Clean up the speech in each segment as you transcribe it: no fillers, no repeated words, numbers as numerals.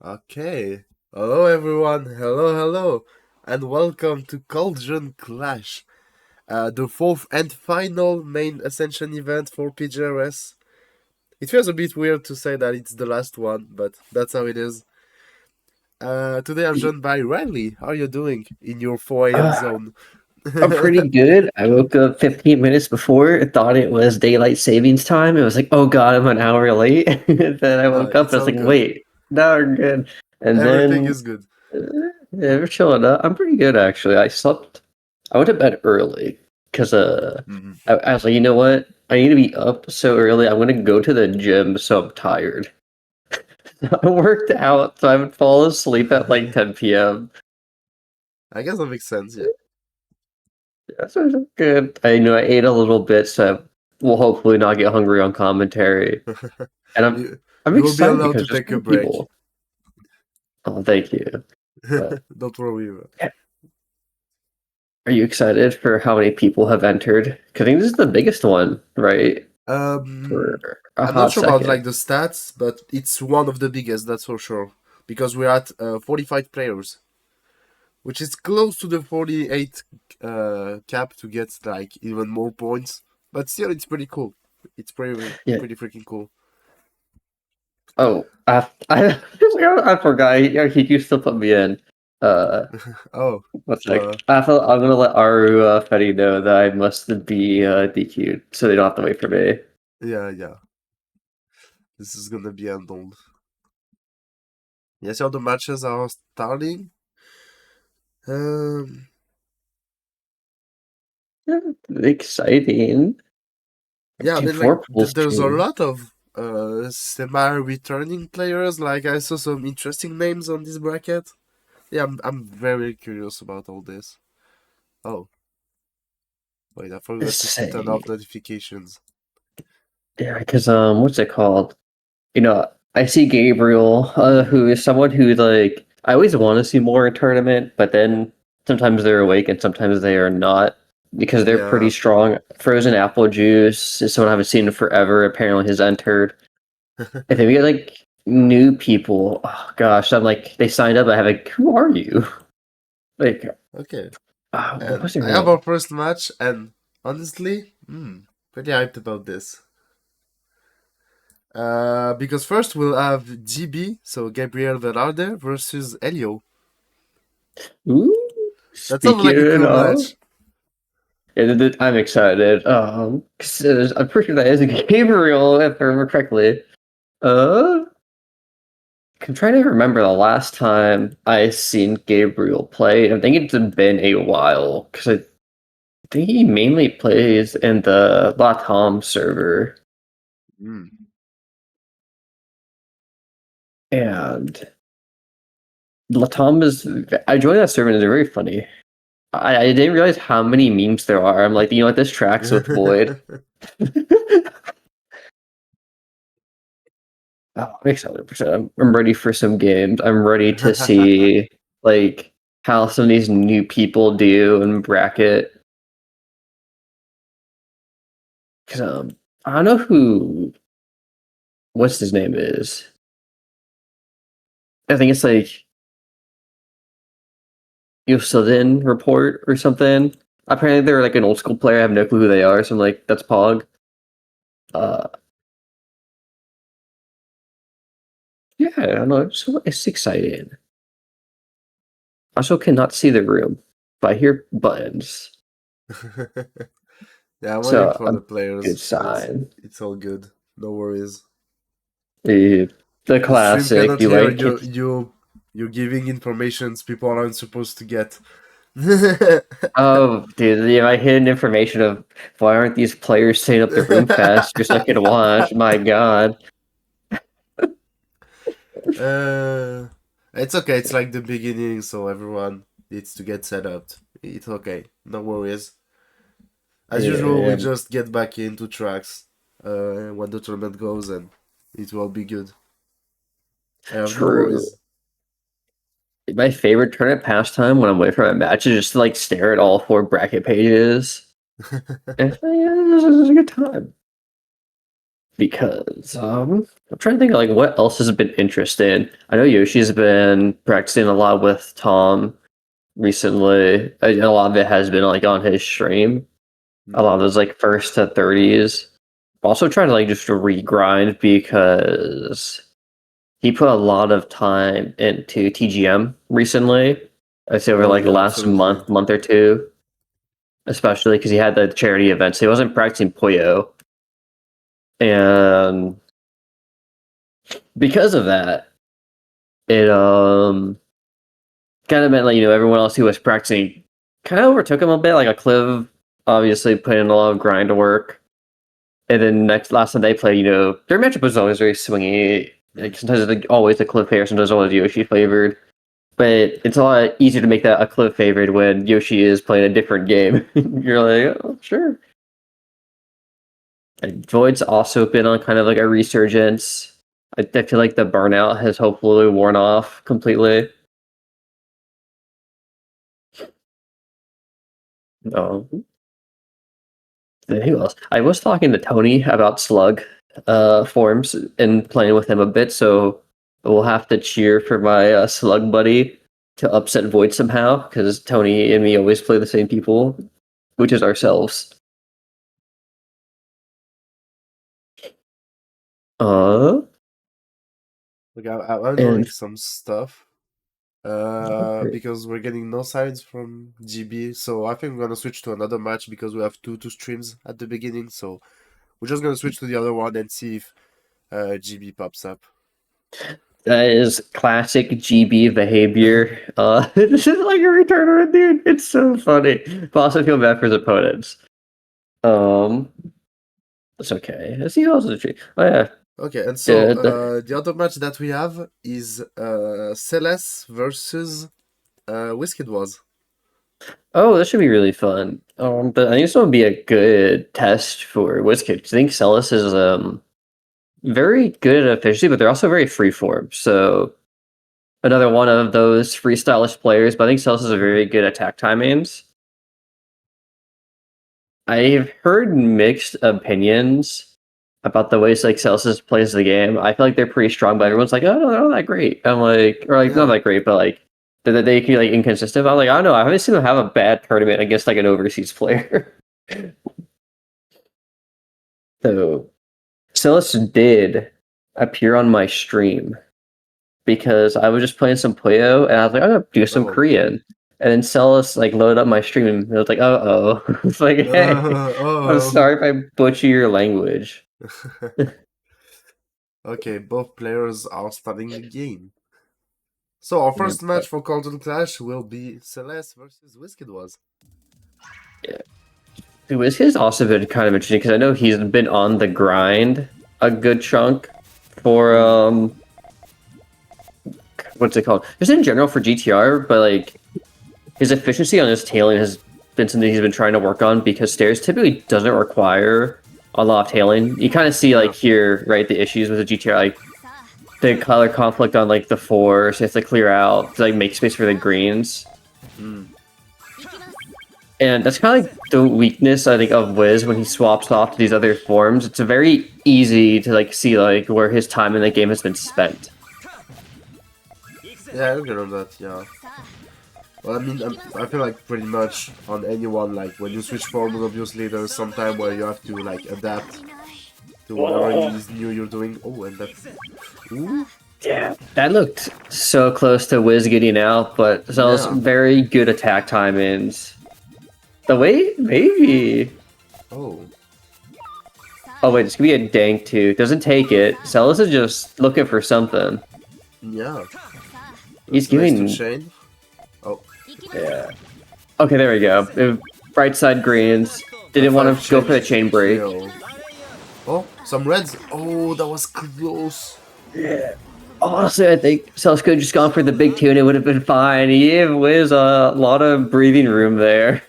Okay. Hello, everyone. Hello, and welcome to Cauldron Clash, the fourth and final main Ascension event for PGRS. It feels a bit weird to say that it's the last one, but that's how it is. Today I'm joined by Riley. How are you doing in your 4 a.m. Uh, zone? I'm pretty good. I woke up 15 minutes before, thought it was daylight savings time. It was like, oh god, I'm an hour late. Then I No, woke up it's and was all like, good. wait, no, we're good. And Everything then is good. yeah, we're chilling out. I'm pretty good actually. I went to bed early because Mhm. I was like, you know what? I need to be up so early. I'm gonna go to the gym, so I'm tired. I worked out, so I would fall asleep at like 10 p.m. I guess that makes sense, yeah. That's good. I know I ate a little bit, so we'll hopefully not get hungry on commentary. And you, I'm you will be excited allowed to because there's take a more break. people. Oh, thank you. But Don't worry. are you excited for how many people have entered? Because I think this is the biggest one, right? Um, For a I'm not hot sure about second. like the stats, but it's one of the biggest, that's for sure. Because we're at 45 players, which is close to the 48 cap to get like even more points. But still, it's pretty cool. It's Yeah. pretty freaking cool. Oh, I forgot. He used to put me in. Uh, Oh, what's uh, like? I'm gonna let Aru Fetty know that I must be DQ'd, so they don't have to wait for me. yeah. This is gonna be handled. Yes, all the matches are starting. Um, Yeah, exciting. yeah, I Team mean, like, four pulls there's a too. lot of semi-returning players. Like, I saw some interesting names on this bracket. Yeah, I'm very curious about all this. Oh, wait, I forgot to turn Same. off notifications. Yeah, because what's it called? I see Gabriel, who is someone who like I always want to see more in tournament, but then sometimes they're awake and sometimes they are not because they're pretty Yeah. strong. Frozen apple juice is someone I haven't seen in forever. Apparently, has entered. If we get like new people, oh gosh, I'm like they signed up. I have like, who are you? Like, Okay. what And was their I have name? our first match, and honestly, pretty hyped about this. Because first we'll have GB, so Gabriel Velarde versus Elio. Ooh, That sounds like a speaking cool of. match. Yeah, I'm excited. 'Cause I'm pretty sure that is Gabriel, if I remember correctly. Uh, I'm trying to remember the last time I seen Gabriel play. I think it's been a while because I think he mainly plays in the Latam server, Mm. and Latam is. I joined that server and it's very funny. I didn't realize how many memes there are. I'm like, this tracks with Void. Oh, I'm excited. I'm ready for some games. I'm ready to see like how some of these new people do in bracket. Cause I don't know who what's his name is. I think it's like Yosoden report or something. Apparently they're like an old school player. I have no clue who they are. So I'm like, that's Pog. Uh, yeah, I don't know. It's exciting. I also cannot see the room, but I hear buttons. Yeah, I'm waiting So for a the good players. sign. It's all good. No worries. The The stream classic. cannot You hear like you. it. You giving informations people aren't supposed to get. Oh, dude, my hidden information of why aren't these players setting up the room faster so I can watch? My God. uh, it's okay. It's like the beginning, so everyone needs to get set up. It's okay. No worries. As usual, we Yeah, just get back into tracks when the tournament goes, and it will be good. I have no true. worries. My favorite tournament pastime when I'm waiting for my match is just to like stare at all four bracket pages. And yeah, this is a good time. because I'm trying to think of like what else has been interesting. I know Yoshi's been practicing a lot with Tom recently. A lot of it has been like on his stream. A lot of those like first to 30s. Also trying to like just regrind because he put a lot of time into TGM recently. I'd say over Oh like the yeah, last absolutely. month or two, especially because he had the charity event, so he wasn't practicing Puyo, and because of that, it kind of meant like everyone else who was practicing kind of overtook him a bit. Like Acliv obviously put in a lot of grind work, and then last time they played, their matchup was always very swingy. Like sometimes it's like always a Cliff favorite, sometimes always Yoshi favored. But it's a lot easier to make that a Cliff favorite when Yoshi is playing a different game. You're like, oh, sure. And Void's also been on kind of like a resurgence. I feel like the burnout has hopefully worn off completely. Oh, who else? I was talking to Tony about Slug forms and playing with him a bit, so we'll have to cheer for my Slug buddy to upset Void somehow, because Tony and me always play the same people, which is ourselves. Uh, Look, I'm doing and some stuff. okay. Because we're getting no signs from GB, so I think we're gonna switch to another match because we have two streams at the beginning. So we're just gonna switch to the other one and see if GB pops up. That is classic GB behavior. This is like a returner, dude. It's so funny. But also feel bad for his opponents. Um, it's okay. Let's see who else is a tree. Oh yeah. Okay, and so The the other match that we have is Celes versus Wizzkidwas. Oh, this should be really fun. But I think this would be a good test for Wizzkid. I think Celes is very good at efficiency, but they're also very freeform. So another one of those freestylish players. But I think Celes is a very good attack timings. I've heard mixed opinions about the ways like Celes plays the game. I feel like they're pretty strong, but everyone's like, oh no, they're not that great. I'm like, or like not Yeah. that great, but like they can be like inconsistent. I'm like, I don't know. I haven't seen them have a bad tournament against like an overseas player. So Celes did appear on my stream because I was just playing some Puyo and I was like, I'm gonna do some Oh. Korean. And then Celes like loaded up my stream and it was like, oh. It's like, hey, I'm Oh. sorry if I butcher your language. Okay, both players are starting the game. So our Yeah, first match for Cauldron Clash will be Celes versus Wizzkidwas. yeah. Wiz also been kind of interesting because I know he's been on the grind a good chunk for what's it called? Just in general for GTR, but like his efficiency on his tailing has been something he's been trying to work on because stairs typically doesn't require a lot of tailing. You kind of see Yeah. like here, right, the issues with the GTR, like the color conflict on like the four, so you have to clear out to like make space for the greens. Mm. And that's kind of like the weakness, I think, of Wiz when he swaps off to these other forms. It's very easy to like see like where his time in the game has been spent. Yeah, I agree on that, yeah. Well, I mean, I feel like pretty much on anyone, like, when you switch forms, obviously there's some time where you have to, like, adapt to whatever is new you're doing. Oh, and that... Ooh? Yeah, that looked so close to Wiz getting out, but Zell's Yeah. very good attack timings. The way, maybe. Oh. Oh wait, this could be a dank too. Doesn't take it. Celes is just looking for something. Yeah. He's That's nice to giving. chain. Oh. Yeah. Okay, there we go. Right side greens. Didn't want F5 to go chain for the chain break. kill. Oh, some reds. Oh, that was close. Yeah. Honestly, I think Celes could have just gone for the big two and it would have been fine. He gave Wiz a lot of breathing room there.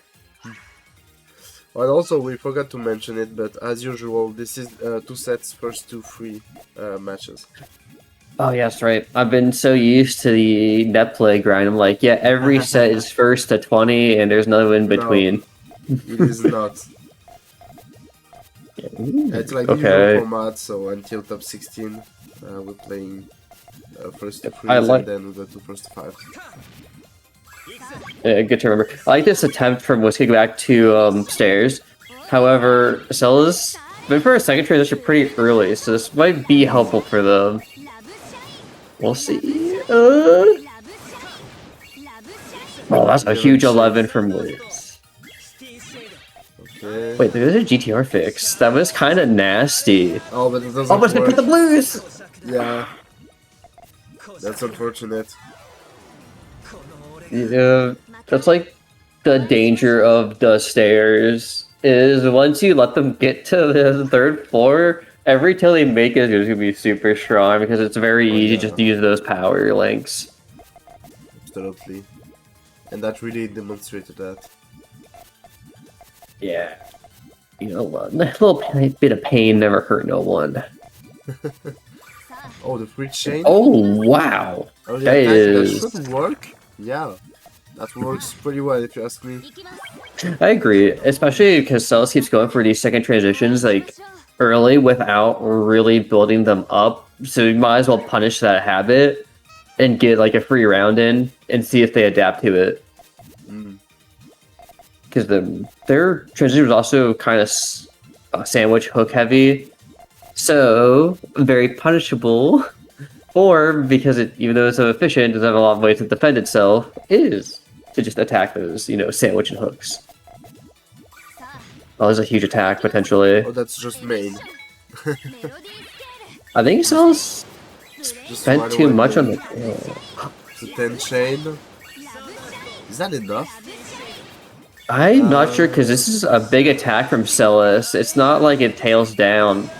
And also, we forgot to mention it, but as usual, this is 2 sets, first to 3 matches. Oh, yes, right. I've been so used to the net play grind. I'm like, yeah, every set is first to 20 and there's no in No, between. it is not. It's like the usual Okay. format, so until top 16, we're playing first to I freeze, like. and then we go to first to 5. Yeah, good to remember. I like this attempt from Wizzkidwas to stairs. However, Celes went for a second transition pretty early, so this might be helpful for them. We'll see. Oh, that's a huge 11 from Wiz. Okay. Wait, there's a GTR fix. That was kind of nasty. Oh, but it doesn't Almost work. put the blues! Yeah. That's unfortunate. Yeah, that's like the danger of the stairs, is once you let them get to the third floor, every kill they make is going to be super strong because it's very easy just to use those power links. Absolutely. And that really demonstrated that. Yeah. You know what? A little bit of pain never hurt no one. Oh, the free chain? Oh, wow. Oh, yeah, That that should work. Yeah. That works pretty well if you ask me. I agree, especially because Celes keeps going for these second transitions like early without really building them up. So you might as well punish that habit and get like a free round in and see if they adapt to it. Because their transition was also kind of sandwich hook heavy, so very punishable. Or because it, even though it's so efficient, doesn't have a lot of ways to defend itself, is to just attack those, sandwich and hooks. Oh, there's a huge attack potentially. Oh, that's just main. I think Celes spent too much on the. It's a 10 chain. Is that enough? I'm not sure because this is a big attack from Celes. It's not like it tails down.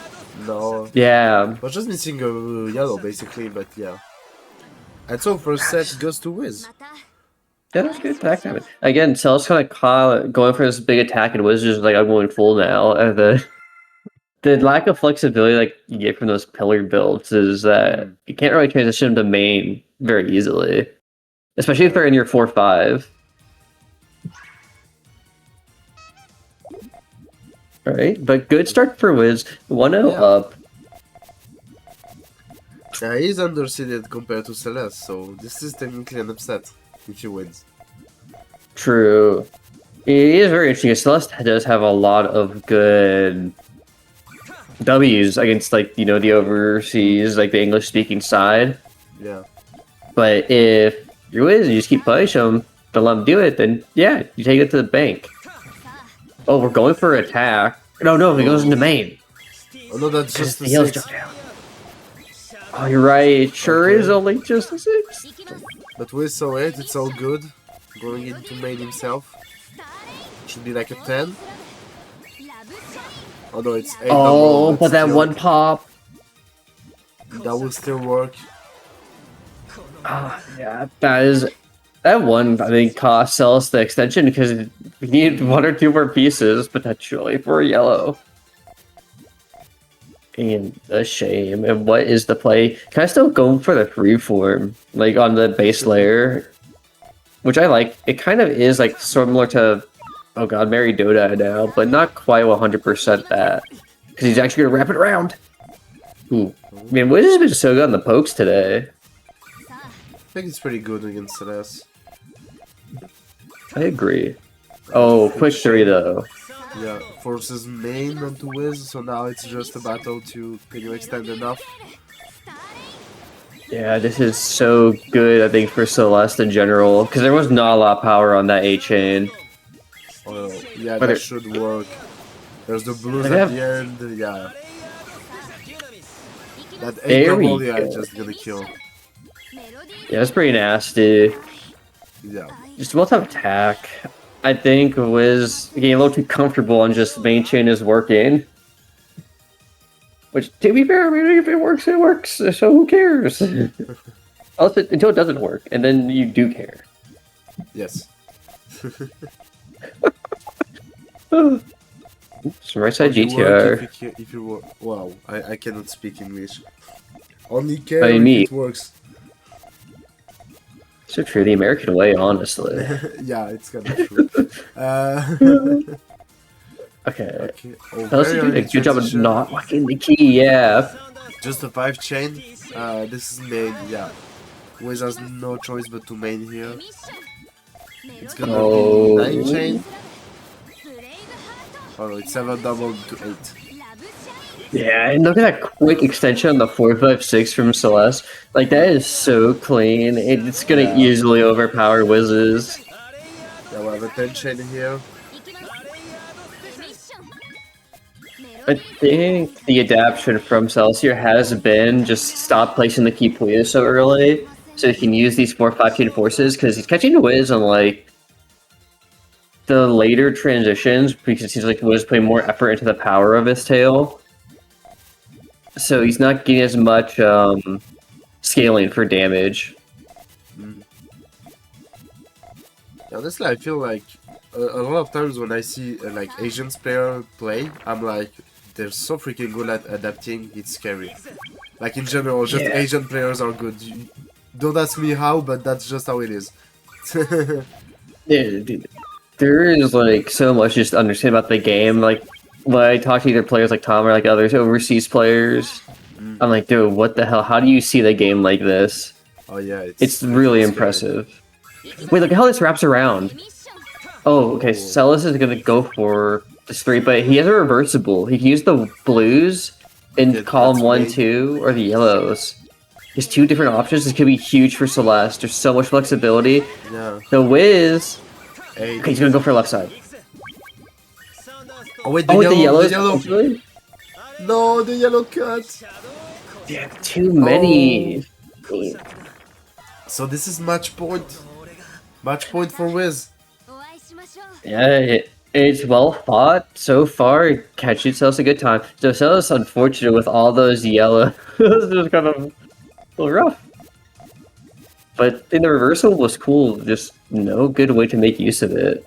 No. Yeah. We're just missing a yellow basically, but yeah. And so first set goes to Wiz. Yeah, that's good attack damage. Again, Celes kind of going for this big attack, and Wiz just like, I'm going full now. And the lack of flexibility like you get from those pillar builds is that you can't really transition to main very easily, especially if they're in your 4-5. All right, but good start for Wiz. 1-0 up. Yeah, he's underseeded compared to Celes, so this is technically an upset if he wins. True. It is very interesting. Celeste does have a lot of good W's against, like, the overseas, like the English-speaking side. Yeah. But if you're Wiz, you just keep punishing them, don't let them do it, then yeah, you take it to the bank. Oh, we're going for attack. No, he goes into main. Oh no, that's just the heals 6. jump down. Oh, you're right. It sure is only just a 6. But Wiz saw it, it's all good. Going into main himself. Should be like a 10. Oh no, it's 8. Oh, but that one pop. That will still work. Yeah, that one, I think, cost Celes the extension because we need 1 or 2 more pieces potentially for a yellow. And a shame. And what is the play? Can I still go for the freeform, like on the base layer? Which I like. It kind of is like similar to, oh god, Mary Dota now, but not quite 100% that. Because he's actually going to wrap it around. Ooh. I mean, Wiz has been so good on the pokes today. I think it's pretty good against Celes. I agree. Oh, quick 3 though. Yeah, forces main onto Wiz, so now it's just a battle to, can you extend enough? Yeah, this is so good, I think, for Celeste in general, because there was not a lot of power on that A-chain. Oh, yeah, that should work. There's the blues at the end, yeah. That 8 double, yeah, it's just gonna kill. Yeah, it's pretty nasty. Yeah. Just multi attack. I think Wiz getting a little too comfortable on just main chain is working. Which, to be fair, I mean, if it works, it works. So who cares? Until it doesn't work, and then you do care. Yes. Oops, right side GTR. If you work, wow, I cannot speak English. Only care if it works. So true, the American way, honestly. Yeah, it's kind of true. Okay. Okay. Oh, Celes very is doing a early good job of transition. not locking the key, yeah. Just a 5 chain. This is main, yeah. Wiz has no choice but to main here. It's gonna be 9 Oh. chain. Oh no, it's 7 double to 8. Yeah, and look at that quick extension on the 456 from Celes. Like, that is so clean. It's gonna Yeah. easily overpower Wizzes. Yeah, we have a 10 chain here. I think the adaptation from Celes here has been just stop placing the key Puyo so early, so he can use these 4-5 chain forces, because he's catching Wiz on, like, the later transitions, because it seems like Wiz putting more effort into the power of his tail. So he's not getting as much scaling for damage. Honestly, I feel like a lot of times when I see like Asians player play, I'm like, they're so freaking good at adapting, it's scary. Like in general, just Yeah. Asian players are good. Don't ask me how, but that's just how it is. Yeah, dude, there is like so much just to understand about the game. Like when I talk to either players like Tom or like others overseas players, I'm like, dude, what the hell? How do you see the game like this? Oh yeah, it's It's really freaking scary. impressive. Wait, look at how this wraps around. Oh, okay. Oh. Celes is gonna go for this 3, but he has a reversible. He can use the blues in Okay, column that's 1, main. 2, or the yellows. There's 2 different options. This could be huge for Celeste. There's so much flexibility. Yeah. The Wiz. 8. Okay, he's gonna go for left side. Oh wait, Oh, with the the yellows, yellow. potentially? No, the yellow cut. Yeah, too many. So this is match point. Match point for Wiz. Yeah, it's well fought so far. Catch itself a good time. So Celes unfortunate with all those yellows. It's just kind of a little rough. But in the reversal was cool. Just no good way to make use of it.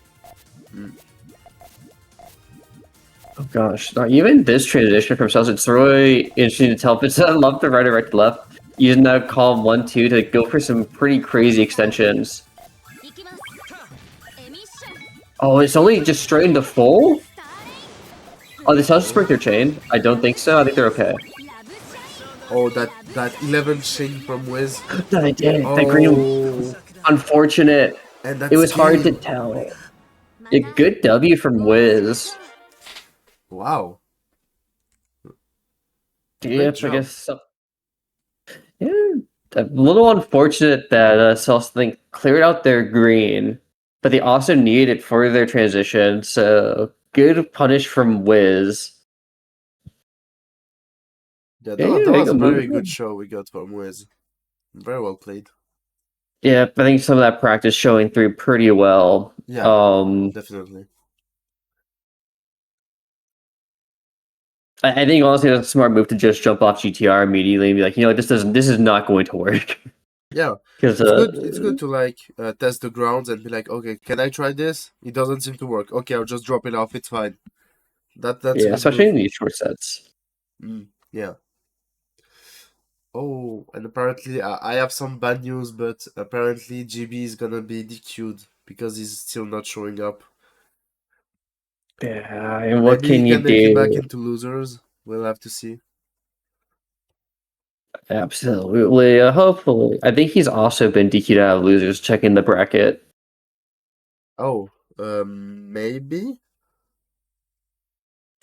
Oh gosh, now, even this transition from Celes, it's really interesting to tell if it's left to right or right to left. Using that column 1, 2 to go for some pretty crazy extensions. Oh, it's only just straight into full? Oh, the Celes just break their chain? I don't think so. I think they're okay. Oh, that 11 chain from Wiz. I did. Oh. That green, unfortunate. And It was hard to game. tell. A good W from Wiz. Wow. Yeah, I job. guess so. Yeah, a little unfortunate that Celes think cleared out their green, but they also needed it for their transition. So good punish from Wiz. Yeah, Yeah, that they was go a very move. good show we got from Wiz. Very well played. Yeah, I think some of that practice showing through pretty well. Yeah, definitely. I think honestly that's a smart move to just jump off GTR immediately and be like, you know, this is not going to work. Yeah, Because it's good to like test the grounds and be like, okay, can I try this? It doesn't seem to work. Okay, I'll just drop it off. It's fine. That's a yeah, good especially move. in these short sets. Yeah. Oh, and apparently I have some bad news, but apparently GB is gonna be DQ'd because he's still not showing up. Yeah, and what Maybe he can you can make it back do? into losers. We'll have to see. Absolutely, hopefully. I think he's also been DQ'd out of losers checking the bracket. Oh, maybe?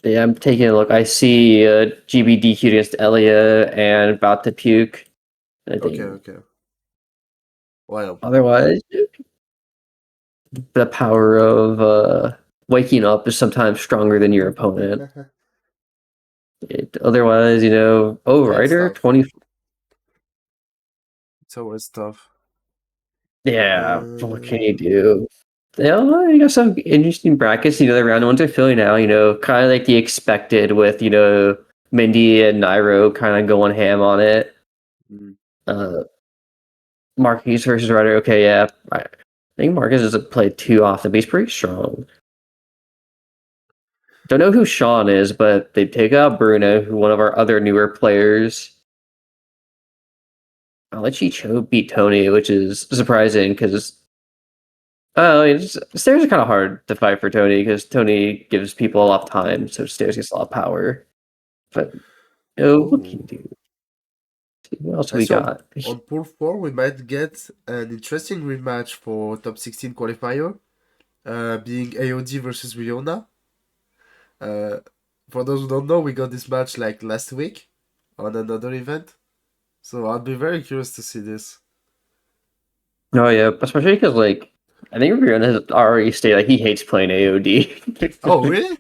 Yeah, I'm taking a look. I see GB DQ'd against Elia and about to puke. I think Okay. Wow. otherwise, the power of waking up is sometimes stronger than your opponent. Otherwise, you know, oh, Yeah, it's Ryder tough. 20. It's always tough. Yeah, what can you do? Yeah, you got some interesting brackets. You know, the round ones are filling out. You know, kind of like the expected with Mindy and Nairo kind of going ham on it. Mm. Marquise versus Ryder. Okay, yeah, I think Marcus doesn't play too often, but he's pretty strong. Don't know who Sean is, but they take out Bruno, who one of our other newer players. I'll let you Cho beat Tony, which is surprising because Oh, stairs are kind of hard to fight for Tony because Tony gives people a lot of time, so stairs gets a lot of power. But what can Oh. you do? What else I we saw got? on pool 4 we might get an interesting rematch for top 16 qualifier, being AOD versus Riona. Uh, for those who don't know, we got this match like last week on another event. So I'd be very curious to see this. Oh yeah, especially because like I think Rion has already stated like he hates playing AOD. Oh, really?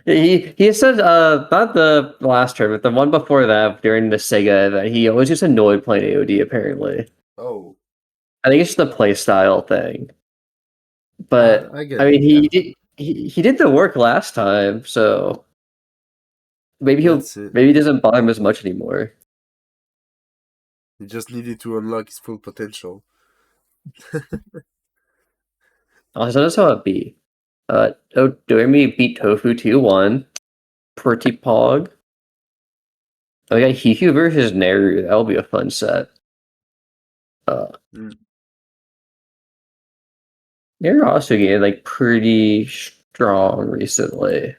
He said not the last tournament, the one before that during the Sega that he always just annoyed playing AOD apparently. Oh, I think it's just the play style thing. But I get I it, mean yeah. he did the work last time, so Let's see. maybe it doesn't bother him as much anymore. He just needed to unlock his full potential. Also, that's how it be. Doremy beat Tofu 2-1. Pretty Pog. Oh, we got Hiku versus Neru. That'll be a fun set. Uh, Mm. Neru also getting like pretty strong recently.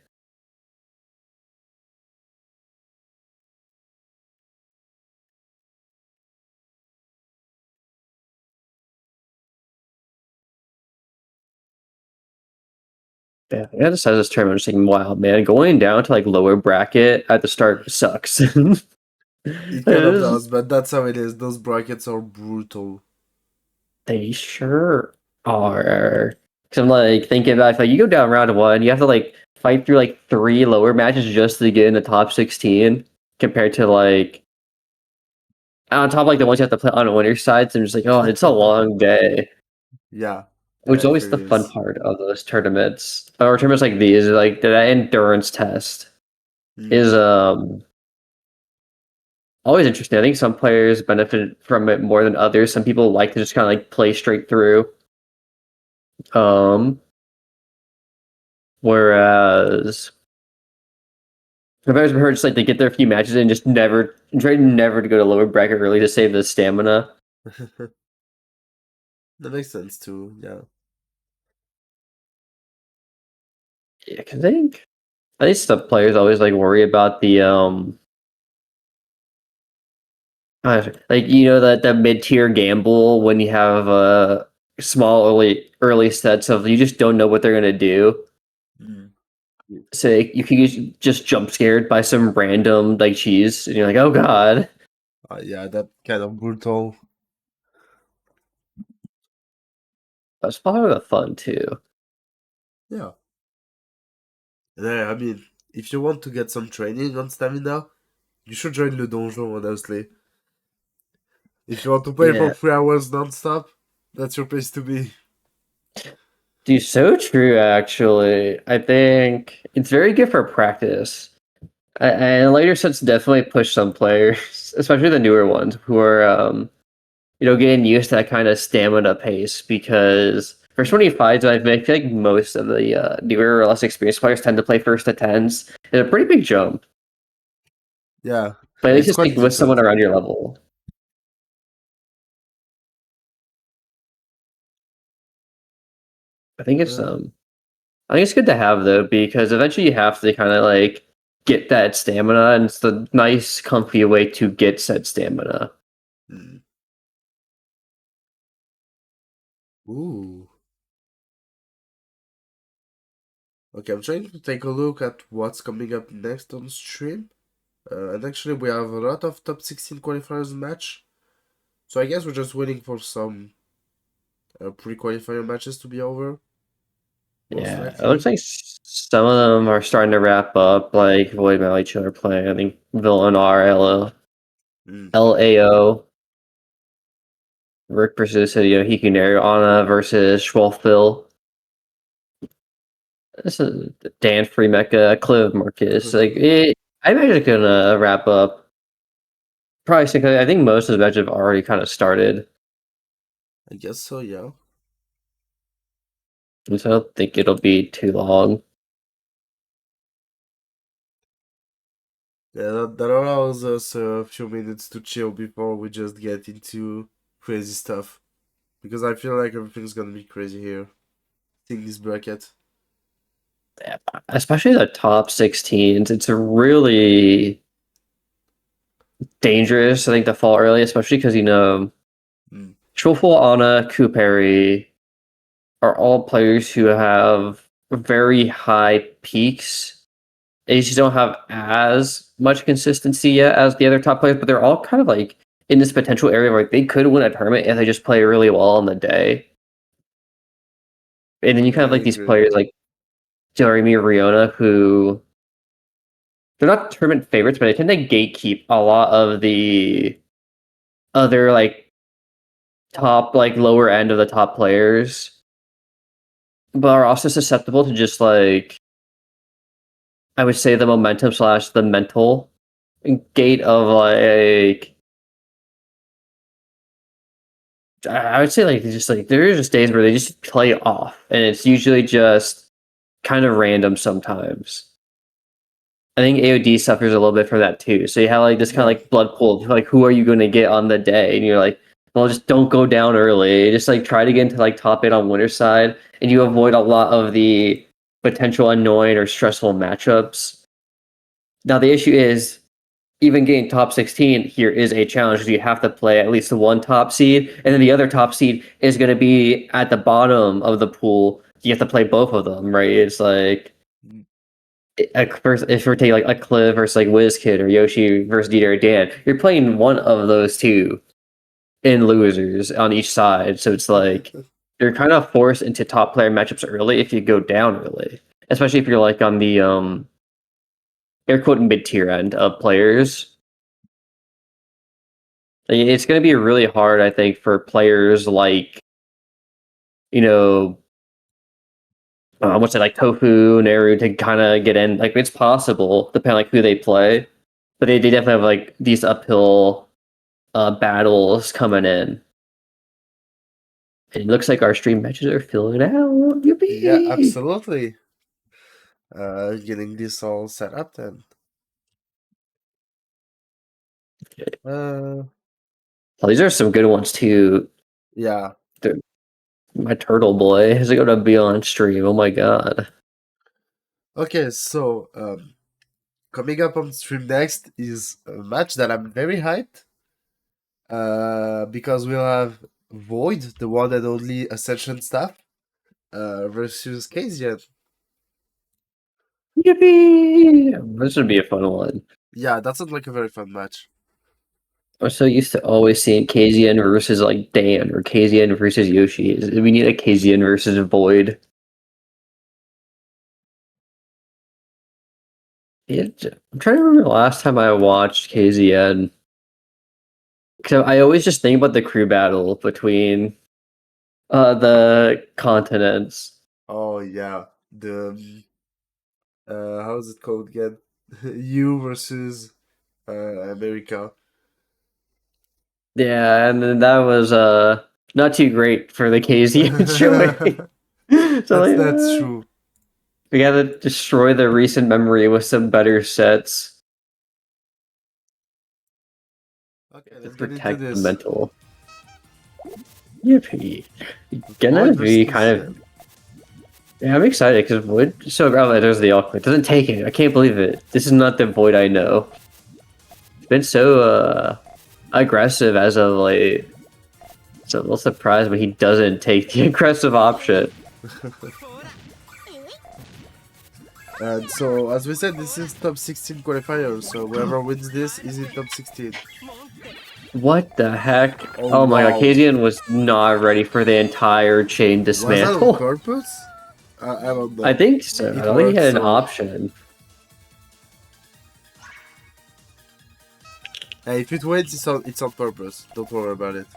Yeah, I just said this tournament, just thinking, wow, man, going down to like lower bracket at the start sucks. It kind of does, but that's how it is. Those brackets are brutal. They sure are. Cause I'm like thinking about like you go down round one, you have to like fight through like 3 lower matches just to get in the top 16, compared to like on top of, like the ones you have to play on winner sides. And just like, oh, it's a long day. Yeah, Which is it always the really fun is. part of those tournaments. Or tournaments like these, like that endurance test Mm. is always interesting. I think some players benefit from it more than others. Some people like to just kind of like play straight through. Um, Whereas I've always heard just like they get their few matches and just never to go to lower bracket early to save the stamina. That makes sense too, yeah. Yeah, cause I think some players always like worry about the like that mid tier gamble when you have small early sets of you just don't know what they're gonna do. Mm. So you can just jump scared by some random like cheese, and you're like, oh god. Yeah, that kind of brutal. That's part of the fun too. Yeah. Yeah, I mean, if you want to get some training on stamina, you should join Le Donjon, honestly. If you want to play for Yeah, 3 hours non-stop, that's your place to be. dude, so true. Actually, I think it's very good for practice. And later sets definitely push some players, especially the newer ones, who are getting used to that kind of stamina pace. Because for 25s, I feel like most of the newer or less experienced players tend to play first to tens. It's a pretty big jump, Yeah, but at least it's just quite like with different. someone around your level. I think it's Uh, um, I think it's good to have though because eventually you have to kind of like get that stamina, and it's the nice, comfy way to get said stamina. hmm. Ooh. Okay, I'm trying to take a look at what's coming up next on stream. And actually, we have a lot of top 16 qualifiers match. So I guess we're just waiting for some pre-qualifier matches to be over, most Yeah, it looks likely. like some of them are starting to wrap up. Like Void Valley Chill are playing. I think Villain.R, Mm. LAO, Rick versus Hikunari, Anna versus Schwolfville. This is Dan Free Mecha, Cliv Marcus. I imagine it's gonna wrap up. Probably because I think most of the matches have already kind of started. I guess so, yeah. And so I don't think it'll be too long. Yeah, that allows us a few minutes to chill before we just get into crazy stuff. because I feel like everything's gonna be crazy here. In this bracket. Especially the top 16s, it's really dangerous, I think, to fall early, especially because, Schwuffel, Anna, Koopary are all players who have very high peaks. They just don't have as much consistency yet as the other top players, but they're all kind of like in this potential area where they could win a tournament if they just play really well on the day. And then you kind Yeah, of I like these agree. players like Doremy or Riona who they're not tournament favorites, but they tend to gatekeep a lot of the other like top like lower end of the top players, but are also susceptible to just like I would say the momentum slash the mental gate of like I would say like just like there are just days where they just play off, and it's usually just kind of random sometimes. I think AOD suffers a little bit from that too. So you have like this kind of Yeah. like blood pool of like who are you going to get on the day, and you're like, well, just don't go down early. Just like try to get into like top 8 on winner's side, and you avoid a lot of the potential annoying or stressful matchups. Now the issue is even getting top 16 here is a challenge because you have to play at least the one top seed, and then the other top seed is going to be at the bottom of the pool. You have to play both of them, right? It's like Mm. first, if we're taking like a Cliv versus like WizKid or Yoshi versus Dieter or Dan, you're playing one of those two in losers on each side. So it's like you're kind of forced into top player matchups early if you go down early, especially if you're like on the air quote mid tier end of players. It's going to be really hard, I think, for players like you know. I would say like Tofu, Naru to kind of get in. Like it's possible, depending on like who they play, but they definitely have like these uphill battles coming in. And it looks like our stream matches are filling out. Yeah, Yippee! absolutely. Getting this all set up then. Uh, Well, these are some good ones too. yeah. They're, my turtle boy is going to be on stream. Oh my god! Okay, so coming up on stream next is a match that I'm very hyped. Because we'll have Void, the one and only Ascension staff, versus Kazian. Yippee! This would be a fun one. Yeah, that sounds like a very fun match. I'm so used to always seeing KZN versus like Dan or KZN versus Yoshi. We need a KZN versus Void. I'm trying to remember the last time I watched KZN. Because I always just think about the crew battle between the continents. Oh yeah, the how's it called again? You versus America. Yeah, and then that was not too great for the KZN showing. So like, That's true. we gotta destroy the recent memory with some better sets Okay, to let's get into protect the this. mental. Yippee. Gonna Void versus be kind of. Kazian. Yeah, I'm excited because Void. So, oh, there's the Alchemist. Doesn't take it. I can't believe it. This is not the Void I know. It's been so aggressive as of late. So a little surprised when he doesn't take the aggressive option. And so, as we said, this is top 16 qualifier, so whoever wins this is in top 16. What the heck? Oh Oh my god, wow. Kazian was not ready for the entire chain Was that on dismantle. purpose? I don't I know. think so. I It don't think he worked, had an so... option. Hey, if it wins, it's on purpose. Don't worry about it.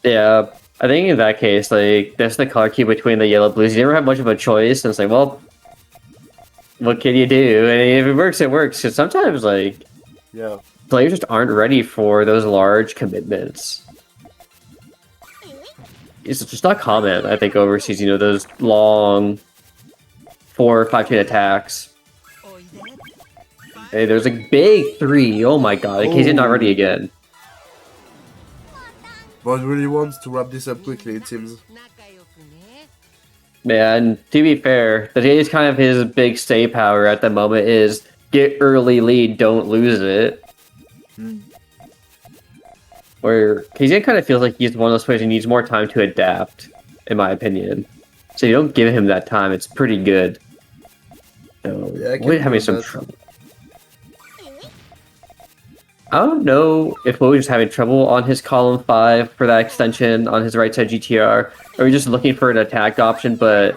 Yeah, I think in that case, like, that's the color key between the yellow blues. You never have much of a choice, and it's like, well, what can you do? And if it works, it works. Because sometimes, like, Yeah. players just aren't ready for those large commitments. It's just not common, I think, overseas, those long 4 or 5 chain attacks. Hey, there's a big 3. Oh my god, KZ not ready Oh. again. Void really wants to wrap this up quickly, it seems. Yeah, and to be fair, that is kind of his big stay power at the moment is get early lead, don't lose it. Where KZ kind of feels like he's one of those players who needs more time to adapt, in my opinion. So you don't give him that time, it's pretty good. So, Yeah, Void having some trouble. I don't know if Void is having trouble on his column 5 for that extension on his right side GTR, or he's just looking for an attack option, but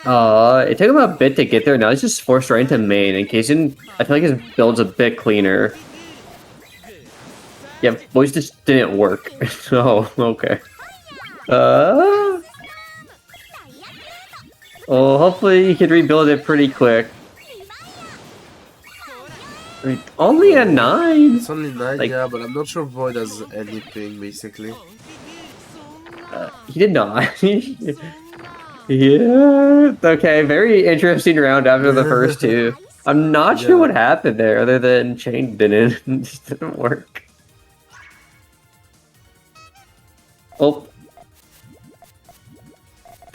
it took him a bit to get there. Now he's just forced right into main, and Kazin, I feel like his build's a bit cleaner. Yeah, Void just didn't work. Oh, okay. Well, hopefully he can rebuild it pretty quick. I mean, only a 9? It's only 9, like, yeah, but I'm not sure Void has anything, basically. He did not. Yeah. Okay, very interesting round after the first two. I'm not sure what happened there, other than Chain didn't. It just didn't work. Oh.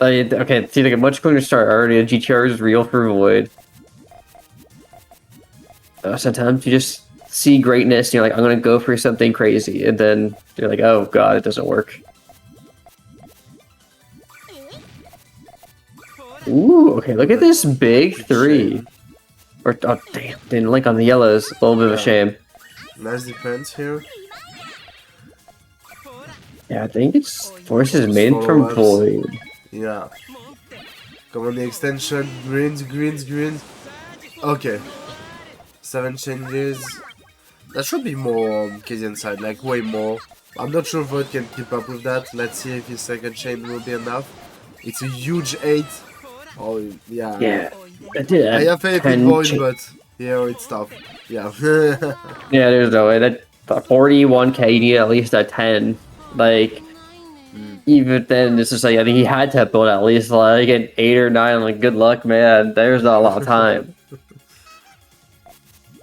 Okay, it seems like a much cleaner start already. A GTR is real for Void. Sometimes you just see greatness and you're like, I'm gonna go for something crazy, and then you're like, oh god, it doesn't work. Ooh, okay, look at this big 3. Or, oh damn, didn't link on the yellows. A little bit of a shame. Nice defense here. Yeah, I think it's forces main from Void. Yeah. Come on, the extension. Greens. Okay. 7 changes. That should be more on Kazion's side, like way more. I'm not sure Void can keep up with that. Let's see if his second chain will be enough. It's a huge 8. Oh, yeah. Yeah. I have faith in Void, but yeah, it's tough. Yeah. Yeah, there's no way. That 41k, you need at least a 10. Like, even then, this is like, I think he had to build at least like an 8 or 9. Like, good luck, man. There's not a lot of time.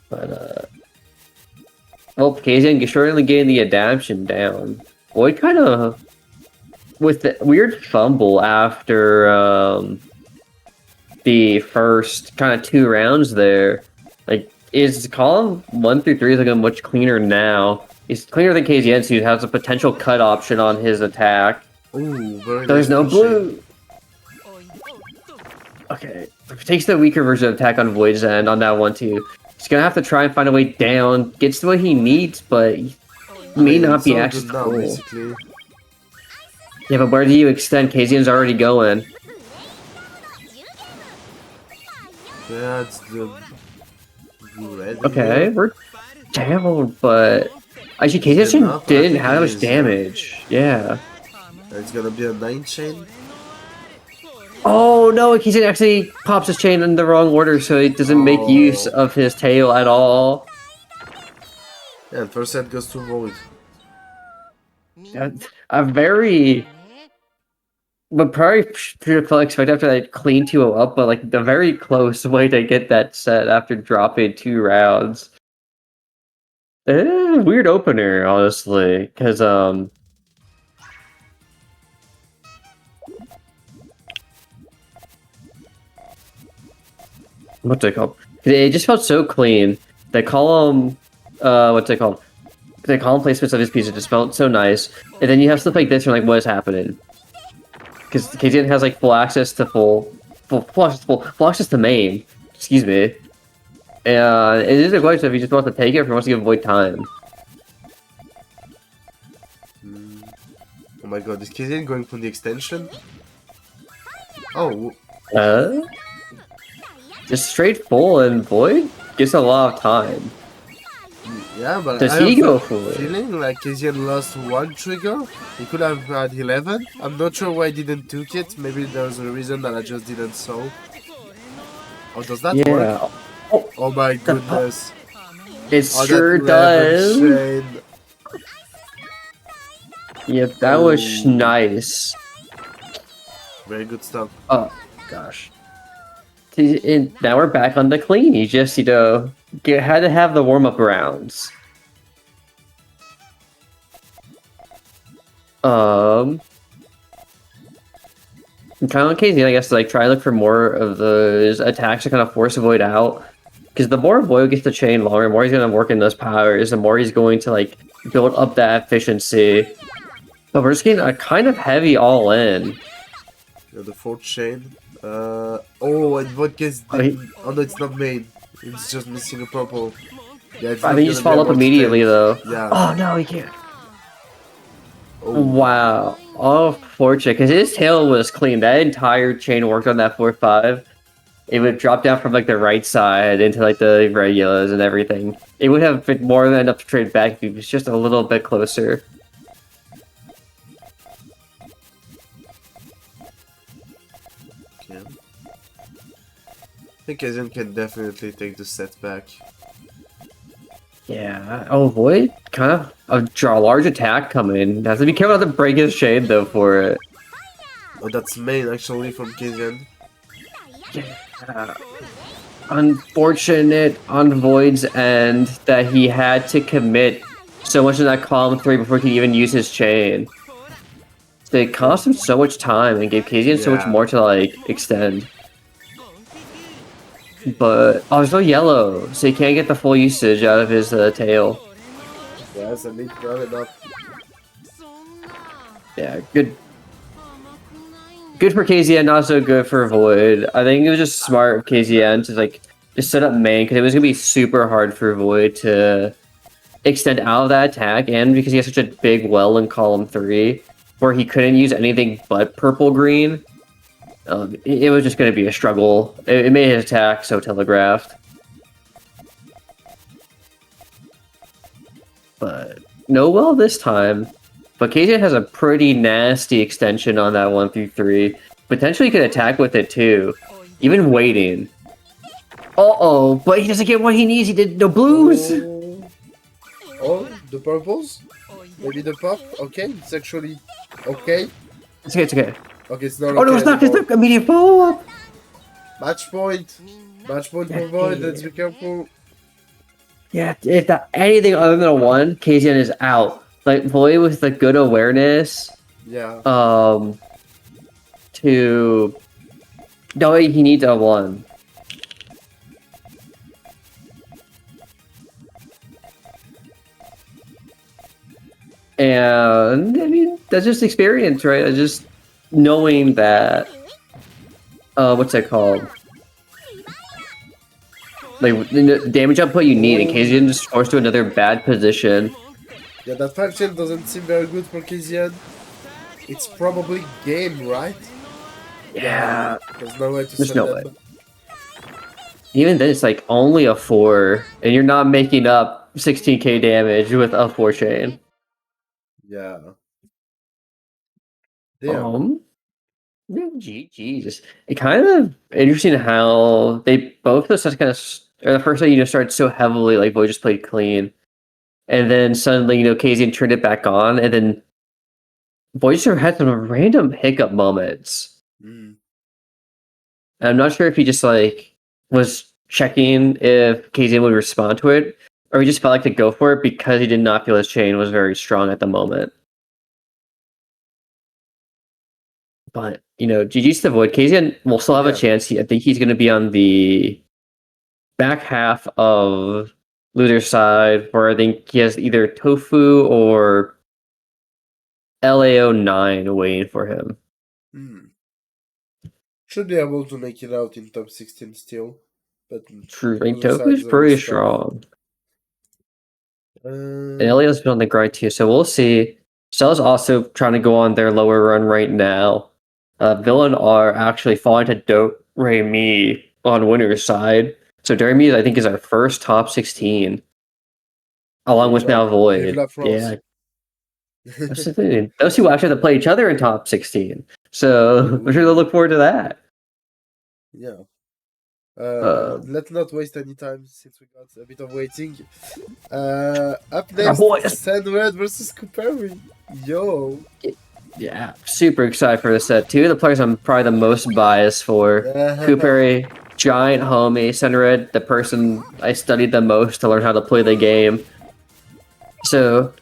But, well, Kazan certainly getting the adaptation down. Void kind of, with the weird fumble after the first kind of 2 rounds there, like, is column 1 through 3 is looking much cleaner now. He's cleaner than KZN, so he has a potential cut option on his attack. Ooh, very There's nice no blue! Okay, if he takes the weaker version of attack on Void's end on that 1-2, he's gonna have to try and find a way down. Gets what he needs, but he may not be actually now, basically. Yeah, but where do you extend? KZN's already going. Yeah, it's the red. Okay, here. we're down, but actually KZN didn't have that much damage. Yeah. It's gonna be a 9 chain. Oh no, KZN actually pops his chain in the wrong order, so he doesn't make use of his tail at all. Yeah, and first set goes to Void. A very... But probably should expect after that clean 2-0 up, but like a very close way to get that set after dropping 2 rounds. Weird opener, honestly, because what's it called? It just felt so clean. The column, what's it called? The column placements of his pieces just felt so nice, and then you have stuff like this, and you're like, what is happening? Because KZN has like full access to full access to main. Excuse me. And it is a question if he just wants to take it or if he wants to give Void time. Oh my god, is KZN going for the extension? Oh. Just straight full and Void gets a lot of time. Yeah, but does I he have go a for it? Feeling like KZN lost 1 trigger. He could have had 11. I'm not sure why I didn't took it. Maybe there's a reason that I just didn't saw. Oh, does that work? Oh my goodness. It sure does. Yep, that was nice. Very good stuff. Oh, gosh. And now we're back on the clean. You just, you know, had to have the warm-up rounds. I'm kind of on KZ, I guess, to like try to look for more of those attacks to kind of force Void out. Because the more Void gets the chain longer, the more he's going to work in those powers, the more he's going to like build up that efficiency. But we're just getting a kind of heavy all in. Yeah, the fourth chain. Oh, and Vodka's didn't. Oh no, it's not main. It's just missing a purple. Yeah, it's I not think you just follow up immediately though. Yeah. Oh no, he can't. Oh. Wow. Oh, fortunate, because his tail was clean. That entire chain worked on that 4-5. It would drop down from like the right side into like the regulars and everything. It would have been more than enough to trade back if he was just a little bit closer. Okay. I think Asian can definitely take the setback. Yeah. Oh, Void kind of a large attack coming. Has to be careful not to break his chain though for it. Oh, that's main actually from Kasian. Yeah. Unfortunate on Void's end that he had to commit so much in that column 3 before he could even use his chain. It cost him so much time and gave Kasian so much more to like extend. But there's no yellow, so he can't get the full usage out of his tail. Yes, I need not enough. Yeah, good. Good for KZN, not so good for Void. I think it was just smart of KZN to like just set up main because it was gonna be super hard for Void to extend out of that attack, and because he has such a big well in column 3 where he couldn't use anything but purple green. It was just going to be a struggle. It made his attack so telegraphed. But no well this time. But KJ has a pretty nasty extension on that 1-3. Potentially could attack with it too. Even waiting. Uh-oh, but he doesn't get what he needs. He did no blues. Oh, the purples? Maybe the pop? Okay, it's actually okay. It's okay, it's okay. Okay, it's not Oh no, it's not because the immediate follow-up! Match point! Match point for Void, let's be careful. Yeah, if that anything other than a 1, KZN is out. Like, Void with the good awareness. Yeah. To... No, he needs a 1. And, I mean, that's just experience, right? It's just knowing that, what's that called? Like, the damage output you need in case you just forced to another bad position. Yeah, that 5 chain doesn't seem very good for Kasian. It's probably game, right? Yeah. There's no way to There's set no that way. back. Even then, it's like only a 4, and you're not making up 16k damage with a 4 chain. Yeah. Damn. GG's. It kind of interesting how they both of us kind of the first time started so heavily, like Void just played clean, and then suddenly KZ turned it back on, and then Void just had some random hiccup moments. Mm. And I'm not sure if he just like was checking if KZ would respond to it, or he just felt like to go for it because he did not feel his chain was very strong at the moment. But, GG's to Void. KZ will still have a chance. I think he's going to be on the back half of loser's side, where I think he has either Tofu or LAO9 waiting for him. Should be able to make it out in top 16 still. But true, I think Tofu's pretty strong. And LAO's been on the grind too, so we'll see. Celes also trying to go on their lower run right now. Villain.R actually falling to Doremy on winner's side. So Doremy, I think, is our first top 16. Along with now Void. Yeah. That's the thing. Those two actually have to play each other in top 16. So we're sure they'll look forward to that. Yeah. Let's not waste any time since we got a bit of waiting. Up next, Sandred versus Koopary. Yo. Yeah, super excited for this set. Two of the players I'm probably the most biased for. Koopary, giant homie. Sandred, the person I studied the most to learn how to play the game. So,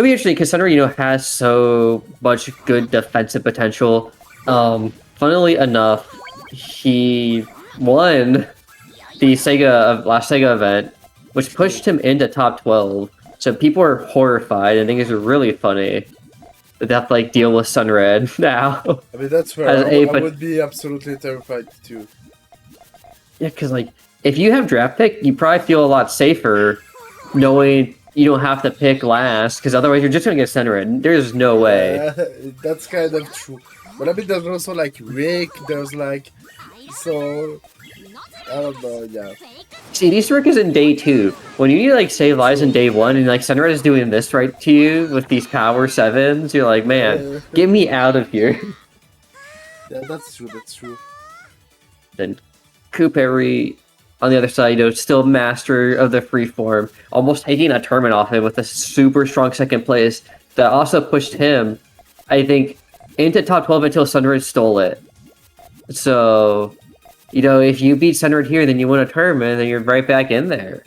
it'll be interesting because Sunray, has so much good defensive potential. Funnily enough, he won the last Sega event, which pushed him into top 12. So people are horrified and think it's really funny that they have to like deal with Sunred now. I mean, that's fair. I would be absolutely terrified too. Yeah, because like if you have draft pick, you probably feel a lot safer knowing you don't have to pick last, because otherwise you're just gonna get Sunred. There's no way. That's kind of true. But I mean, there's also like Rick. There's like so. I don't know. Yeah. See, Easter Rick is in day 2. When you need to like save lives in day 1, and like Sunred is doing this right to you with these power 7s, you're like, man, get me out of here. Yeah, that's true. That's true. Then Koopary on the other side, still master of the freeform, almost taking a tournament off him with a super strong second place that also pushed him, I think, into top 12 until Sunred stole it. So, if you beat Sunred here, then you win a tournament, then you're right back in there.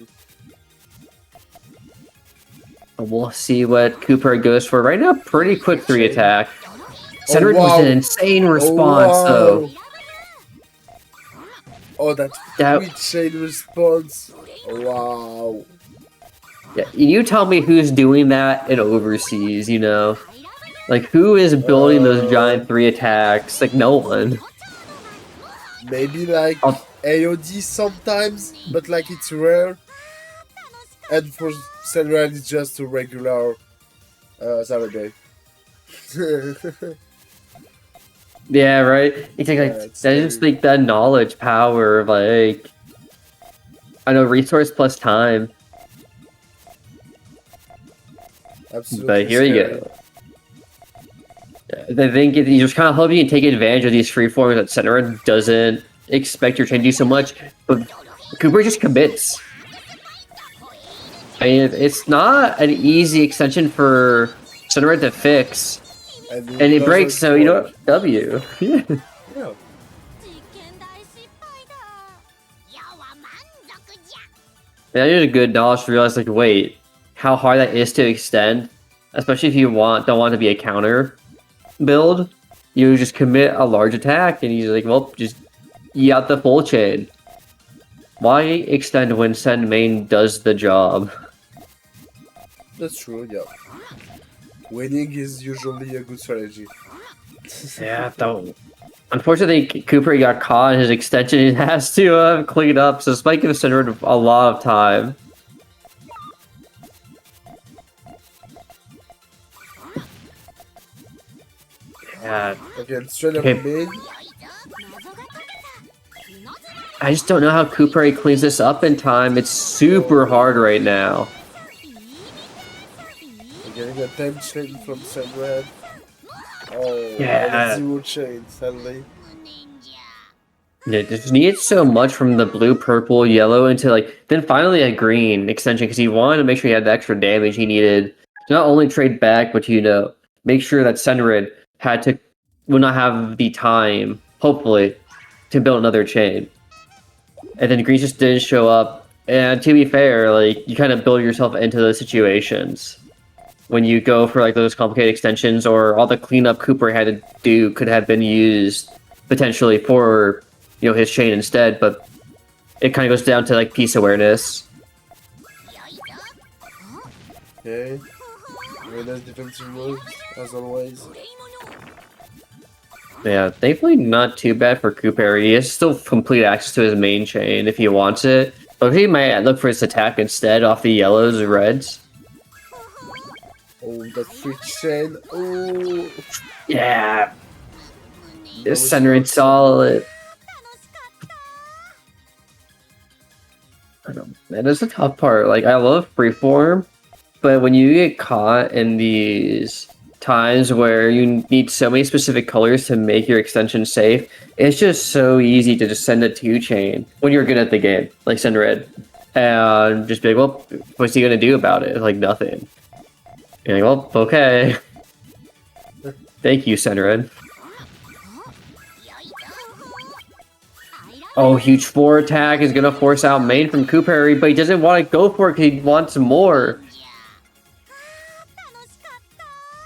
We'll see what Koopary goes for. Right now, pretty quick 3 attack. Sunred was an insane response, though. Oh, that sweet chain response. Wow. Yeah, you tell me who's doing that in overseas, Like, who is building those giant 3 attacks? Like, no one. Maybe, like, AOD sometimes, but, like, it's rare. And for Sunred, it's just a regular Saturday. Yeah, right? It's like, that's just like the knowledge power of like, I know, resource plus time. Absolutely. But here you go. I think you just kind of hope you can take advantage of these freeforms that Sunred doesn't expect your chain to do so much, but Koopary just commits. I mean, it's not an easy extension for Sunred to fix. And it breaks, so W. Yeah. That is a good knowledge to realize, like, wait, how hard that is to extend, especially if you don't want to be a counter build. You just commit a large attack, and you're like, well, just got the full chain. Why extend when send main does the job? That's true, yeah. Winning is usually a good strategy. Yeah, though. Unfortunately, Koopary got caught in his extension. He has to clean up, so this might give Sunred a lot of time. Yeah. Again, straight up mid. I just don't know how Koopary cleans this up in time. It's super hard right now. Getting a 10 chain from Sunred. Oh, yeah. 0 chain, sadly. It just needs so much from the blue, purple, yellow into then finally a green extension, because he wanted to make sure he had the extra damage he needed to not only trade back, but make sure that Sunred would not have the time, hopefully, to build another chain. And then green just didn't show up. And to be fair, you kind of build yourself into those situations. When you go for those complicated extensions, or all the cleanup Koopary had to do could have been used potentially for his chain instead, but it kind of goes down to piece awareness. Okay. Very nice defensive moves, as always. Yeah, thankfully not too bad for Koopary. He has still complete access to his main chain if he wants it, but he might look for his attack instead off the yellows or reds. Oh, that free chain. Oh. Yeah. This Sunred solid. I know, that is the tough part. I love freeform, but when you get caught in these times where you need so many specific colors to make your extension safe, it's just so easy to just send a 2-chain when you're good at the game, like Sunred, and just be like, well, what's he gonna do about it? Nothing. You're like, well, okay. Thank you, Sunred. Oh, huge 4 attack is gonna force out main from Koopary, but he doesn't want to go for it because he wants more.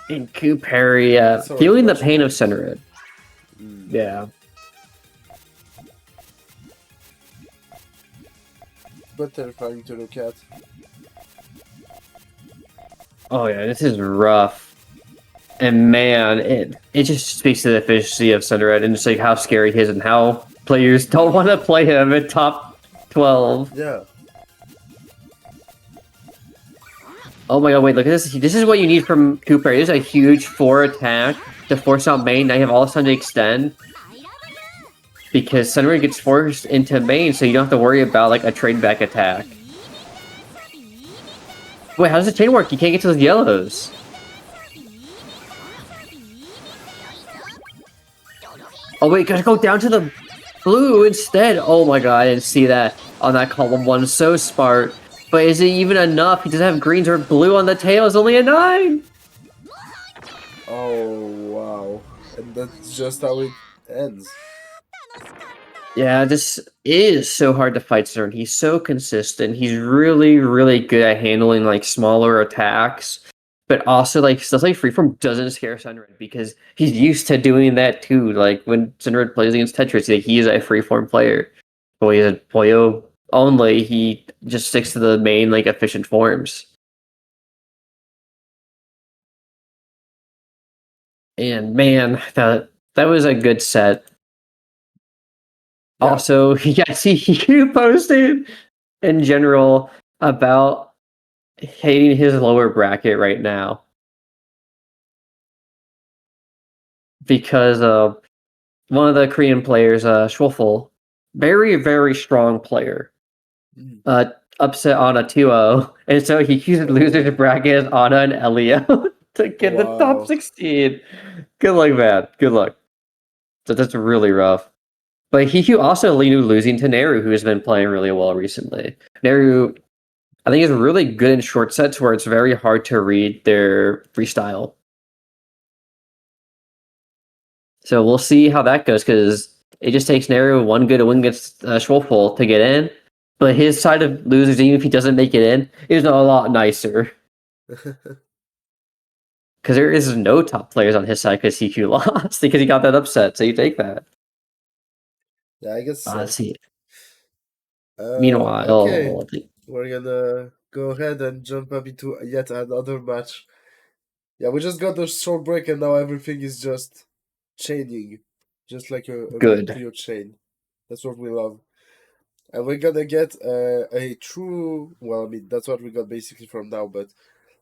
And Koopary, That's our feeling the crush pain of points. Centered. Yeah. But terrifying to look at. Oh yeah, this is rough. And man, it just speaks to the efficiency of Centered and just like how scary he is and how players don't want to play him at top 12. Yeah. Oh my god, wait, look at this. This is what you need from Cooper. It is a huge 4 attack to force out main. Now you have all of a sudden to extend. Because Centered gets forced into main, so you don't have to worry about like a trade back attack. Wait, how does the chain work? You can't get to those yellows. Oh wait, gotta go down to the blue instead. Oh my god, I didn't see that on that column 1. So smart. But is it even enough? He doesn't have greens or blue on the tail. It's only a 9. Oh, wow. And that's just how it ends. Yeah, this is so hard to fight Cern. He's so consistent. He's really, really good at handling like smaller attacks. But also like stuff like Freeform doesn't scare Sunred because he's used to doing that too. Like when Sunred plays against Tetris, like, he is a Freeform player. But when he's a Poyo only, he just sticks to the main like efficient forms. And man, that was a good set. Yeah. Also, yes, you posted in general about hating his lower bracket right now because one of the Korean players, Schwuffel, very, very strong player, upset Anna 2-0, and so he used losers bracket as Anna and Elio to get the top 16. Good luck, man. Good luck. So that's really rough. But Hiku also knew losing to Neru, who has been playing really well recently. Neru, I think, is really good in short sets where it's very hard to read their freestyle. So we'll see how that goes, because it just takes Neru one good win against Schwolfel to get in. But his side of losers, even if he doesn't make it in, is a lot nicer. Because there is no top players on his side because CQ lost, because he got that upset, so you take that. Yeah, I guess so. Let's see. Meanwhile, okay. We're gonna go ahead and jump up into yet another match. Yeah, we just got the short break and now everything is just chaining. Just like a good Puyo chain. That's what we love. And we're gonna get a true, well, I mean, that's what we got basically from now, but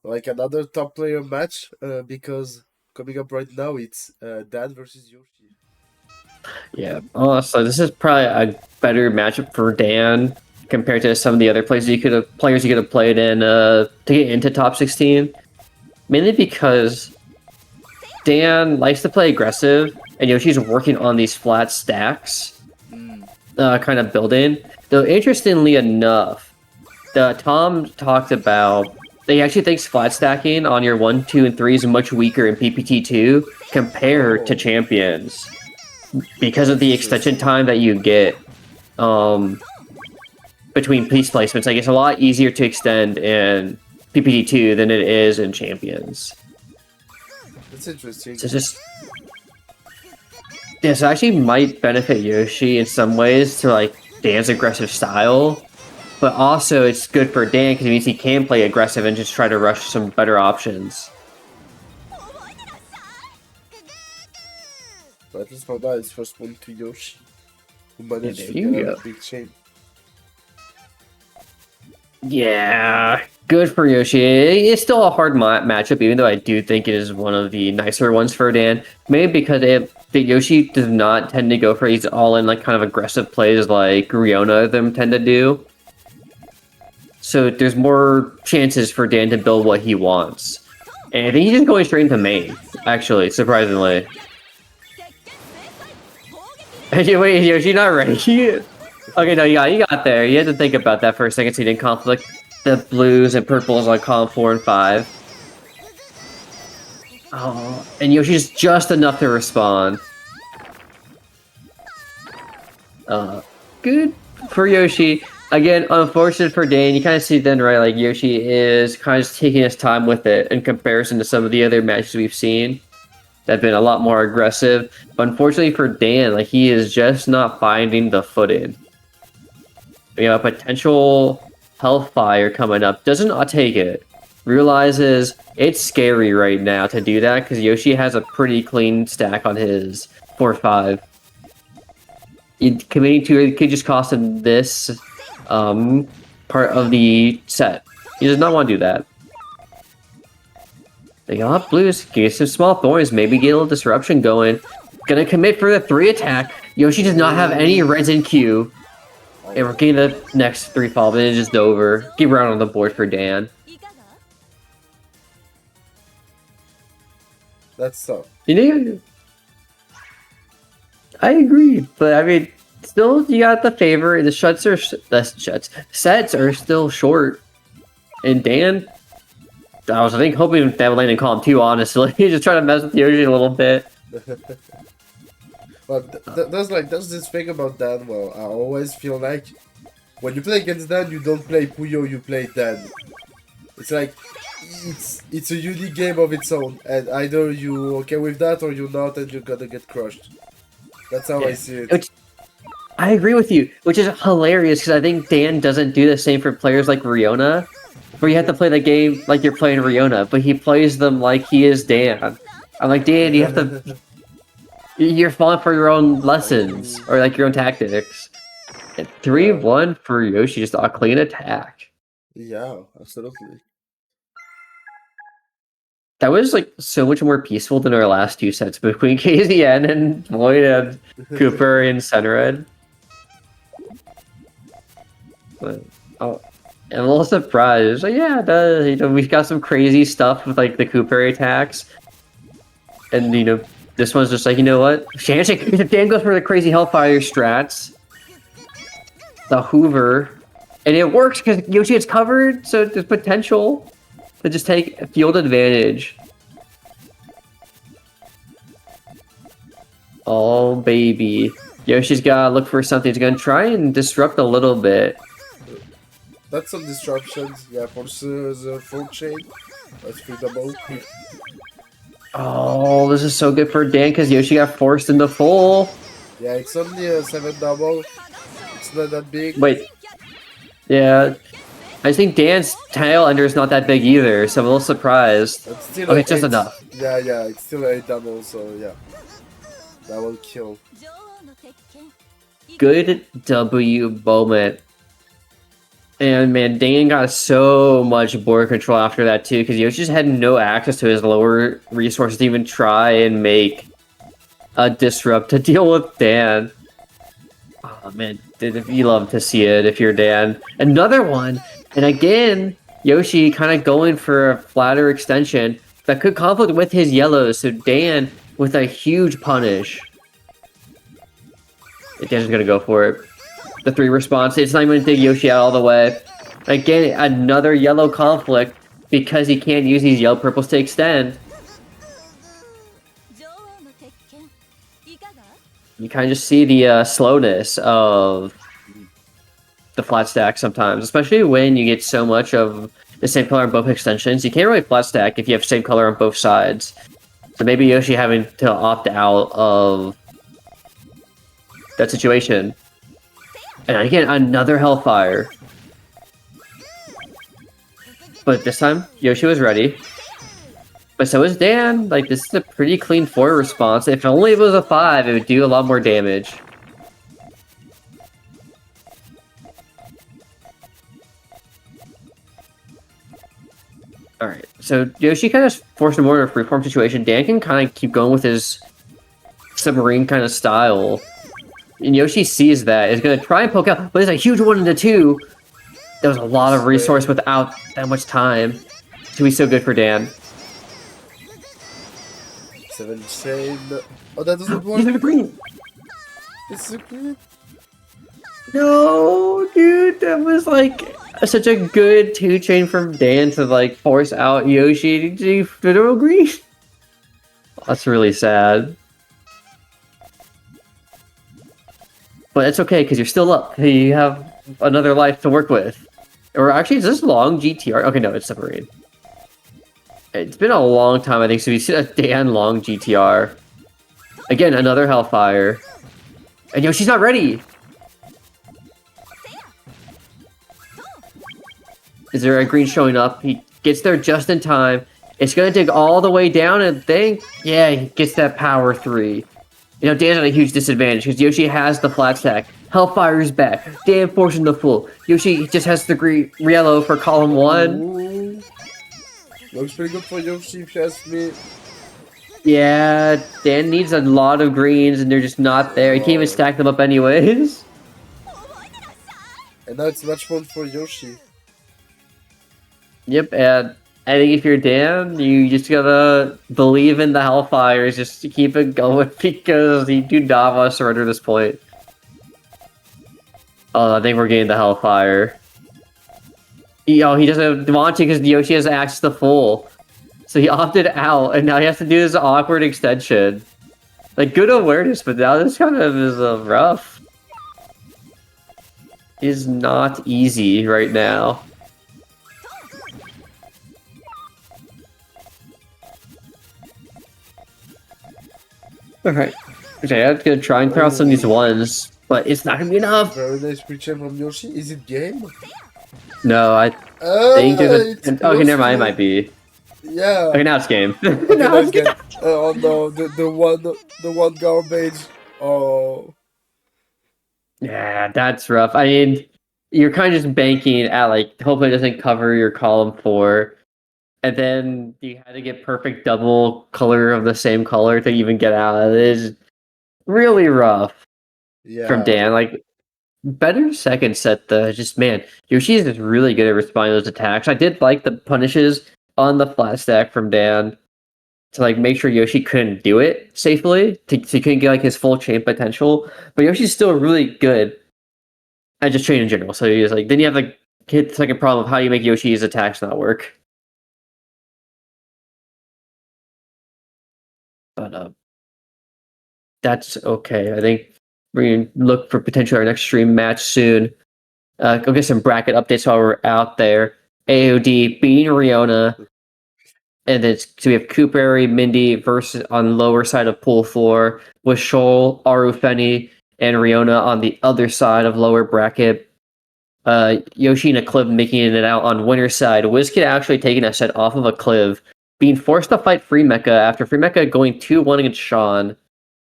like another top player match, because coming up right now, it's Dan versus Yoshi. Yeah. So this is probably a better matchup for Dan compared to some of the other players you could have played in to get into top 16. Mainly because Dan likes to play aggressive, and Yoshi's working on these flat stacks, kind of building. Though interestingly enough, Tom talked about that he actually thinks flat stacking on your 1, 2, and 3 is much weaker in PPT2 compared to champions. Because of the extension time that you get between piece placements, like it's a lot easier to extend in PPT2 than it is in champions. That's interesting. So just this actually might benefit Yoshi in some ways to like Dan's aggressive style, but also it's good for Dan because it means he can play aggressive and just try to rush some better options. But at least for that, it's first one to Yoshi, who managed to you get go. a big chain. Yeah, good for Yoshi. It's still a hard matchup, even though I do think it is one of the nicer ones for Dan. Maybe because Yoshi does not tend to go for these all-in, like, kind of aggressive plays like Riona them tend to do. So there's more chances for Dan to build what he wants. And I think he's just going straight into main, actually, surprisingly. Wait, Yoshi not ready? Okay, no, you got there. You had to think about that for a second so you didn't conflict the blues and purples on column 4 and 5. Oh, and Yoshi's just enough to respond. Good for Yoshi. Again, unfortunate for Dan. You kind of see then, right? Like Yoshi is kind of just taking his time with it in comparison to some of the other matches we've seen that have been a lot more aggressive. But unfortunately for Dan, like he is just not finding the footing. You know, a potential Hellfire coming up. Doesn't not take it. Realizes it's scary right now to do that because Yoshi has a pretty clean stack on his 4-5. Committing to it could just cost him this part of the set. He does not want to do that. They got blues, get some small thorns, maybe get a little disruption going. Gonna commit for the 3 attack. Yoshi does not have any reds in queue. And we're getting the next 3 fall, but it's just over. Keep around on the board for Dan. That's tough. You know, I agree, but I mean, still, you got the favor. The sets are still short, and Dan, I was hoping that would land in column 2. Honestly, just trying to mess with Yoshi a little bit. But there's this thing about Dan. Well, I always feel like when you play against Dan, you don't play Puyo, you play Dan. It's like it's a unique game of its own, and either you okay with that or you're not, and you're gonna get crushed. That's how I see it. I agree with you, which is hilarious because I think Dan doesn't do the same for players like Riona, where you have to play the game like you're playing Riona, but he plays them like he is Dan. I'm like, Dan, you have to. You're falling for your own lessons or like your own tactics. 3-1 for Yoshi, just a clean attack. Yeah, absolutely. That was like so much more peaceful than our last 2 sets between KZN and Void and Koopary and Senred. But I'm a little surprised. Like, yeah, we've got some crazy stuff with like the Koopary attacks, and this one's just like, you know what? Dan goes for the crazy Hellfire strats, the Hoover, and it works because Yoshi gets covered, so there's potential to just take field advantage. Oh, baby. Yoshi's gotta look for something. He's gonna try and disrupt a little bit. That's some disruptions. Yeah, for the full chain. That's feasible. Oh, this is so good for Dan because Yoshi got forced into full. Yeah, it's only a 7 double. It's not that big. Wait. Yeah. I think Dan's tail ender is not that big either, so I'm a little surprised. It's still okay, just enough. Yeah, it's still 8 double, so yeah. That will kill. Good W moment. And man, Dan got so much board control after that too, because Yoshi just had no access to his lower resources to even try and make a disrupt to deal with Dan. Oh man, you love to see it if you're Dan. Another one, and again, Yoshi kind of going for a flatter extension that could conflict with his yellows, so Dan with a huge punish. Dan's just gonna go for it. The 3 response, it's not even gonna take Yoshi out all the way. Again, another yellow conflict because he can't use these yellow purples to extend. You kind of just see the slowness of the flat stack sometimes, especially when you get so much of the same color on both extensions. You can't really flat stack if you have same color on both sides. So maybe Yoshi having to opt out of that situation. And again, another Hellfire. But this time, Yoshi was ready. But so is Dan. Like, this is a pretty clean 4 response. If only it was a 5, it would do a lot more damage. Alright, so Yoshi kind of forced him more of a freeform situation. Dan can kind of keep going with his submarine kind of style. And Yoshi sees that. He's going to try and poke out, but there's a huge 1 into 2. That was a lot of resource without that much time. To be so good for Dan. 7 chain. Oh, that doesn't work. He's in the green. It's a green. No, dude, that was like such a good 2 chain from Dan to like force out Yoshi to Federal Green. That's really sad. But it's okay, because you're still up. You have another life to work with. Or actually, is this long GTR? Okay, no, it's submarine. It's been a long time, I think, so we see a Dan long GTR. Again, another Hellfire. And Yoshi's not ready! Is there a green showing up? He gets there just in time. It's gonna dig all the way down and think, yeah, he gets that power 3. You know, Dan's at a huge disadvantage because Yoshi has the flat stack. Hellfire's back. Dan forcing the full. Yoshi just has the green yellow for column 1. Ooh. Looks pretty good for Yoshi if you ask me. Yeah, Dan needs a lot of greens and they're just not there. He can't even stack them up anyways. And now it's much fun for Yoshi. Yep, and I think if you're Dan, you just gotta believe in the Hellfires, just to keep it going because you do not want to surrender at this point. Oh, I think we're getting the Hellfire. He doesn't want to because Yoshi has access to full. So he opted out, and now he has to do this awkward extension. Like, good awareness, but now this kind of is rough. Is not easy right now. Alright. Okay, I'm gonna try and throw out some of these ones, but it's not gonna be enough! Very nice pre-champ from Yoshi. Is it game? No, I think there's a... Okay, never mind, it might be. Yeah. Okay, now it's game. Okay, now it's game. Oh no, the one garbage. Oh. Yeah, that's rough. I mean, you're kind of just banking at, like, hopefully it doesn't cover your column 4. And then you had to get perfect double color of the same color to even get out of it. It's really rough from Dan. Like, better second set though. Just, man, Yoshi is just really good at responding to those attacks. I did like the punishes on the flat stack from Dan to, like, make sure Yoshi couldn't do it safely. So he couldn't get, like, his full chain potential. But Yoshi's still really good at just chain in general. So he was like, then you have, like, hit the second problem of how you make Yoshi's attacks not work. But that's okay. I think we're going to look for potentially our next stream match soon. Go get some bracket updates while we're out there. AOD beating Riona. And then so we have Koopary, Mindy versus on lower side of pool 4 with Shoal, Arufeni, and Riona on the other side of lower bracket. Yoshi and Acliv making it out on winner's side. Wizzkid actually taking a set off of Acliv, being forced to fight Free Mecha after Free Mecha going 2-1 against Sean.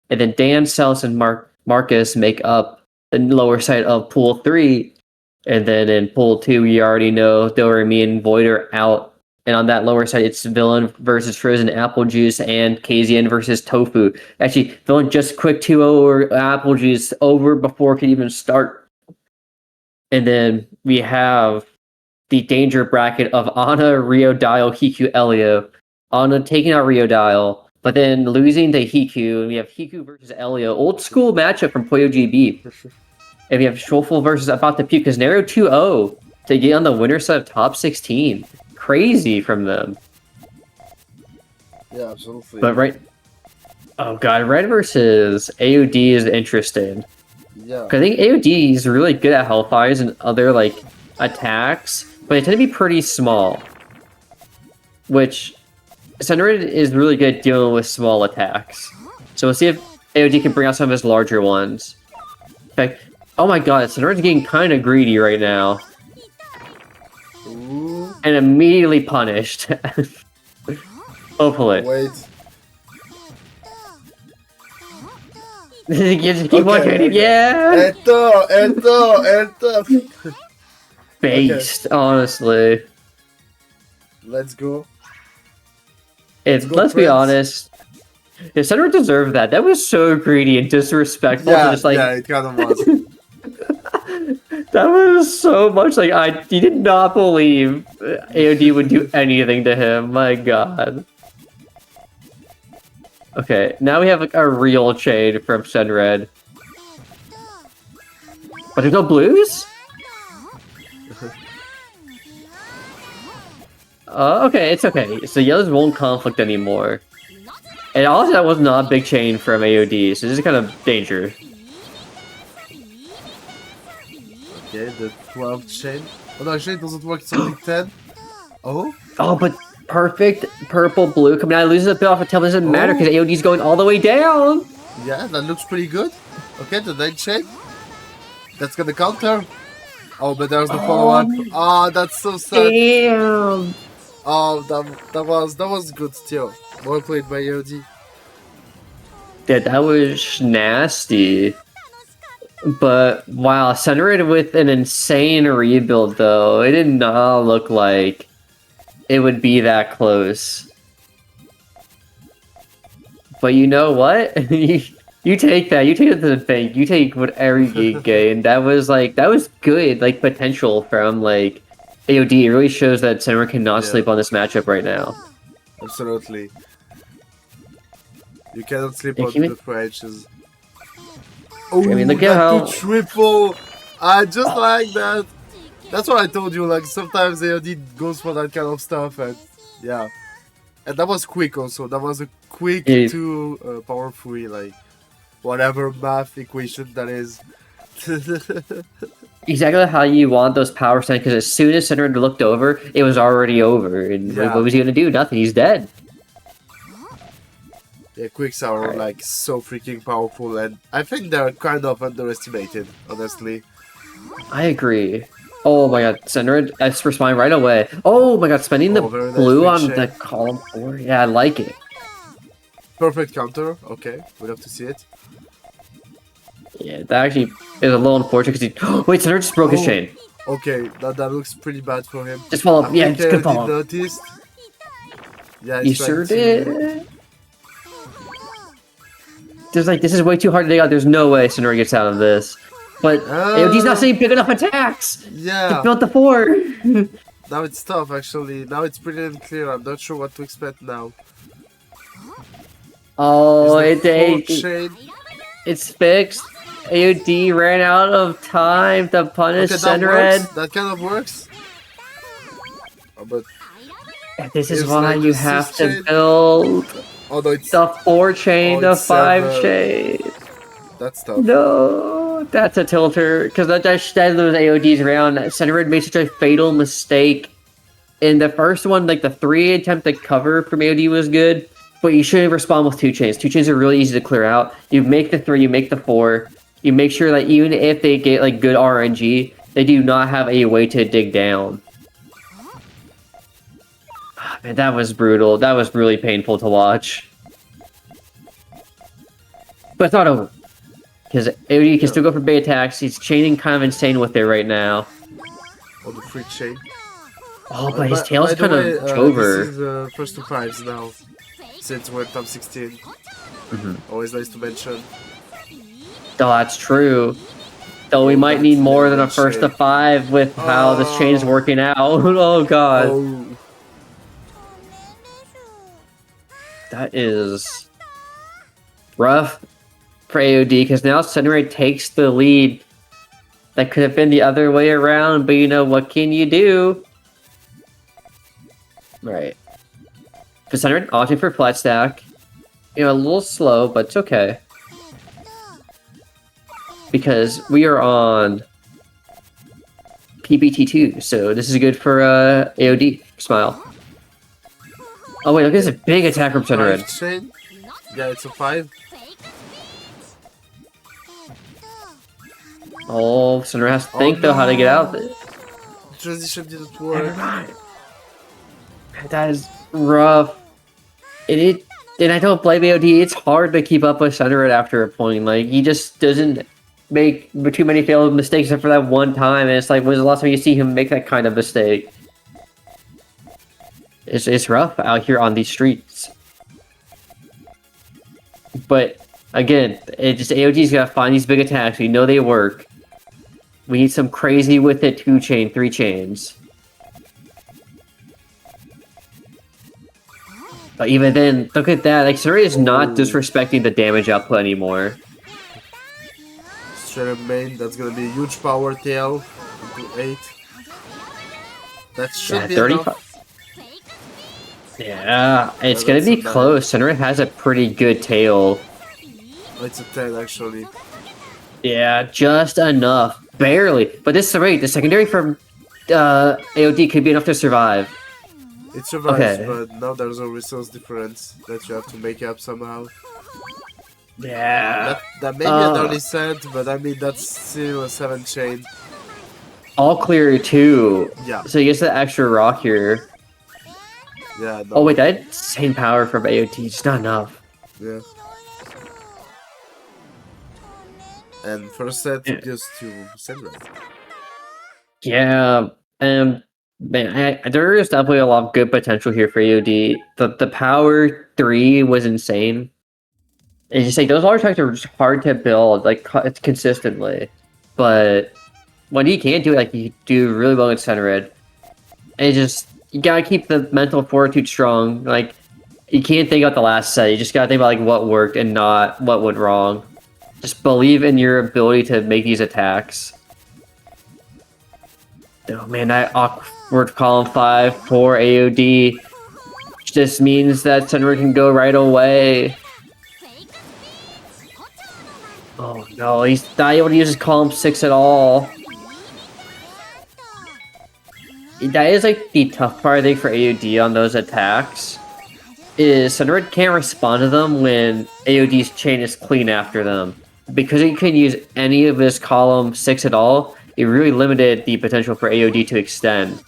And then Dan, Celes, and Marcus make up the lower side of pool 3. And then in pool 2, we already know Doremy and Void are out. And on that lower side, it's Villain versus Frozen Apple Juice and KZN versus Tofu. Actually, Villain just quick 2-0 over Apple Juice over before it could even start. And then we have the danger bracket of Ana, Rio Dial, Hiku, Elio. Ana taking out Rio Dial, but then losing to Hiku. And we have Hiku versus Elio. Old school matchup from Puyo GB. And we have Shoalful versus About to Puke, because Nero 2-0 to get on the winner side of top 16. Crazy from them. Yeah, absolutely. But oh god, Red versus AOD is interesting. Yeah. I think AOD is really good at Hellfires and other, like, attacks, but they tend to be pretty small. Which Sunred is really good at dealing with small attacks. So we'll see if AOD can bring out some of his larger ones. In fact, oh my god, Sunred's getting kind of greedy right now. Ooh. And immediately punished. Hopefully. Wait. You just keep watching. Yeah! Eto! Based, honestly. Let's go. Let's be honest. Yeah, Sunred deserved that. That was so greedy and disrespectful. Yeah, to just, like, yeah, it kind of was. That was so much like he did not believe AOD would do anything to him. My god. Okay, now we have, like, a real chain from Sunred. But there's no blues? Okay, it's okay. So yellows won't conflict anymore. And also that was not a big chain from AOD, so this is kind of danger. Okay, the 12 chain. Oh no, actually it doesn't work, it's only 10. Oh? Oh, but perfect purple blue coming out. Loses a bit off a tail, doesn't matter because Oh. AOD's going all the way down. Yeah, that looks pretty good. Okay, the 9 chain. That's gonna counter. Oh, but there's the follow-up. Oh, that's so sad. Damn. Oh, that was good still. Well played by AOD. Yeah, that was nasty. But wow, Sunred with an insane rebuild though. It did not look like it would be that close. But you know what? You take that. You take it to the bank. You take whatever you can gain. That was good, like potential from like AOD. It really shows that Sunred cannot sleep on this matchup right now. Absolutely. You cannot sleep Yeah, on the Frenches. I mean, look at how triple. I just like that. That's what I told you. Like sometimes AOD goes for that kind of stuff, and yeah, and that was quick also. That was a quick to power 3, like whatever math equation that is. exactly how you want those power stands. Because as soon as Sunred looked over, it was already over. And Yeah. what was he gonna do? Nothing. He's dead. Yeah, quicks are like so freaking powerful, and I think they're kind of underestimated, honestly. I agree. Oh my god, Sunred S for spine right away. Oh my god, spending the very nice blue quick on shake. the column 4. Yeah, I like it. Perfect counter. Okay, we'll have to see it. Yeah, that actually is a little unfortunate because he. Wait, Sunred just broke his chain. Okay, that looks pretty bad for him. Just follow up. Yeah, just good follow up. Noticed. Yeah, You sure did. There's like, this is way too hard to dig out. There's no way Sunred gets out of this. But AOD's not seeing big enough attacks. Yeah. He built the 4. Now it's tough, actually. Now it's pretty unclear. I'm not sure what to expect now. Oh, Chain. it's fixed. AOD ran out of time to punish Sunred. That kind of works. Oh, but this is why you have to build the 4 chain, the 5 chain. That's tough. No, that's a tilter. Because that was AOD's round. Sunred made such a fatal mistake. In the first one, like the 3 attempt to cover from AOD was good. But you shouldn't respond with 2 chains. 2 chains are really easy to clear out. You make the 3, you make the 4. You make sure that even if they get like good RNG, they do not have a way to dig down. Oh, man, that was brutal. That was really painful to watch. But it's not over. Because AOD can still go for bait attacks. He's chaining kind of insane with it right now. Oh, the free chain. Oh, but his tail's kind of over. This is first to 5s now. Since we're top 16. Always nice to mention. Oh, that's true. Though we might need more than a first to 5 with how this chain is working out. Oh god. Oh. That is rough for AOD because now Sunred takes the lead. That could have been the other way around, but you know, what can you do? Right. For Sunred, opting for flat stack. You know, a little slow, but it's okay. Because we are on PBT2, so this is good for AOD. Smile. Oh wait, look at this big attack from Sunred. Yeah, it's a 5. Oh, Sunred has to think though how to get out of it. Transition didn't work. That is rough. And I don't blame AOD. It's hard to keep up with Sunred after a point. Like he just doesn't make too many failed mistakes except for that one time, and it's like, when's the last time you see him make that kind of mistake? It's rough out here on these streets. But again, AOD's gotta find these big attacks. We know they work. We need some crazy with it 2 chain, 3 chains. But even then, look at that. Like, Sunred is not disrespecting the damage output anymore. Straight up main, that's gonna be a huge power tail. Into 8. That should be 35. Enough. Yeah, it's gonna be close. Sunred has a pretty good tail. It's a 10 actually. Yeah, just enough. barely. But this is right. The secondary from AOD could be enough to survive. It survives, Okay. but now there's a resource difference that you have to make up somehow. Yeah. That may be an early cent, but I mean that's still a 7 chain. All clear too. Yeah. So he gets the extra rock here. Yeah. No. Oh wait, that insane power from AOT. It's not enough. Yeah. And first set goes to Celes. Yeah, man, there is definitely a lot of good potential here for AOD. The power 3 was insane. It's just like those large attacks are just hard to build like consistently, but when you can do it, like you do really well in center red. And just you gotta keep the mental fortitude strong. Like you can't think about the last set. You just gotta think about like what worked and not what went wrong. Just believe in your ability to make these attacks. Oh man, that awkward column 5 for AOD just means that Senra can go right away. Oh no, he's not able to use his column 6 at all. That is like the tough part I think for AOD on those attacks. Is Senra can't respond to them when AOD's chain is clean after them. Because he couldn't use any of his column 6 at all, it really limited the potential for AOD to extend.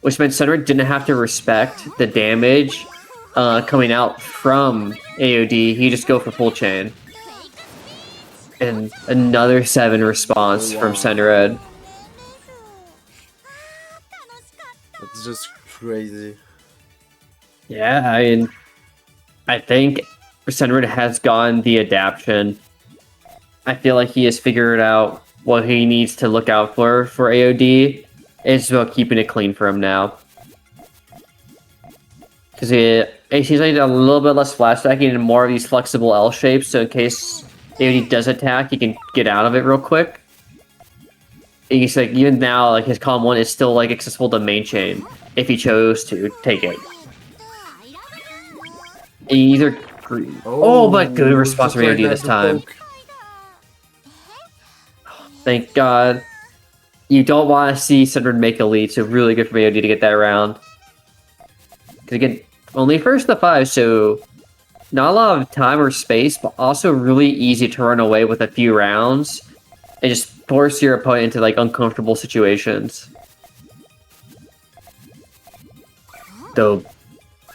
Which meant Senra didn't have to respect the damage coming out from AOD, he just go for full chain. And another 7 response from Senra. That's just crazy. Yeah, I mean, I think Senra has gotten the adaptation. I feel like he has figured out what he needs to look out for AOD. It's about keeping it clean for him now. Because it seems like a little bit less flash stacking and more of these flexible L shapes, so in case AOD does attack, he can get out of it real quick. And he's like, even now, like his column 1 is still like accessible to main chain if he chose to take it. Either oh, but good response from AOD this time. Thank God. You don't want to see Senra make a lead, so really good for AOD to get that round. Because again, only first to 5, so not a lot of time or space, but also really easy to run away with a few rounds and just force your opponent into like uncomfortable situations. Though,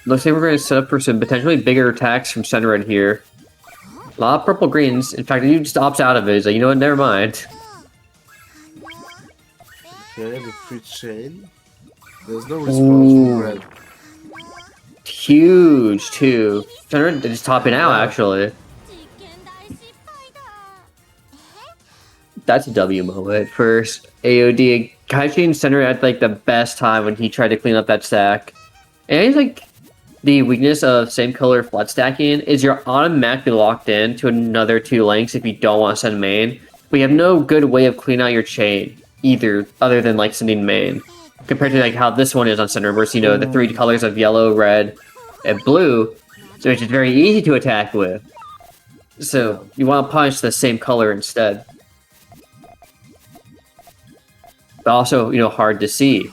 looks like we're going to set up for some potentially bigger attacks from Senra here. A lot of purple greens. In fact, he just opts out of it. He's like, you know what, never mind. Okay, the free chain. There's no response from red. Huge, too. Senra just topping out, actually. That's a W moment for AOD. Catching Senra at like the best time when he tried to clean up that stack. And he's like, the weakness of same color flood stacking is you're automatically locked in to another 2 lengths if you don't want to send main. But you have no good way of cleaning out your chain either, other than like sending main. Compared to like how this one is on Senra, where you know the 3 colors of yellow, red, and blue, so it's just very easy to attack with. So you want to punish the same color instead. But also, you know, hard to see.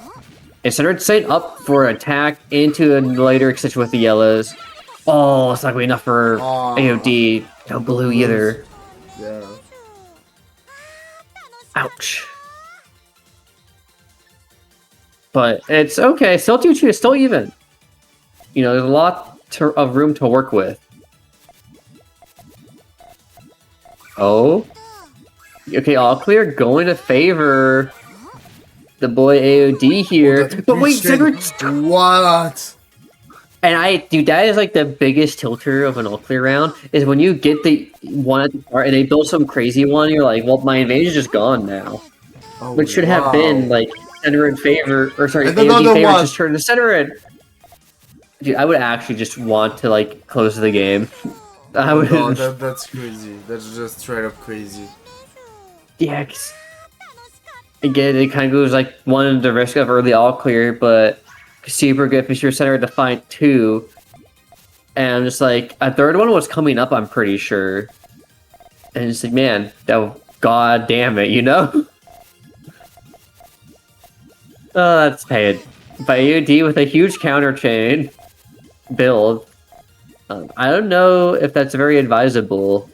And Senra setting up for attack into a later extension with the yellows. Oh, it's not going to be enough for AOD. No blue either. Yeah. Ouch. But it's okay. Still 2-2. Still even. You know, there's a lot of room to work with. Oh. Okay, all clear. Going to favor the boy AOD here. But wait, what? And dude, that is like the biggest tilter of an all clear round, is when you get the one at the start and they build some crazy one, you're like, well, my advantage is just gone now. Oh, Which should have been like center in favor, or sorry, and AOD favor, just turn to center in. Dude, I would actually just want to like close the game. I would. No, that's crazy. That's just straight up crazy. Yeah, again, it kind of goes like one the risk of early all clear, but super good for your center to find 2. And I'm just like, a third one was coming up, I'm pretty sure. And it's like, man, that god damn it, you know? Oh, that's paid. But AOD with a huge counter chain build. I don't know if that's very advisable.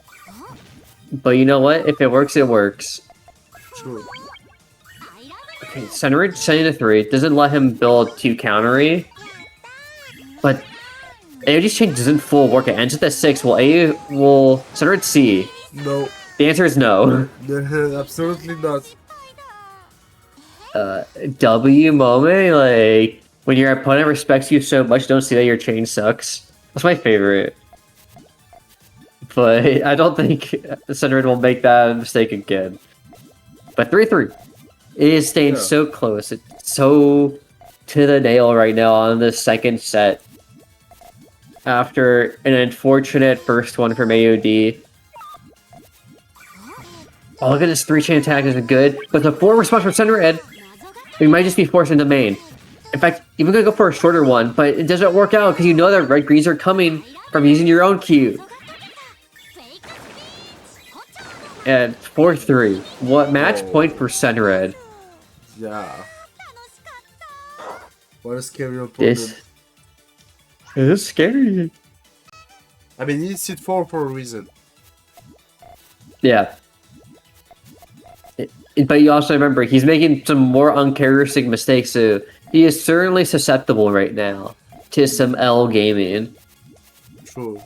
But you know what? If it works, it works. True. Okay, Center sending to 3 doesn't let him build 2 countery. But AOD's chain doesn't full work. It ends at the 6. Will Center C? No. The answer is no. Absolutely not. W moment, like when your opponent respects you so much, don't see that your chain sucks. That's my favorite. But I don't think Center will make that mistake again. But 3-3. It is staying so close. It's so to the nail right now on the second set. After an unfortunate first one from AOD. Oh, look at this 3-chain attack is good. But the 4 response from Center Ed, we might just be forced into main. In fact, even gonna go for a shorter one, but it doesn't work out because you know that red greens are coming from using your own Q. And 4-3. What match point for Center Ed? Yeah. What a scary opponent. This is scary. I mean, he's seed 4 for a reason. Yeah. But you also remember, he's making some more uncharacteristic mistakes, so he is certainly susceptible right now to some L gaming. True.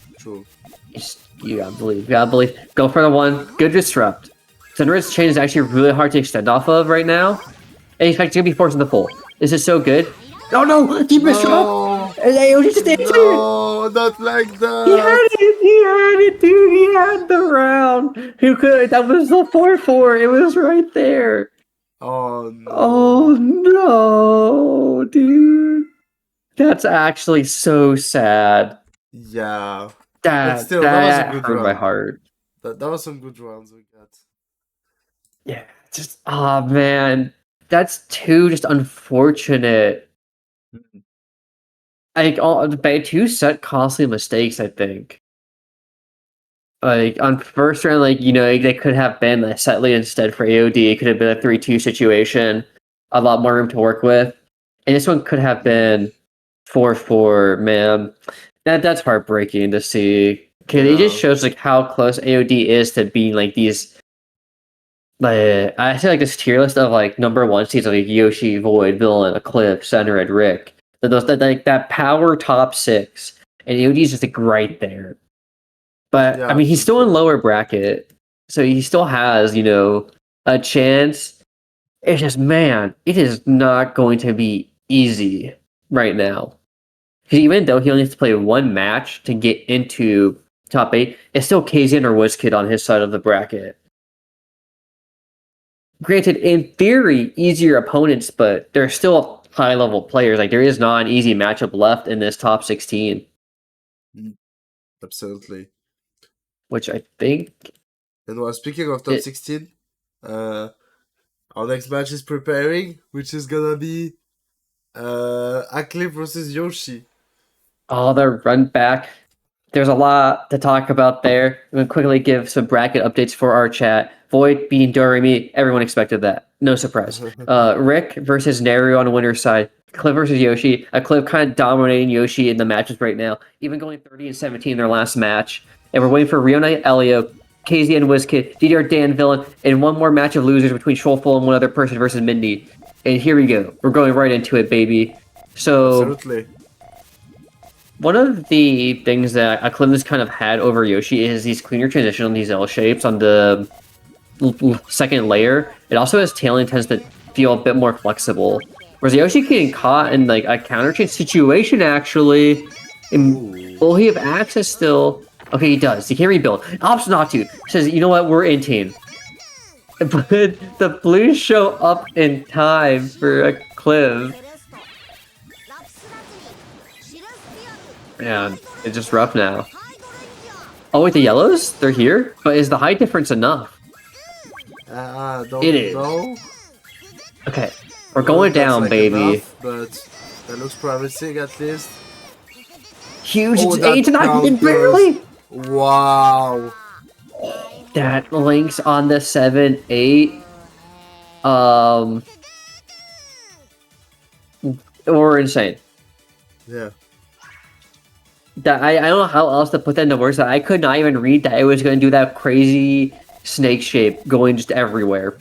You gotta believe. Go for the 1. Good disrupt. Center's chain is actually really hard to extend off of right now. And in fact, it's gonna be forced into full. This is so good. Oh no! Deep disrupt! And AOD just answered! No, not like that! He had it, dude! He had the round! Who could? That was the 4-4! It was right there! Oh no. Oh no, dude! That's actually so sad. Yeah. That, But still, that was a good hurt round. my heart. That was some good rounds we got. Yeah, just oh man, that's 2 just unfortunate. Like all by 2 set costly mistakes, I think. Like on first round, like they could have been a set lead instead for AOD. It could have been a 3-2 situation, a lot more room to work with. And this one could have been 4-4. Man, that's heartbreaking to see. Cause it just shows like how close AOD is to being like these. Like I feel like this tier list of like number 1 seeds like Yoshi, Void, Villain, Aclivtak, Center, and Rick. That power top 6, and AOD is just like right there. But I mean, he's still in lower bracket, so he still has a chance. It's just man, it is not going to be easy right now. Even though he only has to play 1 match to get into top 8, it's still KZN or Wizzkid on his side of the bracket. Granted, in theory, easier opponents, but they're still high-level players. Like, there is not an easy matchup left in this top 16. Absolutely. Which I think... And well, speaking of top 16, our next match is preparing, which is gonna be Aclivtak versus Yoshi. Oh, the run back. There's a lot to talk about there. I'm going to quickly give some bracket updates for our chat. Void beating Doremy. Everyone expected that. No surprise. Rick versus Naru on the winner's side. Cliff versus Yoshi. Cliff kind of dominating Yoshi in the matches right now. Even going 30-17 in their last match. And we're waiting for Riona, Elio, KZ and Wizzkid, DDR, Dan, Villain, and one more match of losers between Shoalful and one other person versus Mindy. And here we go. We're going right into it, baby. So... Absolutely. One of the things that Aclivtak's kind of had over Yoshi is these cleaner transition on these L shapes on the second layer. It also has tailing tends to feel a bit more flexible. Whereas Yoshi getting caught in like a counter chain situation actually. Will he have access still? Okay, he does. He can't rebuild. Opts not to. Says, you know what, we're in team. But the Blues show up in time for Aclivtak. Man, it's just rough now. Oh wait, the yellows? They're here? But is the height difference enough? It is. Know. Okay, we're going down, like baby. Enough, but that looks promising at least. Huge, it's 8-9, barely! Wow. That links on the 7-8. or insane. Yeah. That I don't know how else to put that into words. That I could not even read that it was going to do that crazy snake shape going just everywhere.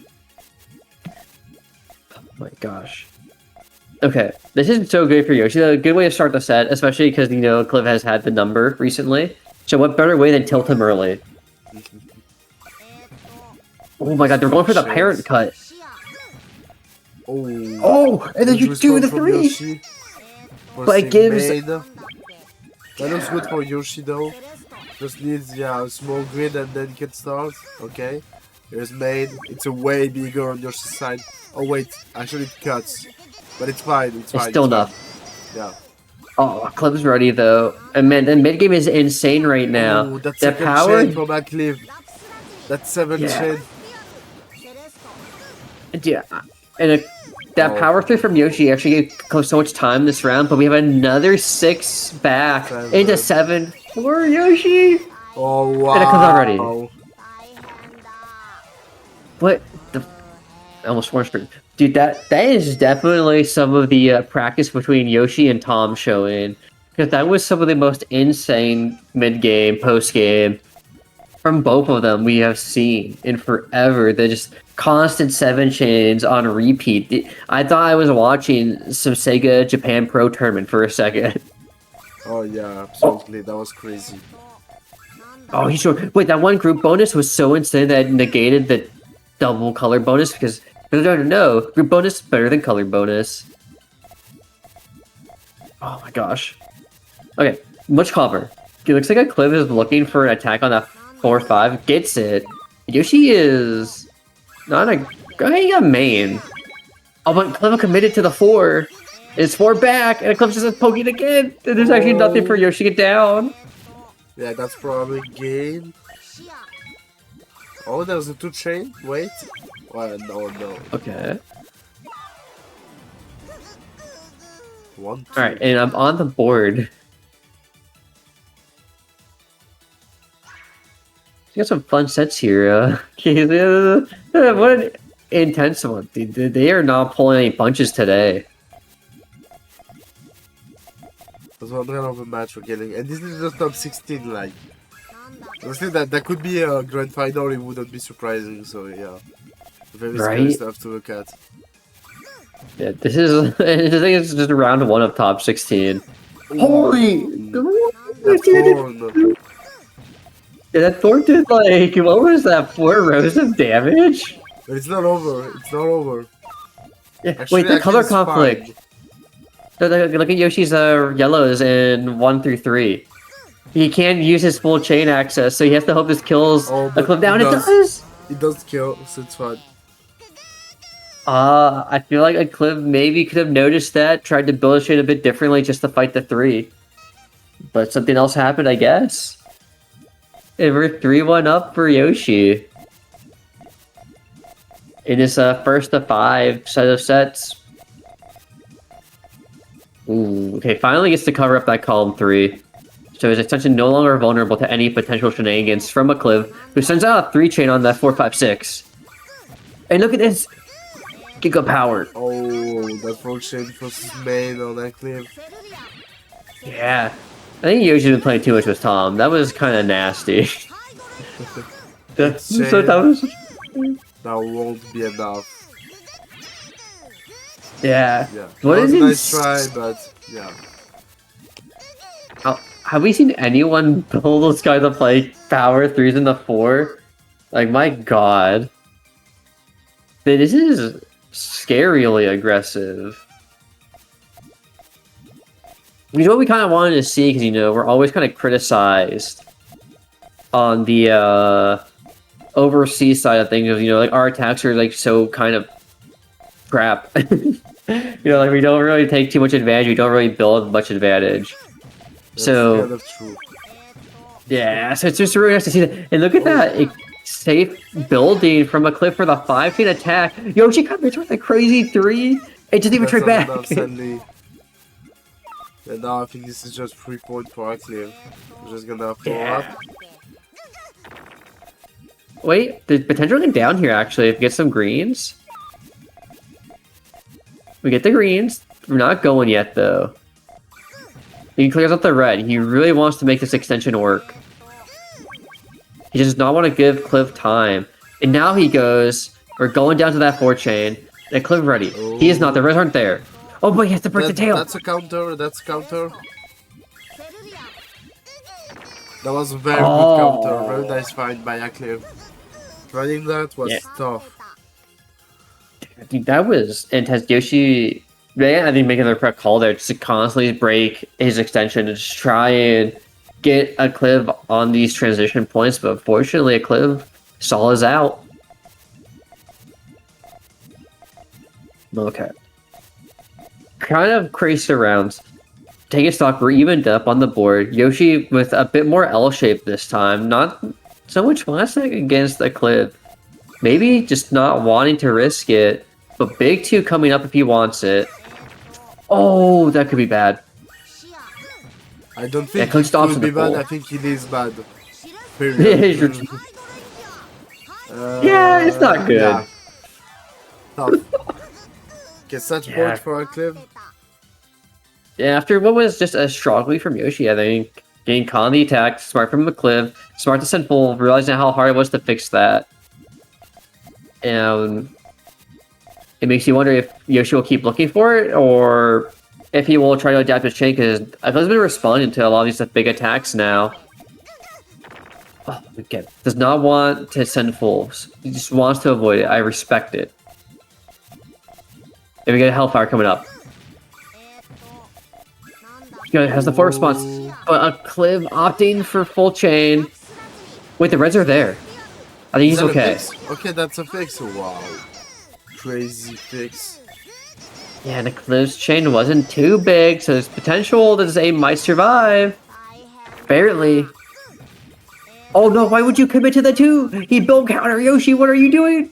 Oh my gosh. Okay, this is so good for Yoshi. A good way to start the set, especially because, you know, Cliff has had the number recently. So what better way than tilt him early? Oh my god, they're going for the parent cut. Oh, and then you do the 3! But it gives... That looks good for Yoshi though. Just needs, yeah, a small grid and then you can start. Okay. Here's made. It's a way bigger on Yoshi's side. Oh wait, actually it cuts. But it's fine, it's fine. It's still enough. Yeah. Oh, Clip's ready though. And man, the mid game is insane right now. Oh, that's the power chain from Acliv. That's 7 chain. Yeah. And that power 3 from Yoshi actually gave Clip so much time this round, but we have another 6 back into 7 for Yoshi. Oh wow. And it comes already. What the? Almost one screen. Dude, that is definitely some of the practice between Yoshi and Tom showing. Because that was some of the most insane mid-game, post-game from both of them we have seen in forever. They're just constant 7 chains on repeat. I thought I was watching some Sega Japan Pro Tournament for a second. Oh yeah, absolutely. That was crazy. Oh, he sure. Wait, that one group bonus was so insane that it negated the double color bonus because I don't know. Group bonus better than color bonus. Oh my gosh. Okay, much cover. It looks like a Clip is looking for an attack on that 4-5. Gets it. Yoshi is not a main. Oh, but Clip committed to the 4. It's 4 back, and Clip's just poking again. And there's actually nothing for Yoshi to get down. Yeah, that's probably game. Oh, there was a 2 chain. Wait. Oh, no. Okay. 1, 2. Alright, and I'm on the board. You got some fun sets here. What an intense one. They are not pulling any punches today. That's what kind of a match we're getting. And this is just top 16, like. Honestly, that could be a grand final, it wouldn't be surprising, so yeah. Very scary stuff to look at. Yeah, this is. I think it's just round 1 of top 16. Holy! Yeah, that thorn did like, what was that, 4 rows of damage? But it's not over, it's not over. Yeah, actually, wait, the color conflict. So look at Yoshi's yellows in 1 through 3. He can't use his full chain access, so he has to hope this kills a Clip down. It does! It does kill, so it's fine. I feel like a Clip maybe could have noticed that, tried to build his chain a bit differently just to fight the 3. But something else happened, I guess. And we're 3-1 up for Yoshi. In his first of 5 set of sets. Ooh, okay, finally gets to cover up that column 3. So his extension no longer vulnerable to any potential shenanigans from a Clip, who sends out a 3 chain on that 4-5-6. And look at this! Giga power. Oh, that 4 chain versus main on that clip. Yeah. I think Yoshi's been playing too much with Tom. That was kind of nasty. That won't be enough. Yeah. What is it? Nice try, but yeah. Have we seen anyone pull those guys to play power 3s in the 4? Like, my god. This is scarily aggressive. You know what we kind of wanted to see, because, you know, we're always kind of criticized on the overseas side of things, you know, like, our attacks are, like, so kind of crap. You know, like, we don't really take too much advantage, we don't really build much advantage. That's kind of true. Yeah, so it's just really nice to see that. And look at that safe building from a Clip for the 5-chain attack. Yoshi comes with a crazy 3. It doesn't even trade back. And now I think this is just 3 points for Aclivtak. We're just gonna pull up. Wait, there's potential getting down here actually if we get some greens. We get the greens. We're not going yet, though. He clears up the red. He really wants to make this extension work. He does not want to give Cliff time. And now he goes, we're going down to that 4-chain. And Cliff ready. Oh. He is not. The reds aren't there. Oh, but he has to break the tail. That's a counter. That's a counter. That was a very good counter. Very nice find by Acliv. Running that was tough. Dude, that was intense. Yoshi, I think making the correct call there just to constantly break his extension and just try and get Acliv on these transition points, but unfortunately Acliv saw us out. Okay. Kind of crazy rounds. Taking stock, we're evened up on the board. Yoshi with a bit more L shape this time. Not so much plastic against Acliv. Maybe just not wanting to risk it. But big 2 coming up if he wants it. Oh, that could be bad. I don't think Cliff it stops will be in the bad. pool. I think it is bad. Yeah, it's not good. Yeah. Tough. Okay, such point for Acliv. Yeah, after what was just a strong lead from Yoshi, I think. Getting caught on the attack, smart from Acliv, smart to send full, realizing how hard it was to fix that. And it makes you wonder if Yoshi will keep looking for it, or if he will try to adapt his chain, because Acliv's been responding to a lot of these big attacks now. Oh, again, does not want to send fulls. He just wants to avoid it. I respect it. And we get a Hellfire coming up. He has the full response, but Acliv opting for full chain. Wait, the reds are there. I think he's okay. Okay, that's a fix. Wow. Crazy fix. Yeah, and Acliv's chain wasn't too big, so there's potential that Zay might survive. Barely. Oh no, why would you commit to the 2? He built counter, Yoshi, what are you doing?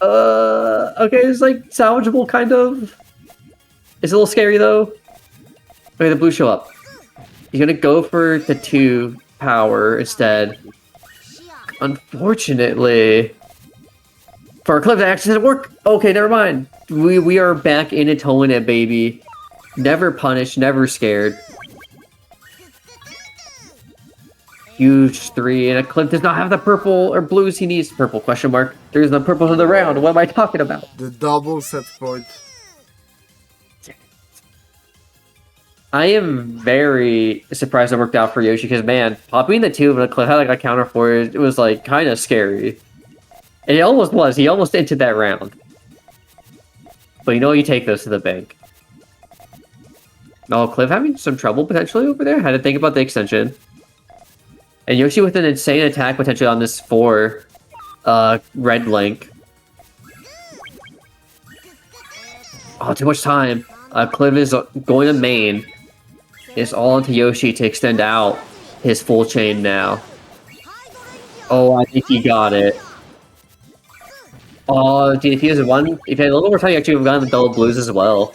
Okay, it's like salvageable, kind of. It's a little scary, though. Okay, the blue show up. He's gonna go for the 2 power instead. Unfortunately, for a Cliff that actually doesn't work. Okay, never mind. We are back in Atonement, baby. Never punished, never scared. Huge 3, and Aclivtak does not have the purple or blues he needs. Purple, question mark. There's no purples in the round. What am I talking about? The double set point. I am very surprised it worked out for Yoshi, because man, popping the 2 and Aclivtak had like a counter for it, it was like kind of scary. And it almost was. He almost entered that round. But you know, you take those to the bank. Oh, Cliff having some trouble potentially over there. Had to think about the extension. And Yoshi with an insane attack potentially on this 4 red link. Oh, too much time. Cliff is going to main. It's all into Yoshi to extend out his full chain now. Oh, I think he got it. Oh, dude, if he had a little more time, he actually would have gotten the double blues as well.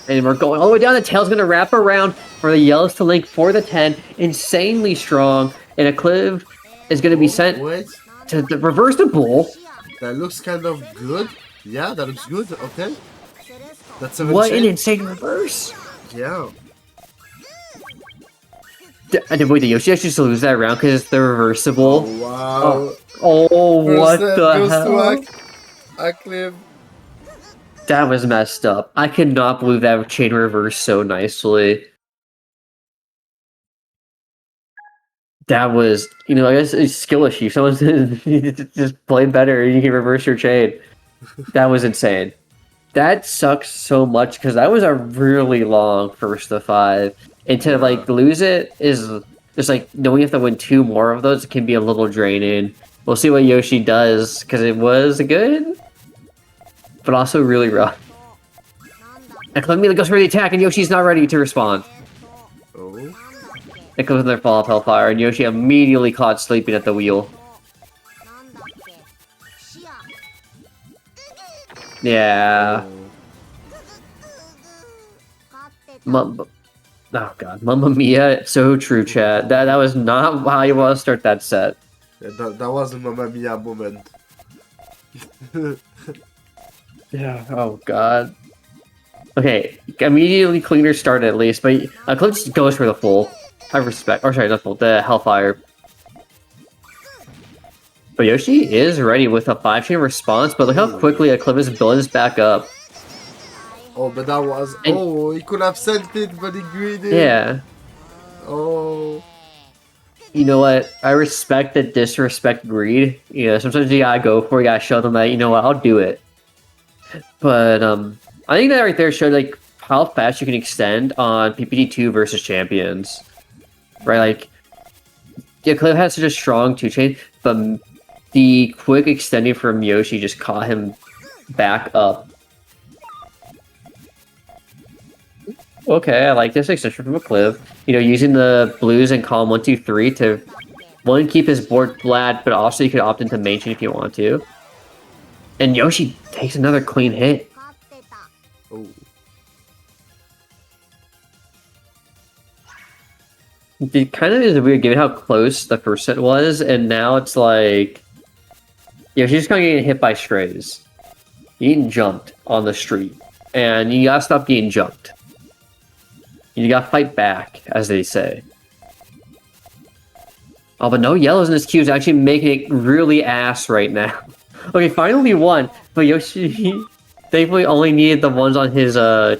And we're going all the way down. The tail's going to wrap around for the yellows to link for the 10. Insanely strong. And Acliv is going to be sent to the reverse the bull. That looks kind of good. Yeah, that looks good. Okay. That's a what an insane reverse. Yeah. Wait, the Yoshi actually lose that round because they're reversible? Oh, wow. Oh, what the hell? Acliv. That was messed up. I could not believe that chain reversed so nicely. That was, I guess it's skill issue. Someone just play better and you can reverse your chain. That was insane. That sucks so much because that was a really long first to 5. And to lose it is just knowing you have to win 2 more of those can be a little draining. We'll see what Yoshi does because it was good, but also really rough. And Clemmy goes for the attack and Yoshi's not ready to respond. Oh. It goes in their fall off Hellfire and Yoshi immediately caught sleeping at the wheel. Yeah. Oh god, Mamma Mia, so true, chat. That was not how you want to start that set. Yeah, that was a Mamma Mia moment. Yeah. Oh god. Okay, immediately cleaner start at least, but Cliff just goes for the full. I respect. Or sorry, not full. The Hellfire. But Yoshi is ready with a 5-chain response, but look how quickly Aclivtak's building this back up. Oh, but that was... And, oh, he could have sent it, but he greeted. yeah. Oh. You know what? I respect the disrespect greed. You know, sometimes you gotta go for it, you gotta show them that, you know what, I'll do it. But, I think that right there showed, like, how fast you can extend on PPT2 versus champions. Right, like, yeah, Cliff has such a strong 2-chain, but the quick extending from Yoshi just caught him back up. Okay, I like this extension from Acliv. You know, using the blues in column 1, 2, 3 to, one, keep his board flat, but also you could opt into main chain if you want to. And Yoshi takes another clean hit. Oh. It kind of is weird given how close the first set was, and now it's like... Yoshi's just kind of getting hit by strays. You're getting jumped on the street, and you gotta stop getting jumped. You gotta fight back, as they say. Oh, but no yellows in this queue is actually making it really ass right now. Okay, finally won, but Yoshi thankfully only needed the ones on his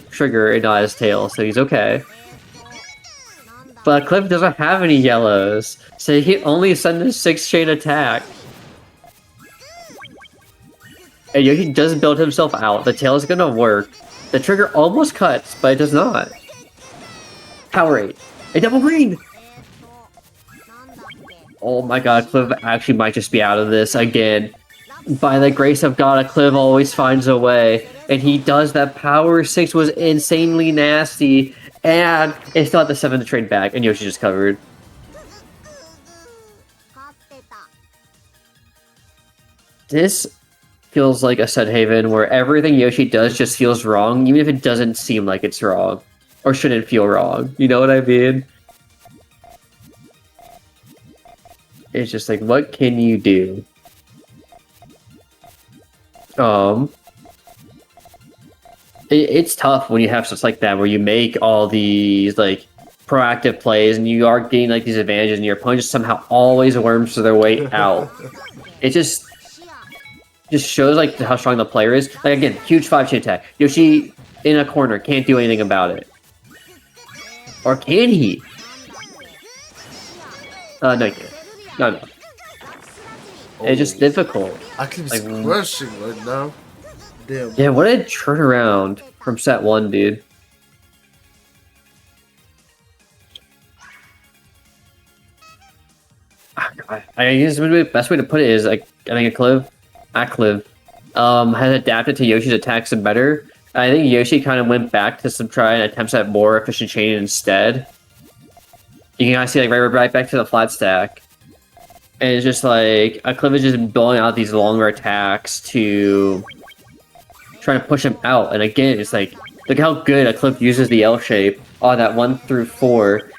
trigger and not his tail, so he's okay. But Cliff doesn't have any yellows, so he can only send a 6-chain attack. And Yoshi does build himself out. The tail is gonna work. The trigger almost cuts, but it does not. Power 8. A double green! Oh my god, Cliff actually might just be out of this again. By the grace of God, Cliff always finds a way. And he does that. Power 6 was insanely nasty. And it's still at the 7th trade back, and Yoshi just covered. This feels like a Set Haven where everything Yoshi does just feels wrong, even if it doesn't seem like it's wrong. Or shouldn't feel wrong. You know what I mean? It's just like, what can you do? It's tough when you have stuff like that where you make all these like proactive plays and you are getting like these advantages and your opponent just somehow always worms their way out. It just shows like how strong the player is. Like again, huge 5-chain attack. Yoshi in a corner can't do anything about it. Or can he? No, he can't. No. It's just difficult. Acliv's Like, crushing right now. Damn. Yeah, what a turnaround from set 1, dude. I guess the best way to put it is like I think Acliv has adapted to Yoshi's attacks and better. I think Yoshi kind of went back to some try and attempts at more efficient chain instead. You can kind of see like right back to the flat stack. And it's just like Acliv is just building out these longer attacks to trying to push him out. And again, it's like look how good Aclif uses the L shape on that 1 through 4.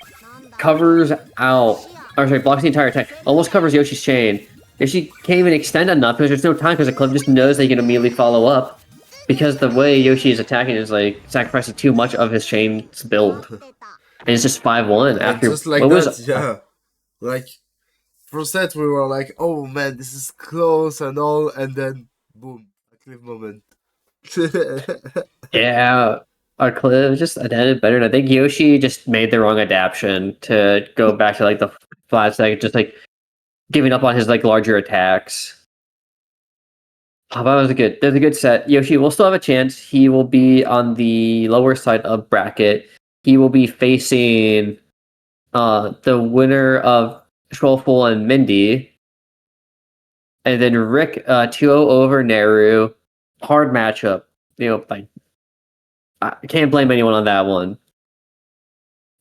Covers out, or sorry, blocks the entire attack. Almost covers Yoshi's chain. Yoshi can't even extend enough because there's no time because Aclif just knows they can immediately follow up. Because the way Yoshi is attacking is like sacrificing too much of his chain's build. And it's just 5-1 after just like what that, was yeah. Like for set we were like, oh man, this is close and all, and then boom, Acliv moment. Yeah, Acliv just adapted better, and I think Yoshi just made the wrong adaptation to go back to like the flat stack, just like giving up on his like larger attacks. Oh, that was a good set. Yoshi will still have a chance. He will be on the lower side of bracket. He will be facing the winner of Trollful and Mindy. And then Rick 2-0 over Neru. Hard matchup. You know, like I can't blame anyone on that one.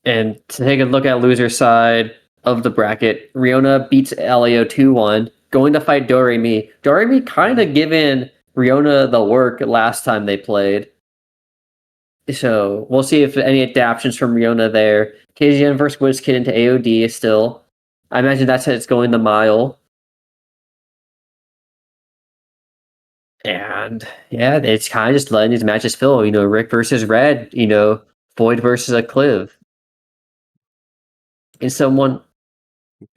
And to take a look at loser side of the bracket, Riona beats Leo 2-1, going to fight Doremy. Doremy kind of given Riona the work last time they played. So we'll see if any adaptations from Riona there. KGN versus Wizzkid into AOD is still. I imagine that's how it's going the mile. And yeah, it's kind of just letting these matches fill. You know, Rick versus Red. You know, Void versus Acliv. And someone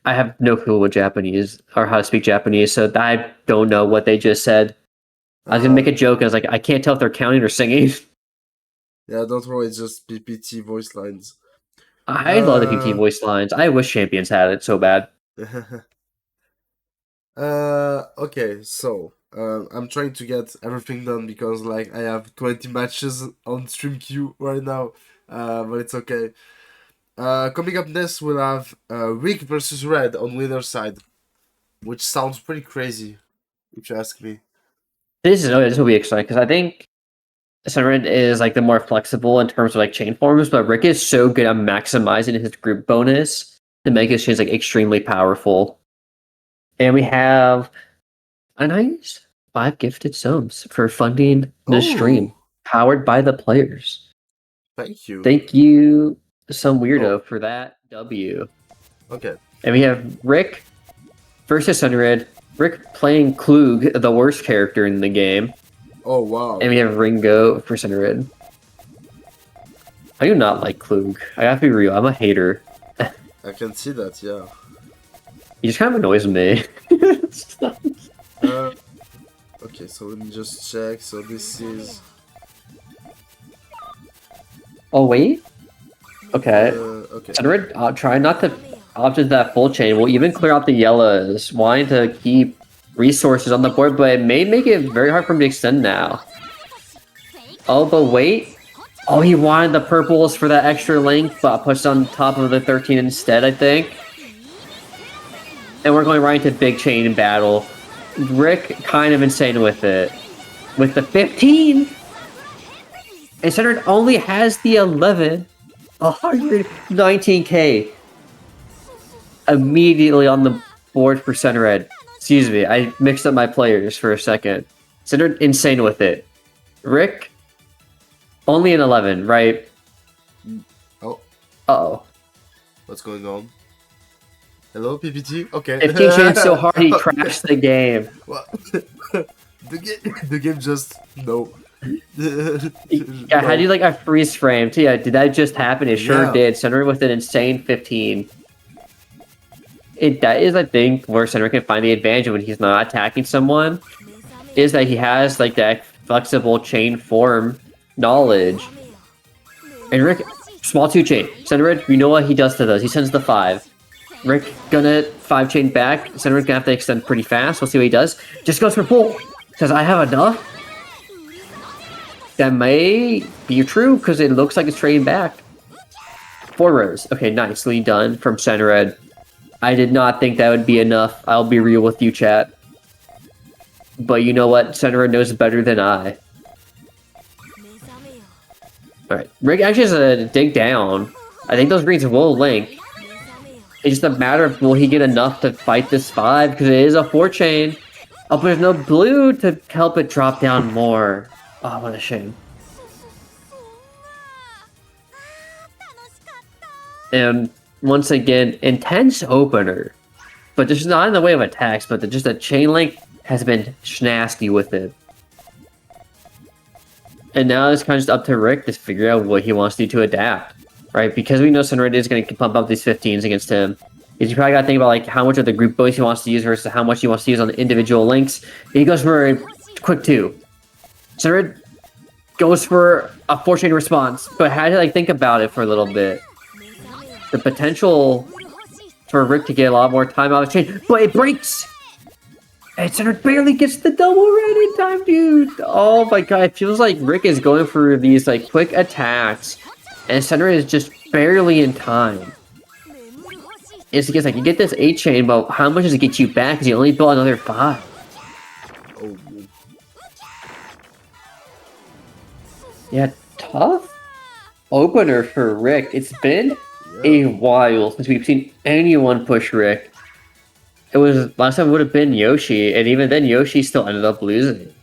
I have no clue what Japanese or how to speak Japanese, so I don't know what they just said. I was gonna make a joke. And I was like, I can't tell if they're counting or singing. Yeah, don't worry, it's just PPT voice lines. I love the PT voice lines. I wish Champions had it so bad. Okay, so I'm trying to get everything done because like I have 20 matches on stream queue right now, but it's okay. Coming up next, we'll have Rick versus Red on winner side, which sounds pretty crazy, if you ask me. This will be exciting because I think Sunred is like the more flexible in terms of like chain forms, but Rick is so good at maximizing his group bonus to make his chains like extremely powerful. And we have a nice 5 gifted subs for funding the stream, Oh, powered by the players. thank you. Thank you, some weirdo, Oh, for that W. okay. And we have Rick versus Sunred. Rick playing Klug, the worst character in the game. Oh, wow. And we have Ringo for Sunred. I do not like Klug. I have to be real, I'm a hater. I can see that, yeah. He just kind of annoys me. Okay, so let me just check. So this is... Oh, wait? Okay. Okay. Sunred, try not to opt into that full chain. We'll even clear out the yellows, wanting to keep resources on the board, but it may make it very hard for him to extend now. Oh, but wait. Oh, he wanted the purples for that extra link, but pushed on top of the 13 instead, I think. And we're going right into big chain battle. Rick kind of insane with it. With the 15! And Cedric only has the 11. 119k. Immediately on the board for Center Red. Excuse me, I mixed up my players for a second. Center insane with it. Rick, only an 11, right? Oh. Uh-oh. What's going on? Hello, PPT? Okay. 15 changed so hard he crashed the game. What? the game just... No. Yeah, how do you like a freeze frame? So yeah, did that just happen? It sure did. Center with an insane 15. That is, I think, where Center can find the advantage when he's not attacking someone, is that he has like that flexible chain form knowledge. And Rick, small 2 chain. Center Red, we know what he does to those. He sends the 5. Rick gonna 5 chain back. Center Red gonna have to extend pretty fast. We'll see what he does. Just goes for full. Says, I have enough. That may be true because it looks like it's trading back. 4 rows. Okay, nicely done from Center Red. I did not think that would be enough. I'll be real with you, chat. But you know what? Center Red knows better than I. Alright, Rick actually has a dig down. I think those greens will link. It's just a matter of will he get enough to fight this 5, because it is a 4 chain. Oh, but there's no blue to help it drop down more. Oh, what a shame. And once again, intense opener. But just not in the way of attacks, but just a chain link has been snasty with it. And now it's kind of just up to Rick to figure out what he wants to do to adapt. Right? Because we know Sunred is going to pump up these 15s against him. He's probably got to think about like how much of the group bonus he wants to use versus how much he wants to use on the individual links. He goes for a quick 2. Sunred goes for a 4-chain response, but had to like think about it for a little bit. The potential for Rick to get a lot more time out of chain, but it breaks! And Center barely gets the double red in time, dude! Oh my god, it feels like Rick is going for these like quick attacks, and Center is just barely in time. It's because like you get this 8 chain, but how much does it get you back? Because you only built another 5. Oh. Yeah, tough opener for Rick. It's been a while since we've seen anyone push Rick. It was last time it would have been Yoshi, and even then Yoshi still ended up losing.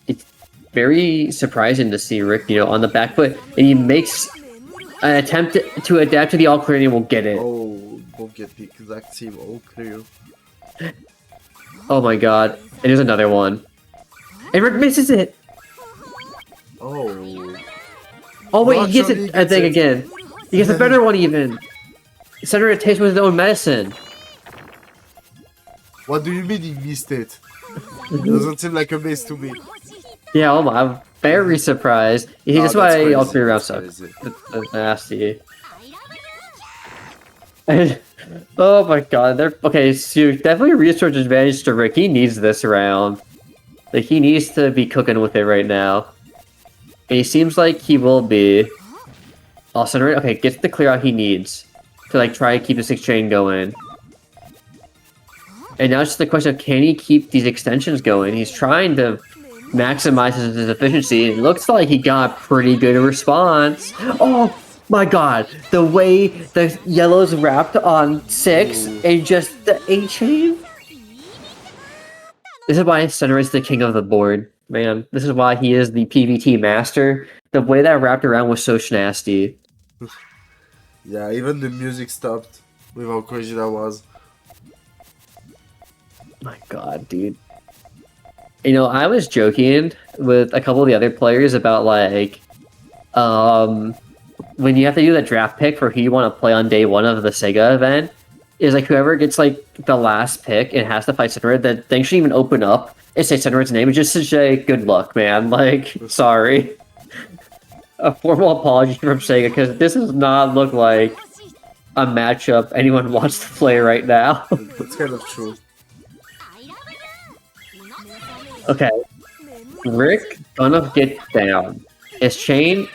It's very surprising to see Rick, you know, on the back foot, and he makes an attempt to adapt to the all clear and will get it. Oh, won't get the exact same all clear. Oh my god. And there's another one. And Rick misses it! Oh. Oh wait, No, he gets actually, it, I think, it. again. He gets a better one even! Center tastes with his own medicine. What do you mean he missed it? Doesn't seem like a miss to me. Yeah, oh my, I'm very surprised. No, That's that's why all crazy, 3 rounds that's suck. crazy. That's nasty. Oh my god, they're okay, so definitely a resource advantage to Rick. He needs this round. Like, he needs to be cooking with it right now. And he seems like he will be. Also, okay, gets the clear out he needs to like try to keep this exchange going. And now it's just the question of, can he keep these extensions going? He's trying to maximize his efficiency. It looks like he got a pretty good response. Oh my god, the way the yellow's wrapped on 6 and just the 8 chain. This is why Center is the king of the board, man. This is why he is the PvT master. The way that wrapped around was so nasty. Yeah, even the music stopped with how crazy that was. My god, dude. You know, I was joking with a couple of the other players about, like, when you have to do the draft pick for who you want to play on day 1 of the Sega event, is like whoever gets, like, the last pick and has to fight Cinerid, that thing shouldn't even open up and say Cinerid's name. It's just to say, good luck, man. Like, sorry. A formal apology from Sega, because this does not look like a matchup anyone wants to play right now. That's kind of true. Okay. Rick gonna get down. His chain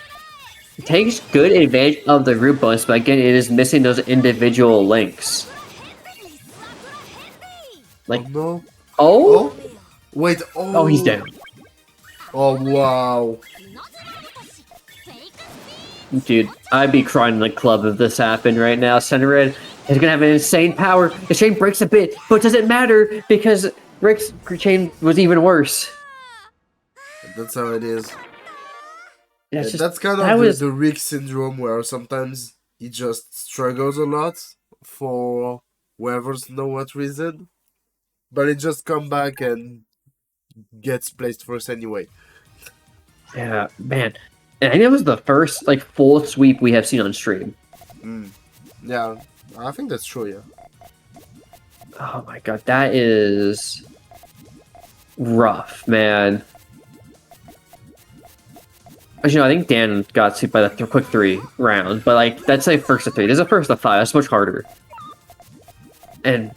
takes good advantage of the group bonus, but again, it is missing those individual links. Like, Oh no. oh? Oh? Wait, oh. Oh, he's down. Oh, wow. Dude, I'd be crying in the club if this happened right now. Cinerid is gonna have an insane power. His chain breaks a bit, but it doesn't matter because Rick's chain was even worse. That's how it is. Yeah, That's kind of the Rick syndrome, where sometimes he just struggles a lot for whoever's know what reason, but it just come back and gets placed first anyway. Yeah, man. And I think it was the first like full sweep we have seen on stream. Yeah, I think that's true, yeah. Oh my god, that is rough, man. Actually, no, I think Dan got swept by the quick 3 round, but like that's like first to 3. This is a first to 5. That's much harder. And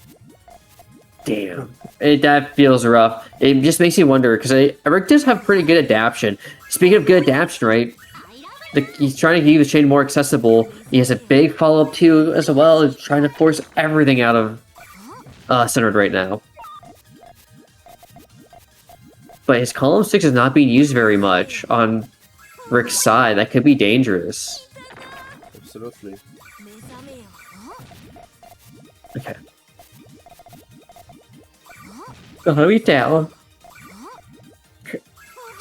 damn, that feels rough. It just makes you wonder because Rick does have pretty good adaptation. Speaking of good adaptation, right? He's trying to keep the chain more accessible. He has a big follow-up too, as well. He's trying to force everything out of Centered right now. But his column 6 is not being used very much on Rick's side. That could be dangerous. Absolutely. Okay. Oh, he's down.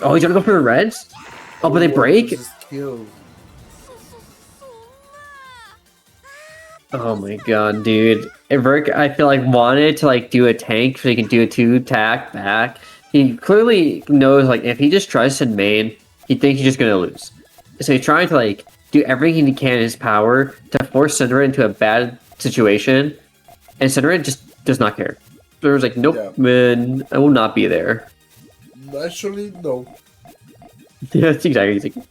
Oh, he's gonna go for the reds? Oh, but they break? Oh my god, dude. If Rick, I feel like, wanted to like do a tank so he can do a 2 attack back. He clearly knows, like, if he just tries to main, he thinks he's just gonna lose. So he's trying to like do everything he can in his power to force Cinerid into a bad situation, and Cinerid just does not care. There's like, nope, yeah. Man, I will not be there. Actually, no. Yeah, that's exactly. He's like,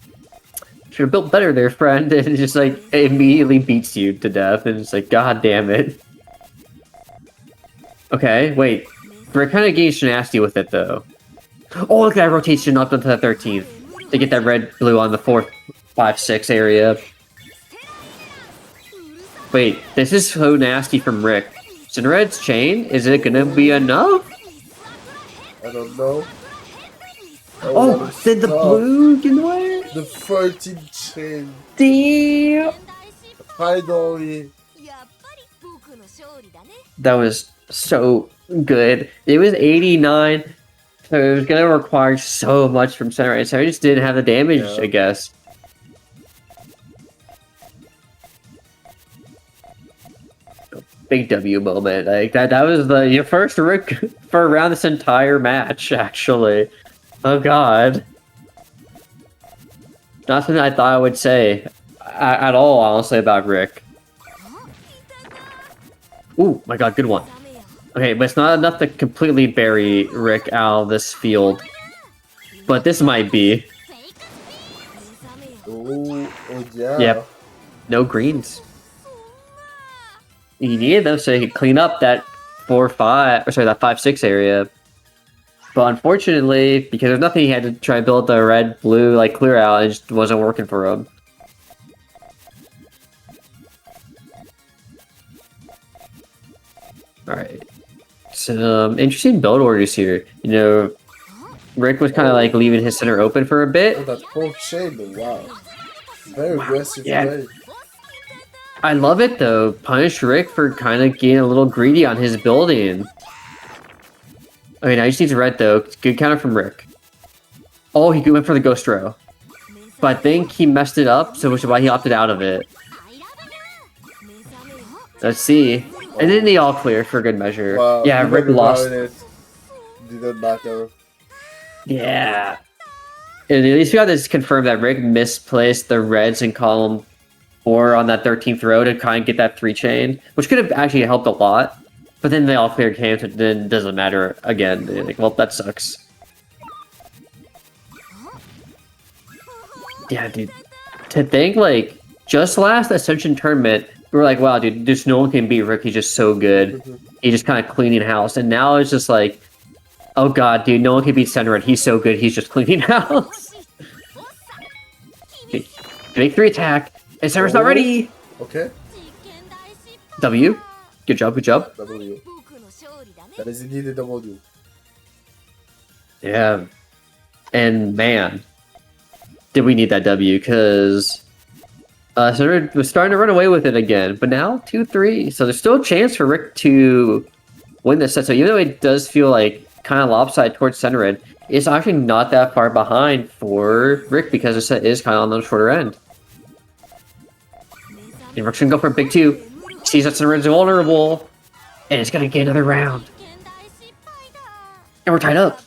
should have built better there, friend. And it just like it immediately beats you to death, and it's like, god damn it. Okay, wait. We're kind of getting nasty with it though. Oh, look at that rotation up into the 13th. To get that red blue on the 4th, 5, 6 area. Wait, this is so nasty from Rick. Cinered's chain, is it gonna be enough? I don't know. Oh, did the blue get away? The 13th chain. Damn! Finally. That was so good. It was 89. So it was gonna require so much from Center, so I just didn't have the damage, yeah. I guess. Big W moment, like that was your first Rick for around this entire match, actually. Oh god. Not something I thought I would say at all, honestly, about Rick. Ooh, my god, good one. Okay, but it's not enough to completely bury Rick out of this field. But this might be. Oh yeah. Yep. No greens. He needed them so he could clean up that 4-5, or sorry, that 5-6 area. But unfortunately, because there's nothing, he had to try and build the red-blue like clear out, and it just wasn't working for him. Alright. Some interesting build orders here. You know, Rick was kind of like leaving his center open for a bit. Oh, that poor chain, wow. Very aggressive play. I love it though. Punish Rick for kind of getting a little greedy on his building. Okay, now he just needs red though. Good counter from Rick. Oh, he went for the ghost row. But I think he messed it up, so which is why he opted out of it. Let's see. And then they all clear for good measure. Wow, yeah, Rick lost. Didn't matter. Yeah. And at least we got this confirmed that Rick misplaced the reds in column 4 on that 13th row to kind of get that 3 chain, which could have actually helped a lot. But then they all cleared came, so then it doesn't matter again. They're like, well, that sucks. Yeah, dude. To think, like, just last Ascension tournament, we were like, wow, dude, just no one can beat Rick. He's just so good. He's just kind of cleaning house. And now it's just like, oh god, dude, no one can beat Senred. He's so good. He's just cleaning house. Okay. Big 3 attack. And Senred's not ready. Okay. W. Good job, good job. W. That is indeed a W. Yeah. And man, did we need that W, because Senred was starting to run away with it again. But now 2-3. So there's still a chance for Rick to win this set. So even though it does feel like kind of lopsided towards Senred, it's actually not that far behind for Rick because the set is kind of on the shorter end. And Rick's gonna go for a big 2. Sees that Senred's vulnerable, and it's gonna get another round. And we're tied up.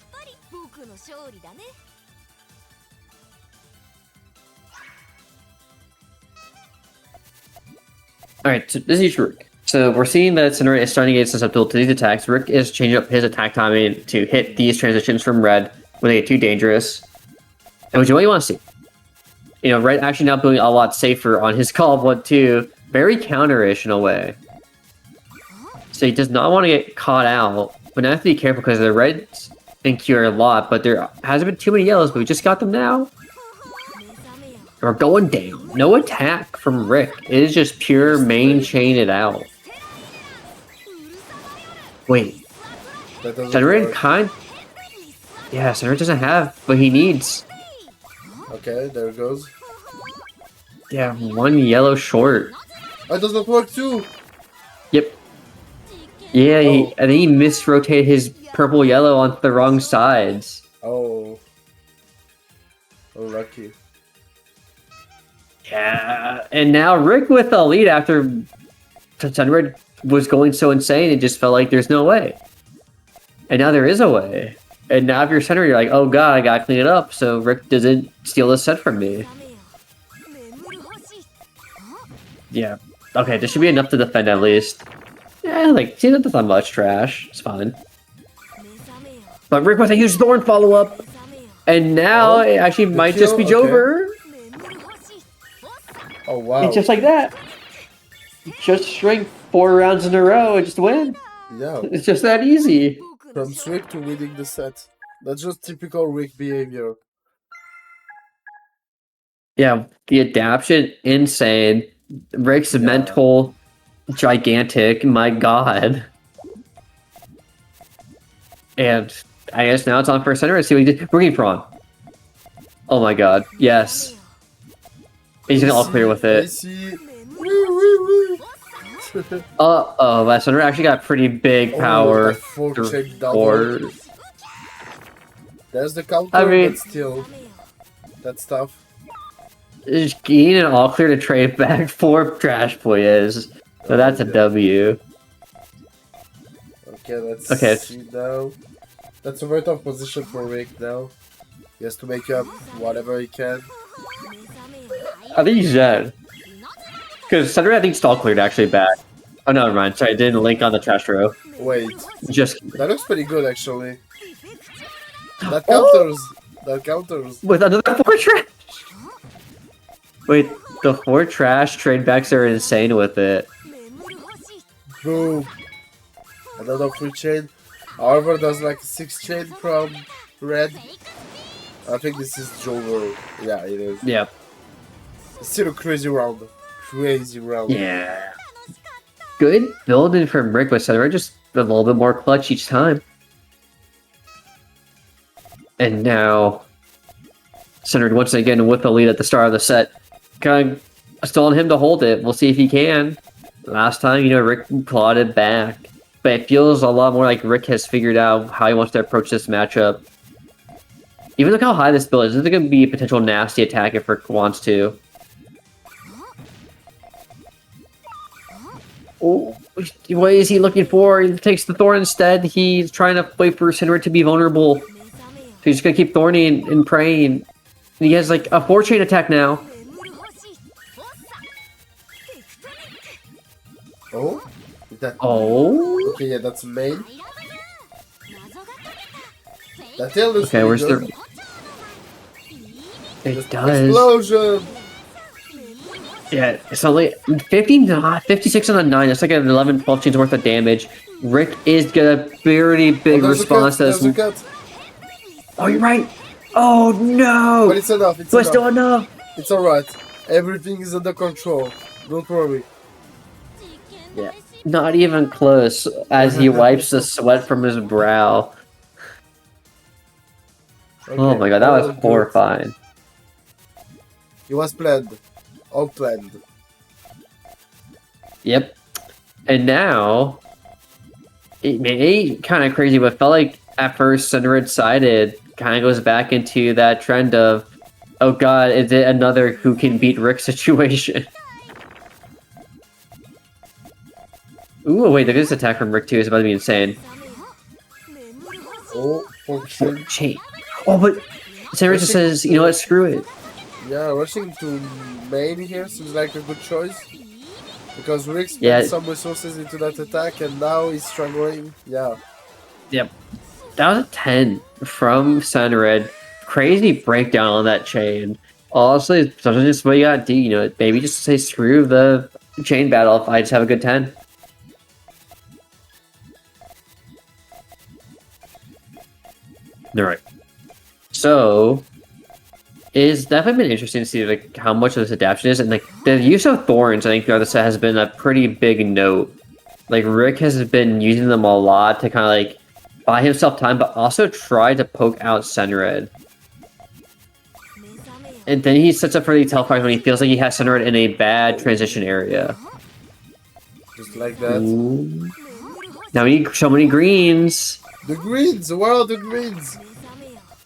Alright, so this is Rick. So we're seeing that Senred is starting to get susceptible to these attacks. Rick is changing up his attack timing to hit these transitions from red when they get too dangerous. And which is what you want to see. You know, red actually now being a lot safer on his call of 1-2. Very counter-ish in a way. So he does not want to get caught out. But now I have to be careful because the reds and Q are a lot, but there hasn't been too many yellows, but we just got them now. We're going down. No attack from Rick. It is just pure main chain it out. Wait. Senred kind... Yeah, Senred doesn't have what he needs. Okay, there it goes. Yeah, 1 yellow short. It does not work too! Yep. Yeah, I think he misrotated his purple-yellow on the wrong sides. Oh. Oh, lucky. Yeah, and now Rick with the lead after Senred was going so insane, it just felt like there's no way. And now there is a way. And now if you're Senred, you're like, oh god, I gotta clean it up so Rick doesn't steal this set from me. Yeah. Okay, this should be enough to defend at least. Yeah, like, see, that's not much trash. It's fine. But Rick with a huge Thorn follow-up. And now it actually might just be Jover. Oh, wow. It's just like that. Just string 4 rounds in a row and just win. Yeah. It's just that easy. From Rick to winning the set. That's just typical Rick behavior. Yeah, the adaption, insane. Rick's mental, gigantic. My god. And I guess now it's on for center. Let's see what he did. We're getting prawn. Oh my god. Yes. He's gonna all clear with it. Uh-oh, that center actually got pretty big power. There's the counter, but still. That's tough. Just getting an all clear to trade back 4 trash players. So that's a W. Okay, let's see now. That's a very tough position for Rick now. He has to make up whatever he can. I think he's dead. Because Cedric, I think, stall cleared actually back. Oh, no, never mind. Sorry, I didn't link on the trash row. Wait, Just that looks pretty good actually. That Oh! counters. That counters. With another 4 trash. Wait, the 4 trash trade backs are insane with it. Boom. Another free chain. However, there's like 6 chain from red. I think this is Jover. Yeah, it is. Yep. It's still a crazy round. Crazy round. Yeah. Good building from Rick, but Cedric just a little bit more clutch each time. And now, Cedric once again with the lead at the start of the set. Kind of stalling him to hold it. We'll see if he can. Last time, you know, Rick clawed it back. But it feels a lot more like Rick has figured out how he wants to approach this matchup. Even look how high this build is. This is going to be a potential nasty attack if Rick wants to. Oh, what is he looking for? He takes the Thorn instead. He's trying to wait for Cedric to be vulnerable. So he's just going to keep Thorning and praying. He has like a 4-chain attack now. Oh? That... Oh? Okay, yeah, that's main. That tail looks okay, where's good. the... It does. Explosion! Yeah, it's only 56 on a 9. That's like an 11, 12 chains worth of damage. Rick is gonna very big response to this. Oh, you're right. Oh no! But it's enough. It's but enough. Still enough. It's alright. Everything is under control. Don't worry. Yeah, not even close. As he wipes the sweat from his brow. Okay. Oh my god, that was horrifying. It was planned. All planned. Yep. And now, it made kind of crazy, but felt like at first Sunred sided kind of goes back into that trend of, oh god, is it another who can beat Rick situation? Ooh, wait, this attack from Rick 2 is about to be insane. Oh, chain. Oh, but Sunred just says, you know what, screw it. Yeah, rushing to main here seems like a good choice. Because Rick spent some resources into that attack and now he's struggling. Yeah. Yep. That was a 10 from Sunred. Crazy breakdown on that chain. Honestly, sometimes just what you gotta do, you know, maybe just say screw the chain battle if I just have a good 10. Alright. So, it's definitely been interesting to see like how much of this adaptation is, and like the use of thorns I think throughout the set has been a pretty big note. Like Rick has been using them a lot to kind of like buy himself time, but also try to poke out Sunred. And then he sets up for these Hellfires when he feels like he has Sunred in a bad transition area. Just like that. Ooh. Now we need so many greens. The greens! Where are the greens?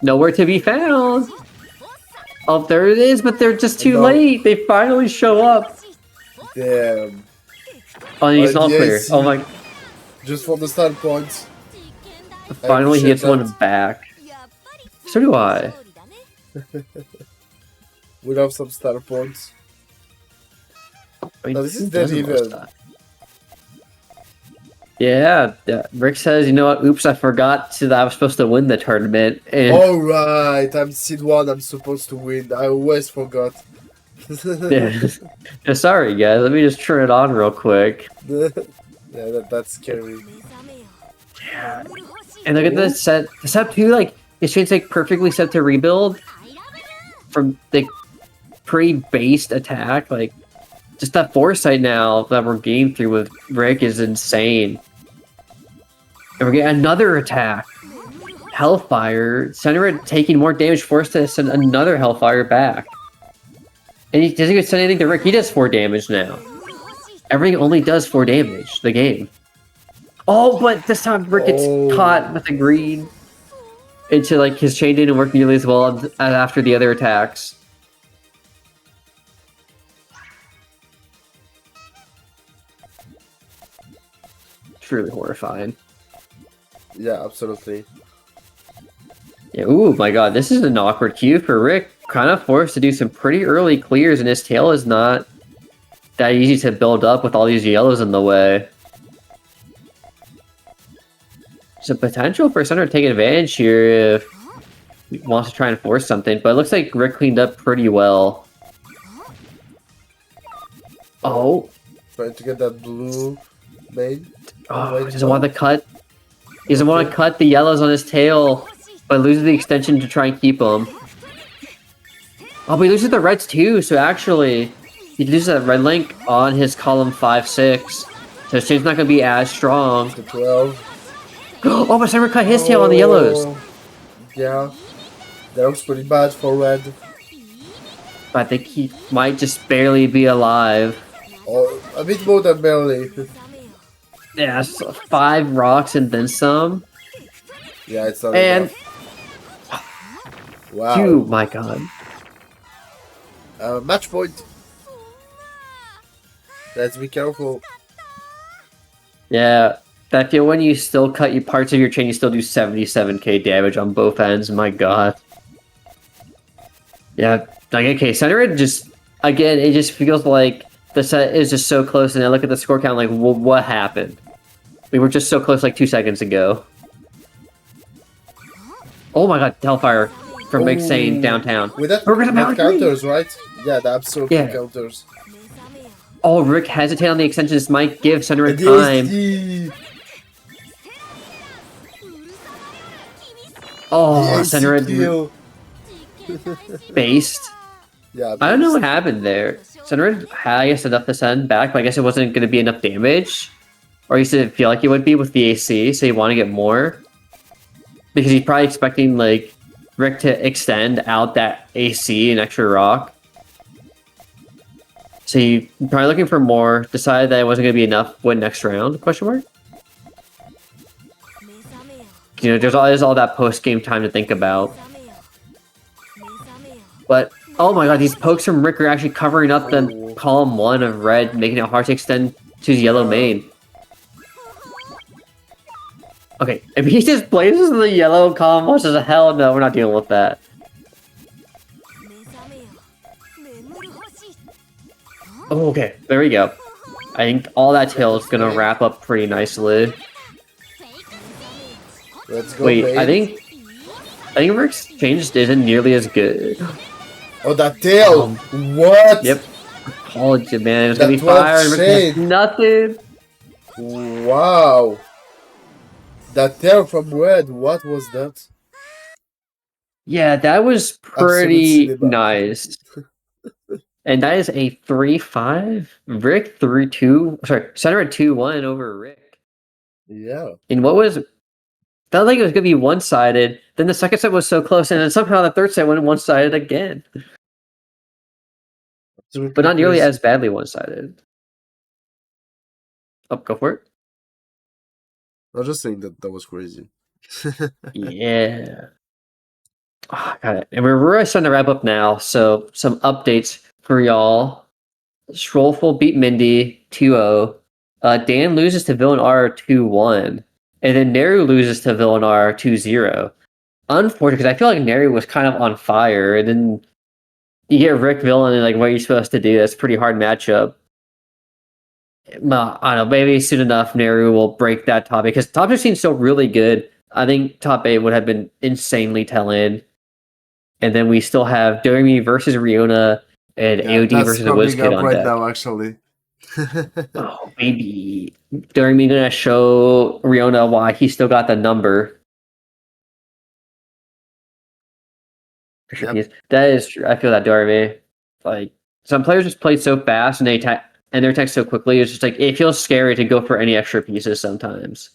Nowhere to be found. Oh, there it is, but they're just too late. They finally show up. Damn. Oh, he's not clear. Oh my. Just for the start points. Finally, he gets one back. So do I. We love some star points. No, this is dead even. Yeah, Rick says, you know what, oops, I forgot that I was supposed to win the tournament. And... Alright, I'm seed 1, I'm supposed to win. I always forgot. yeah. Sorry guys, let me just turn it on real quick. Yeah, that's scary. Yeah. And look at this set. The set 2, like, his chain's like perfectly set to rebuild from the pre-based attack. Like, just that foresight now that we're getting through with Rick is insane. And we're getting another attack. Hellfire. Sunred taking more damage, forced to send another Hellfire back. And he doesn't even send anything to Rick. He does 4 damage now. Everything only does 4 damage, the game. Oh, but this time Rick gets caught with the green. Into like his chain didn't work nearly as well as after the other attacks. Truly horrifying. Yeah, absolutely. Yeah, ooh, my god, this is an awkward cue for Rick. Kind of forced to do some pretty early clears, and his tail is not that easy to build up with all these yellows in the way. There's a potential for Center to take advantage here if he wants to try and force something, but it looks like Rick cleaned up pretty well. Oh. Trying to get that blue main. Oh, he doesn't want to cut. He doesn't want to cut the yellows on his tail, but loses the extension to try and keep them. Oh, but he loses the reds too, so actually, he loses that red link on his column 5-6. So his chain's not going to be as strong. The 12. Oh, but Cyber cut his tail on the yellows. Yeah, that looks pretty bad for red. But I think he might just barely be alive. Oh, a bit more than barely. Yeah, so 5 rocks and then some. Yeah, it's not and enough. Wow. Oh my god. Match point. Let's be careful. Yeah, I feel when you still cut you parts of your chain, you still do 77k damage on both ends. My god. Yeah, like okay, center it just again. It just feels like the set is just so close, and I look at the score count like, well, what happened? We were just so close like 2 seconds ago. Oh my god, Hellfire from Big Sane downtown. With that counters, right? Yeah, the absolute counters. Oh, Rick hesitated on the extensions might give Center time. Oh, Center based. Yeah, I don't know what happened there. Center had, I guess, enough to send back, but I guess it wasn't going to be enough damage. Or he didn't feel like it would be with the AC, so he wanted to get more. Because he's probably expecting, like, Rick to extend out that AC and extra rock. So he probably looking for more, decided that it wasn't going to be enough, win next round, question mark? You know, there's all that post-game time to think about. But, oh my god, these pokes from Rick are actually covering up the column 1 of red, making it hard to extend to his yellow main. Okay, if he just places the yellow column, what the hell? No, we're not dealing with that. Oh, okay, there we go. I think all that tail is gonna wrap up pretty nicely. Let's go. Wait, I think Rick's change isn't nearly as good. Oh, that tail! What? Yep. Apology, man. It's gonna be fire. And Rick has nothing. Wow. That tail from red. What was that? Yeah, that was pretty nice. And that is a 3-5. Rick 3-2. Sorry, Center at 2-1 over Rick. Yeah. And what was felt like it was gonna be one-sided. Then the second set was so close, and then somehow the third set went one-sided again. But not nearly as badly one-sided. Oh, go for it. I was just saying that was crazy. Yeah. Oh, got it. And we're really starting to wrap up now. So some updates for y'all. Strollful beat Mindy 2-0. Dan loses to Villain.R 2-1. And then Neru loses to Villain.R 2-0. Unfortunate, because I feel like Neru was kind of on fire. And then you get Rick Villain and like what you're supposed to do. That's a pretty hard matchup. I don't know, maybe soon enough Neru will break that top 8, because top 15 is still really good. I think top 8 would have been insanely telling. And then we still have Doremy versus Riona and AOD versus the Wizzkid on right deck. now, actually. Oh, maybe Doremy gonna show Riona why he still got the number. For sure, yep. That is true. I feel that Doremy, like some players just play so fast and they attack. And their text so quickly, it's just like, it feels scary to go for any extra pieces sometimes.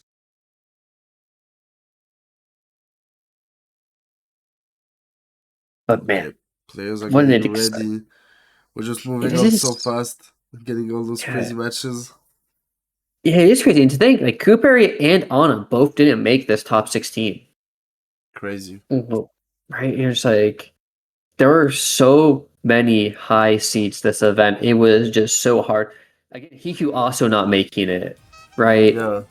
But man, players are getting ready. We're just moving on so fast, getting all those crazy matches. Yeah, it is crazy. And to think, like, Koopary and Anna both didn't make this top 16. Crazy. Right? It's like, there were so many high seats this event. It was just so hard. Again, Hiku also not making it, right? Yeah.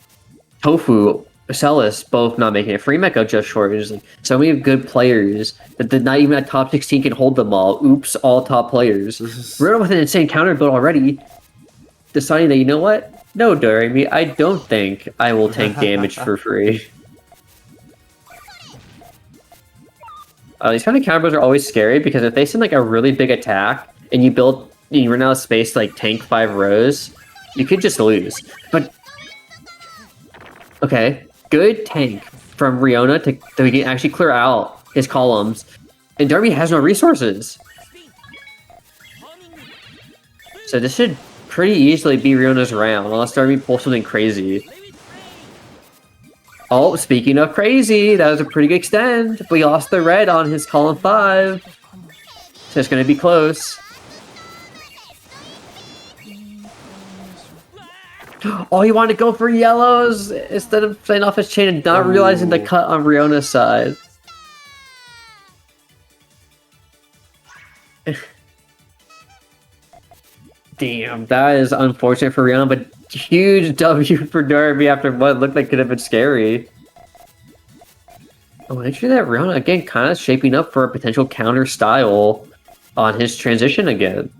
Tofu Celes both not making it. Free Mecha just shortage. Like, so many good players that not even at top 16 can hold them all. Oops, all top players. We're with an insane counter build already, deciding that, you know what? No, Doremy, I don't think I will tank damage for free. These kind of counter builds are always scary because if they send like a really big attack and you run out of space to like tank 5 rows, you could just lose. But okay, good tank from Riona so he can actually clear out his columns. And Doremy has no resources. So this should pretty easily be Riona's round, unless Doremy pulls something crazy. Oh, speaking of crazy, that was a pretty good extend. But he lost the red on his column 5. So it's going to be close. Oh, he wanted to go for yellows instead of playing off his chain and not realizing the cut on Riona's side. Damn, that is unfortunate for Riona, but huge W for Doremy after what looked like could have been scary. Oh, actually that Riona, again, kind of shaping up for a potential counter style on his transition again.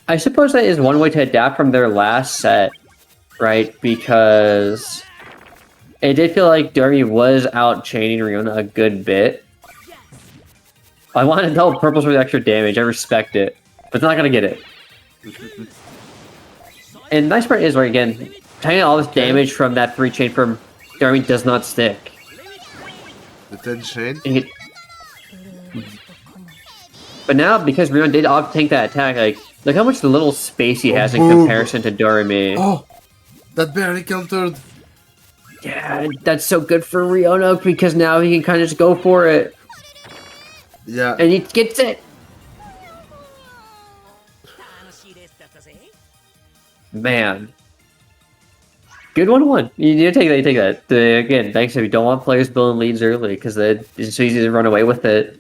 I suppose that is one way to adapt from their last set, right? Because it did feel like Doremy was out-chaining Riona a good bit. I want to tell purples for the extra damage, I respect it, but they're not going to get it. And the nice part is, right, again, taking all this damage from that 3-chain from Doremy does not stick. The 10-chain? But now, because Riona did off-tank that attack, like, look how much little space he has in comparison to Doremy. Oh! That barely countered! Yeah, that's so good for Riona, because now he can kind of just go for it. Yeah. And he gets it! Man. Good 1-1. You take that, you take that. Again, thanks if you don't want players building leads early, because it's so easy to run away with it.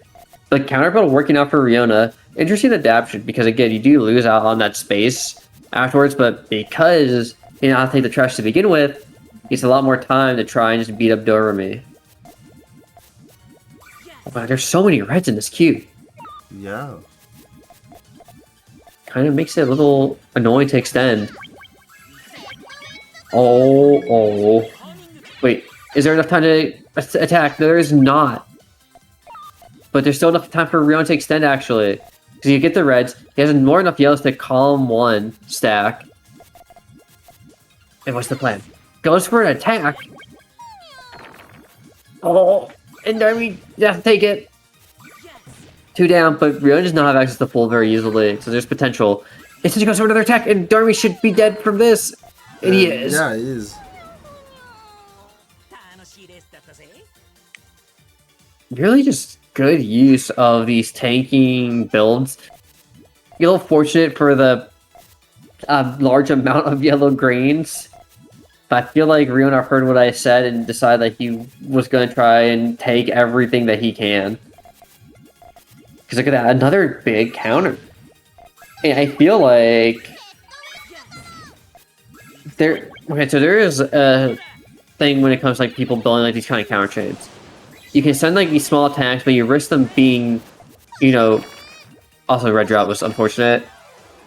But counter build working out for Riona. Interesting adaptation, because again, you do lose out on that space afterwards, but because you know how to take the trash to begin with, it's a lot more time to try and just beat up Doremy. Oh wow, there's so many reds in this queue. Yeah. Kind of makes it a little annoying to extend. Oh. Wait, is there enough time to attack? There is not. But there's still enough time for Riona to extend, actually. Because you get the reds, he has more enough yellows to column 1 stack. And what's the plan? Goes for an attack. Oh, and Doremy has to take it. 2 down, but Riona does not have access to full very easily, so there's potential. Instead he goes for another attack, and Doremy should be dead from this. And he is. Yeah, he is. Really just good use of these tanking builds. You're a little fortunate for the large amount of yellow greens. But I feel like Riona heard what I said and decided that he was going to try and take everything that he can. Because look at that, another big counter. And I feel like okay, so there is a thing when it comes to like people building like these kind of counter chains. You can send like these small attacks, but you risk them being, you know, also red drop was unfortunate.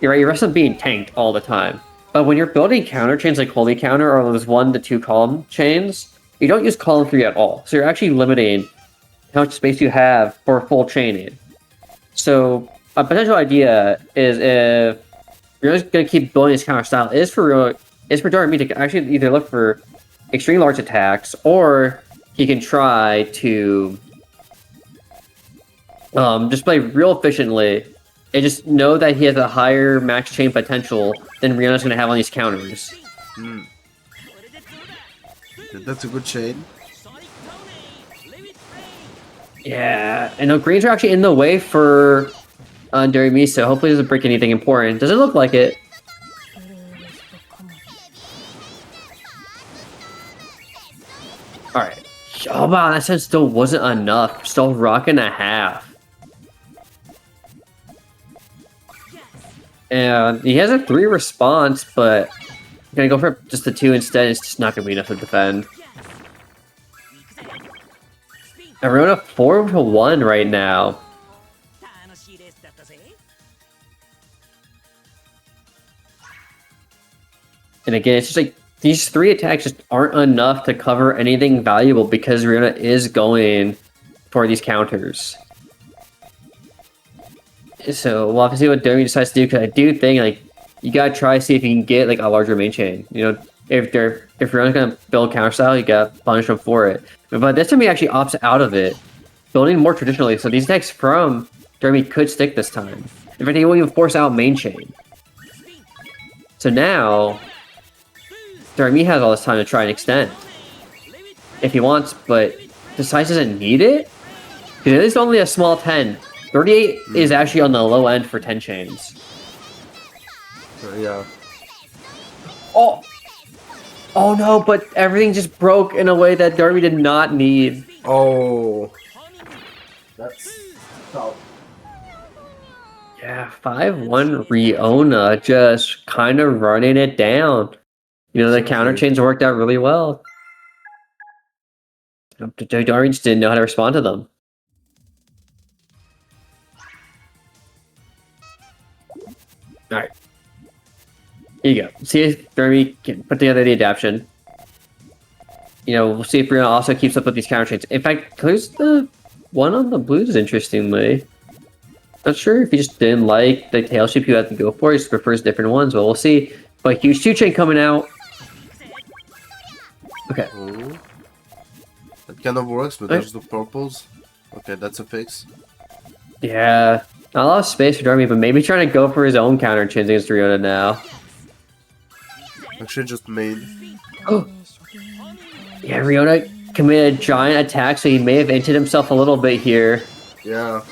You're right, you risk them being tanked all the time. But when you're building counter chains like Holy Counter or those 1 to 2 column chains, you don't use column 3 at all. So you're actually limiting how much space you have for full chaining. So a potential idea is if you're just going to keep building this counter style is for Doremy to actually either look for extreme large attacks, or he can try to just play real efficiently and just know that he has a higher max chain potential than Riona's going to have on these counters. That's a good chain. Yeah, and the greens are actually in the way for Doremy, so hopefully it doesn't break anything important. Doesn't look like it. Alright. Oh wow, that set still wasn't enough. Still rocking a half. And he has a 3 response, but Gonna go for just the 2 instead. It's just not gonna be enough to defend. Riona 4-1 right now. And again, it's just like these 3 attacks just aren't enough to cover anything valuable because Riona is going for these counters. So we'll have to see what Doremy decides to do, because I do think like you gotta try to see if you can get like a larger main chain. You know, if Riona's gonna build counter style, you gotta punish them for it. But this time he actually opts out of it, building more traditionally. So these attacks from Doremy could stick this time. In fact, he won't even force out main chain. So now Doremy has all this time to try and extend if he wants, but decides doesn't need it because it is only a small 10. 38 is actually on the low end for 10 chains. Yeah. Oh! Oh no, but everything just broke in a way that Doremy did not need. Oh. That's tough. Yeah, 5-1 Riona just kind of running it down. You know, the counter chains worked out really well. Doremy just didn't know how to respond to them. Alright. Here you go. See if Doremy can put together the adaptation. You know, we'll see if Riona also keeps up with these counter chains. In fact, clears the one on the blues, interestingly. Not sure if he just didn't like the tail shape you had to go for. He just prefers different ones, but we'll see. But huge 2-chain coming out. Okay. Oh. That kind of works, but there's the purples. Okay, that's a fix. Yeah. Not a lot of space for Doremy, but maybe trying to go for his own counter chains against Riona now. Actually, just made. Oh. Yeah, Riona committed a giant attack, so he may have inted himself a little bit here. Yeah.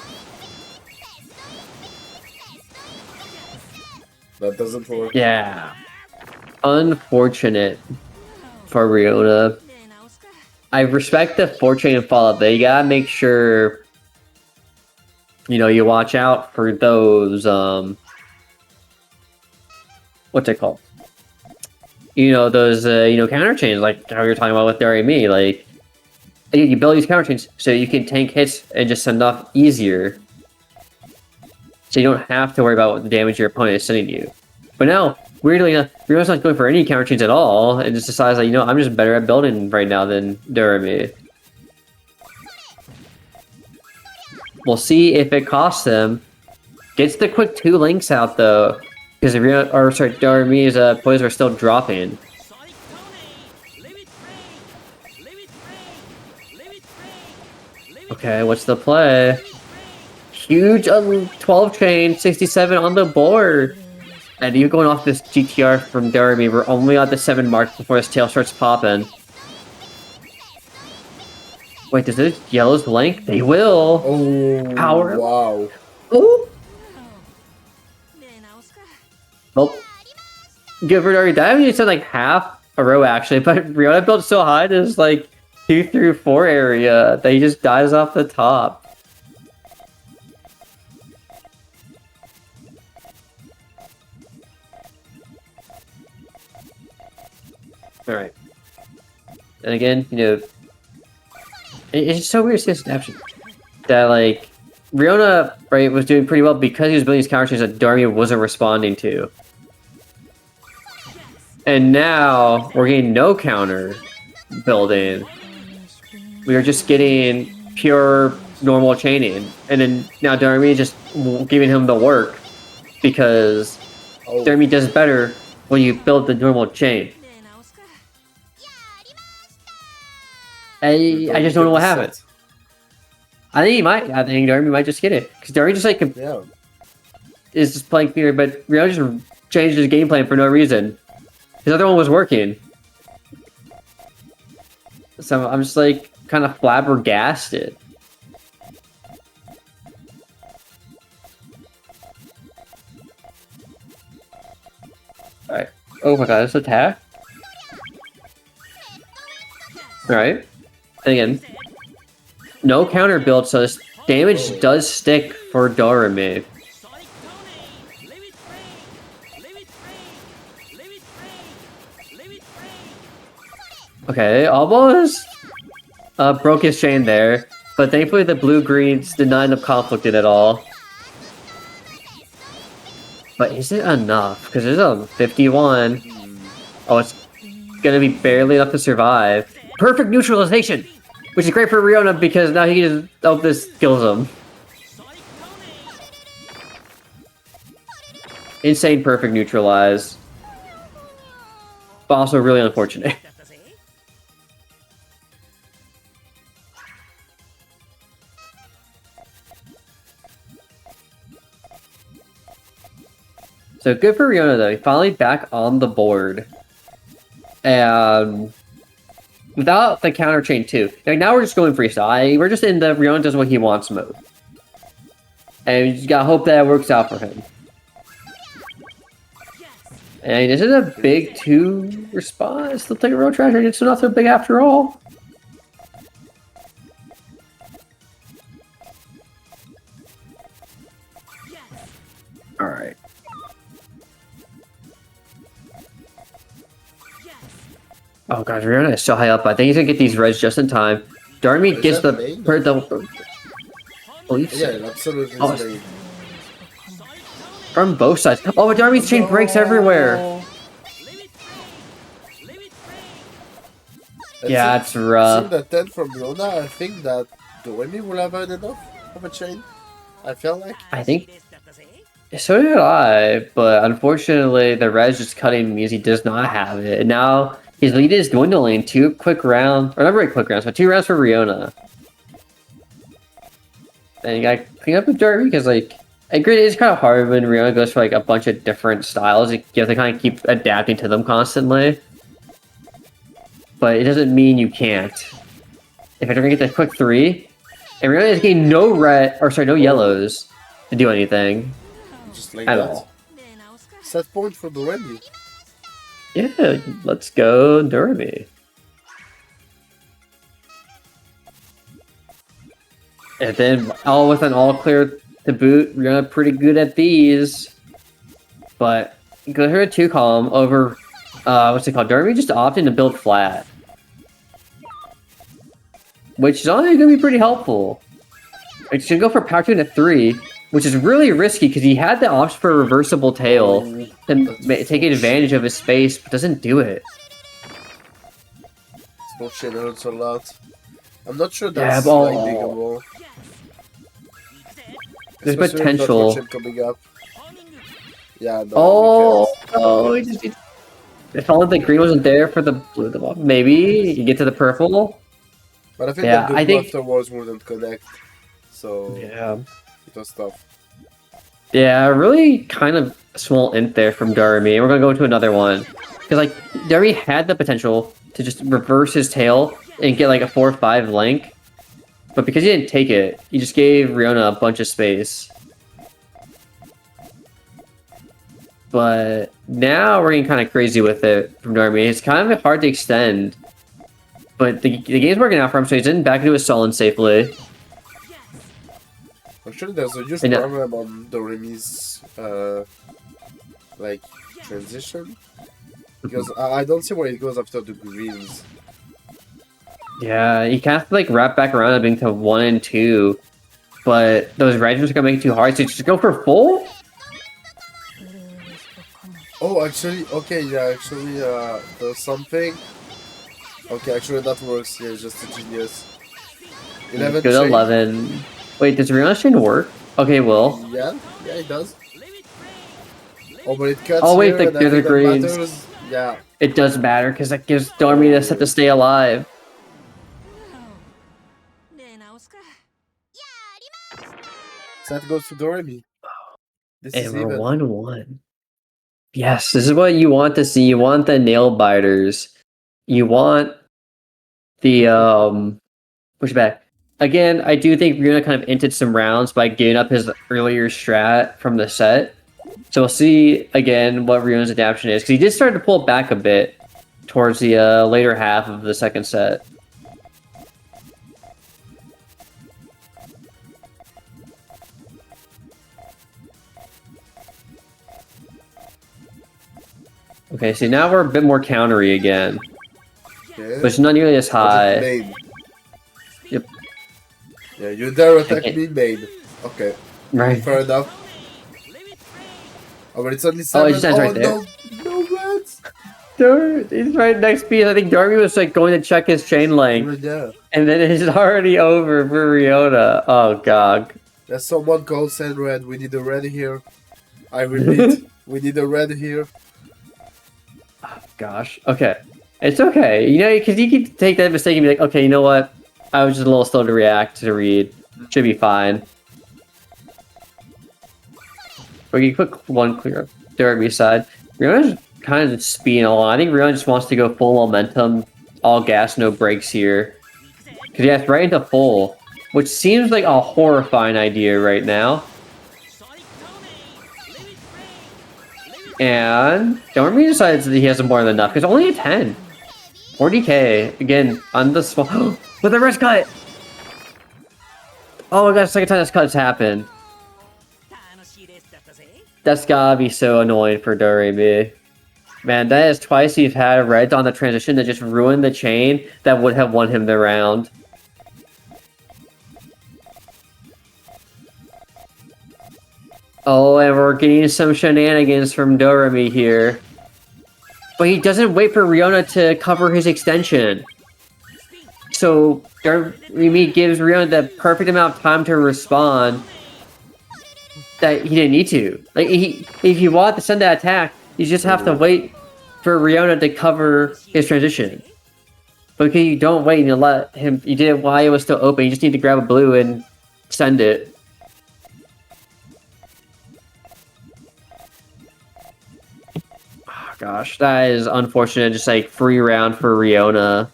That doesn't work. Yeah. Unfortunate for Riona. I respect the 4-chain follow-up, but you gotta make sure, you know, you watch out for those, what's it called? You know, those, you know, counter chains, like how you're talking about with Doremy. Like, you build these counter chains so you can tank hits and just send off easier. So you don't have to worry about what the damage your opponent is sending you. But now, weirdly enough, Riona's not going for any counter chains at all, and just decides, like, you know, I'm just better at building right now than Doremy. We'll see if it costs him. Gets the quick 2 links out, though. Because Doremy's poise are still dropping. Okay, what's the play? Huge 12 chain, 67 on the board. And even going off this GTR from Doremy, we're only at the 7 mark before this tail starts popping. Wait, does those yellows blink? They will. Oh, Power. Wow. Oh. Well, good for Doremy. That only said like half a row actually, but Riona built so high there's like 2 through 4 area that he just dies off the top. All right. And again, you know, it's just so weird to see this adaptation. That, like, Riona, right, was doing pretty well because he was building these counter chains that Doremy wasn't responding to. And now, we're getting no counter building. We are just getting pure normal chaining. And then now Doremy is just giving him the work because Doremy does better when you build the normal chain. I just don't know what happened. I think he might. I think Doremy might just get it. Because Doremy just, like, is just playing fear, but Riona just changed his game plan for no reason. His other one was working. So I'm just, like, kind of flabbergasted. Alright. Oh my god, this attack? Alright. And again, no counter build, so this damage does stick for Doremy. Okay, almost broke his chain there, but thankfully the blue-greens did not end up conflicting at all. But is it enough? Because there's a 51. Oh, it's gonna be barely enough to survive. Perfect neutralization! Which is great for Riona because now he can just... Oh, this kills him. Insane perfect neutralize. But also really unfortunate. So good for Riona though, he finally back on the board. And without the counter chain too. Like now we're just going freestyle. We're just in the Riona does what he wants mode. And you just gotta hope that it works out for him. And this is a big 2 response. They'll take a road trash. It's not so big after all. Alright. Oh gosh, Riona is so high up. I think he's gonna get these reds just in time. Doremy gets the Yeah, absolutely. Oh, from both sides. Oh, but Doremy's chain breaks everywhere. Yeah, it's rough. Seeing that 10 from Riona, I think that Doremy will have had enough of a chain. I feel like. I think so did I, but unfortunately the res just cutting means he does not have it. And now his lead is dwindling. 2 quick rounds, or not very quick rounds, but 2 rounds for Riona. And you gotta clean up with Doremy because like I agree it's kind of hard when Riona goes for like a bunch of different styles. You have to kind of keep adapting to them constantly. But it doesn't mean you can't. If I don't get the quick 3, and Riona is getting no red, or sorry, no yellows to do anything. Just like at that. All. Set point for Doremy. Yeah, let's go Doremy. And then all with an all clear to boot, Riona pretty good at these. But go here at 2 column over what's it called? Doremy just opting to build flat. Which is only gonna be pretty helpful. It should go for power 2 and 3. Which is really risky because he had the option for a reversible tail to take advantage of his space, but doesn't do it. This bullshit hurts a lot. I'm not sure that's like biggable. There's potential. Coming up. Yeah, no, he just... If only the green wasn't there for the blue, maybe you get to the purple. But I think the blue afterwards wouldn't connect. So yeah. It was tough. Yeah, really kind of small int there from Doremy. We're gonna go to another one. Because like Doremy had the potential to just reverse his tail and get like a 4-5 link. But because he didn't take it, he just gave Riona a bunch of space. But now we're getting kind of crazy with it from Doremy. It's kind of hard to extend. But the game's working out for him, so he's in back into his Sullen safely. Actually, there's a huge problem on Doremy's like transition because I don't see where it goes after the greens. Yeah, you kind of have to like wrap back around being to 1 and 2, but those reds are gonna make it too hard. So you just go for full. Oh, actually, okay, yeah, actually, there's something. Okay, actually, that works. Yeah, just a genius. 11. Good chain. 11. Wait, does Riona's chain work? Okay, well. Yeah, it does. Oh, but it cuts. Oh wait, here the greens. Yeah. It does matter because that gives Doremy the set to stay alive. Set goes to Doremy. And we're 1-1. Yes, this is what you want to see. You want the nail biters. You want the pushback. Again, I do think Riona kind of inted some rounds by giving up his earlier strat from the set. So we'll see, again, what Riona's adaptation is. Because he did start to pull back a bit towards the later half of the second set. Okay, so now we're a bit more countery again. Okay. but it's not nearly as high. Main. Yep. Yeah, you dare attack Okay. me, main. Okay. Right. Fair enough. Oh, but it's only Oh, 7. it just ends right there. No. No rats. Dude, he's right next to me. I think Doremy was like going to check his chain length. Yeah. And then it's already over for Riona. Oh, God. There's someone called Sand Red. We need a red here. I repeat, we need a red here. Oh, gosh. Okay. It's okay. You know, because you can take that mistake and be like, okay, you know what? I was just a little slow to react to read. Should be fine. We can put one clear up Doremy side. Riona's kind of speeding along. I think Riona just wants to go full momentum, all gas, no brakes here. Because yeah, it's right into full, which seems like a horrifying idea right now. And Doremy decides that he has more than enough, because only a 10. 40k, again, on the small... with a wrist cut! Oh my god, second time this cut's happened. That's gotta be so annoying for Doremy. Man, that is twice he's had reds on the transition that just ruined the chain that would have won him the round. Oh, and we're getting some shenanigans from Doremy here. But he doesn't wait for Riona to cover his extension. So, Doremy gives Riona the perfect amount of time to respond that he didn't need to. Like, if you want to send that attack, you just have to wait for Riona to cover his transition. But because you don't wait and you let him, you did it while it was still open, you just need to grab a blue and send it. Oh, gosh, that is unfortunate. Just like free round for Riona.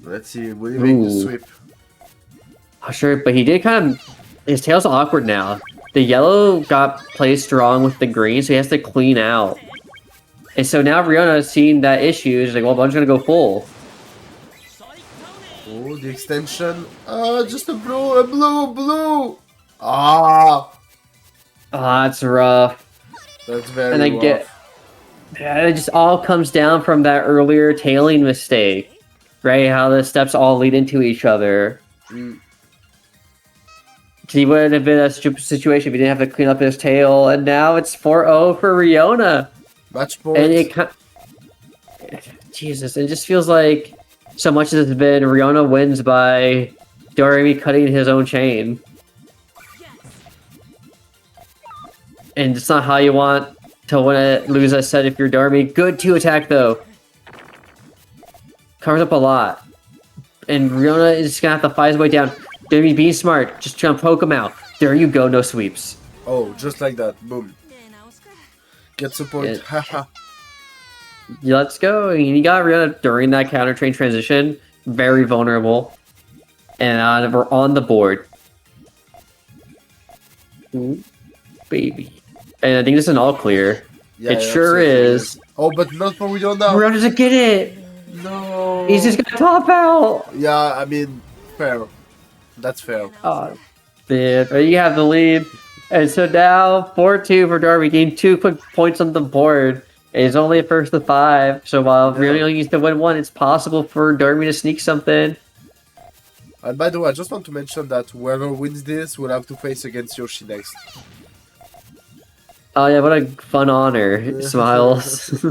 Let's see, will he make the sweep? Oh, sure, but he did kind of... His tail's awkward now. The yellow got played strong with the green, so he has to clean out. And so now Riona is seeing that issue. She's like, well, I'm just going to go full. Oh, the extension. Just a blue. Ah! Oh, that's rough. That's very and I rough. It just all comes down from that earlier tailing mistake. Right? How the steps all lead into each other. He wouldn't have been a stupid situation if he didn't have to clean up his tail. And now it's 4-0 for Riona. Match point. And Jesus, it just feels like so much of this has been Riona wins by Doremy cutting his own chain. And it's not how you want to lose a set if you're Doremy. Good 2 attack though. Covers up a lot. And Riona is just gonna have to fight his way down. Doremy being smart, just trying to poke him out. There you go, no sweeps. Oh, just like that. Boom. Gets a point. Haha. Let's go. And you got Riona during that counter train transition. Very vulnerable. And we're on the board. Ooh, baby. And I think this is an all clear. Yeah, it sure is. Oh, but not for Riona. Riona doesn't get it. No. He's just gonna top out. Yeah, I mean, fair. That's fair. Oh, man. You have the lead. And so now, 4-2 for Doremy, getting 2 quick points on the board. It's only a first to 5. So while Riona only needs to win 1, it's possible for Doremy to sneak something. And by the way, I just want to mention that whoever wins this will have to face against Yoshi next. Oh yeah, what a fun honor. Smiles.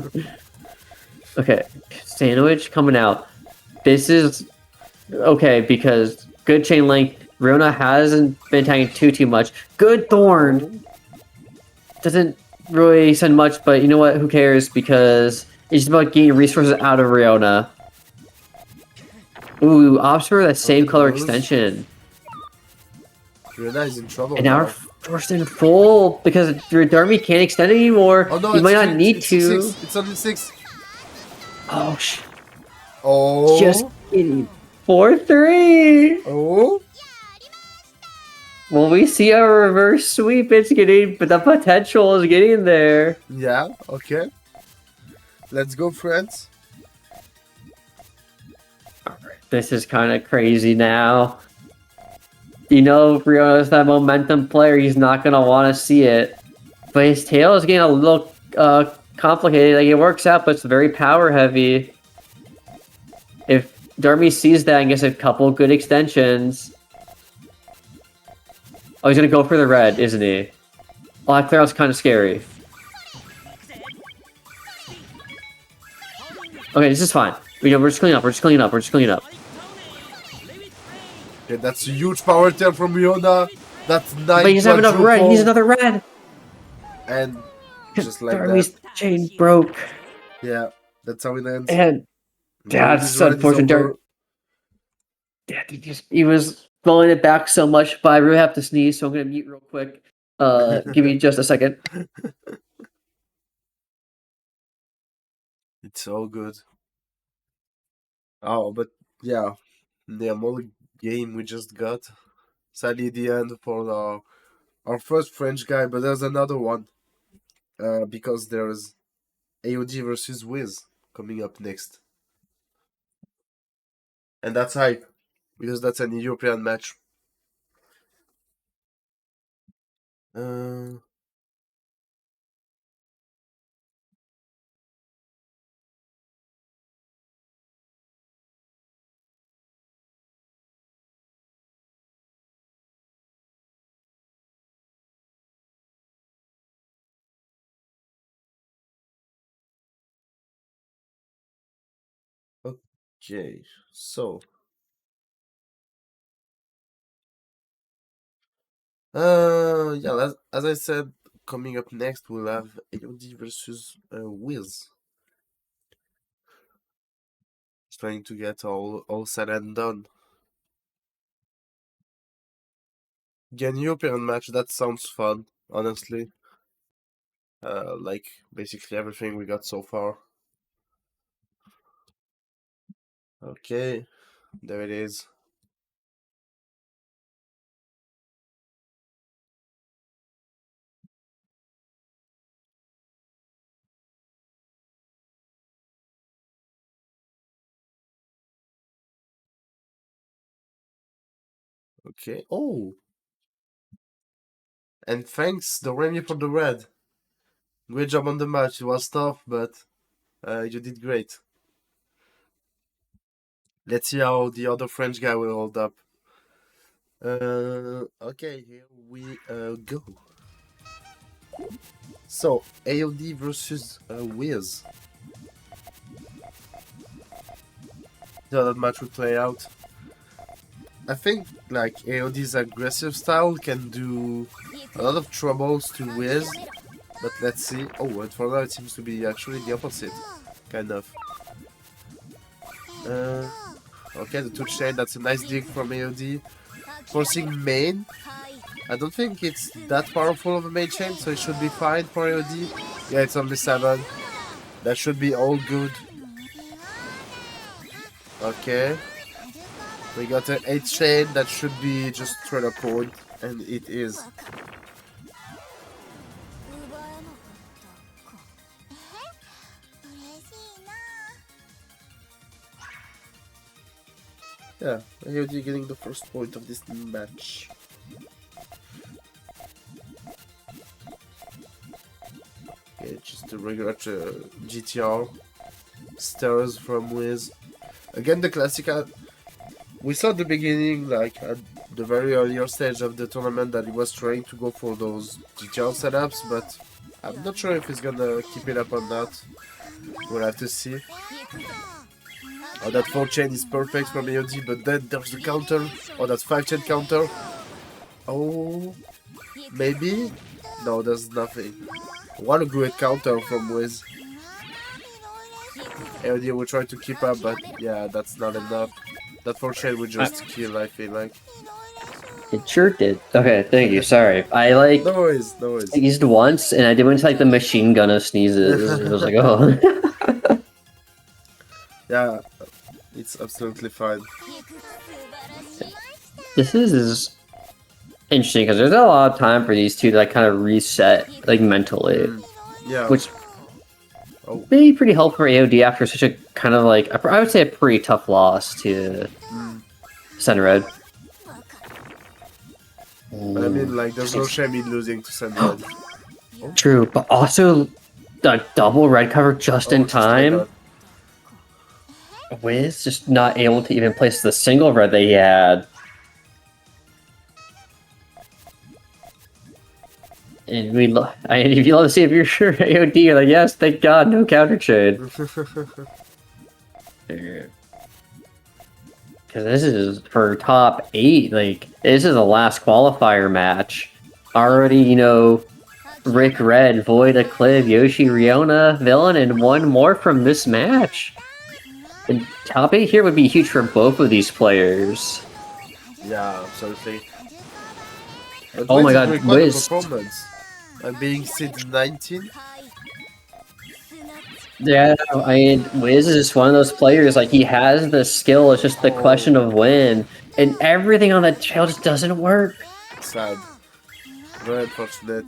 Okay, sandwich coming out. This is okay because good chain length. Riona hasn't been attacking too much. Good thorn. Doesn't really send much, but you know what? Who cares? Because it's just about getting resources out of Riona. Ooh, opts for that same color extension. Riona is in trouble. And now we're forced in full because Doremy can't extend anymore. Oh no, you might not need to. 6. It's only 6. Oh sh. Oh. Just kidding. 4-3. Oh. Well, we see a reverse sweep. It's getting, but the potential is getting there. Yeah. Okay. Let's go, friends. This is kind of crazy now. You know, if Riona's that momentum player, he's not gonna want to see it. But his tail is getting a little complicated. Like, it works out, but it's very power heavy. If Doremy sees that and gets a couple good extensions... Oh, he's gonna go for the red, isn't he? Oh, that clear out's kind of scary. Okay, this is fine. We're just cleaning up, we're just cleaning up, we're just cleaning up. Okay, that's a huge power turn from Riona. That's 9 But he doesn't have enough red, he needs another red! And just like Doremy's that. chain broke. Yeah, that's how it ends. And that's unfortunate. Yeah, he was blowing it back so much, but I really have to sneeze, so I'm gonna mute real quick. Give me just a second. It's so good. Oh, but yeah, the only game we just got. Sadly, the end for our first French guy, but there's another one. Because there's AOD versus Wiz coming up next. And that's hype, because that's an European match. Okay, so yeah, as I said, coming up next we'll have AOD versus Wiz. Trying to get all said and done. Yeah, an European match, that sounds fun, honestly. Like basically everything we got so far. Okay, there it is. Okay, oh! And thanks, Doremy, for the red. Great job on the match. It was tough, but you did great. Let's see how the other French guy will hold up. Okay, here we go. So, AOD versus Wiz. How that match will play out. I think like AOD's aggressive style can do a lot of troubles to Wiz, but let's see. Oh, and for now it seems to be actually the opposite, kind of. Okay, the 2 chain, that's a nice dig from AOD. Forcing main. I don't think it's that powerful of a main chain, so it should be fine for AOD. Yeah, it's only 7. That should be all good. Okay. We got an 8 chain, that should be just straight up point, and it is. Yeah, AOD getting the first point of this match. Okay, just a regular GTR. Stairs from Wiz. Again, the classic. We saw at the beginning, like at the very earlier stage of the tournament, that he was trying to go for those GTR setups, but I'm not sure if he's gonna keep it up on that. We'll have to see. Oh, that 4 chain is perfect from AOD, but then there's the counter. Oh, that's 5 chain counter. Oh, maybe? No, there's nothing. What a great counter from Wiz. AOD will try to keep up, but yeah, that's not enough. That 4 chain would just kill, I feel like. It sure did. Okay, thank you. Sorry. I No worries, no worries. sneezed once, and I did went to like the machine gun of sneezes. It was like, oh. Yeah, it's absolutely fine. This is interesting because there's a lot of time for these two to like kind of reset like mentally. Yeah. Which may be pretty helpful for AOD after such a kind of like I would say a pretty tough loss to Senred. But I mean, like, there's no shame in losing to Senred. True, but also a double red cover just in just like time. Wiz just not able to even place the single red that he had. And if you love to see if you're sure AOD, you're like, yes, thank God, no counter trade. Because this is for top 8, like, this is the last qualifier match. Already, you know, Rick Red, Void, Acliv, Yoshi, Riona, Villain, and one more from this match. And top 8 here would be huge for both of these players. Yeah, absolutely. And Oh my Wiz is God, doing quite a Wiz. performance. And being seed 19. Yeah, I mean, Wiz is just one of those players, like, he has the skill, it's just the question of when. And everything on the trail just doesn't work. Sad. Very unfortunate.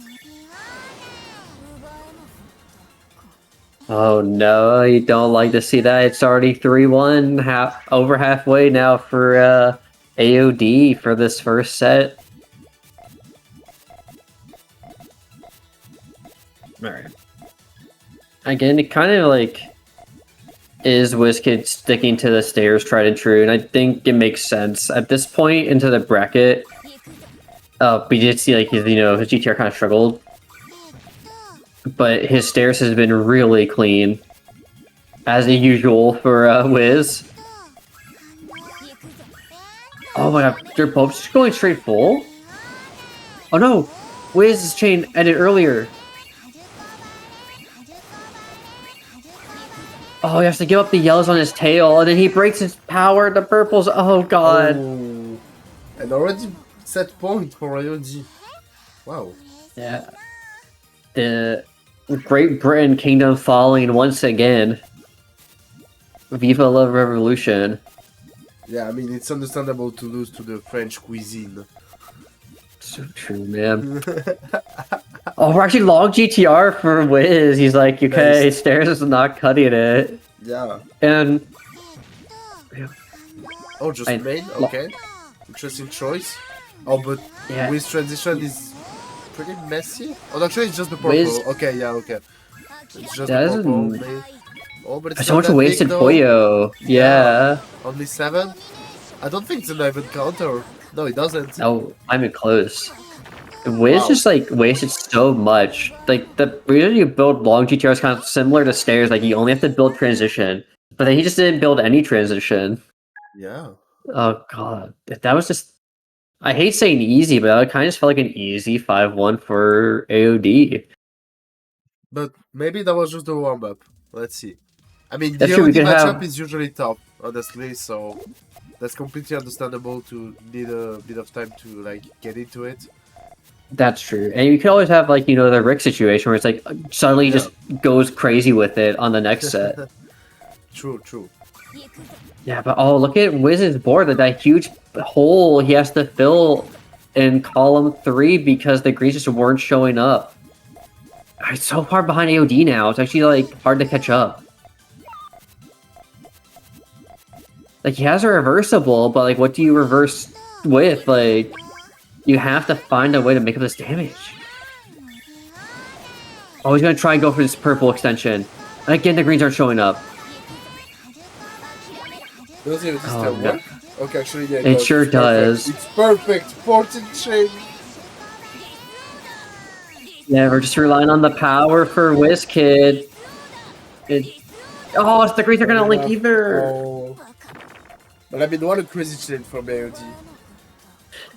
Oh no, you don't like to see that. It's already 3-1, over halfway now for AOD for this first set. Alright. Again, it kind of like is Wizzkid sticking to the stairs tried and true, and I think it makes sense. At this point into the bracket, we did see like his GTR kind of struggled. But his stairs has been really clean, as usual for Wiz. Oh my God, they're both just going straight full? Oh no, Wiz's chain ended earlier. Oh, he has to give up the yellows on his tail, and then he breaks his power, the purples, oh God. Oh. And already set point for IOD. Wow. Yeah. The Great Britain Kingdom falling once again. Viva la Revolution. Yeah, I mean, it's understandable to lose to the French cuisine. So true, man. Oh, we're actually long GTR for Wiz. He's like, okay, Nice. stairs is not cutting it. Yeah. And... Oh, just main? Okay. Interesting choice. Oh, but yeah. Wiz transition is pretty messy. Oh, actually, it's just the purple. Wiz... Okay, yeah, okay. It's just that the purple. isn't... Oh, but it's so not much that wasted big, though. Poyo. Yeah. Only 7? I don't think it's an even counter. No, it doesn't. Oh, I'm in close. Wiz just like wasted so much. Like the reason you build long GTR is kind of similar to stairs. Like you only have to build transition, but then he just didn't build any transition. Yeah. Oh God, that was just. I hate saying easy, but it kind of just felt like an easy 5-1 for AOD. But maybe that was just the warm up. Let's see. I mean, That's the true, we AOD could matchup have... is usually tough, honestly, so that's completely understandable to need a bit of time to like get into it. That's true, and you could always have like the Rick situation where it's like suddenly he just goes crazy with it on the next set. True, true. Yeah, but oh, look at Wiz's board, that huge hole he has to fill in column 3 because the greens just weren't showing up. It's so far behind AOD now, it's actually like hard to catch up. Like he has a reversible, but like what do you reverse with? Like you have to find a way to make up this damage. Oh, he's gonna try and go for this purple extension. And again, the greens aren't showing up. Does it still work? Okay, actually, yeah, it sure does. It's perfect. 14 chain. Yeah, we're just relying on the power for Wizzkid. Oh, the greens are gonna link either. Oh. But I mean, what a crazy chain from AOD.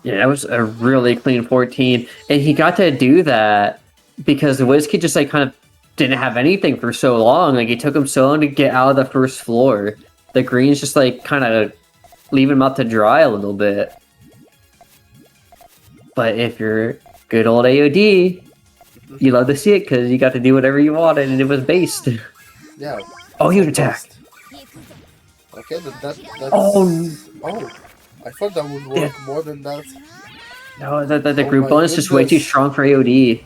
Yeah, that was a really clean 14, and he got to do that because the Wizzkid just like kind of didn't have anything for so long. Like it took him so long to get out of the first floor. The greens just like kind of leaving him out to dry a little bit. But if you're good old AOD, you love to see it because you got to do whatever you wanted and it was based. Yeah. Oh, huge attack. Okay, that's... Oh. I thought that would work more than that. No, the group bonus is just way too strong for AOD.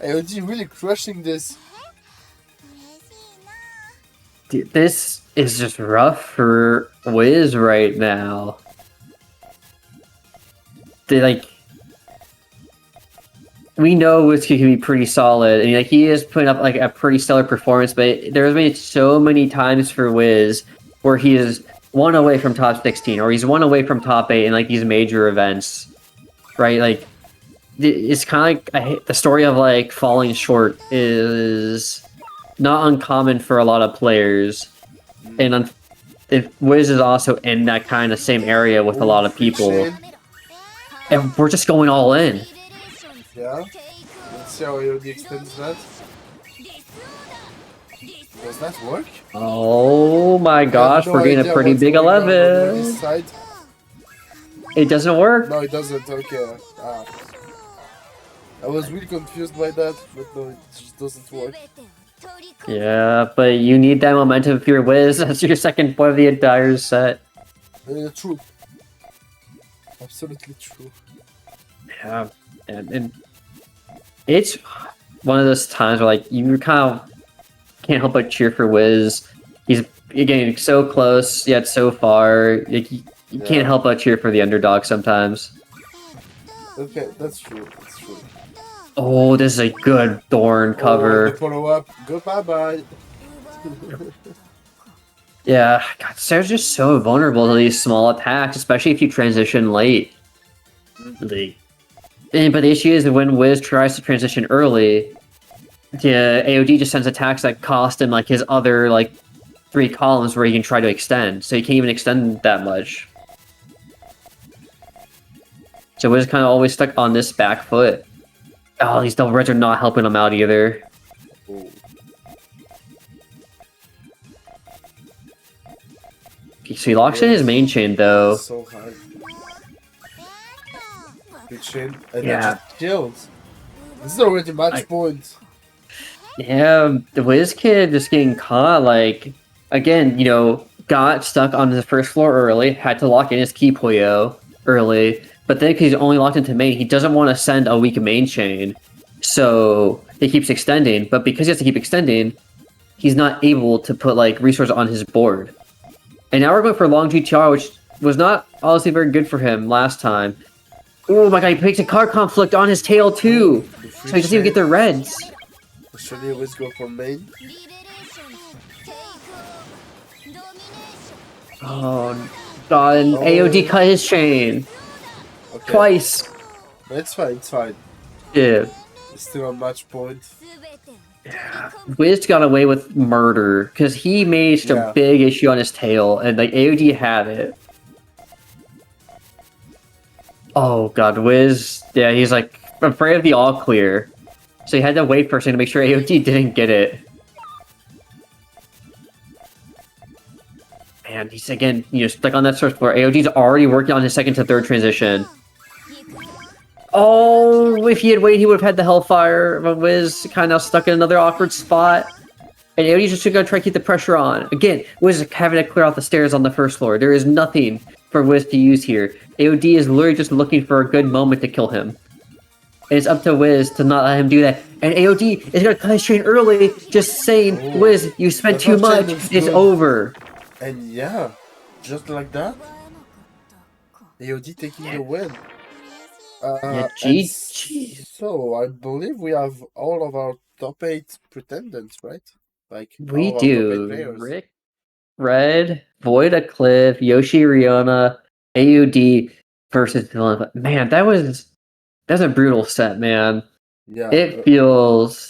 AOD really crushing this. Dude, this is just rough for Wiz right now. we know Wizzkid can be pretty solid, and like he is putting up like a pretty stellar performance. But there's been so many times for Wiz where he is one away from top 16, or he's one away from top 8 in like these major events, right? Like it's kind of like the story of like falling short is not uncommon for a lot of players, and if Wiz is also in that kind of same area with a Oh, lot of free people, chain. and we're just going all in. Yeah. Let's see how AOD extends that. Does that work? Oh my I have gosh, no we're getting a idea pretty what's big going on over this 11. side. It doesn't work. No, it doesn't. Okay. I was really confused by that, but no, it just doesn't work. Yeah, but you need that momentum if you're Wiz. That's your second point of the entire set. True. Absolutely true. Yeah, and it's one of those times where like you kind of can't help but cheer for Wiz. He's getting so close yet so far. Like, you can't Yeah. help but cheer for the underdog sometimes. Okay, that's true. That's true. Oh, this is a good Thorn Oh, cover. the follow-up. Goodbye, bye. Yeah, God, Sarah's just so vulnerable to these small attacks, especially if you transition late. Like, but the issue is that when Wiz tries to transition early, the AOD just sends attacks that cost him like his other like 3 columns where he can try to extend, so he can't even extend that much. So Wiz kind of always stuck on this back foot. Oh, these double reds are not helping him out either. Oh. Okay, so he locks in his main chain though. So hard. Big chain. And Yeah. that just kills. This is already match point. Yeah, the Wizzkid just getting caught, like, again, you know, got stuck on the first floor early, had to lock in his key Puyo early, but then because he's only locked into main, he doesn't want to send a weak main chain, so he keeps extending, but because he has to keep extending, he's not able to put, like, resources on his board. And now we're going for long GTR, which was not honestly very good for him last time. Oh my god, he takes a card conflict on his tail too, so he doesn't even get the reds. Australia always go for main. Oh god, and AOD cut his chain. Okay. Twice. But it's fine, it's fine. Yeah. It's still on match point. Wiz got away with murder because he made such a big issue on his tail, and like AOD had it. Oh god, Wiz, yeah, he's like afraid of the all clear, so he had to wait for a second to make sure AOD didn't get it. Man, he's again, you know, stuck on that first floor. AOD's already working on his second to third transition. Oh, if he had waited, he would have had the Hellfire, but Wiz kind of stuck in another awkward spot. And AOD's just gonna try to keep the pressure on. Again, Wiz is having to clear out the stairs on the first floor. There is nothing for Wiz to use here. AOD is literally just looking for a good moment to kill him. And it's up to Wiz to not let him do that. And AOD is gonna cut his chain early, just saying, Wiz, you spent too much, it's over. And yeah, just like that, AOD taking the win. So I believe we have all of our top 8 pretenders, right? Like we all of our top 8 do. players. Rick, Red, Void, Aclivtak, NoboRiona, AOD versus Villain. Man, that's a brutal set, man. Yeah. It feels.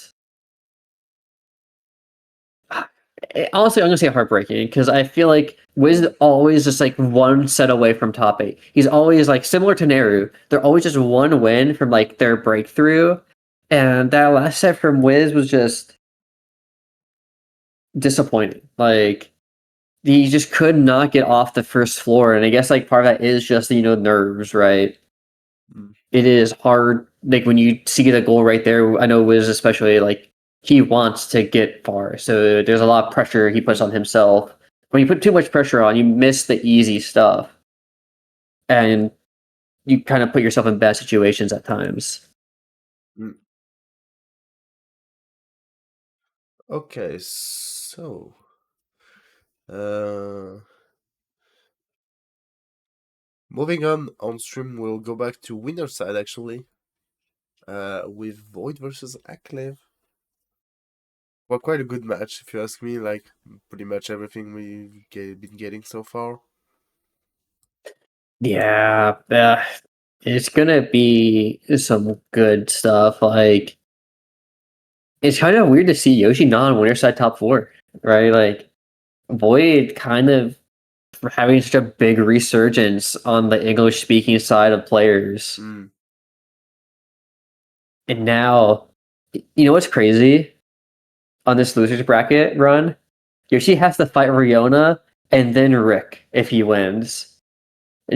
Honestly, I'm gonna say heartbreaking because I feel like Wiz is always just like one set away from top 8. He's always like similar to Neru. They're always just one win from like their breakthrough, and that last set from Wiz was just disappointing. Like he just could not get off the first floor, and I guess like part of that is just nerves, right? It is hard. Like when you see the goal right there, I know Wiz especially like he wants to get far, so there's a lot of pressure he puts on himself. When you put too much pressure on, you miss the easy stuff, and you kind of put yourself in bad situations at times. Okay, so moving on stream, we'll go back to winner side actually. with Void versus Acliv. Well, quite a good match, if you ask me. Like, pretty much everything we've been getting so far. Yeah, it's gonna be some good stuff. Like, it's kind of weird to see Yoshi not on winner side top 4, right? Like, Void kind of having such a big resurgence on the English speaking side of players. Mm. And now, you know what's crazy? On this losers bracket run, Yoshi has to fight Riona and then Rick if he wins,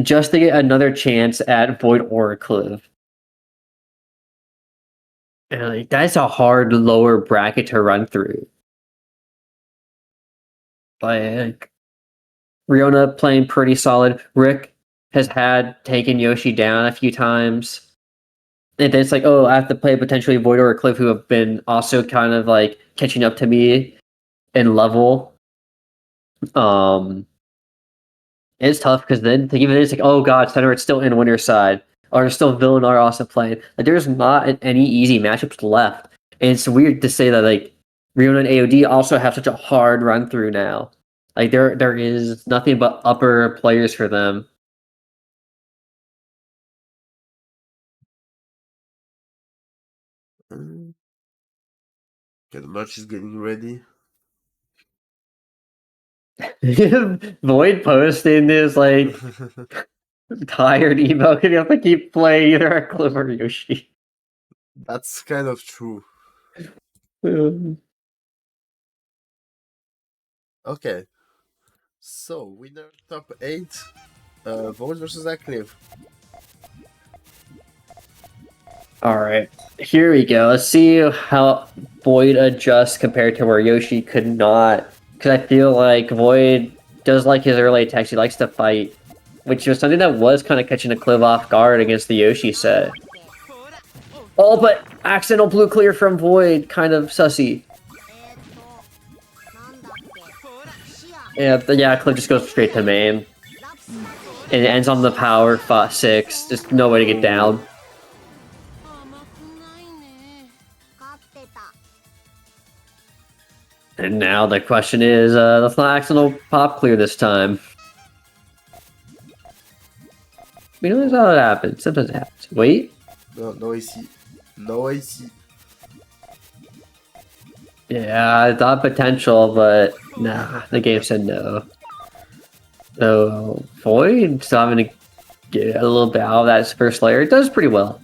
just to get another chance at Void or Acliv. And like, that's a hard lower bracket to run through. Like, Riona playing pretty solid. Rick has had taken Yoshi down a few times. And then it's like, oh, I have to play potentially Void or Acliv, who have been also kind of like catching up to me in level. It's tough because then think even it's like, oh god, Center, it's still in winner's side, or there's still Villain.R also playing. Like, there's not any easy matchups left, and it's weird to say that like Riona and AOD also have such a hard run through now. Like there is nothing but upper players for them. Okay, the match is getting ready. Void posting is like tired emo because you have to keep playing either a Cliff or Yoshi. That's kind of true. Okay. So, winner top 8, Void versus Acliv. All right, here we go. Let's see how Void adjusts compared to where Yoshi could not. Because I feel like Void does like his early attacks. He likes to fight, which was something that was kind of catching a Cliv off guard against the Yoshi set. Oh, but accidental blue clear from Void, kind of sussy. Yeah, Cliv just goes straight to main. And it ends on the power 6. Just no way to get down. And now the question is, let's not accidental pop clear this time. We know that's how it happens. Sometimes it happens. Wait. No AC. No AC. Yeah, I thought potential, but nah, the game said no. So, Void still having to get a little bit out of that first layer. It does pretty well.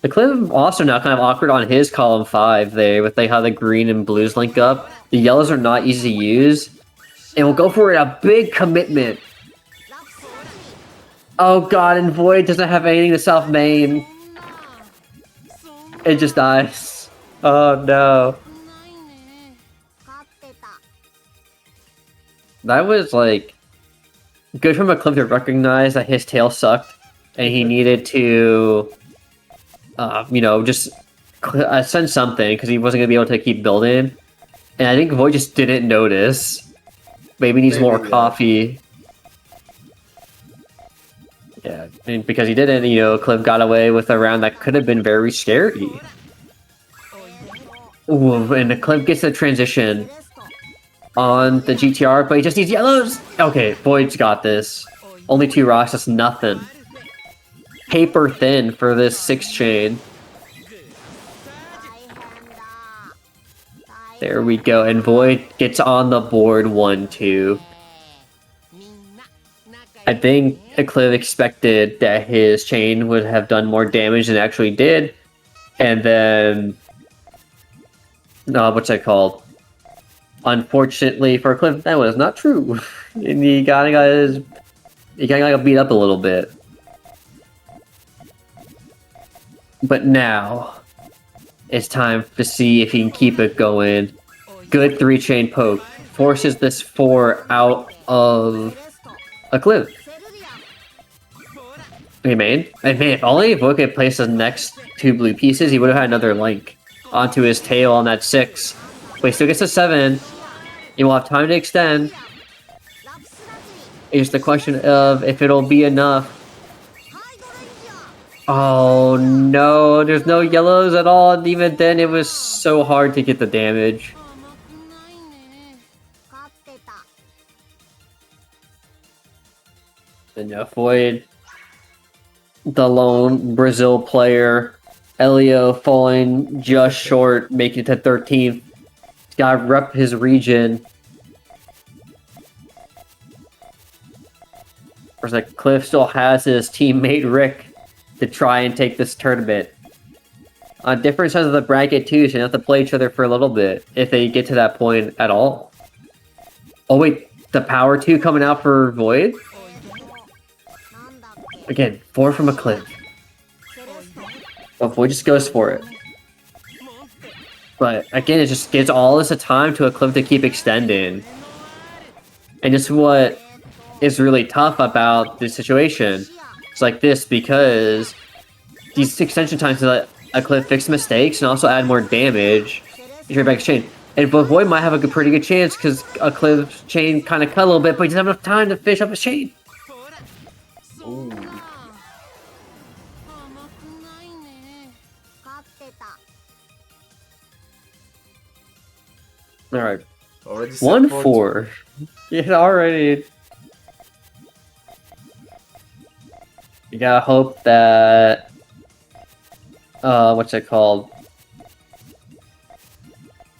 The Cliv also now kind of awkward on his column 5 there, with like how the green and blues link up. The yellows are not easy to use. And we'll go for it, a big commitment. Oh god, and Void doesn't have anything to self main. It just dies. Oh no. That was like good from a Cliv to recognize that his tail sucked and he needed to just send something because he wasn't gonna be able to keep building. And I think Void just didn't notice. Maybe needs more coffee. Yeah, and because he didn't, Cliv got away with a round that could have been very scary. Ooh, and the Cliv gets a transition on the GTR, but he just needs yellows. Okay, Void's got this. Only 2 rocks, that's nothing. Paper thin for this 6 chain. There we go, and Void gets on the board 1-2. I think Aclivtak expected that his chain would have done more damage than it actually did, and then what's that called? Unfortunately for Aclivtak, that was not true, and he got beat up a little bit. But now it's time to see if he can keep it going. Good 3-chain poke forces this 4 out of Aclivtak. Okay, main. And man, if only Void could place the next 2 blue pieces, he would have had another link onto his tail on that 6. But he still gets a 7. He will have time to extend. It's the question of if it'll be enough. Oh no, there's no yellows at all, and even then it was so hard to get the damage. And avoid the lone Brazil player, Elio falling just short, making it to 13th. He's gotta rep his region. Whereas like Cliff still has his teammate Rick to try and take this tournament. On different sides of the bracket too, so you have to play each other for a little bit if they get to that point at all. Oh wait, the power 2 coming out for Void? Again, 4 from a Cliff. But Void just goes for it. But again, it just gives all this time to a Cliff to keep extending. And just what is really tough about this situation. It's like this because these extension times let a Cliff fix mistakes and also add more damage if you're back chain. And Void might have a pretty good chance because a Cliff's chain kind of cut a little bit, but he doesn't have enough time to finish up his chain. Ooh. Alright. Already 1-4. Yeah, already. You gotta hope that what's it called?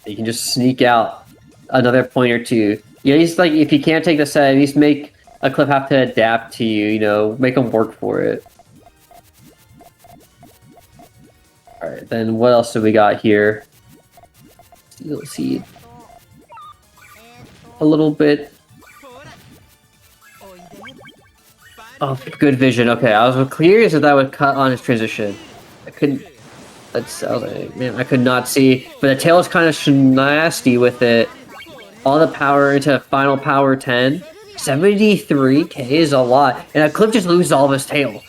You can just sneak out another point or two. You know, he's like, if you can't take the set, at least make a Cliff have to adapt to you, you know, make them work for it. Alright, then what else do we got here? Let's see. A little bit. Oh, good vision. Okay, I was curious if that would cut on his transition. I couldn't. I was like, man, I could not see. But the tail is kind of nasty with it. All the power into final power 10. 73k is a lot. And a Cliff just loses all of his tail.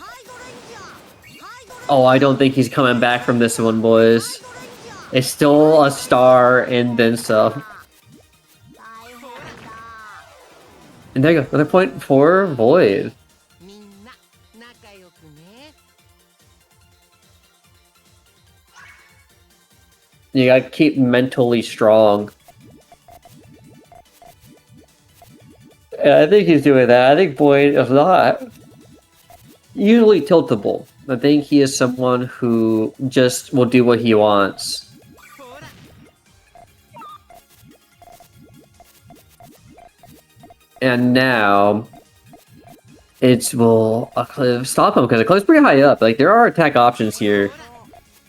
Oh, I don't think he's coming back from this one, boys. It's still a star and then some. And there you go. Another point for Void. You gotta keep mentally strong. Yeah, I think he's doing that. I think Void is not usually tiltable. I think he is someone who just will do what he wants. And now it's will a Cliff stop him because the Cliff's pretty high up. Like there are attack options here.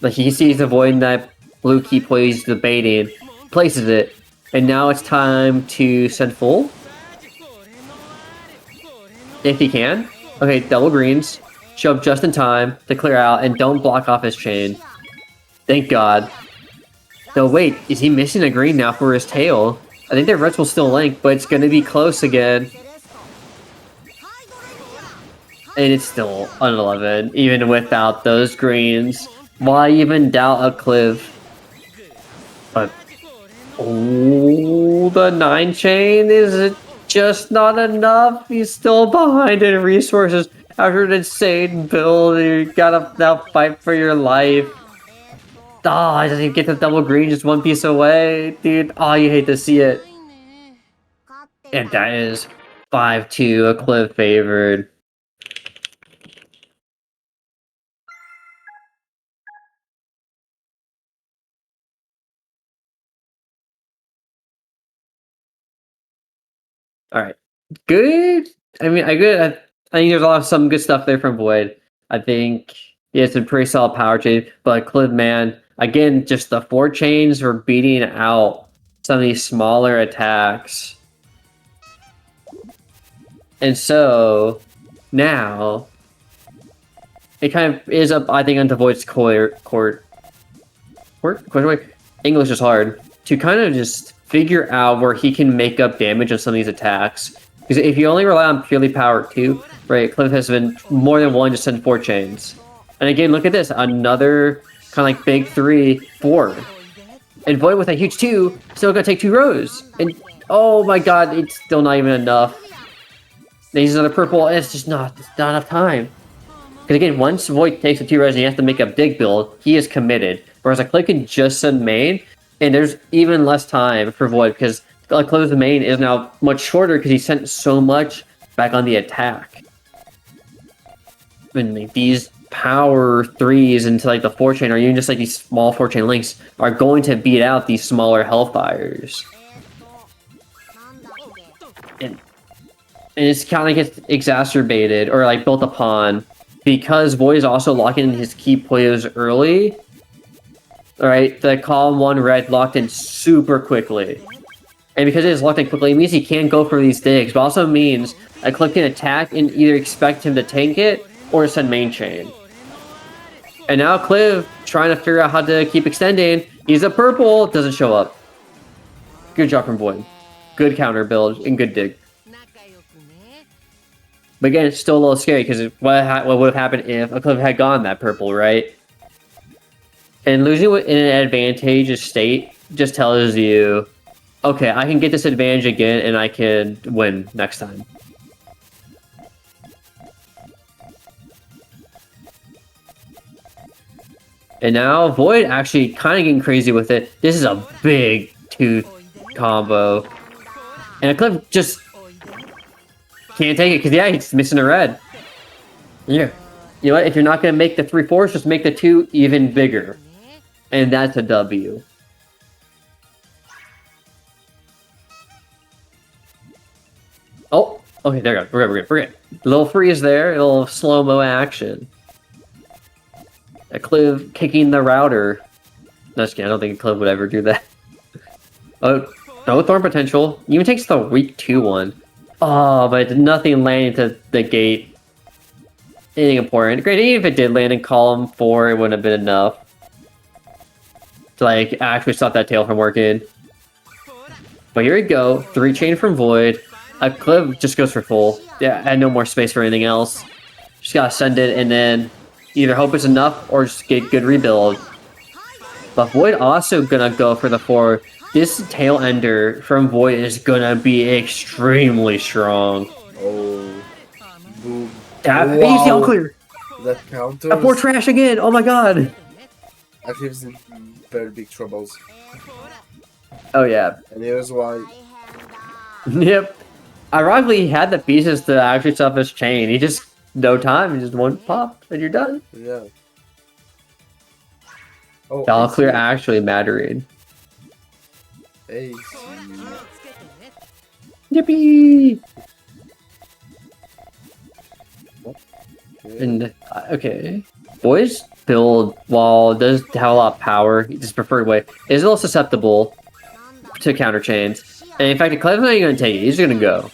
Like he sees avoiding that blue key play he's debating, places it, and now it's time to send full. If he can. Okay, double greens. Show up just in time to clear out and don't block off his chain. Thank God. Though wait, is he missing a green now for his tail? I think their reds will still link, but it's going to be close again. And it's still an 11, even without those greens. Why even doubt a Cliff? But, oh, the 9 chain is just not enough. He's still behind in resources after an insane build. You gotta now fight for your life. Oh, I didn't even get the double green, just one piece away. Dude, oh, you hate to see it. And that is 5-2, a Cliff favored. Alright. Good. I mean, I think there's a lot of some good stuff there from Void. I think he has a pretty solid power chain, but Cliff, man, again, just the 4 chains were beating out some of these smaller attacks. And so now it kind of is up, I think, onto Void's court. English is hard to kind of just figure out where he can make up damage on some of these attacks. Because if you only rely on purely power 2, right, Cliff has been more than one to send 4 chains. And again, look at this, another kind of like big 3, 4. And Void with a huge 2, still gonna take 2 rows. And oh my god, it's still not even enough. Then he's another purple, and it's just not enough time. Because again, once Void takes the 2 res and he has to make a big build, he is committed. Whereas Aclivtak can just send main, and there's even less time for Void because Aclivtak's main is now much shorter because he sent so much back on the attack. And like, these power 3s into like the 4-chain, or even just like these small 4-chain links, are going to beat out these smaller Hellfires. And it's kind of gets exacerbated or like built upon because Void is also locking in his key players early. Alright, the column 1 red locked in super quickly. And because it is locked in quickly, it means he can't go for these digs, but also means a click can attack and either expect him to tank it or send main chain. And now Cliv trying to figure out how to keep extending. He's a purple, doesn't show up. Good job from Void. Good counter build and good dig. But again, it's still a little scary because what would have happened if a Cliv had gone that purple, right? And losing in an advantageous state just tells you, okay, I can get this advantage again and I can win next time. And now Void actually kind of getting crazy with it. This is a big tooth combo. And Aclivtak just can't take it because, yeah, he's missing a red. Yeah. You know what? If you're not going to make the 3/4s, just make the 2 even bigger. And that's a W. Oh, okay, there we go. We're good. A little freeze there, a little slow-mo action. Aclivtak kicking the router. No, just kidding, I don't think Aclivtak would ever do that. Oh, no thorn potential. Even takes the weak 2-1. Oh, but nothing landing to the gate. Anything important. Great, even if it did land in column 4, it wouldn't have been enough to like actually stop that tail from working. But here we go. 3-chain from Void. Aclivtak just goes for full. Yeah, had no more space for anything else. Just gotta send it and then either hope it's enough or just get good rebuild. But Void also gonna go for the 4. This tail ender from Void is gonna be extremely strong. Oh. Boom. That Wow. easy all clear. That counters. A 4 trash again. Oh my god. Aclivtak's in very big troubles. Oh yeah. And here's why. Yep. Ironically, he had the pieces to actually stop his chain. He just no time, just one pop, and you're done. Yeah. Oh, All clear actually mattering. AC. Yippee! Okay. And okay, Void's build, while it does have a lot of power, his preferred way, is a little susceptible to counter chains. And in fact, Aclivtak's not even gonna take it; he's just gonna go,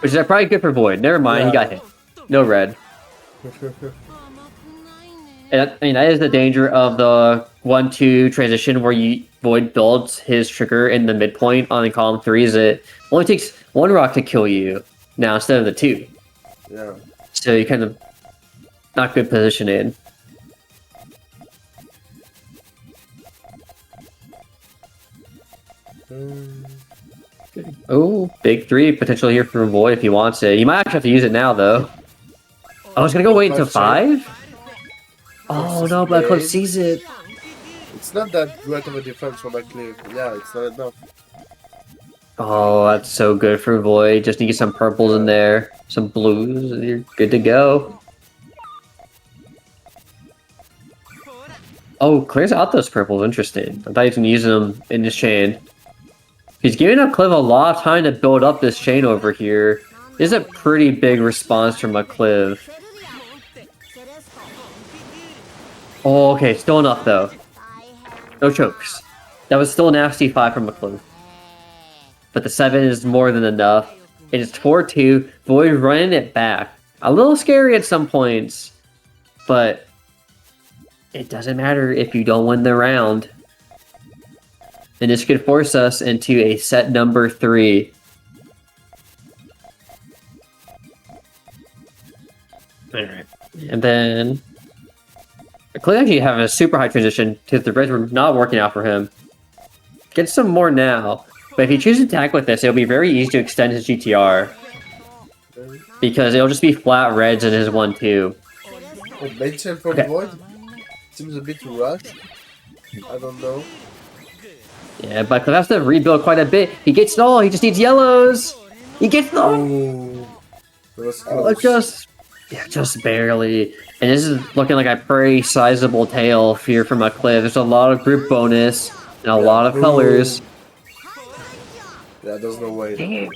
which is probably good for Void. Never mind, he got hit. No red. And I mean, that is the danger of the 1-2 transition where Void builds his trigger in the midpoint on the column 3. Is it only takes 1 rock to kill you now instead of the 2. Yeah. So you kind of not good positioning. Oh, big 3 potential here for Void if he wants it. He might actually have to use it now though. I was gonna go wait until 5. Oh no, but Aclivtak sees it. It's not that great of a defense from Aclivtak. Yeah, it's not enough. Oh, that's so good for Void. Just need some purples in there, some blues, and you're good to go. Oh, clears out those purples. Interesting. I thought he was gonna use them in this chain. He's giving Aclivtak a lot of time to build up this chain over here. This is a pretty big response from Aclivtak. Oh, okay, still enough though. No chokes. That was still a nasty 5 from Aclivtak. But the 7 is more than enough. It is 4-2. Void running it back. A little scary at some points, but it doesn't matter if you don't win the round. And this could force us into a set number 3. Alright. And then Aclivtak actually have a super high transition to the reds were not working out for him. Get some more now. But if he chooses to attack with this, it'll be very easy to extend his GTR. Because it'll just be flat reds in his 1-2. Oh, main chain from Okay. Void? Seems a bit rushed. I don't know. Yeah, but Cliff has to rebuild quite a bit. He gets it all. He just needs yellows. He gets it all. Ooh, that was Oh, close. just barely. And this is looking like a pretty sizable tail here from Aclivtak. There's a lot of group bonus and a lot of colors. Boom. Yeah, there's no way. Damn.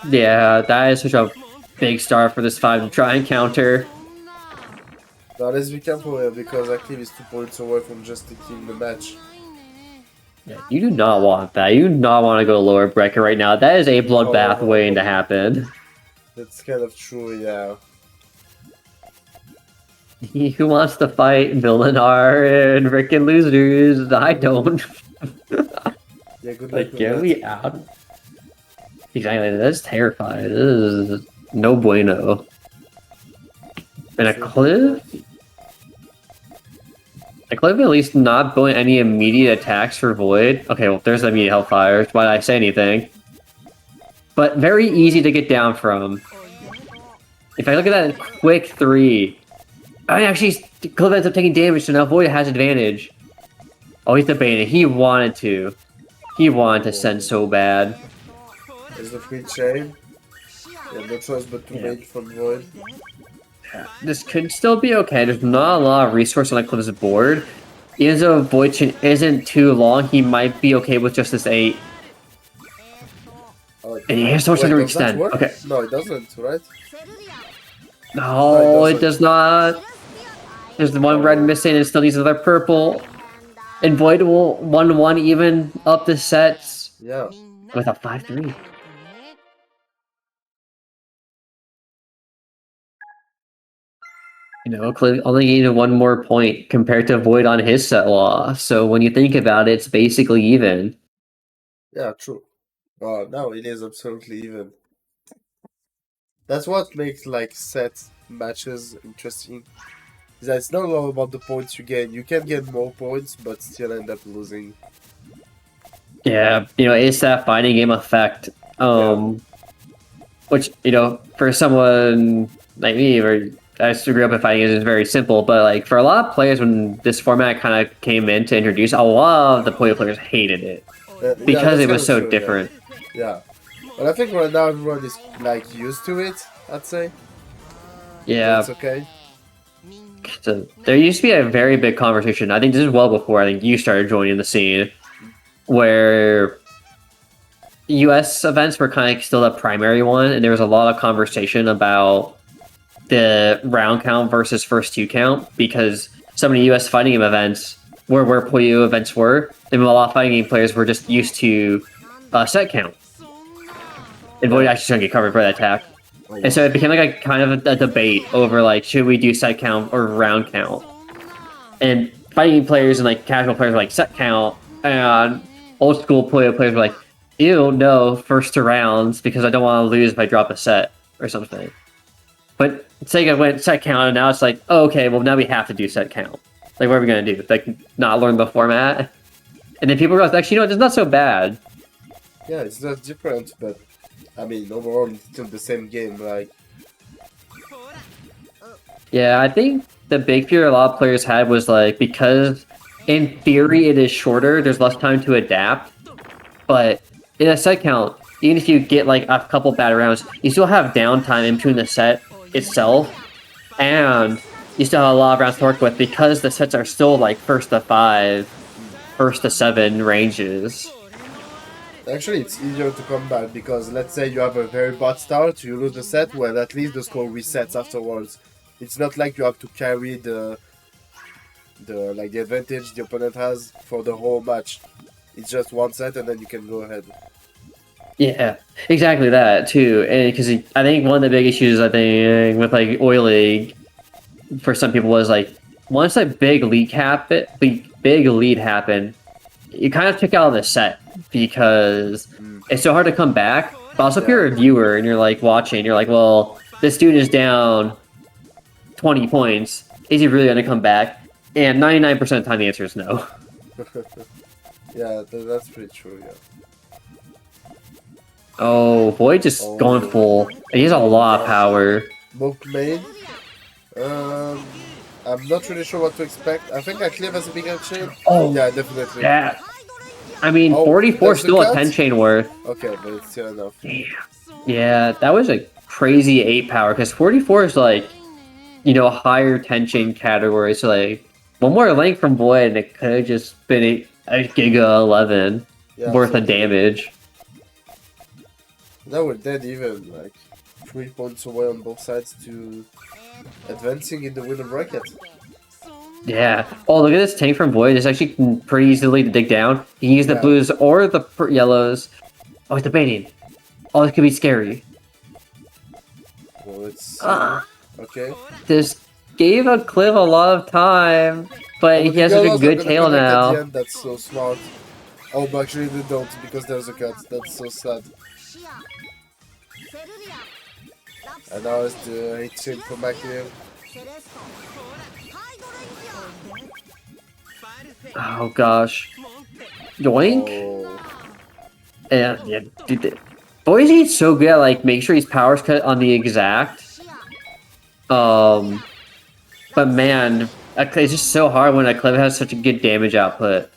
Yeah, that is such a big star for this 5 to try and counter. Now let's be careful here because Acliv is 2 points away from just taking the match. Yeah, you do not want that. You do not want to go lower bracket right now. That is a bloodbath waiting to happen. That's kind of true, yeah. Who wants to fight Villain.R and Rick and losers? I don't. Yeah, good luck Like, with get that. me out. Exactly, that's terrifying. This is no bueno. And Aclivtak at least not going any immediate attacks for Void. Okay, well, there's the immediate Hellfire. Why did I say anything? But very easy to get down from. If I look at that quick 3, I mean, actually, Cliff ends up taking damage, so now Void has advantage. Oh, he's debating. He wanted to. He wanted to send so bad. There's the free chain. Yeah, no choice but to make from Void. This could still be okay. There's not a lot of resource on Cliff's board. Even though Void Chain isn't too long, he might be okay with just this 8. And he has so much time to extend. Okay. No, it doesn't, right? No, it does not. There's the one red missing and still needs another purple. And Void will 1-1 even up the sets. Yeah. With a 5-3. You know, Cliff only needed 1 more point compared to Void on his set loss. So when you think about it, it's basically even. Yeah, true. No, it is absolutely even. That's what makes like set matches interesting. Is that it's not all about the points you gain. You can get more points, but still end up losing. Yeah, you know, it's that fighting game effect. Which, you know, for someone like me, where I grew up in fighting games, is very simple. But like for a lot of players, when this format kind of came in to introduce, a lot of the players hated it because it was so true, different. Yeah. But I think right now everyone is like used to it. I'd say. Yeah. It's okay. So there used to be a very big conversation. I think this is well before I think you started joining the scene, where US events were kind of still the primary one, and there was a lot of conversation about the round count versus first 2 count, because so many US fighting game events where PoYu events were, and a lot of fighting game players were just used to set count. And Void actually shouldn't get covered for that attack. And so it became like a kind of a debate over like, should we do set count or round count? And fighting players and like casual players were like set count, and old school PoYu players were like, ew, no, first 2 rounds because I don't want to lose if I drop a set or something. But Sega went set count, and now it's like, oh, okay, well now we have to do set count. Like, what are we gonna do? Like, not learn the format? And then people realize, actually, you know what, it's not so bad. Yeah, it's not different, but I mean, overall, it's still the same game, like. Yeah, I think the big fear a lot of players had was like, because in theory it is shorter, there's less time to adapt. But in a set count, even if you get like a couple bad rounds, you still have downtime in between the set itself, and you still have a lot of rounds to work with because the sets are still like first to 5, first to 7 ranges. Actually, it's easier to come back because let's say you have a very bad start, you lose the set, well, at least the score resets afterwards. It's not like you have to carry the advantage the opponent has for the whole match. It's just 1 set and then you can go ahead. Yeah, exactly that too. And because I think one of the big issues I think with like Oil League for some people was like, once a big lead happened, you kind of took out of the set because it's so hard to come back. But also, if you're a viewer and you're like watching, you're like, well, this dude is down 20 points. Is he really going to come back? And 99% of the time, the answer is no. Yeah, that's pretty true, yeah. Oh, Void just going full. He has a lot of power. Book main. I'm not really sure what to expect. I think Acliv has a big chain. Oh, Yeah, definitely. yeah. I mean, Oh, 44 is there's the still a cut? 10 chain worth. Okay, but it's still enough. Yeah, that was a crazy 8 power because 44 is like, you know, a higher 10 chain category. So, like, one more link from Void and it could have just been a Giga 11 Yeah, worth of totally. damage. Now we're dead even, like 3 points away on both sides to advancing in the winner bracket. Yeah. Oh, look at this tank from Void. It's actually pretty easily to dig down. You can use the Yeah. blues or the yellows. Oh, it's debating. Oh, this could be scary. Well, let's Uh, okay. this gave a Cliv a lot of time, but Oh, he the has such a yellows are good gonna tail connect at the now. end, that's so smart. Oh, but actually they don't because there's a cut. That's so sad. And now it's the 8 chain from Acliv. Oh gosh. Yoink. Oh. And yeah, dude, Boise's so good at like make sure he's powers cut on the exact. But man, it's just so hard when a Cliv has such a good damage output.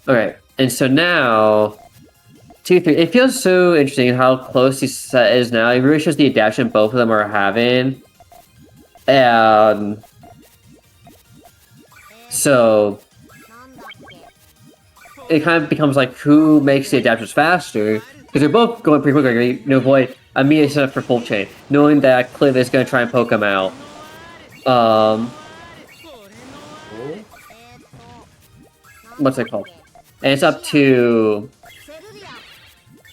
Okay, and so now 2-3. It feels so interesting how close this set is now. It really shows the adaptation both of them are having. And so it kind of becomes like who makes the adaptations faster, because they're both going pretty quickly. Right? You know, Void immediately set up for full chain, knowing that Cliv is going to try and poke him out. What's it called? And it's up to,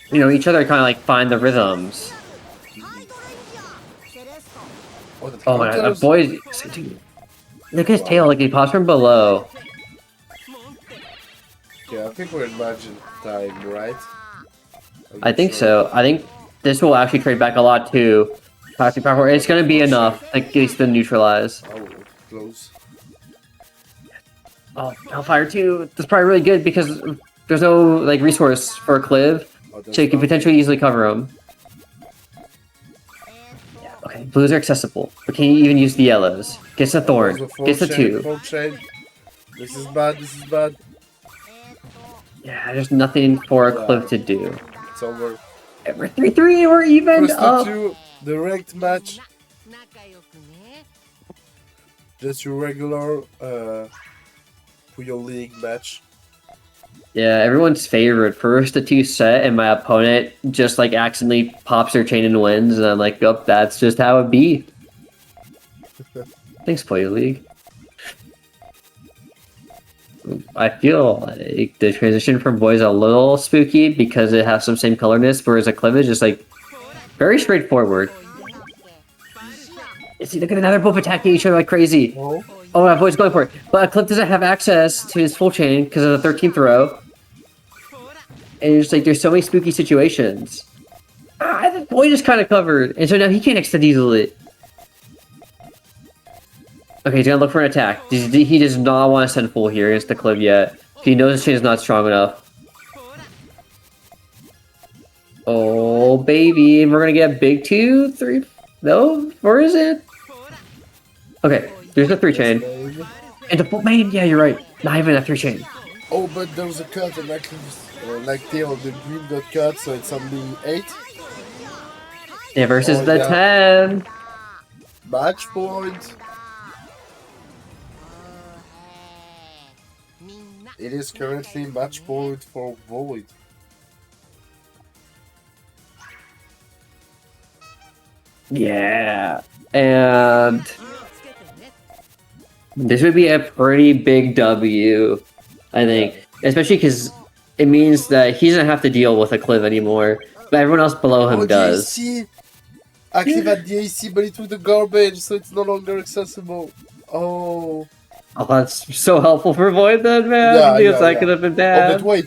you know, each other kind of like find the rhythms. Oh my god, boy, dude, look at his tail, like he pops from below. Yeah, I think we're in margin time, right? I think so. I think this will actually trade back a lot too. Toxic power. It's gonna be enough, like at least to neutralize. Oh, close. Oh, Hellfire 2. That's probably really good because there's no like resource for a Cliv, so you can potentially easily cover him. Yeah, okay, blues are accessible, but can you even use the yellows? Gets a thorn. Gets a 2. This is bad. This is bad. Yeah, there's nothing for a Cliv to do. It's over. We're 3-3. We're even up. The ranked match. Just your regular Puyo League match. Yeah, everyone's favorite. First to 2 set, and my opponent just like accidentally pops their chain and wins, and I'm like, oh, that's just how it be. Thanks, Puyo League. I feel like the transition from Void is a little spooky because it has some same colorness, whereas a Cliv is just like very straightforward. See, look at another both attacking each other like crazy. Oh, my Void's going for it. But a Cliv doesn't have access to his full chain because of the 13th row. And it's like there's so many spooky situations. The Void is kind of covered, and so now he can't extend easily. Okay, he's gonna look for an attack. He does not want to send full here against the Cliv yet. He knows his chain is not strong enough. Oh, baby. We're gonna get big 2, 3. No? Or is it? Okay, there's a 3 chain. And the full main, yeah, you're right. Not even a 3 chain. Oh, but there was a cut, and like tail, the green got cut, so it's only 8. Yeah, versus the 10. Match point. It is currently match point for Void. Yeah, and this would be a pretty big W, I think, especially because it means that he doesn't have to deal with a Cliv anymore, but everyone else below him does. AC. Active at the AC, but it took the garbage, so it's no longer accessible. Oh. Oh, that's so helpful for Void then, man. Yeah, because that could have been bad. Oh, but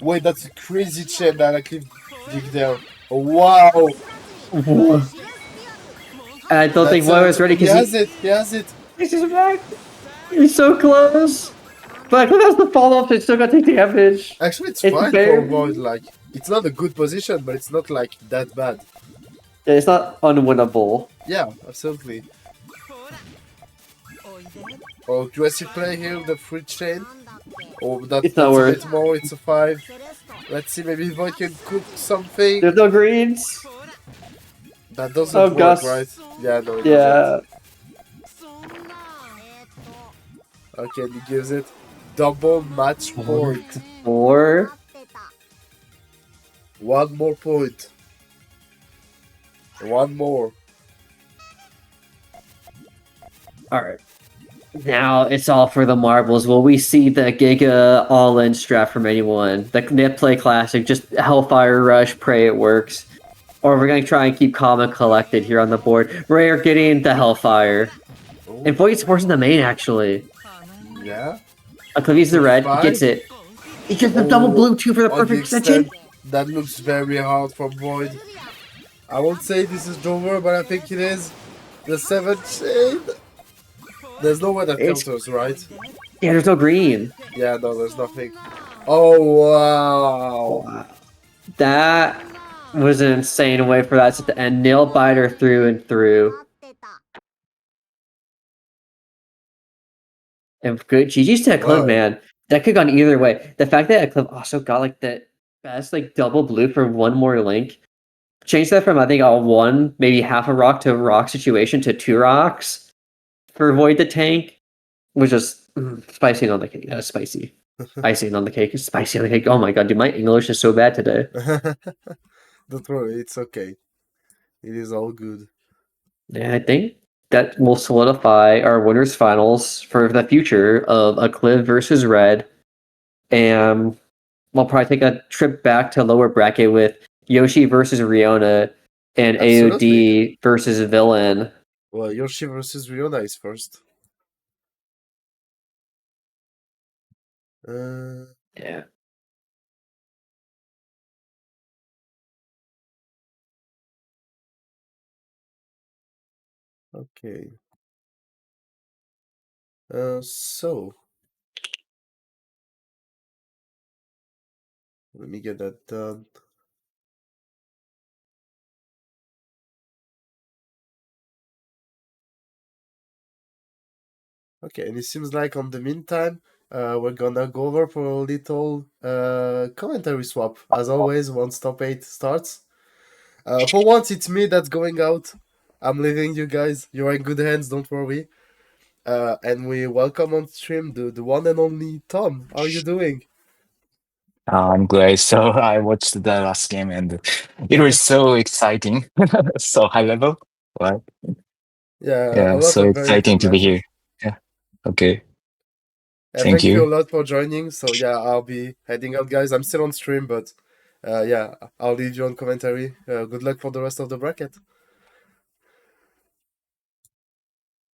wait, that's a crazy chain that I can dig there. Oh, wow. I don't think Void was ready because he has it. He's just back. He's so close. but that's the follow-up, so it's still gonna take damage. Actually, it's It's fine for very... Void. Like, it's not a good position, but it's not like that bad. It's not unwinnable. Yeah, absolutely. Oh, aggressive play here with the free chain. Oh, It's that's not a worth. bit more. It's a 5. Let's see, maybe Void can cook something. There's no greens. That doesn't Oh, work, Gus. right? Yeah, no, it doesn't. Yeah. Okay, and he gives it double match point. 4. One more point. One more. Alright. Now it's all for the marbles. Will we see the Giga all-in strat from anyone? The Nip Play Classic, just Hellfire Rush, pray it works. Or we're gonna try and keep calm and collected here on the board. Rare getting the Hellfire. Oh, And Void's forcing the main, actually. yeah. Aclivtak's the red, he 5. gets it. He gets the double blue too for the On the perfect extension. extent, that looks very hard from Void. I won't say this is Dover, but I think it is. The 7 chain. There's no way that It's- counters, right? Yeah, there's no green. Yeah, no, there's nothing. Oh, wow. That was an insane way for that to end. Nail biter through and through. And good GG's to Acliv, Wow. man. That could have gone either way. The fact that Acliv also got like the best like double blue for one more link. Changed that from I think a 1, maybe half a rock to a rock situation to 2 rocks for Void the tank. Was just spicy on the cake. Spicy. Icing on the cake. Spicy on the cake. Oh my god, dude, my English is so bad today. Don't worry, it's okay. It is all good. Yeah, I think that will solidify our winners finals for the future of Acliv versus Red. And we'll probably take a trip back to lower bracket with Yoshi versus Riona and Absolutely. AOD versus Villain. Well, Yoshi versus Riona is first. Yeah. Okay. So let me get that done. Okay, and it seems like on the meantime, we're gonna go over for a little commentary swap. As always, once top 8 starts. For once, it's me that's going out. I'm leaving you guys. You're in good hands, don't worry. And we welcome on stream the one and only Tom. How are you doing? I'm great. So I watched the last game and it was so exciting. So high level. Right? Yeah, a Yeah, lot so of very good exciting to be here. matches. Yeah. Okay. Thank Thank you a you. lot for joining. So yeah, I'll be heading out, guys. I'm still on stream, but yeah, I'll leave you on commentary. Good luck for the rest of the bracket.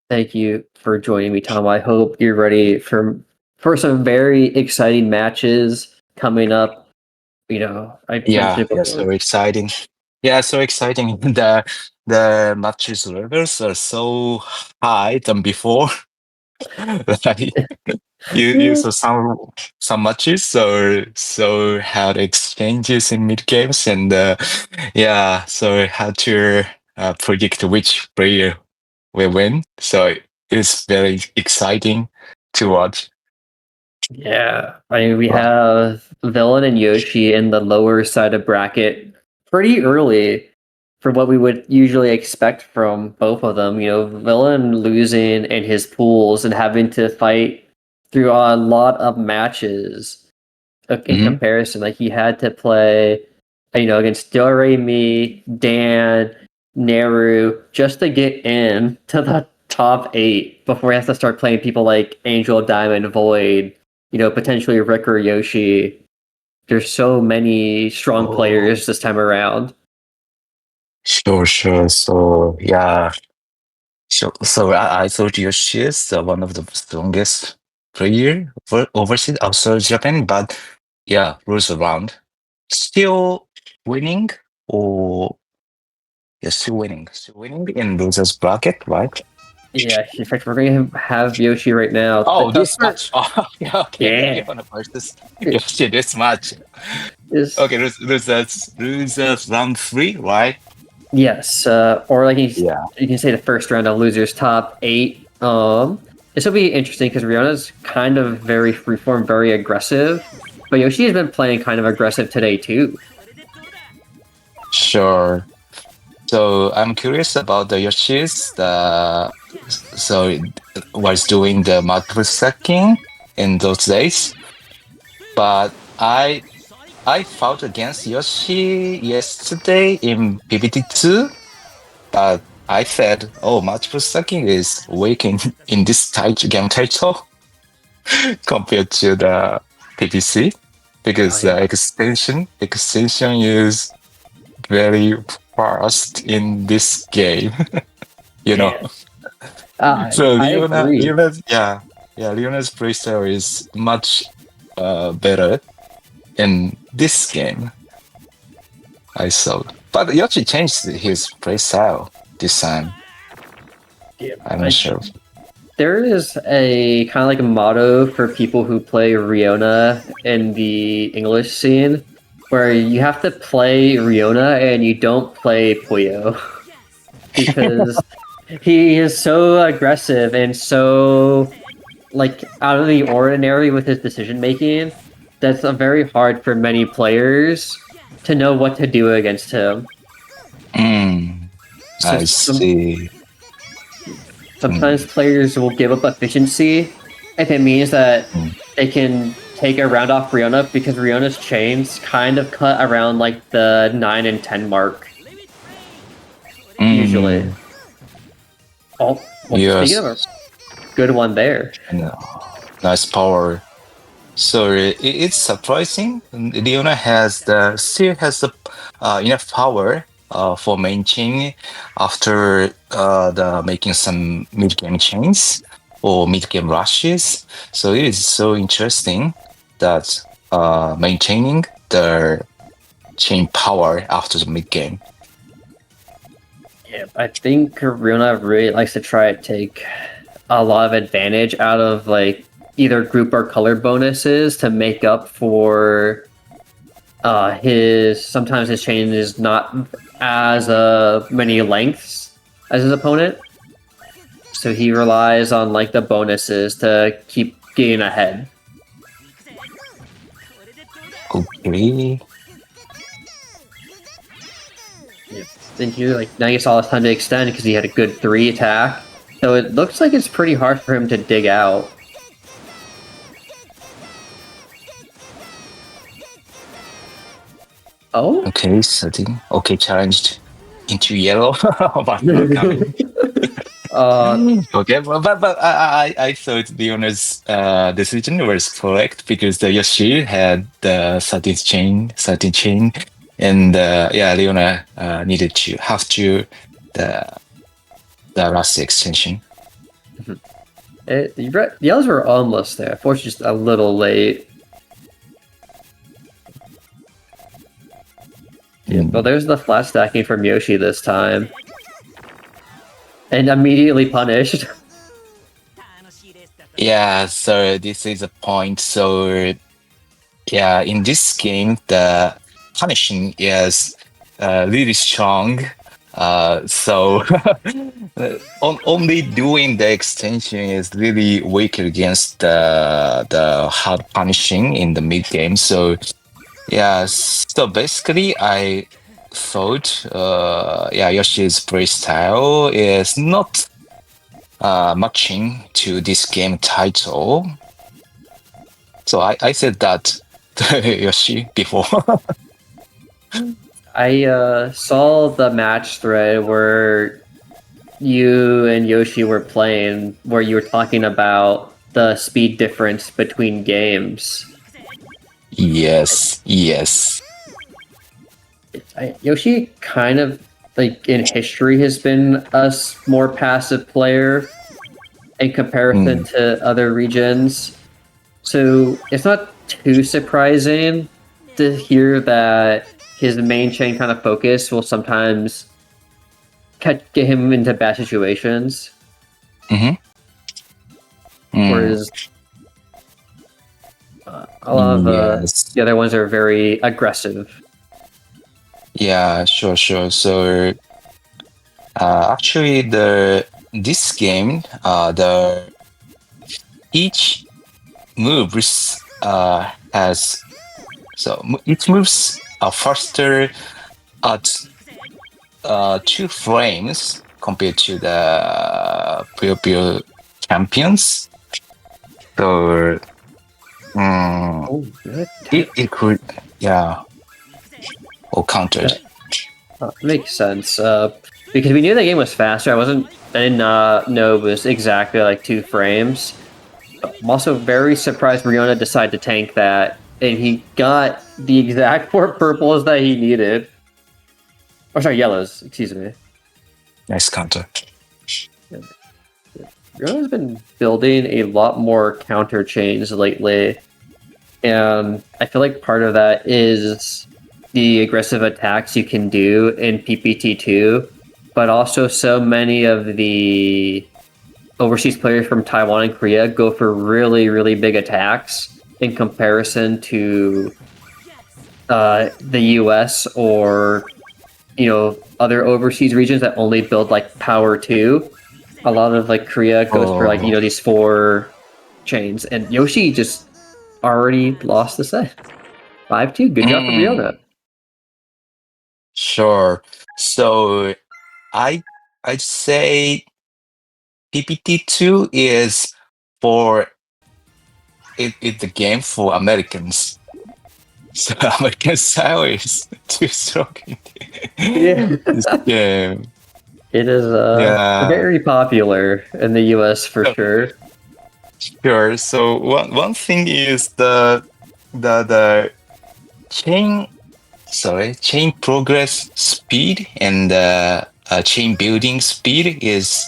Thank you for joining me, Tom. I hope you're ready for some very exciting matches coming up. You know, I Yeah, mentioned it before. so exciting. Yeah, so exciting. The matches levels are so high than before. Like you saw some matches so had exchanges in mid games and yeah, so had to predict which player will win. So it's very exciting to watch. Yeah, I mean, we Wow. have Villain and Yoshi in the lower side of bracket pretty early for what we would usually expect from both of them. You know, Villain losing in his pools and having to fight through a lot of matches in Hmm. comparison. Like he had to play, you know, against Doremy, Dan, Neru, just to get in to the top 8 before he has to start playing people like Angel, Diamond, Void, you know, potentially Rick or Yoshi. There's so many strong Oh, players this time around. sure. So yeah, so I thought Yoshi is one of the strongest player overseas outside Japan, but yeah, lose round. Still winning or still winning in losers bracket, right? Yeah, in fact, we're gonna have Yoshi right now. Oh, The this first, match. Oh, yeah, okay. yeah, Leona versus it Yoshi. This match. is Okay, losers round 3, right? yes, or like Yeah. you can say the first round of losers top 8. This will be interesting because Riona's kind of very freeform, very aggressive, but Yoshi has been playing kind of aggressive today too. Sure. So I'm curious about the Yoshi's. So it was doing the multiple stacking in those days, but I fought against Yoshi yesterday in PPT2, but I said, "Oh, multiple stacking is weak in this game title compared to the PPC Oh because the yeah, extension is very fast in this game, you know." yeah. So I agree. Leona's playstyle is much better in this game. I saw, but Yoshi changed his playstyle this time. Yeah, I'm not sure. there is a kind of like a motto for people who play Riona in the English scene, where you have to play Riona and you don't play Puyo because he is so aggressive and so like out of the ordinary with his decision making. That's very hard for many players to know what to do against him. Mm, So I see. sometimes Mm, players will give up efficiency if it means that mm, they can take a round off Riona because Riona's chains kind of cut around like the 9 and 10 mark usually. mm, Oh, well, speaking of a yes. good one there. No. Nice power. So it's surprising. Leona still has the enough power for maintaining after the making some mid game chains or mid game rushes. So it is so interesting that maintaining the chain power after the mid game. Yeah, I think Riona really likes to try to take a lot of advantage out of like either group or color bonuses to make up for his sometimes his chain is not as many lengths as his opponent, so he relies on like the bonuses to keep getting ahead. Okay. Yep. Then here, like now you saw his time to extend because he had a good 3 attack, so it looks like it's pretty hard for him to dig out. Oh, Okay, setting. Okay, challenged into yellow. But not coming. Okay, but I thought Leona's decision was correct because the Yoshi had the 13 chain, and yeah, Leona needed to have to the the last extension. the others were almost there. Fortunately, just a little late. Yeah, Mm. but there's the flat stacking from Yoshi this time. And immediately punished. Yeah, so this is a point. So yeah, in this game, the punishing is really strong. So only doing the extension is really weak against the hard punishing in the mid game. So yeah, so basically, I thought yeah, Yoshi's play style is not matching to this game title. So I said that to Yoshi before. I saw the match thread where you and Yoshi were playing, where you were talking about the speed difference between games. Yes, yes. Yoshi kind of, like, in history has been a more passive player in comparison Mm, to other regions. So it's not too surprising to hear that his main chain kind of focus will sometimes get him into bad situations. Mm-hmm. Whereas a lot of Yes. the other ones are very aggressive. Yeah, sure. So, actually, this game, each moves has each moves are faster at 2 frames compared to the previous champions. So, Oh, good. it could, yeah, or countered. Makes sense. Because we knew the game was faster. I didn't know it was exactly like 2 frames. I'm also very surprised Riona decided to tank that, and he got the exact 4 purples that he needed. Oh, sorry, yellows. Excuse me. Nice counter. Riona's been building a lot more counter chains lately, and I feel like part of that is the aggressive attacks you can do in PPT2, but also so many of the overseas players from Taiwan and Korea go for really, really big attacks in comparison to the US or other overseas regions that only build like power 2. A lot of like Korea goes for like these 4 chains, and Yoshi just already lost the set. 5-2. Good job for Riona. Sure. So I'd say PPT2 is for it the game for Americans. So American style is too strong Yeah. in this game. It is Yeah. very popular in the US for sure. Sure. So one thing is the chain progress speed and chain building speed is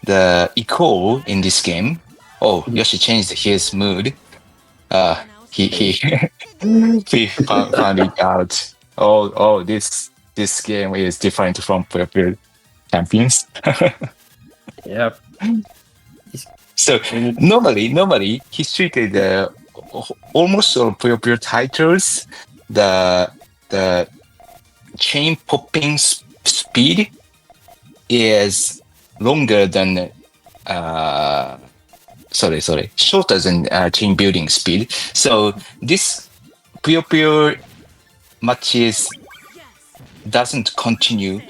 the equal in this game. Oh, Yoshi changed his mood. He he found it out. Oh, this game is different from previous champions. Yeah. So normally he's treated almost all previous titles. The chain popping speed is longer than shorter than chain building speed. So this pure matches doesn't continue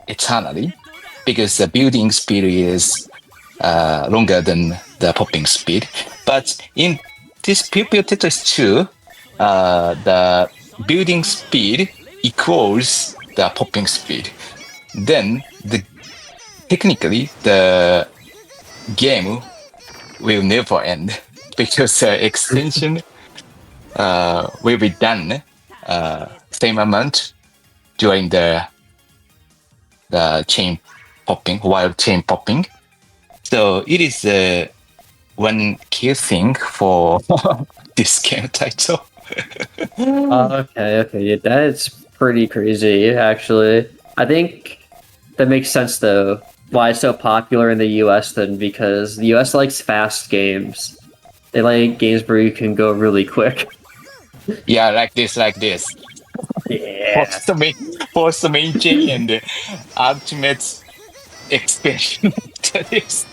eternally because the building speed is longer than the popping speed. But in this Pure Tetris 2, the building speed equals the popping speed. Then technically the game will never end because the extension will be done same amount during the chain popping, while chain popping. So it is one key thing for this game title. Okay, yeah, that's pretty crazy, actually. I think that makes sense, though, why it's so popular in the US, then, because the US likes fast games. They like games where you can go really quick. Yeah, like this. Yeah. Force the main chain and the ultimate extension to this.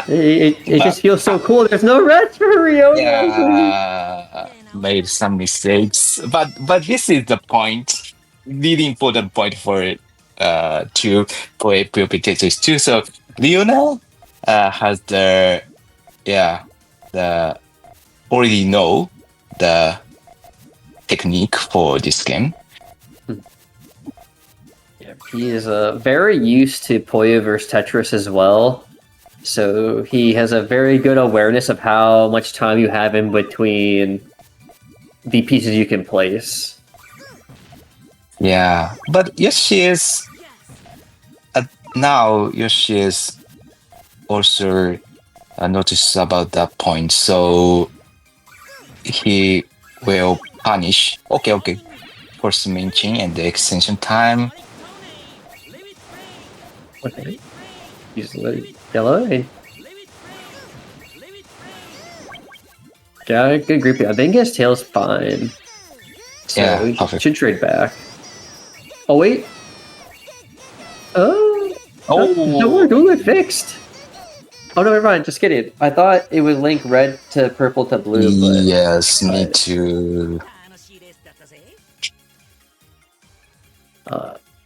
It just feels so cool. There's no rest for Rio. Yeah, made some mistakes, but this is the point, really important point for to play Pure Potatoes too. So Leona has the already know the technique for this game. Yeah, he is very used to Puyo vs Tetris as well. So he has a very good awareness of how much time you have in between the pieces you can place. Yeah, but Yoshi is now Yoshi is also notice about that point, so he will punish. Okay. Force main chain and the extension time. Okay. He's yellow. Yeah, good group. I think his tail's fine. So Yeah, we perfect. should trade back. Oh wait. Oh, no, we're doing it fixed. Oh no, never mind. Just kidding. I thought it would link red to purple to blue, but Yes, me too.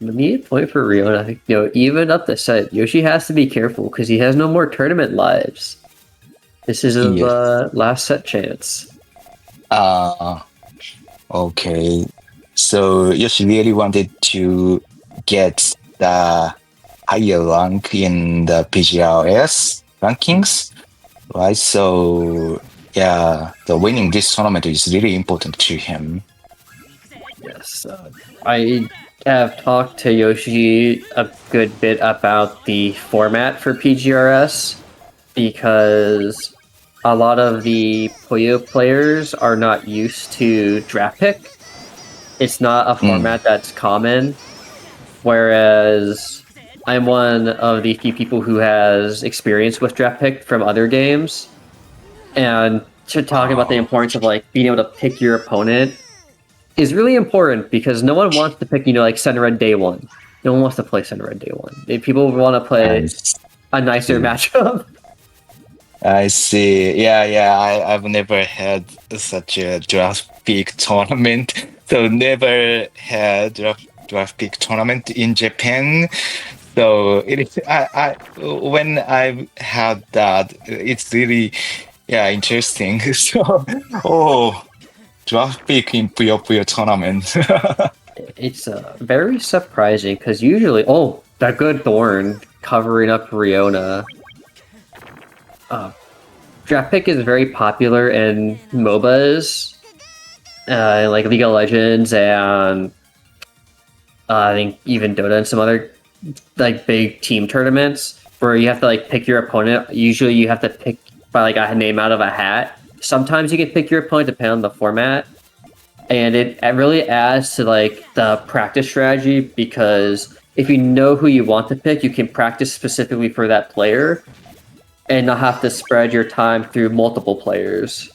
the neat point for Riona, even up the set, Yoshi has to be careful because he has no more tournament lives. This is his Yes. last set chance. Okay. So Yoshi really wanted to get the higher rank in the PGRS rankings, right? So yeah, the winning this tournament is really important to him. Yes, I have talked to Yoshi a good bit about the format for PGRS because a lot of the Puyo players are not used to draft pick. It's not a format that's common, whereas I'm one of the few people who has experience with draft pick from other games, and to talk about the importance of like being able to pick your opponent is really important because no one wants to pick, like Center Red Day 1. No one wants to play Center Red Day 1. If people want to play a nicer matchup. I see. Yeah. I've never had such a draft pick tournament. So never had draft pick tournament in Japan. So it is. When I've had that, it's really interesting. So draft pick in Puyo Puyo tournament. It's very surprising because usually, that good Thorn covering up Riona. Draft pick is very popular in MOBAs, like League of Legends and I think even Dota and some other like big team tournaments where you have to like pick your opponent. Usually you have to pick by like a name out of a hat. Sometimes you can pick your opponent depending on the format. And it really adds to like the practice strategy because if you know who you want to pick, you can practice specifically for that player and not have to spread your time through multiple players.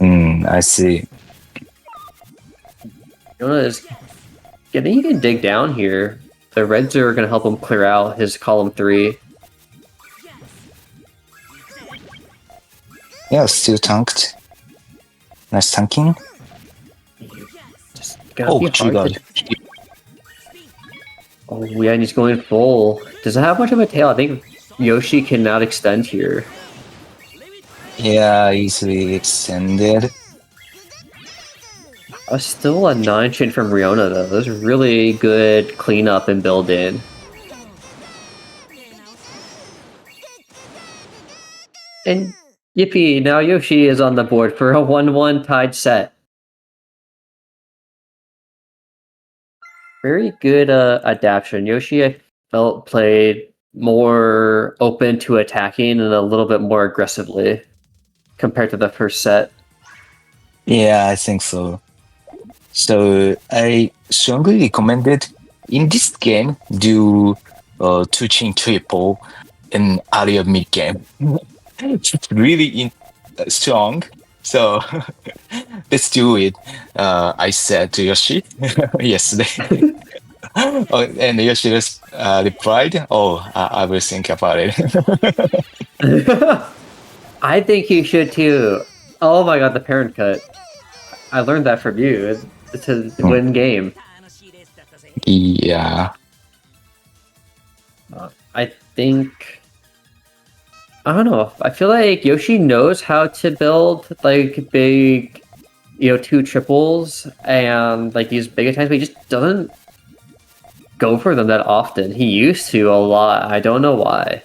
I see. Is I think you can dig down here. The reds are going to help him clear out his column 3. Yeah, still tanked. Nice tanking. Just gonna be hard triggered. to... Oh yeah, and he's going full. Does it have much of a tail? I think Yoshi cannot extend here. Yeah, easily extended. Still a 9 chain from Riona though. That was really good cleanup and build in. And yippee, now Yoshi is on the board for a 1-1 tied set. Very good adaptation. Yoshi, I felt, played more open to attacking and a little bit more aggressively compared to the first set. Yeah, I think so. So I strongly recommended in this game do 2-chain triple in earlier mid game. It's really strong. So let's do it. I said to Yoshi yesterday. And Yoshi replied, I will think about it. I think you should too. Oh my god, the parent cut. I learned that from you. It's to win game. Yeah. I think... I don't know. I feel like Yoshi knows how to build like big, 2 triples and like these big attacks, but he just doesn't go for them that often. He used to a lot. I don't know why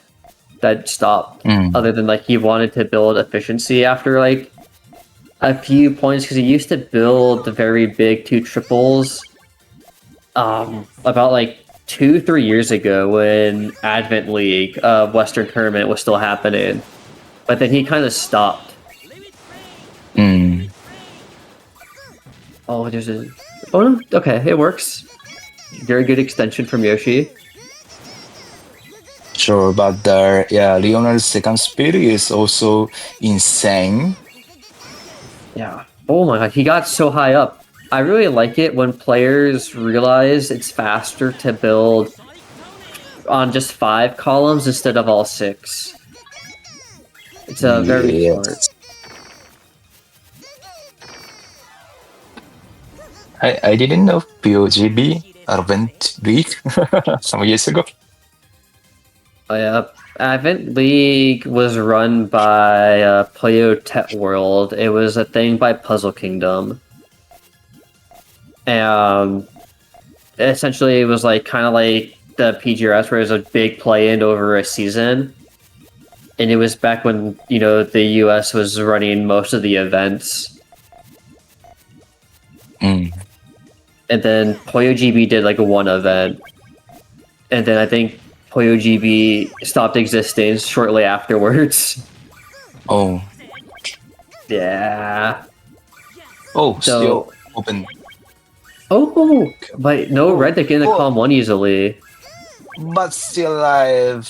that stopped. Other than like he wanted to build efficiency after like a few points because he used to build the very big 2 triples about like 2-3 years ago when Advent League Western Tournament was still happening, but then he kind of stopped. Oh, there's a... Oh, no. Okay, it works. Very good extension from Yoshi. Sure, but Leonard's second speed is also insane. Yeah. Oh my god, he got so high up. I really like it when players realize it's faster to build on just 5 columns instead of all 6. It's very smart. Yes. I didn't know POGB Advent League some years ago. Advent League was run by Puyo Tet World. It was a thing by Puzzle Kingdom. And essentially it was like kind of like the PGRS where it was a big play-in over a season. And it was back when, the US was running most of the events. Mm. And then Puyo GB did like one event. And then I think Puyo GB stopped existing shortly afterwards. Oh. Yeah. Oh, So- still open. Oh, but no red deck in the column 1 easily. But still alive,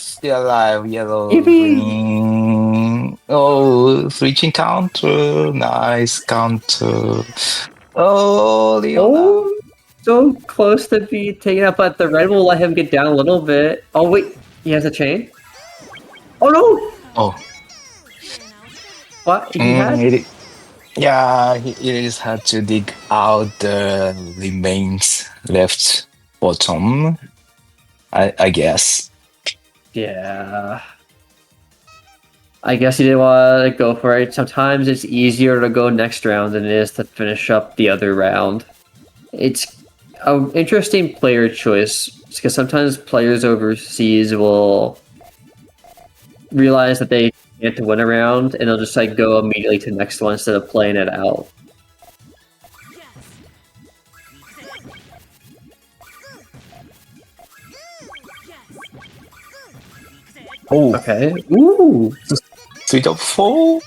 yellow, Yippee! green. Oh, switching counter, nice counter. Oh, Leona. Oh, so close to be taken out, but the red will let him get down a little bit. Oh wait, he has a chain? Oh no! Oh, What? He had? it is hard to dig out the remains left bottom. I guess. Yeah. I guess he didn't want to go for it. Sometimes it's easier to go next round than it is to finish up the other round. It's an interesting player choice because sometimes players overseas will realize that they can't win a round and they'll just like go immediately to the next one instead of playing it out. Oh, Okay. Ooh! sweet of 4.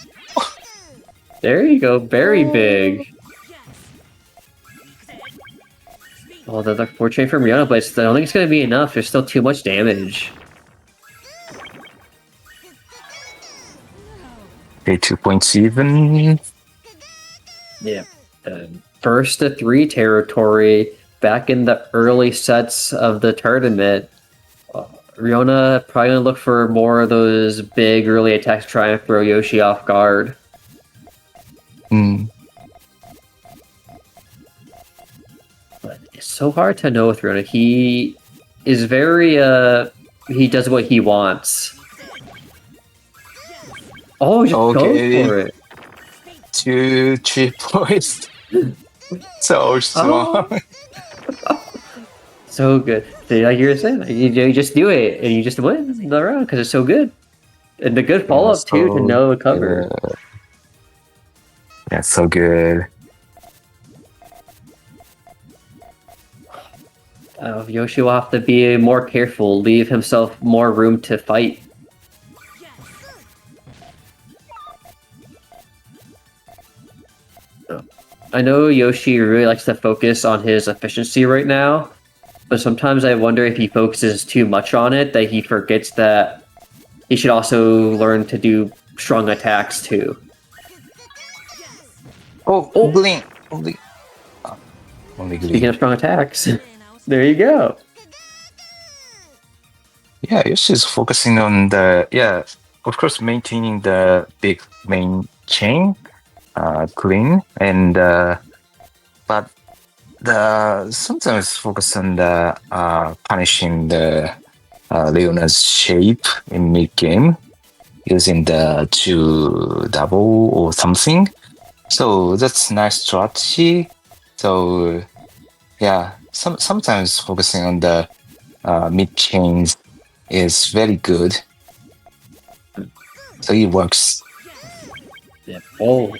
There you go. Very big. Oh, the 4 chain from Rihanna, but I don't think it's going to be enough. There's still too much damage. Okay, 2 points even. Yeah. First to 3 territory back in the early sets of the tournament. Riona probably going to look for more of those big early attacks to try and throw Yoshi off guard. Mm. But it's so hard to know with Riona. He is very, he does what he wants. Oh, just Okay. go for it. 2, 3 points. So strong. So good. So, like you were saying, like, you just do it and you just win the round because it's so good. And the good follow up too to know the cover. Yeah, so good. Yoshi will have to be more careful, leave himself more room to fight. I know Yoshi really likes to focus on his efficiency right now, but sometimes I wonder if he focuses too much on it that he forgets that he should also learn to do strong attacks too. Oh, blink. Only Speaking blink. of strong attacks, there you go. Yeah, Yoshi's focusing on of course, maintaining the big main chain, clean, and but sometimes focus on the punishing the Leona's shape in mid game using the 2 double or something. So that's nice strategy. So yeah, sometimes focusing on the mid chains is very good. So it works. Yeah. Oh,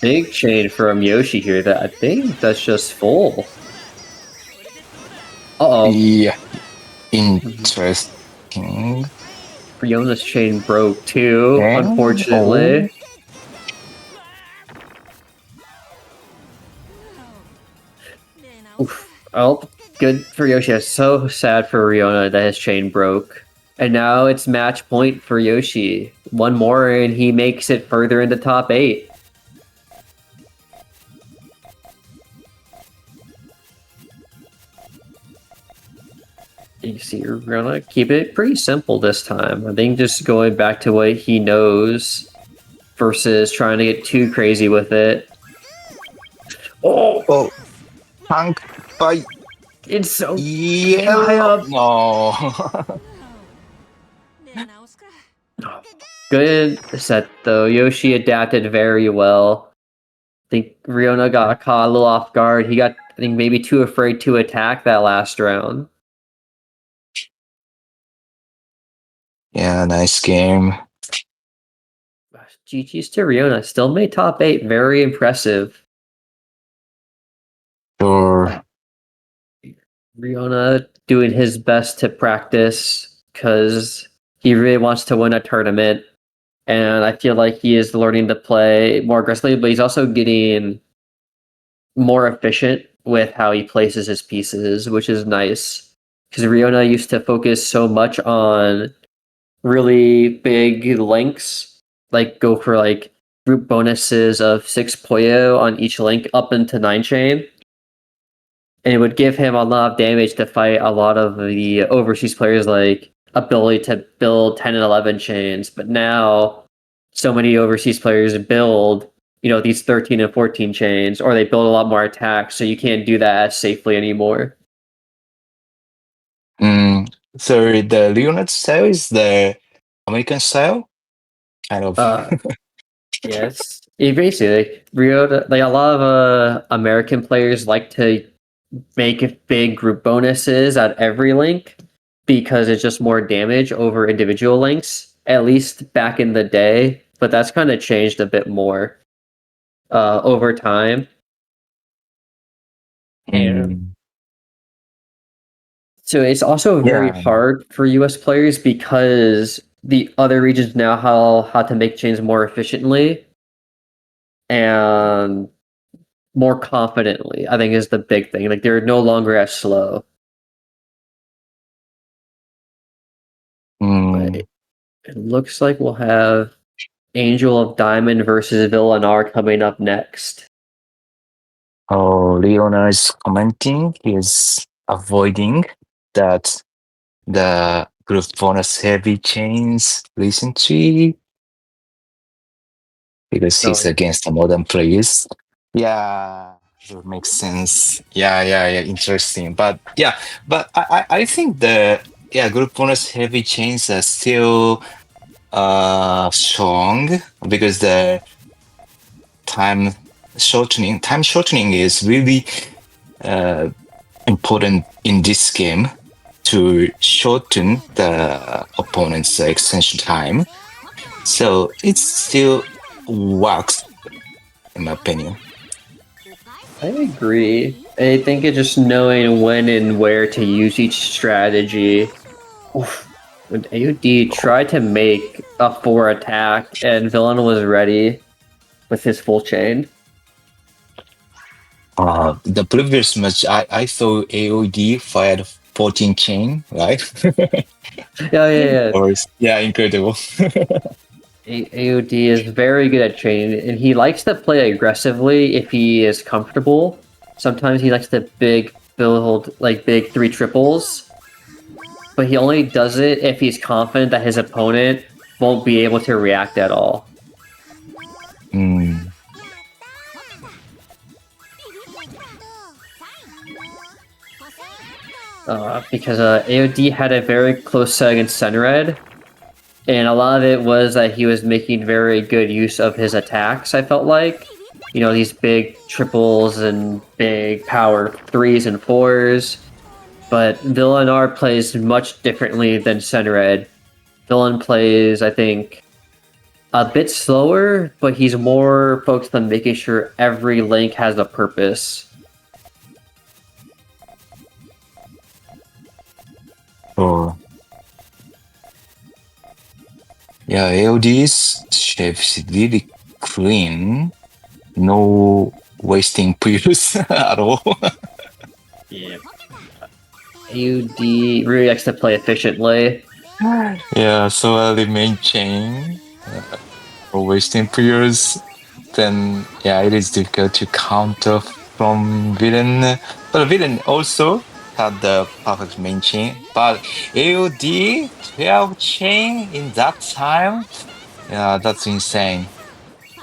big chain from Yoshi here that I think that's just full. Uh-oh. Yeah, interesting. Riona's chain broke too, And- unfortunately. Oof. Oh, good for Yoshi. It's so sad for Riona that his chain broke. And now it's match point for Yoshi. One more and he makes it further into top 8. You see, you're gonna keep it pretty simple this time. I think just going back to what he knows versus trying to get too crazy with it. Oh, tank by It's so high yellow. up. No. Good set though. Yoshi adapted very well. I think Riona got caught a little off guard. He got, I think, maybe too afraid to attack that last round. Yeah, nice game. GG's to Riona. Still made top 8. Very impressive. Sure. Riona doing his best to practice because he really wants to win a tournament. And I feel like he is learning to play more aggressively, but he's also getting more efficient with how he places his pieces, which is nice. Because Riona used to focus so much on really big links, like go for like group bonuses of 6 Poyo on each link up into 9 chain. And it would give him a lot of damage to fight a lot of the overseas players, like ability to build 10 and 11 chains. But now so many overseas players build, these 13 and 14 chains, or they build a lot more attacks, so you can't do that as safely anymore. So the Leonard style is the American style, kind of. Yes. Basically, Rio, like a lot of American players like to make big group bonuses at every link because it's just more damage over individual links, at least back in the day. But that's kind of changed a bit more over time. And so it's also very hard for US players because the other regions now how to make chains more efficiently and more confidently, I think, is the big thing. Like, they're no longer as slow. But it looks like we'll have Angel of Diamond versus Villain.R coming up next. Oh, Leona is commenting. He's avoiding that the group bonus heavy chains recently because he's against the modern players. Yeah, that makes sense. Yeah, interesting. But I think the group bonus heavy chains are still strong because the time shortening is really important in this game to shorten the opponent's extension time. So it still works, in my opinion. I agree. I think it's just knowing when and where to use each strategy. Oof. When AOD tried to make a 4 attack and Villain was ready with his full chain. The previous match, I thought AOD fired 14 chain, right? Yeah. Yeah, incredible. AOD is very good at chain, and he likes to play aggressively if he is comfortable. Sometimes he likes to build like big 3 triples, but he only does it if he's confident that his opponent won't be able to react at all. Because AOD had a very close set against Senred, and a lot of it was that he was making very good use of his attacks, I felt like. These big triples and big power 3s and 4s. But Villain.R plays much differently than Senred. Villain plays, I think, a bit slower, but he's more focused on making sure every link has a purpose. Yeah, AOD's shape is really clean. No wasting pills at all. Yeah. AUD really likes to play efficiently. Yeah, so early main chain for wasting periods, then yeah, it is difficult to counter from Villain. But Villain also had the perfect main chain. But AOD 12 chain in that time, yeah, that's insane.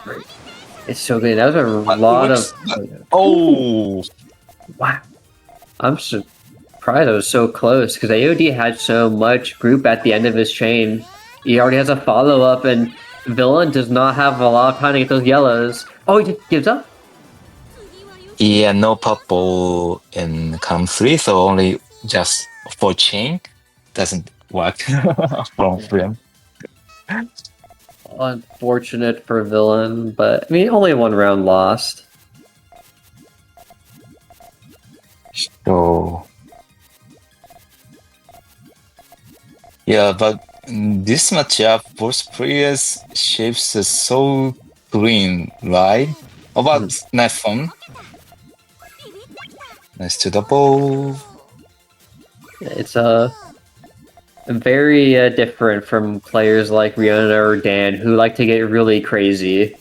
Right. It's so good. That was a But it lot of. works. But, Ooh, oh, wow. I'm surprised I was so close because AOD had so much group at the end of his chain. He already has a follow up, and Villain does not have a lot of time to get those yellows. Oh, he just gives up? yeah, no purple in column 3, so only just 4 chain. Doesn't work from Villain. Unfortunate for Villain, but I mean, only one round lost. So yeah, but this matchup, both players shapes are so clean, right? How about nice fun? Nice to double. It's very different from players like Riona or Dan who like to get really crazy.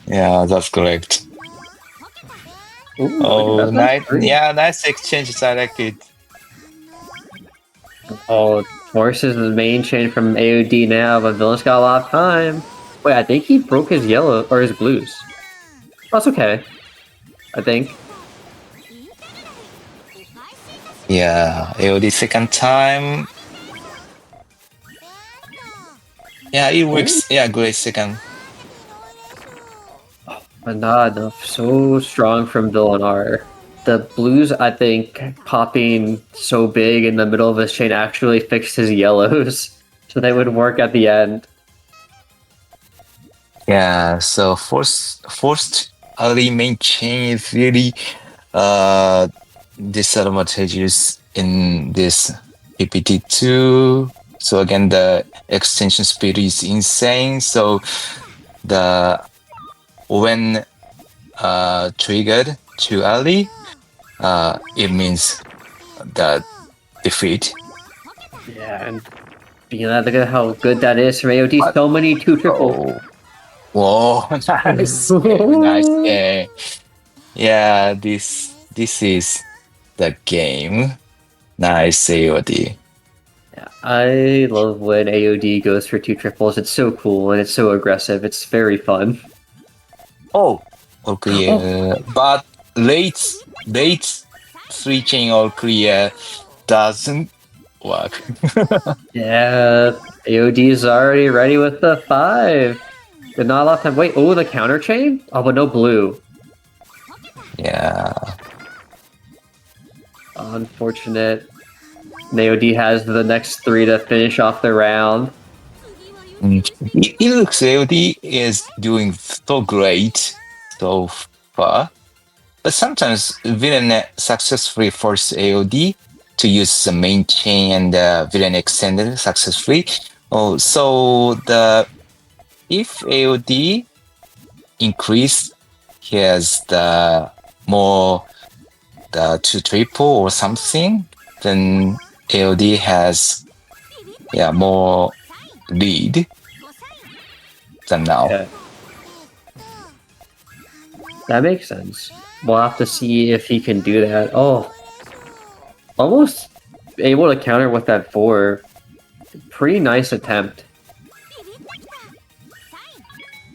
Yeah, that's correct. Ooh, look at Oh, that. That's nice. great. Yeah, nice exchanges. I like it. Oh, Forces is the main chain from AOD now, but Villain's got a lot of time. Wait, I think he broke his yellow or his blues. That's okay. I think. Yeah, AOD second time. Yeah, it Ooh. works. Yeah, great second. But not enough. So strong from Villain.R. The blues, I think, popping so big in the middle of his chain actually fixed his yellows, so they would work at the end. Yeah, so forced early main chain is really disadvantageous in this PPT2. So again, the extension speed is insane. So the when triggered too early, it means the defeat. Yeah, and look at how good that is from AOD. But So many two triple. oh, whoa, nice game, nice game. Yeah, this is the game. Nice AOD. Yeah, I love when AOD goes for two triples. It's so cool and it's so aggressive. It's very fun. Oh, all Oh, clear. But late three chain all clear doesn't work. yeah, AOD is already ready with the 5. Did not a lot of time. Wait, oh, the counter chain? Oh, but no blue. Yeah. Unfortunate. AOD has the next 3 to finish off the round. It looks AOD is doing so great so far. But sometimes Villain successfully force AOD to use the main chain and Villain extended successfully. Oh, so the if AOD increase, he has the more the two triple or something, then AOD has more lead than now. Yeah, that makes sense. We'll have to see if he can do that. Oh, almost able to counter with that 4. Pretty nice attempt.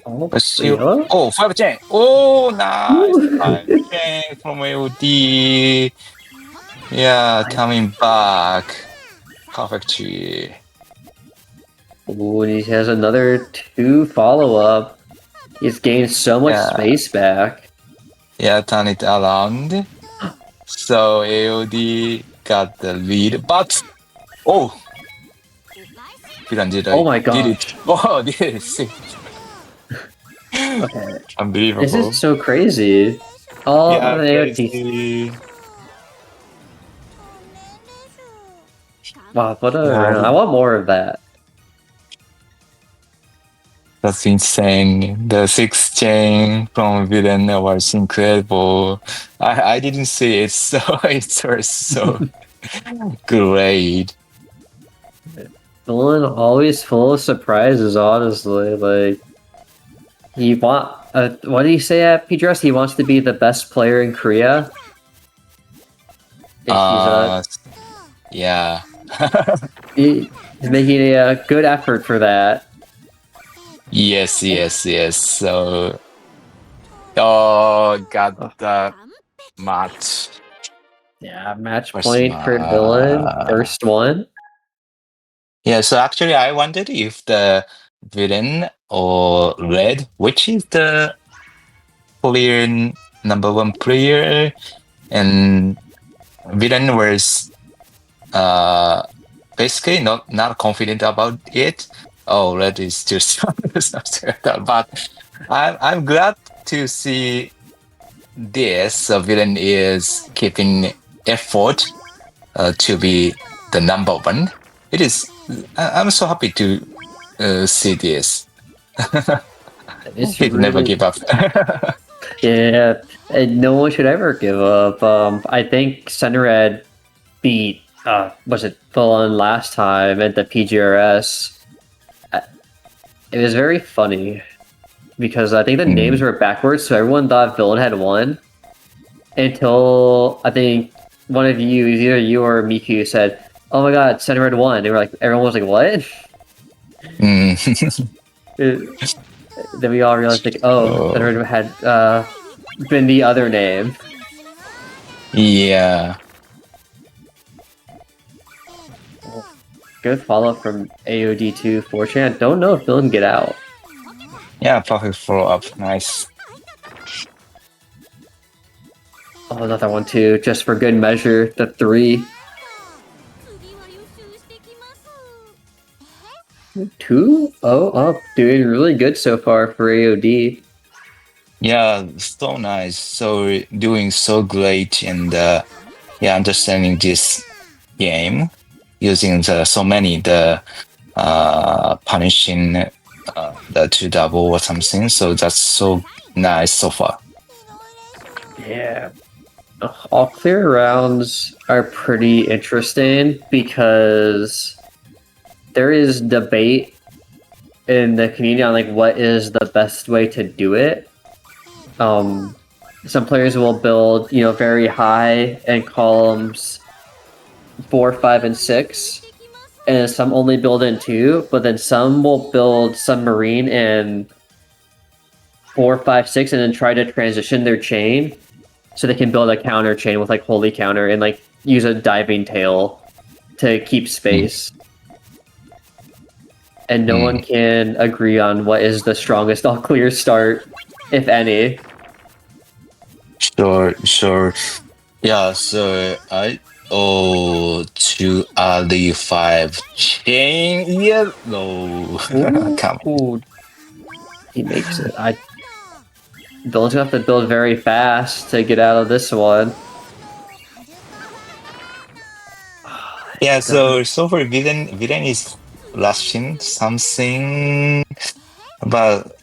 Oh, But the still, yellow? oh, 5 chain. Oh, nice. 5 chain from AOD. Yeah, coming back. Perfectly. Ooh, and he has another 2 follow-up. He's gained so much Yeah, space back. yeah, turn it around. So AOD got the lead, but oh, Villain did Oh my did it. gosh. Oh, did it. See. Okay. This Unbelievable. is so crazy. Oh, Yeah, they are decent. crazy. Wow, what a Yeah, I want more of that. That's insane. The six chain from Villain was incredible. I didn't see it, so it was so great. Villain always full of surprises, honestly. Like, what did he say at PGS? He wants to be the best player in Korea. Yeah. He's making a good effort for that. Yes. So, got the match. Yeah, match First point for Villain. First one. Yeah, so actually I wondered if the Villain or Red, which is the player number one player, and Villain was basically not confident about it. Oh, Red is too strong, something like that. But I'm glad to see this. Villain is keeping effort to be the number one. It is. I'm so happy to see this. It's He'd never really give up. yeah. And no one should ever give up. I think Senred beat was it Villain last time at the PGRS. It was very funny because I think the names were backwards, so everyone thought Villain had won until I think one of you, either you or Miku, said, "Oh my God, Senred won!" They were like, everyone was like, "What?" Then we all realized, like, oh, Senred had been the other name. Yeah. Good follow-up from AOD2 4chan. Don't know if Villain get out. Yeah, perfect follow-up. Nice. Oh, another one too, just for good measure. The 3. 2? Oh, doing really good so far for AOD. Yeah, so nice. So doing so great, and understanding this game using so many punishing the 2 double or something. So that's so nice so far. Yeah. All clear rounds are pretty interesting because there is debate in the community on like what is the best way to do it. Some players will build, very high end columns 4, 5, and 6, and some only build in 2, but then some will build submarine in 4, 5, 6, and then try to transition their chain so they can build a counter chain with like holy counter and like use a diving tail to keep space. And no one can agree on what is the strongest all clear start, if any. Sure. Yeah, so I to the 5 chain yellow. Come on. Ooh. He makes it. Villain's gonna have to build very fast to get out of this one. Yeah, so for Villain is rushing something, but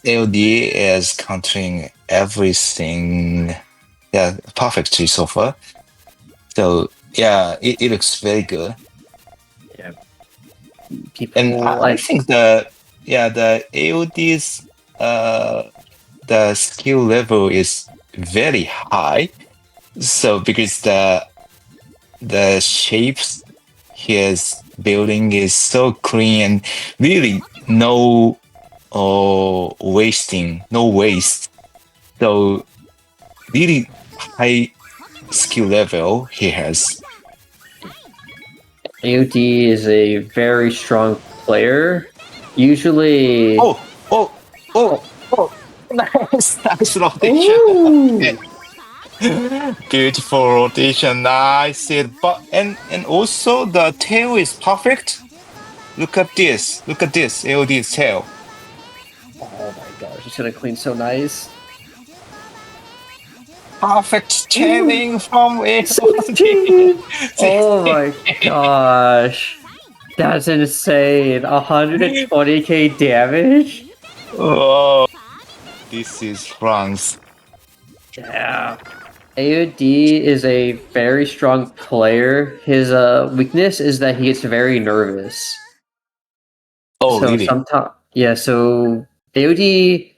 AOD is countering everything. Yeah, perfectly so far. So yeah, it looks very good. Yeah. And I think the AOD's the skill level is very high. So because the shapes he is building is so clean and really no wasting, no waste. So really high skill level he has. AOD is a very strong player. Usually. Oh! Nice rotation. Beautiful rotation. Nice. But and also the tail is perfect. Look at this. AOD's tail. Oh my gosh, it's gonna clean so nice. Perfect tailing from AOD. Oh my gosh. That's insane. 120k damage? Oh, this is France. Yeah. AOD is a very strong player. His weakness is that he gets very nervous. Oh, So really? sometimes, yeah. So AOD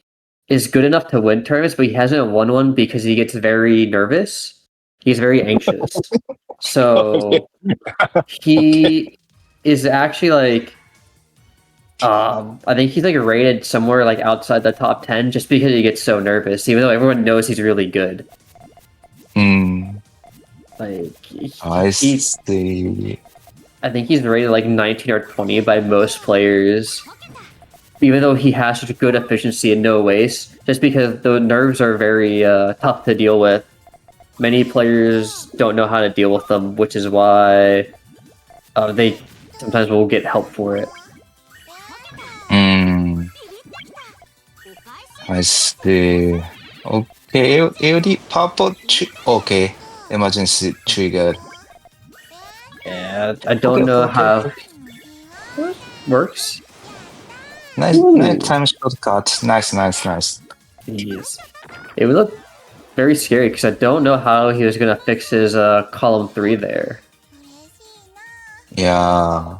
is good enough to win tournaments, but he hasn't won one because he gets very nervous. He's very anxious. Okay. So he is actually like, I think he's like rated somewhere like outside the top 10 just because he gets so nervous, even though everyone knows he's really good. Hmm. Like I he see. I think he's rated like 19 or 20 by most players, even though he has such good efficiency and no waste, just because the nerves are very tough to deal with. Many players don't know how to deal with them, which is why they sometimes will get help for it. Hmm. I see. Okay, AOD purple. Okay, emergency triggered. Yeah, I Okay, don't know okay. how it works. Nice, nice Ooh, time shortcut. Nice, nice, nice. jeez. It would look very scary because I don't know how he was gonna fix his column 3 there. Yeah,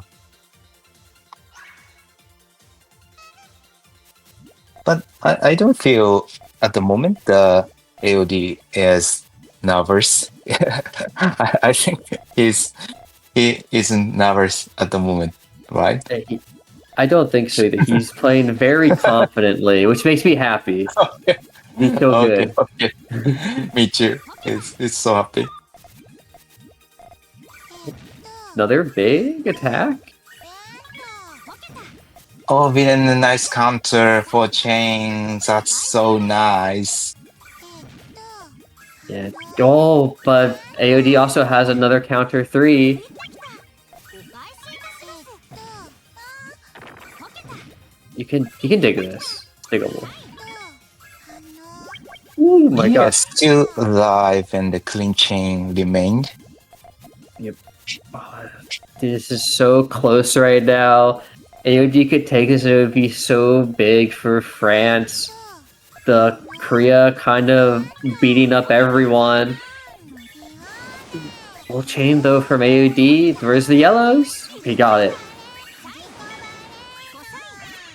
but I don't feel at the moment the AOD is nervous. I think he isn't nervous at the moment, right? I don't think so either. He's playing very confidently, which makes me happy. Okay, He's so okay, good. okay. Me too. It's so happy. Another big attack? Oh, Villain, a nice counter for chain. That's so nice. Yeah. Oh, but AOD also has another counter 3. You can dig this. It's diggable. Oh my Yeah, gosh. still alive and the clean chain remained. Yep. Oh, this is so close right now. AOD could take this and it would be so big for France. The Korea kind of beating up everyone. Full chain though from AOD. Where's the yellows? He got it.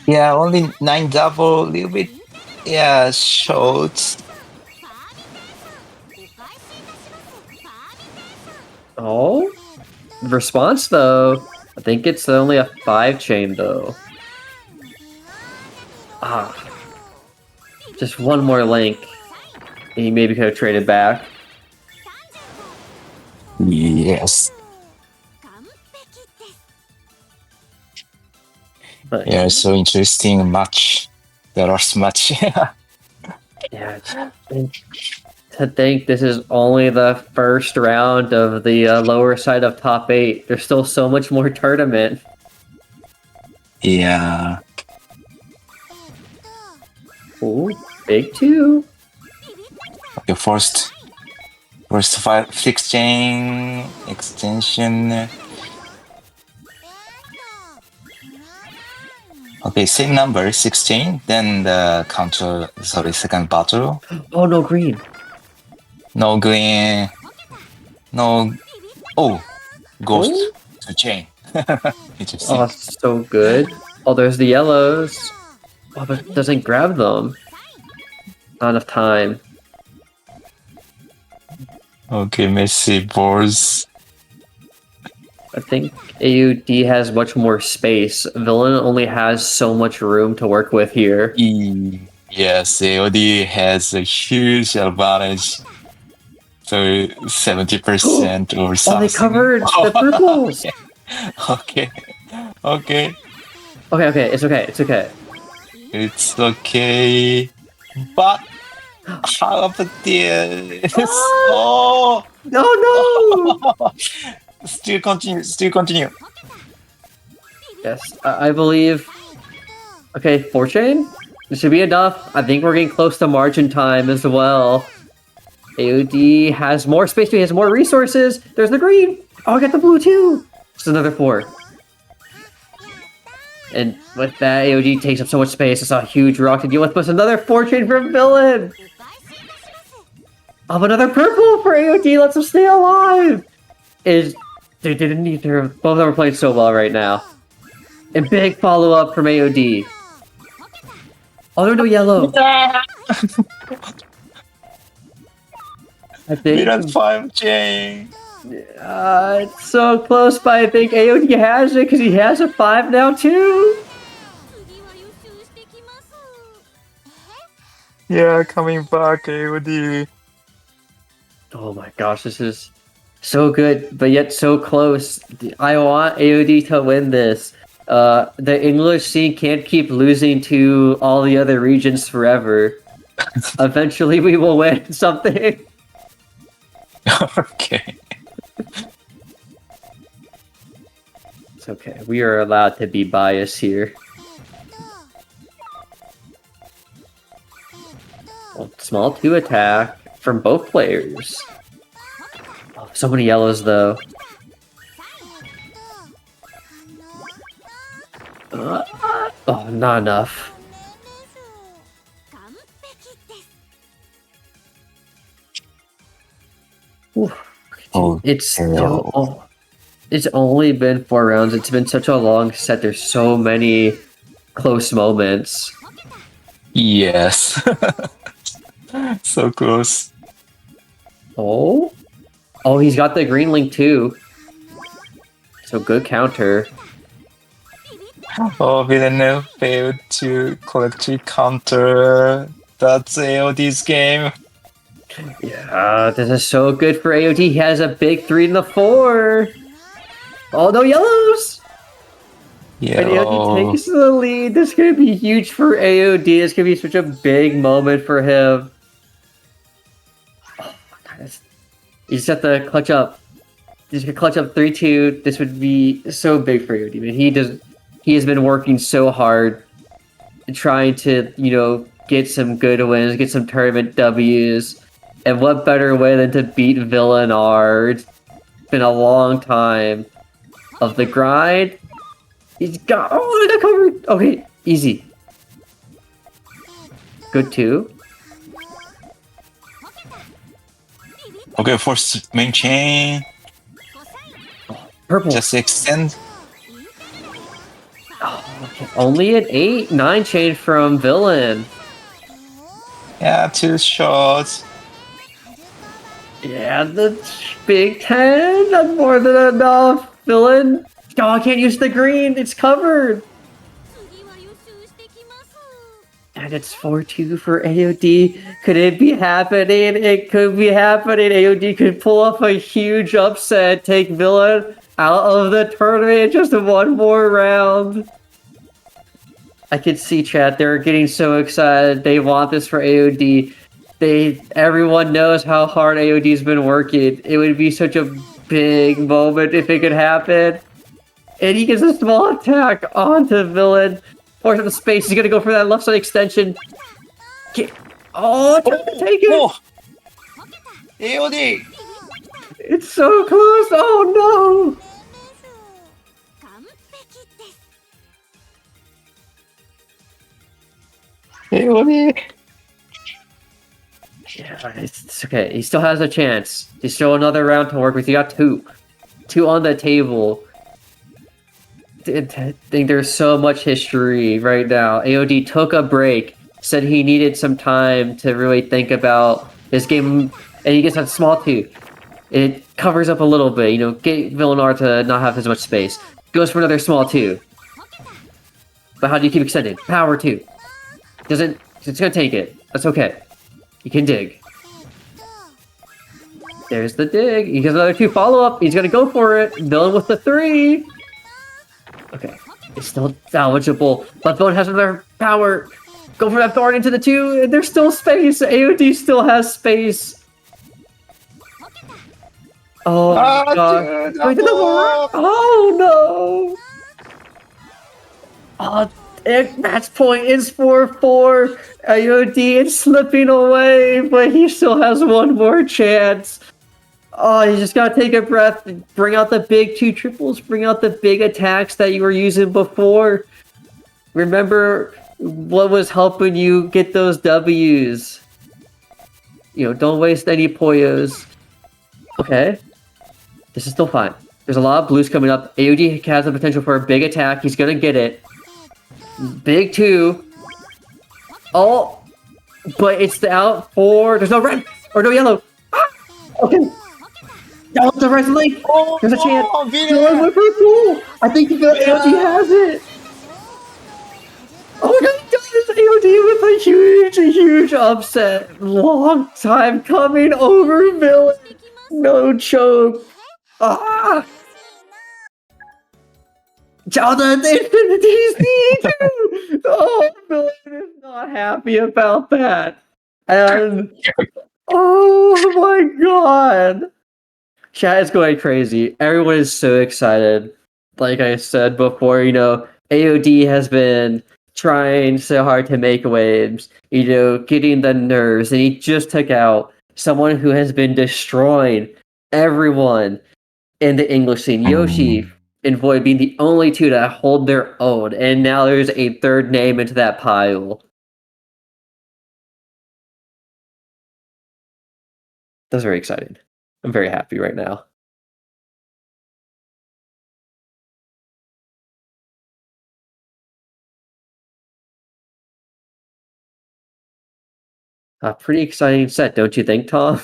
Yeah, only 9 double, little bit. Yeah, short. Oh, response though. I think it's only a 5 chain though. Ah, just one more link. He maybe could have traded back. Yes. But Yeah, so interesting match. The last match. yeah, and to think this is only the first round of the lower side of top 8. There's still so much more tournament. Yeah. Ooh, big 2. Okay, first fixed chain extension. Okay, same number, 16. Then the counter, sorry, second battle. Oh, no green. No green. No. Oh, ghost Oh, to chain. Interesting. oh, so good. Oh, there's the yellows. Oh, but it doesn't grab them. Not enough time. Okay, Messi balls. I think AUD has much more space. Villain only has so much room to work with here. Yes, AOD has a huge advantage. So 70% or Oh, something. they covered the Oh, purples. okay. Okay. Okay, it's okay, it's okay. It's okay. But how about this? Oh! No, no! Still continue, still continue. Yes, I believe. Okay, 4 chain? This should be enough. I think we're getting close to margin time as well. AOD has more space, he has more resources. There's the green. Oh, I got the blue too. Just another 4. And with that, AOD takes up so much space. It's a huge rock to deal with, plus another fortune from Villain! Another purple for AOD, lets him stay alive! They didn't either. Both of them are playing so well right now. And big follow-up from AOD. Oh, there's no yellow! I think... Villain 5 chain! it's so close, but I think AOD has it, because he has a 5 now, too! Yeah, coming back, AOD. Oh my gosh, this is so good, but yet so close. I want AOD to win this. The English scene can't keep losing to all the other regions forever. Eventually we will win something. Okay. It's okay, we are allowed to be biased here. Well, small 2 attack from both players. Oh, so many yellows though. Oh, not enough. Ooh. Oh, It's only been 4 rounds. It's been such a long set. There's so many close moments. yes. So close. Oh, he's got the green link too. So good counter. Oh, Villain failed to correctly counter. That's AOD's game. Yeah, this is so good for AOD. He has a big 3 in the 4. Oh, no yellows! Yeah. And AOD takes the lead. This is going to be huge for AOD. This is going to be such a big moment for him. Oh my god. You just have to clutch up. Just clutch up 3-2. This would be so big for AOD. Man, he has been working so hard trying to, get some good wins, get some tournament W's. And what better way than to beat Villain.R? It's been a long time of the grind. He's got... Oh, they got covered! Okay, easy. Good too. Okay, for main chain. Purple. Just extend. Oh, okay. Only an 8-9 chain from Villain. Yeah, 2 shots. Yeah, the big 10. That's more than enough. Villain. Oh, I can't use the green. It's covered. And it's 4-2 for AOD. Could it be happening? It could be happening. AOD could pull off a huge upset, take Villain out of the tournament in just 1 more round. I can see chat. They're getting so excited. They want this for AOD. Everyone knows how hard AOD's been working. It would be such a big moment if it could happen. And he gets a small attack onto Villain. Force of the space. He's gonna go for that left side extension. Take it! Oh. AOD! It's so close! Oh no! AOD! Yeah, it's okay. He still has a chance. There's still another round to work with. You got 2. 2 on the table. I think there's so much history right now. AOD took a break, said he needed some time to really think about this game, and he gets a small 2. It covers up a little bit, get Villain.R to not have as much space. Goes for another small 2. But how do you keep extending? Power 2. It's gonna take it. That's okay. You can dig. There's the dig. He gets another 2 follow-up. He's gonna go for it. Villain with the 3. Okay. It's still salvageable. But Villain has another power. Go for that thorn into the 2. And there's still space. AOD still has space. Oh my god. Oh no. Match point is 4-4. AOD is slipping away, but he still has 1 more chance. Oh, you just gotta take a breath, bring out the big 2 triples, bring out the big attacks that you were using before. Remember what was helping you get those W's. Don't waste any Poyos. Okay. This is still fine. There's a lot of blues coming up. AOD has the potential for a big attack. He's gonna get it. Big 2. Oh, but it's the out 4. There's no red or no yellow. Ah! Okay. Oh, the red link. There's a chance. Villain! With purple. I think the AOD has it. Oh no, he does! AOD with a huge upset. Long time coming over Villain. No choke. Ah! Jonathan, Infinity C2! Oh, Villain is not happy about that. And oh my god. Chat is going crazy. Everyone is so excited. Like I said before, AOD has been trying so hard to make waves, getting the nerves, and he just took out someone who has been destroying everyone in the English scene. Yoshi and Void being the only two to hold their own, and now there's a third name into that pile. That's very exciting. I'm very happy right now. A pretty exciting set, don't you think, Tom?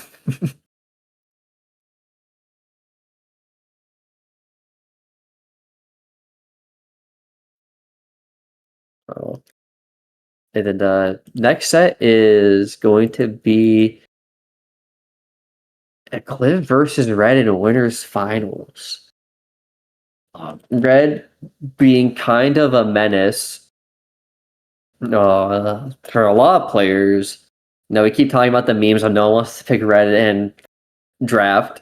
Oh. And then the next set is going to be Aclivtak versus Red in winners finals. Red being kind of a menace for a lot of players. We keep talking about the memes on no one wants to pick Red in draft.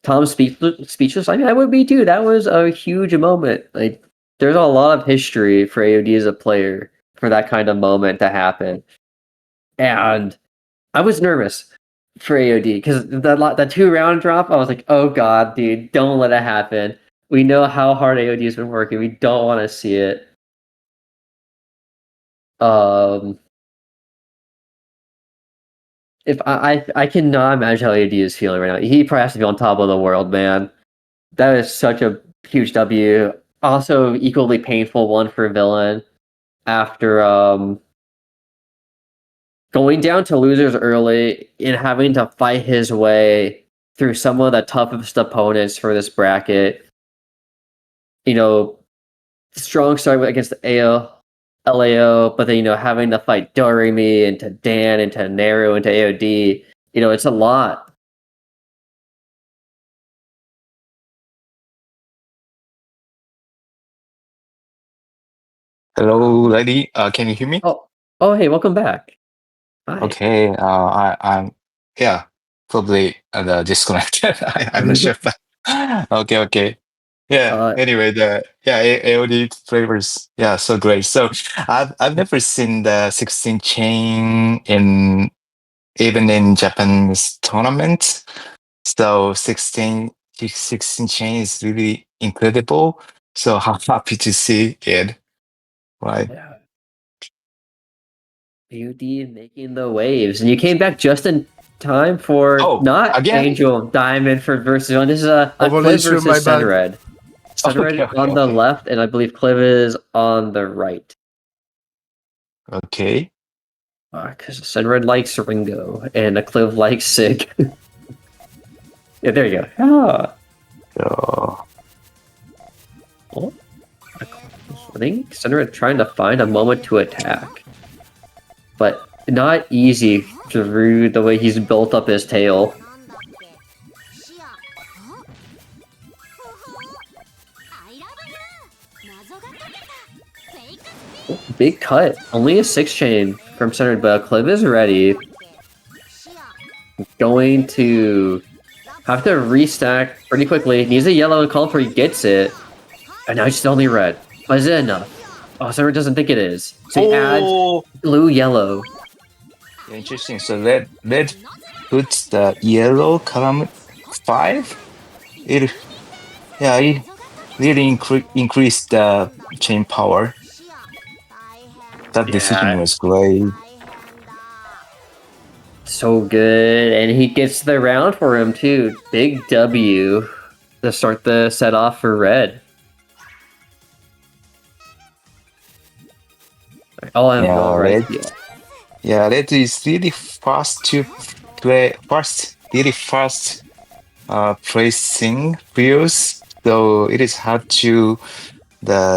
Tom's speechless. I mean, I would be too. That was a huge moment. Like, there's a lot of history for AOD as a player for that kind of moment to happen. And I was nervous for AOD because the 2-round drop, I was like, oh god, dude, don't let it happen. We know how hard AOD has been working. We don't want to see it. If I cannot imagine how AOD is feeling right now. He probably has to be on top of the world, man. That is such a huge W. Also, equally painful one for Villain after going down to losers early and having to fight his way through some of the toughest opponents for this bracket. Strong start against the LAO, but then, having to fight Doremy into Dan, into Naru, into AOD. It's a lot. Hello, lady. Can you hear me? Oh, hey, welcome back. Hi. Okay. I'm probably disconnected. I'm not sure. But okay. Yeah. Anyway, AOD flavors. Yeah, so great. So I've never seen the 16 chain even in Japan's tournament. So 16 chain is really incredible. So I'm happy to see it. Right. Yeah. AOD making the waves, and you came back just in time for not again? Angel Diamond for versus one. This is a Cliv versus Sunred. Sunred on the left, and I believe Cliv is on the right. Okay. Because Sunred likes Ringo, and a Cliv likes Sig. Yeah, there you go. Oh. I think Sunred trying to find a moment to attack. But not easy through the way he's built up his tail. Big cut. Only a 6-chain from Sunred, but Cliv is ready. Going to have to restack pretty quickly. Needs a yellow call before he gets it. And now he's only red. But is it enough? Oh, Sunred doesn't think it is. So he adds blue, yellow. Yeah, interesting. So red puts the yellow column 5. really increase the chain power. That decision Yeah, was great. so good. And he gets the round for him too. Big W to start the set off for red. I'll have Yeah, right. red. Yeah. Yeah, red is really fast to play. Really fast placing views. So it is hard to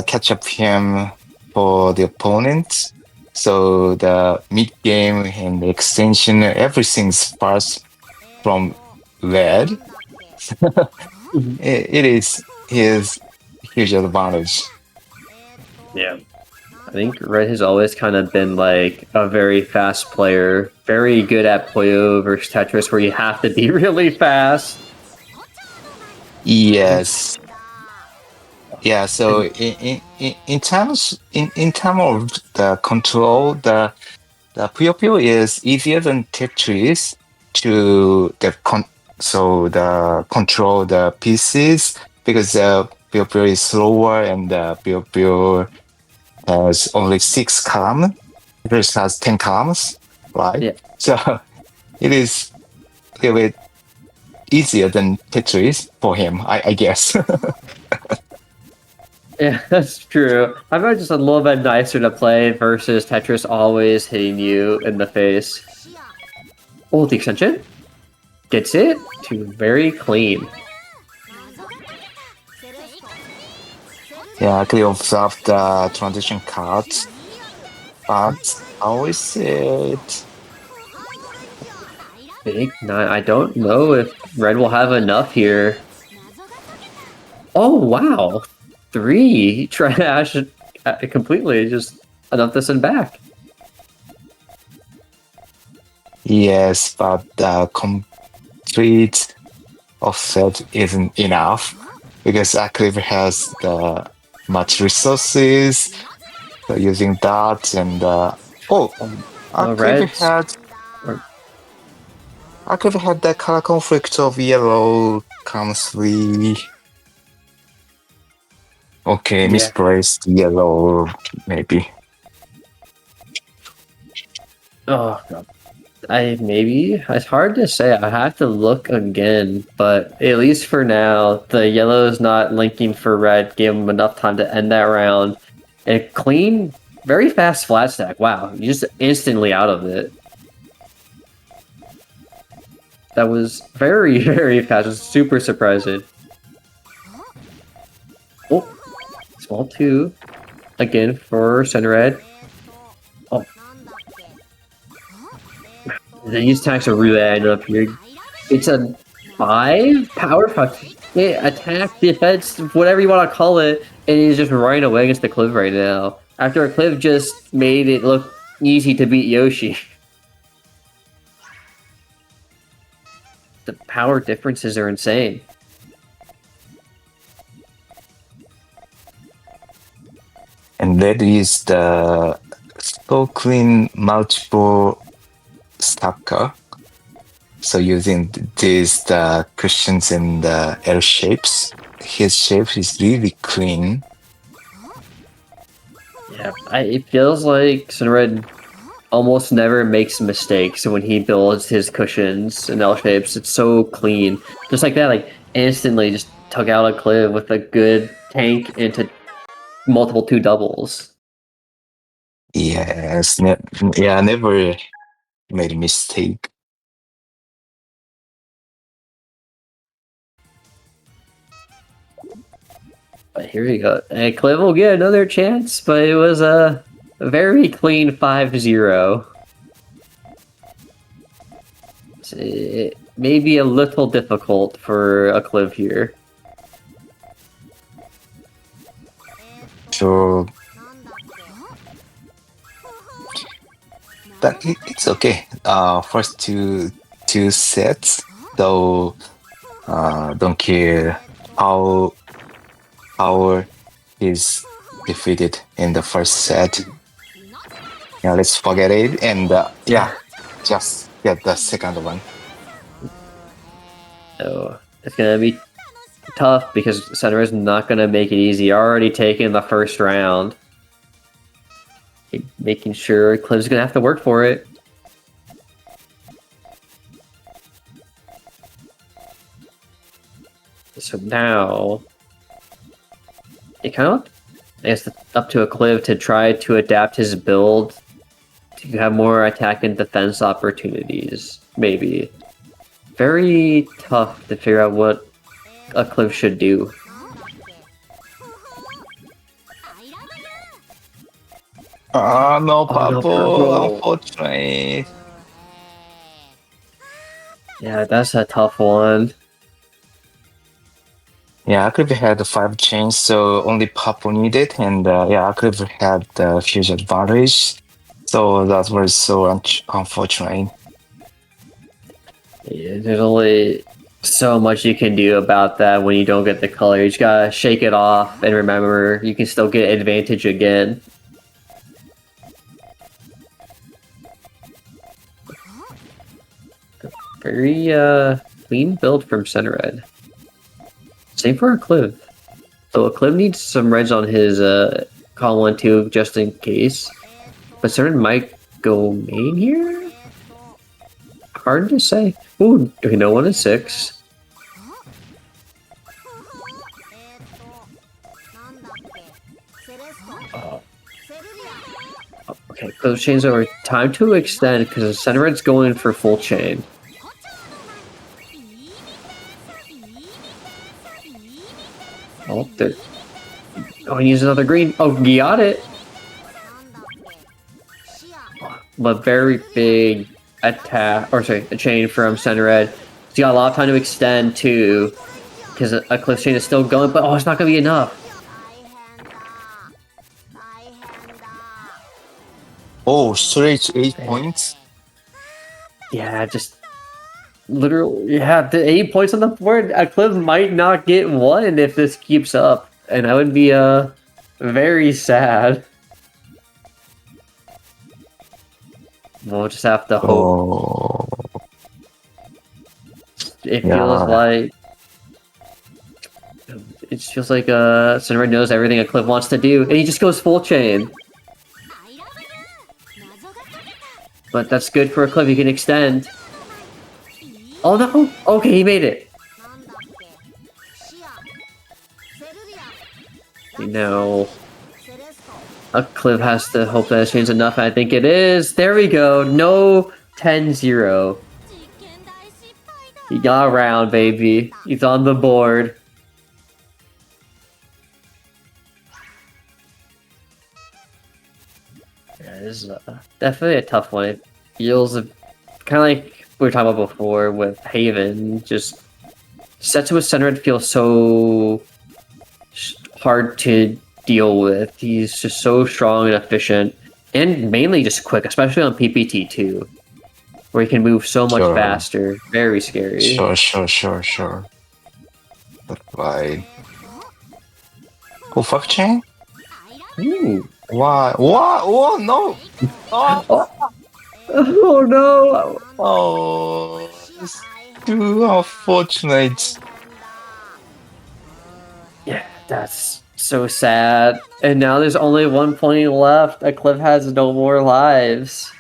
catch up him for the opponent. So the mid game and the extension, everything's fast from red. It is his huge advantage. Yeah. I think Red has always kind of been like a very fast player, very good at Puyo versus Tetris, where you have to be really fast. Yes. Yeah, so in terms of the control, the Puyo Puyo is easier than Tetris to the control the pieces because the Puyo Puyo is slower and the Puyo Puyo has only 6 columns. Tetris has 10 columns, right? Yeah. So it is a little bit easier than Tetris for him, I guess. Yeah, that's true. I find just a little bit nicer to play versus Tetris always hitting you in the face. Oh, the extension gets it to very clean. Yeah, I could observe the transition cards, but how is it? Big nine. I don't know if Red will have enough here. Oh, wow. 3 trash completely. Just enough to send back. Yes, but the complete offset isn't enough because Aclivtak has the much resources. So using that and Aclivtak Reds. had the color conflict of yellow comes 3. Okay, Yeah. misplaced yellow maybe. Oh, God. Maybe it's hard to say. I have to look again, but at least for now, the yellow is not linking for red. Gave him enough time to end that round. A clean, very fast flat stack. Wow, you just instantly out of it. That was very, very fast. It was super surprising. Oh, small 2 again for center red. Oh. These attacks are really adding up here. It's a 5 power 5. Attack, defense, whatever you want to call it, and he's just running away against the Cliff right now. After a Cliff just made it look easy to beat Yoshi. The power differences are insane. And that is the so clean multiple stacker. So using these the cushions and the L shapes, his shape is really clean. Yeah, it feels like Sunred almost never makes mistakes when he builds his cushions and L shapes. It's so clean. Just like that, like instantly just took out a Cliff with a good tank into multiple 2 doubles. Yes, never made a mistake. But here we go. Cliff will get another chance, but it was a very clean 5-0. It may be a little difficult for a Cliff here. So but it's okay. First two sets, though. Don't care how is defeated in the first set. Yeah, let's forget it and just get the second one. So it's gonna be tough because Center is not going to make it easy. Already taking the first round. Making sure Cliv's going to have to work for it. So now, it kind of, I guess, up to Acliv to try to adapt his build to have more attack and defense opportunities, maybe. Very tough to figure out what Acliv should do. Ah, no Oh, no purple, purple. unfortunately. Yeah, that's a tough one. Yeah, I could have had the 5 chains, so only purple needed, and yeah, I could have had the huge advantage. So that was so unfortunate. Yeah, there's only so much you can do about that when you don't get the color. You just gotta shake it off and remember you can still get advantage again. Very clean build from Center Red. Same for Acliv. So Acliv needs some reds on his call 1-2 just in case. But Center Red might go main here? Hard to say. Ooh, okay, no 1 and 6. Okay, close chains over. Time to extend because Center Red's going for full chain. Oh, there. Oh, he needs another green. Oh, he got it. But very big attack, or sorry, a chain from Center Red. He's got a lot of time to extend too, because a cliff chain is still going. But oh, it's not gonna be enough. Oh, straight 8 points. Yeah, just literally, yeah, the 8 points on the board. Acliv might not get one if this keeps up, and I would be very sad. We'll just have to hope. Oh, It feels like Center Red knows everything Acliv wants to do, and he just goes full chain. But that's good for Acliv. He can extend. Oh no! Okay, he made it. No. Acliv has to hope that chain's enough. I think it is. There we go. No 10-0. He got around, baby. He's on the board. Yeah, this is definitely a tough one. It feels kind of like we were talking about before with Haven. Just sets with Center Red feels so hard to deal with. He's just so strong and efficient, and mainly just quick, especially on PPT 2, where he can move so much faster. Very scary. Sure. That's right. Oh, fuck chain? Ooh. Why? What? Oh, no! Oh, Oh no! oh, it's too unfortunate. Yeah, that's so sad. And now there's only 1 point left. Acliv has no more lives.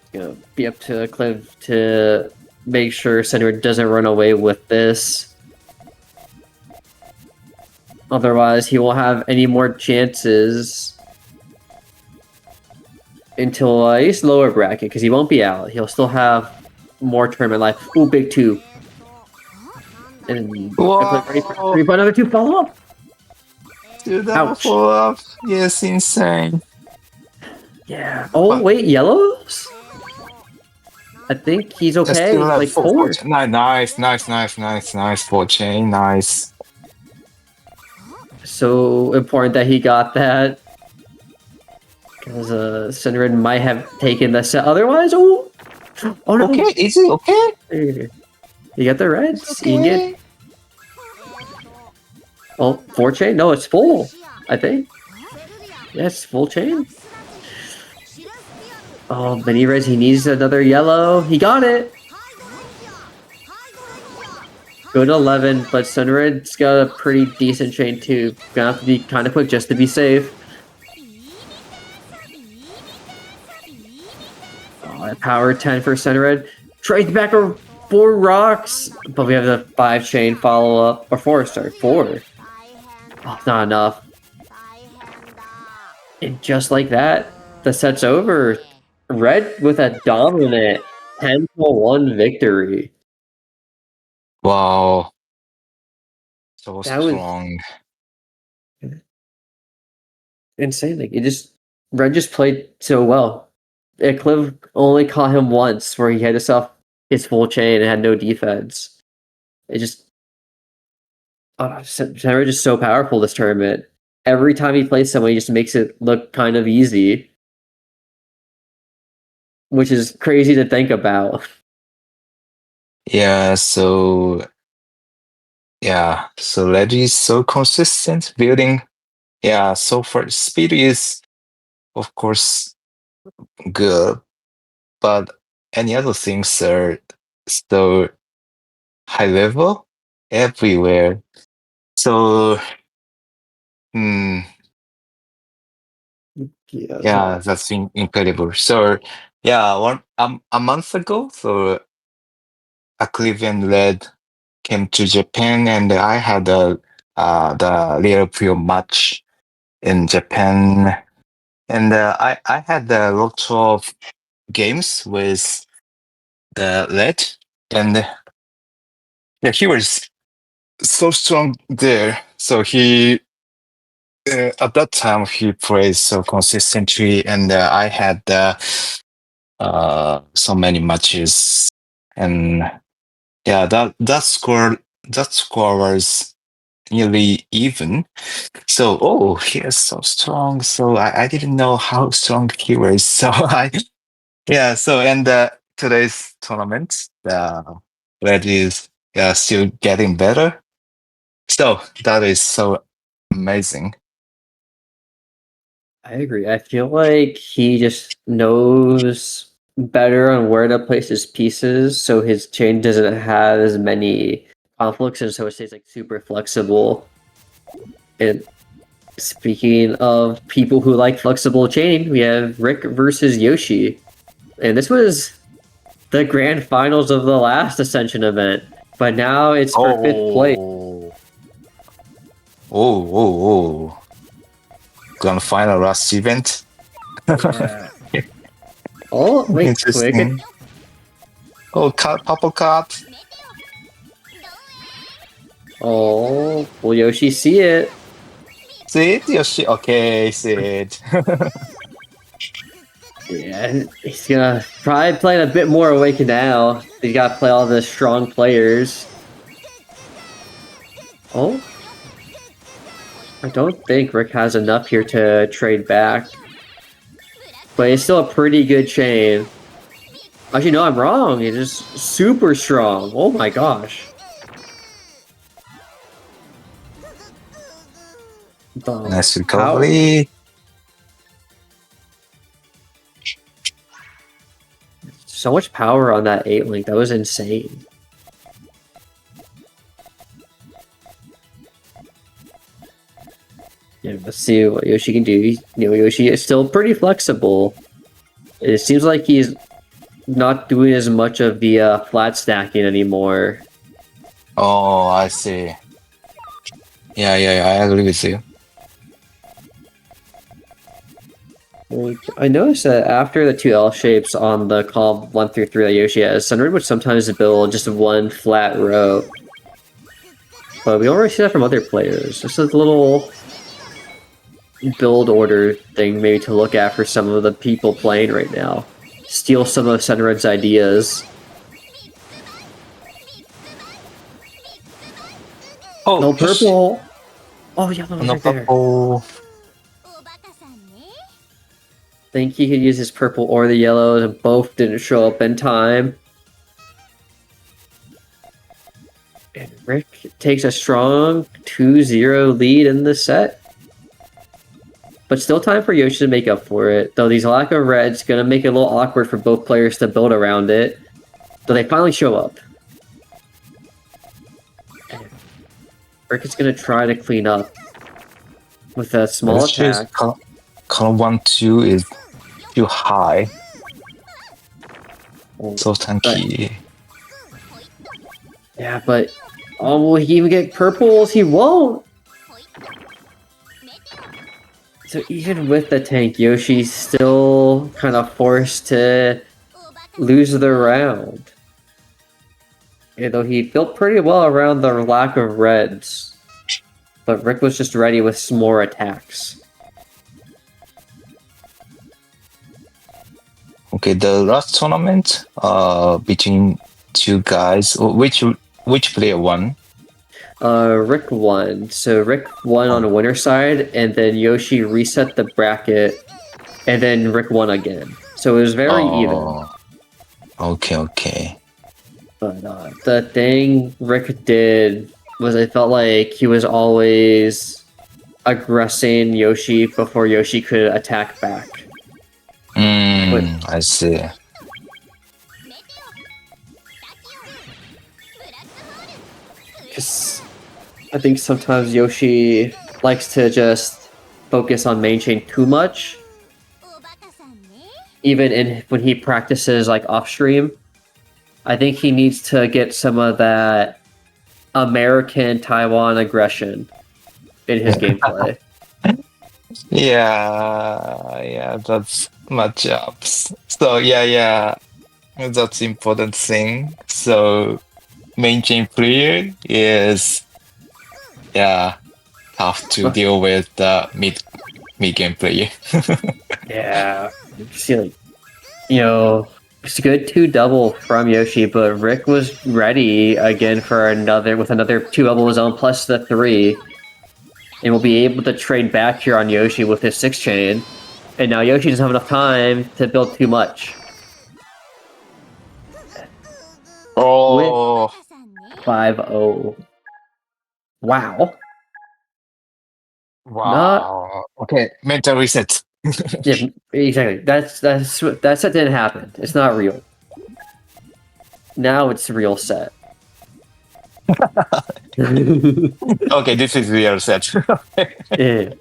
It's gonna be up to Acliv to make sure Center doesn't run away with this. Otherwise, he won't have any more chances until at least lower bracket, because he won't be out. He'll still have more tournament life. Ooh, big 2. And ready for 3.2 follow up. Dude, that follow up. Yes, insane. Yeah. Oh, wait, yellows? I think he's okay. Like 4. Nice. 4 chain, nice. So important that he got that. Because Center Red might have taken the set otherwise. Oh no. Okay, is it okay? You got the reds. Okay. You can get. Oh, 4 chain? No, it's full. I think. Yes, full chain. Oh, then he realizes he needs another yellow. He got it. Go to 11, but Sunred's got a pretty decent chain too. Gonna have to be kind of quick just to be safe. Oh, power 10 for Sunred. Trade back over 4 rocks, but we have the 5 chain follow up. Or 4, sorry, 4. Oh, not enough. And just like that, the set's over. Red with a dominant 10-1 victory. Wow. So That was strong. insane. Like Red just played so well. Acliv only caught him once where he had his full chain and had no defense. It just Red is so powerful this tournament. Every time he plays someone, he just makes it look kind of easy. Which is crazy to think about. Yeah, so Ledge is so consistent building. Yeah, so for speed is of course good, but any other things are so high level everywhere. So yeah, that's incredible. So yeah, a month ago, so Acliv and Red came to Japan, and I had the real pure match in Japan, and I had a lot of games with the Red, and yeah, he was so strong there. So he at that time he played so consistently, and I had so many matches, and yeah, that score was nearly even. So, oh, he is so strong. So I didn't know how strong he was. So yeah. So and today's tournament, the Red is still getting better. So that is so amazing. I agree. I feel like he just knows better on where to place his pieces, so his chain doesn't have as many conflicts, and so it stays like super flexible. And speaking of people who like flexible chaining, we have Rick versus Yoshi, and this was the grand finals of the last Ascension event, but now it's for 5th place. Oh. Grand final last event. Yeah. Oh, wait, quick. Interesting. Oh, purple card. Oh, will Yoshi see it? See it, Yoshi? Okay, see it. Yeah, he's gonna probably play a bit more Awaken now. He's gotta play all the strong players. Oh. I don't think Rick has enough here to trade back. But it's still a pretty good chain. Actually, no, I'm wrong. It's just super strong. Oh my gosh. Nice recovery. So much power on that 8-link. That was insane. Yeah, let's see what Yoshi can do. Yoshi is still pretty flexible. It seems like he's not doing as much of the flat stacking anymore. Oh, I see. Yeah, I agree with you. I noticed that after the 2 L shapes on the column 1 through 3 that Yoshi has, Sunred would sometimes build just one flat row. But we don't really see that from other players. Just a little build order thing maybe to look at for some of the people playing right now. Steal some of Sunred's ideas. Oh, no purple! Oh, yellow no right there. purple. Think he could use his purple or the yellows, and both didn't show up in time. And Rick takes a strong 2-0 lead in the set. but still time for Yoshi to make up for it. Though these lack of reds gonna make it a little awkward for both players to build around it. Though they finally show up. Rick is gonna try to clean up with a small attack. Column 1, 2 is too high. So tanky. Yeah, but will he even get purples? He won't. So even with the tank, Yoshi's still kind of forced to lose the round. Though he built pretty well around the lack of reds. But Rick was just ready with some more attacks. Okay, the last tournament between two guys, which player won? Rick won. So Rick won on the winner side, and then Yoshi reset the bracket, and then Rick won again. So it was very even. Okay. But the thing Rick did was I felt like he was always aggressing Yoshi before Yoshi could attack back. I see. Because I think sometimes Yoshi likes to just focus on main chain too much. Even when he practices like off stream. I think he needs to get some of that American Taiwan aggression in his gameplay. Yeah, that's matchups. So yeah, that's important thing. So main chain player is tough to deal with the mid game player. Yeah, it's a good 2-double from Yoshi, but Rick was ready again for another 2 of his own plus the 3. And will be able to trade back here on Yoshi with his 6 chain. And now Yoshi doesn't have enough time to build too much. Oh, 5-0. Wow. Okay, mental reset. Yeah, exactly. That set didn't happen. It's not real. Now it's real set. Okay, this is real set. Yeah.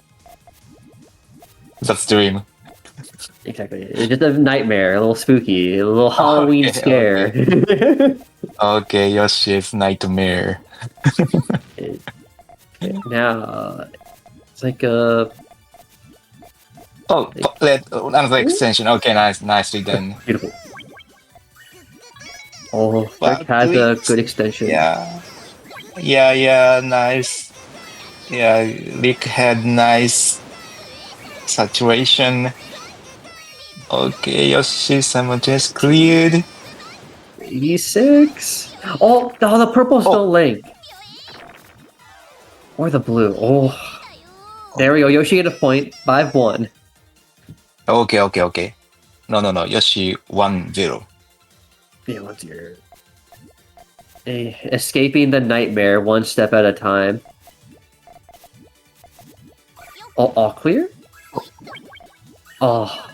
That's dream. Exactly. It's just a nightmare, a little spooky, a little Halloween scare. Okay, Yoshi's nightmare. Now, it's like a... Another extension. Okay, nicely done. Beautiful. Oh, Rick has a good extension. Yeah, nice. Yeah, Rick had nice saturation. Okay, Yoshi simultaneous cleared. 86. Oh, the purple's don't link. Or the blue. Oh. There we go. Yoshi get a point. 5-1. Okay. No. Yoshi 1-0. Yeah, what's your... escaping the nightmare one step at a time. All clear? Oh.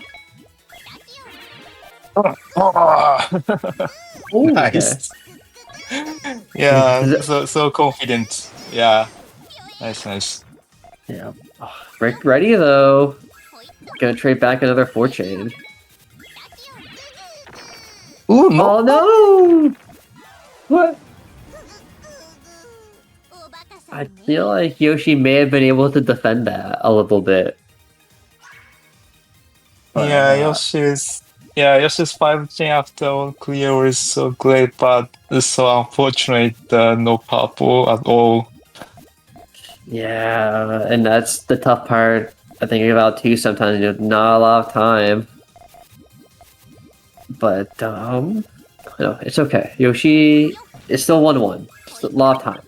Nice. Okay. Yeah, so confident. Yeah. Nice. Yeah. Oh, Rick ready though. Gonna trade back another 4 chain. Ooh, no. Oh no! What? I feel like Yoshi may have been able to defend that a little bit. Yeah, Yoshi's 5 chain after all clear was so great, but it's so unfortunate no purple at all. Yeah, and that's the tough part I think about too sometimes, not a lot of time. But it's okay. Yoshi is still 1-1. Just a lot of time.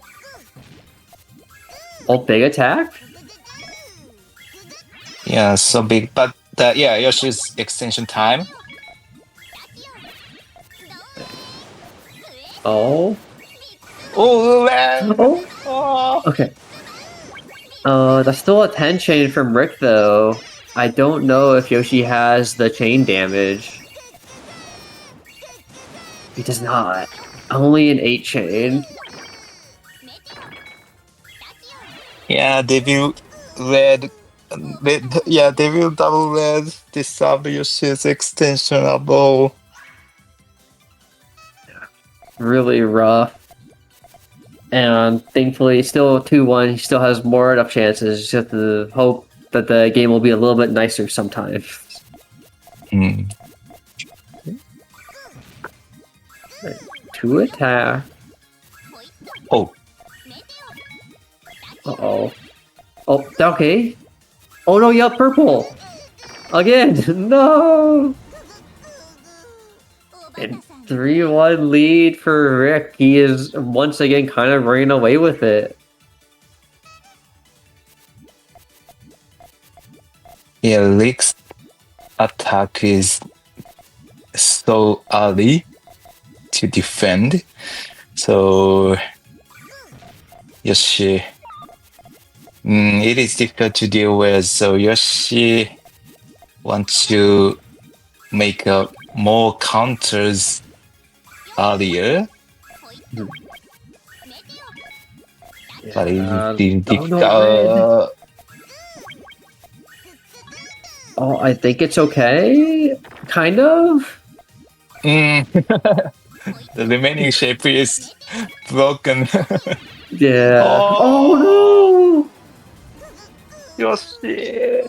Oh, big attack? Yeah, so big, but Yoshi's extension time. Oh. Oh man! Oh. Okay. That's still a 10 chain from Rick though. I don't know if Yoshi has the chain damage. He does not. Only an 8 chain. Yeah, Devil Red. Yeah, Devil Double Red disarmed Yoshi's extensionable. Really rough. And thankfully, still 2-1. He still has more enough chances. Just have to hope that the game will be a little bit nicer sometime. Hmm. 2 attack. Oh, Uh-oh. Oh, okay. Oh no, yeah, purple! Again! No! And 3-1 lead for Rick. He is once again kind of running away with it. yeah, Rick's attack is so early to defend. So, Yoshi. It is difficult to deal with. So, Yoshi wants to make more counters earlier. But it's Oh no, red. difficult. Oh, I think it's okay. Kind of. The remaining shape is broken. Yeah. Oh, Oh no! Yoshi.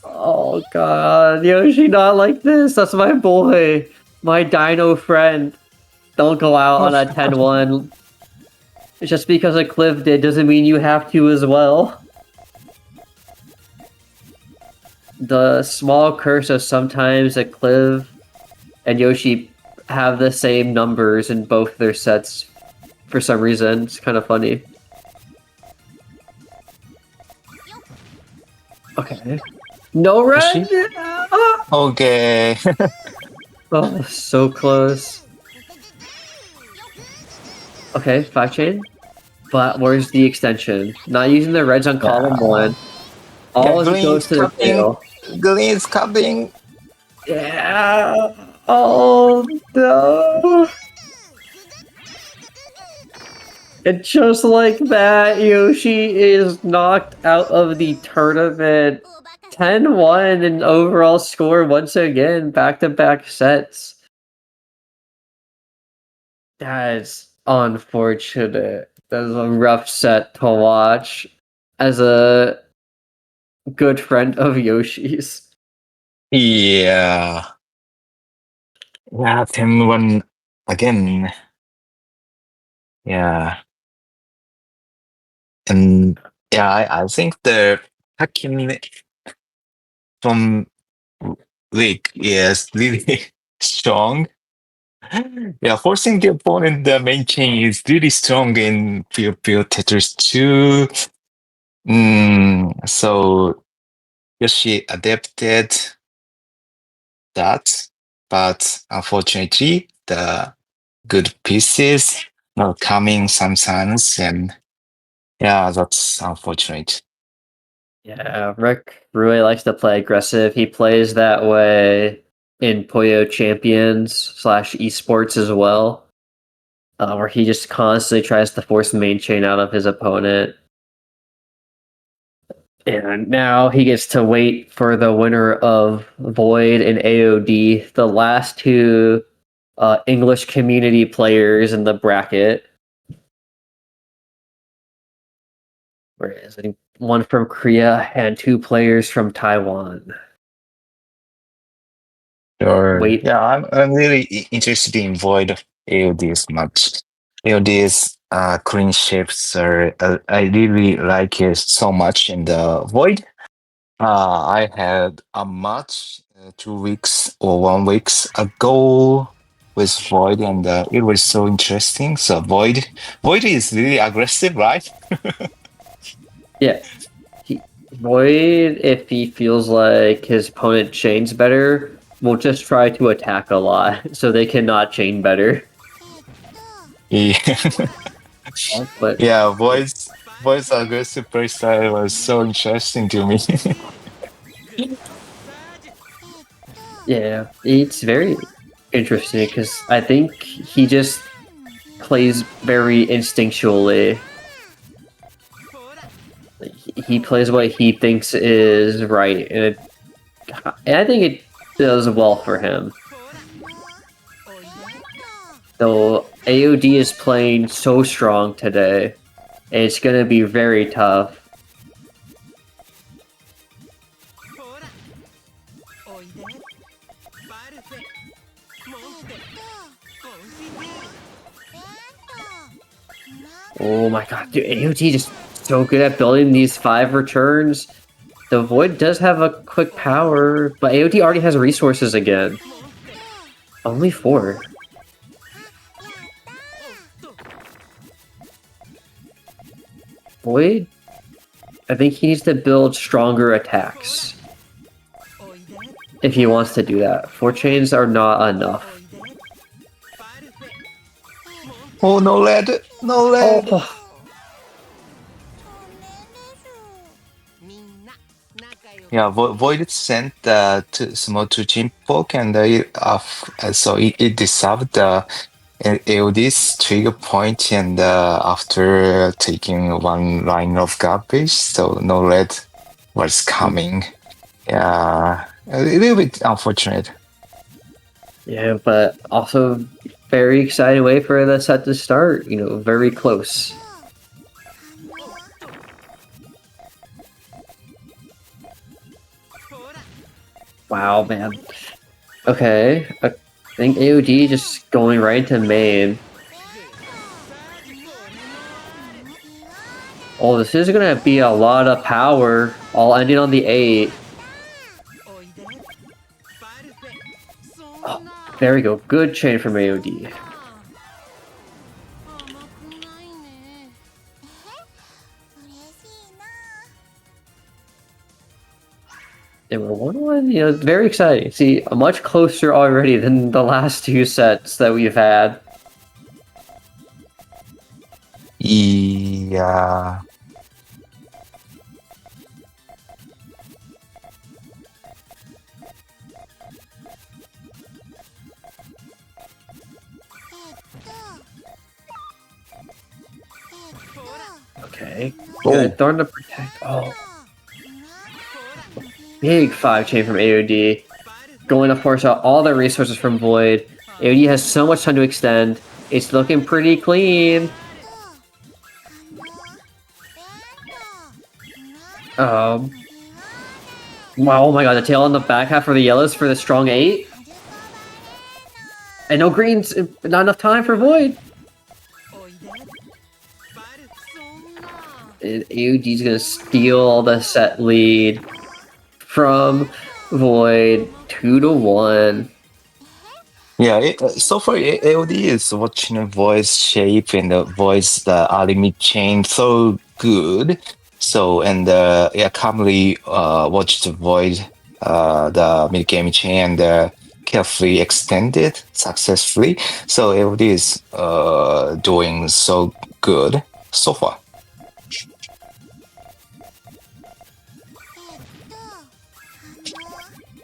Oh god, Yoshi, not like this. That's my boy. My dino friend. Don't go out on a 10-1. Just because a Cliff did doesn't mean you have to as well. The small curse of sometimes a Cliff and Yoshi have the same numbers in both their sets for some reason. It's kind of funny. Okay. No red! Ah! Okay. Oh, so close. Okay, 5 chain. But where's the extension? Not using the reds on column 1. All green goes is to the coming. tail. Green is coming. Yeah. Oh no. And just like that, Yoshi is knocked out of the tournament. 10-1 in overall score once again, back-to-back sets. That's unfortunate. That's a rough set to watch as a good friend of Yoshi's. Yeah. Yeah, 10-1 again. Yeah. And yeah, I think the hacking from Rick is really strong. Yeah, forcing the opponent the main chain is really strong in Puyo Tetris 2. So Yoshi adapted that, but unfortunately, the good pieces not coming sometimes, and yeah, that's unfortunate. Yeah, Rick really likes to play aggressive. He plays that way in Puyo Champions slash esports as well, where he just constantly tries to force main chain out of his opponent. And now he gets to wait for the winner of Void and AOD, the last two English community players in the bracket. Whereas I think one from Korea and 2 players from Taiwan. Sure. Wait. Yeah, I'm really interested in Void AOD's much. AOD's clean shapes are I really like it so much in the Void. I had a match 2 weeks or 1 weeks ago with Void, and it was so interesting. So Void is really aggressive, right? Yeah. Void, if he feels like his opponent chains better, will just try to attack a lot so they cannot chain better. Yeah, But yeah. Void's aggressive playstyle was so interesting to me. Yeah, it's very interesting because I think he just plays very instinctually. He plays what he thinks is right, and I think it does well for him. Though AOD is playing so strong today, it's gonna be very tough. Oh my god, dude, AOT just so good at building these 5 returns. The Void does have a quick power, but AOT already has resources again. Only 4. Void, I think he needs to build stronger attacks. If he wants to do that. 4 chains are not enough. Oh, no lead! No lead! Oh. Yeah, Void sent to small to Jimpoke, and so it deserved the AOD's trigger point, and after taking one line of garbage, so no red was coming. Yeah, a little bit unfortunate. Yeah, but also very exciting way for the set to start. You know, very close. Wow, man. Okay, I think AOD just going right into main. Oh, this is gonna be a lot of power, all ending on the 8. Oh, there we go. Good chain from AOD. And we're 1-1, you know, very exciting. See, much closer already than the last 2 sets that we've had. Yeah. Okay. Oh. Good. Thorn to protect. Oh. Big 5 chain from AOD. Going to force out all the resources from Void. AOD has so much time to extend. It's looking pretty clean. Wow, oh my god, the tail on the back half for the yellows for the strong 8. And no greens, not enough time for Void. And AOD's gonna steal the set lead from Void 2-1. Yeah, so far AOD is watching Void's shape and Void's limit chain so good. So, and yeah, calmly watched Void the mid game chain and carefully extended successfully. So AOD is doing so good so far.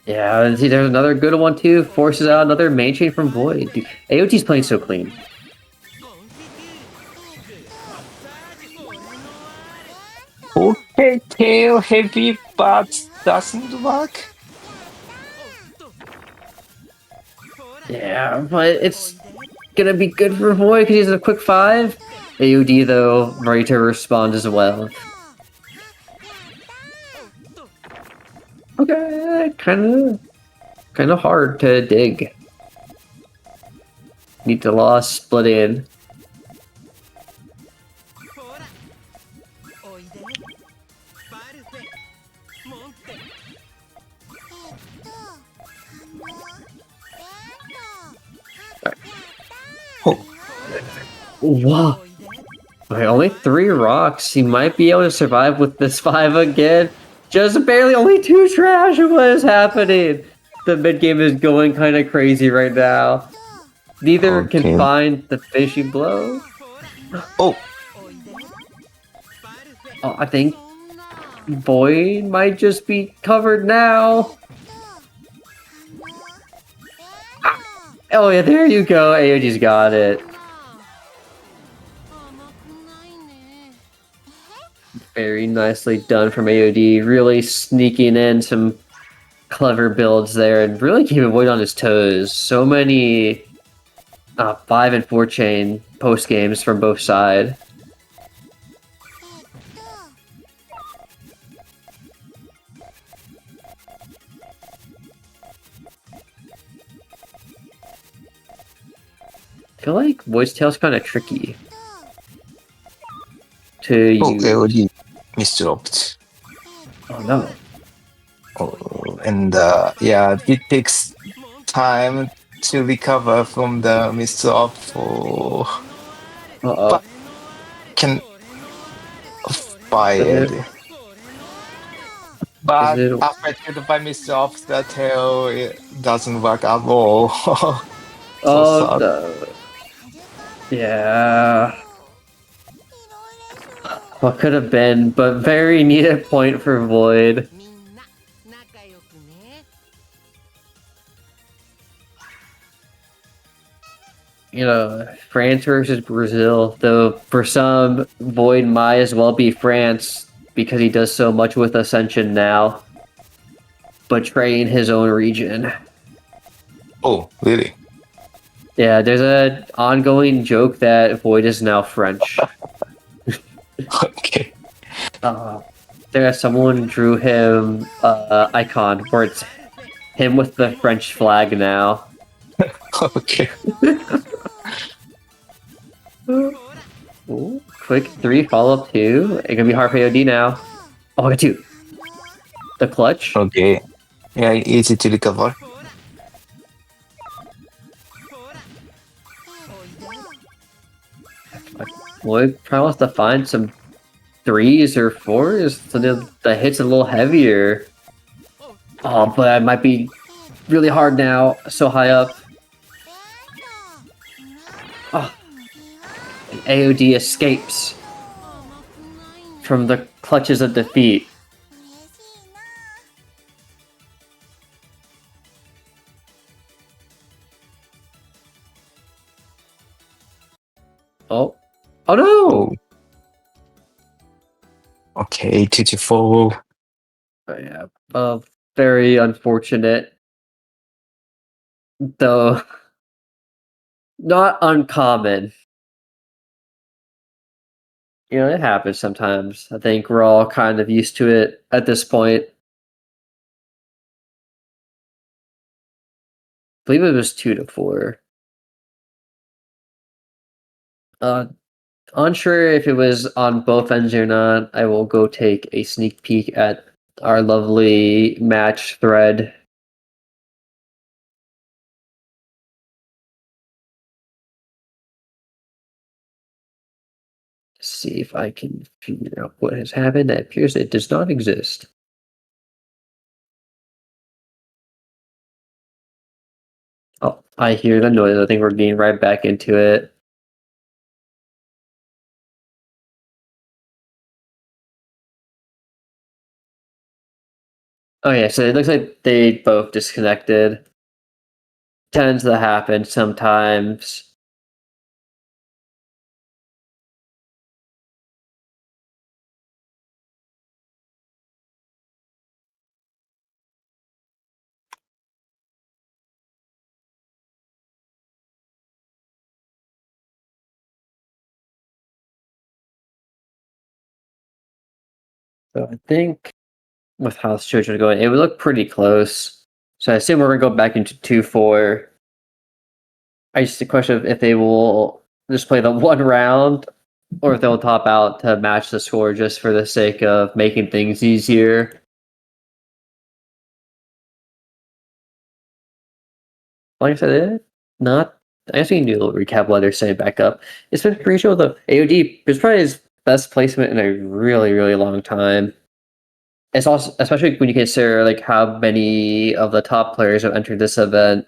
Yeah, and see, there's another good one too. Forces out another main chain from Void. Dude, AOT's playing so clean. Okay, tail heavy, but doesn't work. Yeah, but it's gonna be good for Void because he's a quick 5. AOD though, ready to respond as well. Okay, kind of hard to dig. Need to lost split in. Wow. Okay, only 3 rocks. He might be able to survive with this 5 again. Just barely, only 2 trash. What is happening? The mid game is going kind of crazy right now. Neither Okay. can find the finishing blow. Oh, Oh, I think Void might just be covered now. Oh yeah, there you go. AOG's got it. Very nicely done from AOD. Really sneaking in some clever builds there and really keeping Void on his toes. So many 5 and 4 chain post games from both sides. I feel like Voice Tail's kind of tricky to Oh, use. AOD misdropped. Oh no. Oh, and yeah, it takes time to recover from the misdrop. Oh, Uh-oh. but can buy Is it. it? Is But it? affected by misdrops, the tail it doesn't work at all. So Oh sad. no. Yeah. What could have been, but very needed point for Void. You know, France versus Brazil, though for some, Void might as well be France because he does so much with Ascension now, betraying his own region. Oh, really? Yeah, there's a ongoing joke that Void is now French. Okay. Someone drew him icon where it's him with the French flag now. Okay. Ooh, quick 3 follow up 2. It can be hard for AOD now. Oh, I got 2. The clutch. Okay. Yeah, easy to recover. Lloyd probably wants to find some 3s or 4s so the hit's a little heavier. Oh, but it might be really hard now. So high up. Oh, and AOD escapes from the clutches of defeat. Oh. Oh no! Oh. Okay, 2-4. Oh, yeah. Very unfortunate. Though not uncommon. You know, it happens sometimes. I think we're all kind of used to it at this point. I believe it was 2-4. Unsure if it was on both ends or not. I will go take a sneak peek at our lovely match thread. See if I can figure out what has happened. It appears it does not exist. Oh, I hear the noise. I think we're getting right back into it. Oh yeah, so it looks like they both disconnected. Tends to happen sometimes. So I think with how the situation is going, it would look pretty close. So I assume we're gonna go back into 2-4. I just the question of if they will just play the one round or if they'll top out to match the score just for the sake of making things easier. Like I said, not. I guess we can do a little recap while they're setting back up. It's been pretty sure the AOD is probably his best placement in a really, really long time. It's also, especially when you consider like how many of the top players have entered this event,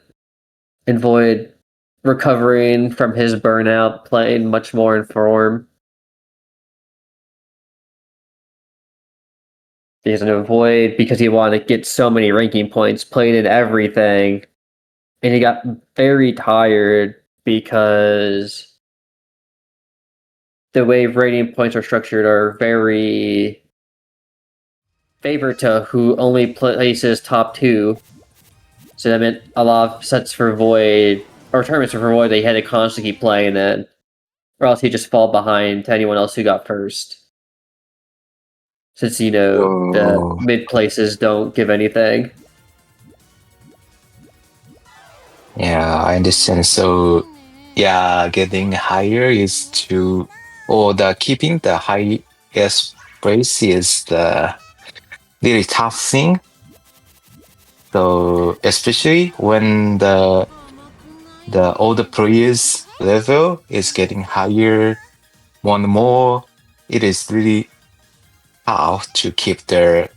and Void recovering from his burnout, playing much more in form. He doesn't avoid because he wanted to get so many ranking points, played in everything. and he got very tired because the way rating points are structured are very favored to who only places top 2. So that meant a lot of sets for Void, or tournaments for Void, they had to constantly keep playing it, or else he'd just fall behind to anyone else who got first. Since, the mid places don't give anything. Yeah, I understand. So, yeah, getting higher is keeping the highest place is the really tough thing. So, especially when the older players level is getting higher, one more, it is really hard to keep their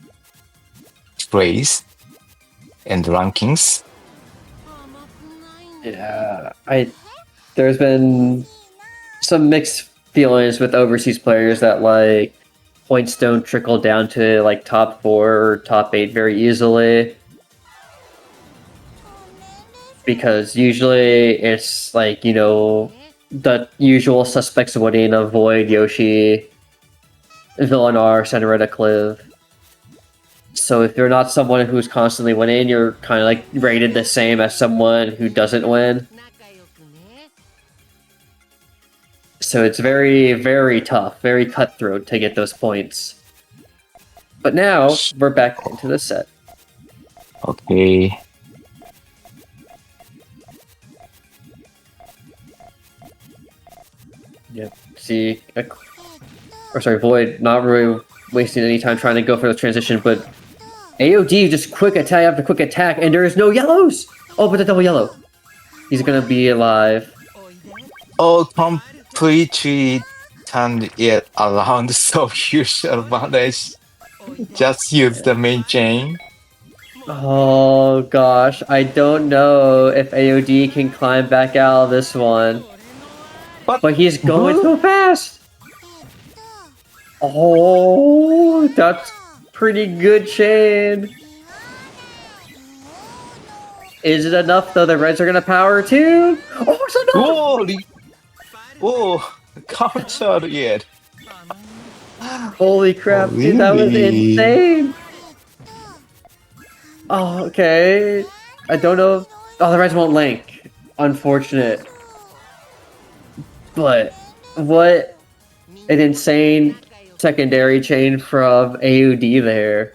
place and rankings. Yeah, there's been some mixed feelings with overseas players that like points don't trickle down to like top 4 or top 8 very easily. Because usually it's like, the usual suspects winning of Void, Yoshi, Villain.R, Centeretta, Cliv. So if you're not someone who's constantly winning, you're kind of like rated the same as someone who doesn't win. So it's very, very tough, very cutthroat to get those points. But now, we're back into the set. Okay. Yep. See, Void not really wasting any time trying to go for the transition, but AOD just quick attack after quick attack, and there is no yellows! Oh, but the double yellow. He's gonna be alive. Oh, completely turned it around, so huge advantage. Just use the main chain. Oh gosh, I don't know if AOD can climb back out of this one. But he's going so fast! Oh, that's pretty good chain. Is it enough though? The reds are gonna power too? Oh, it's enough! Holy! Oh, countered it. Holy crap, Oh, dude, that was really? insane! Oh, okay. I don't know. Oh, the reds won't link. Unfortunate. But what an insane secondary chain from AUD there.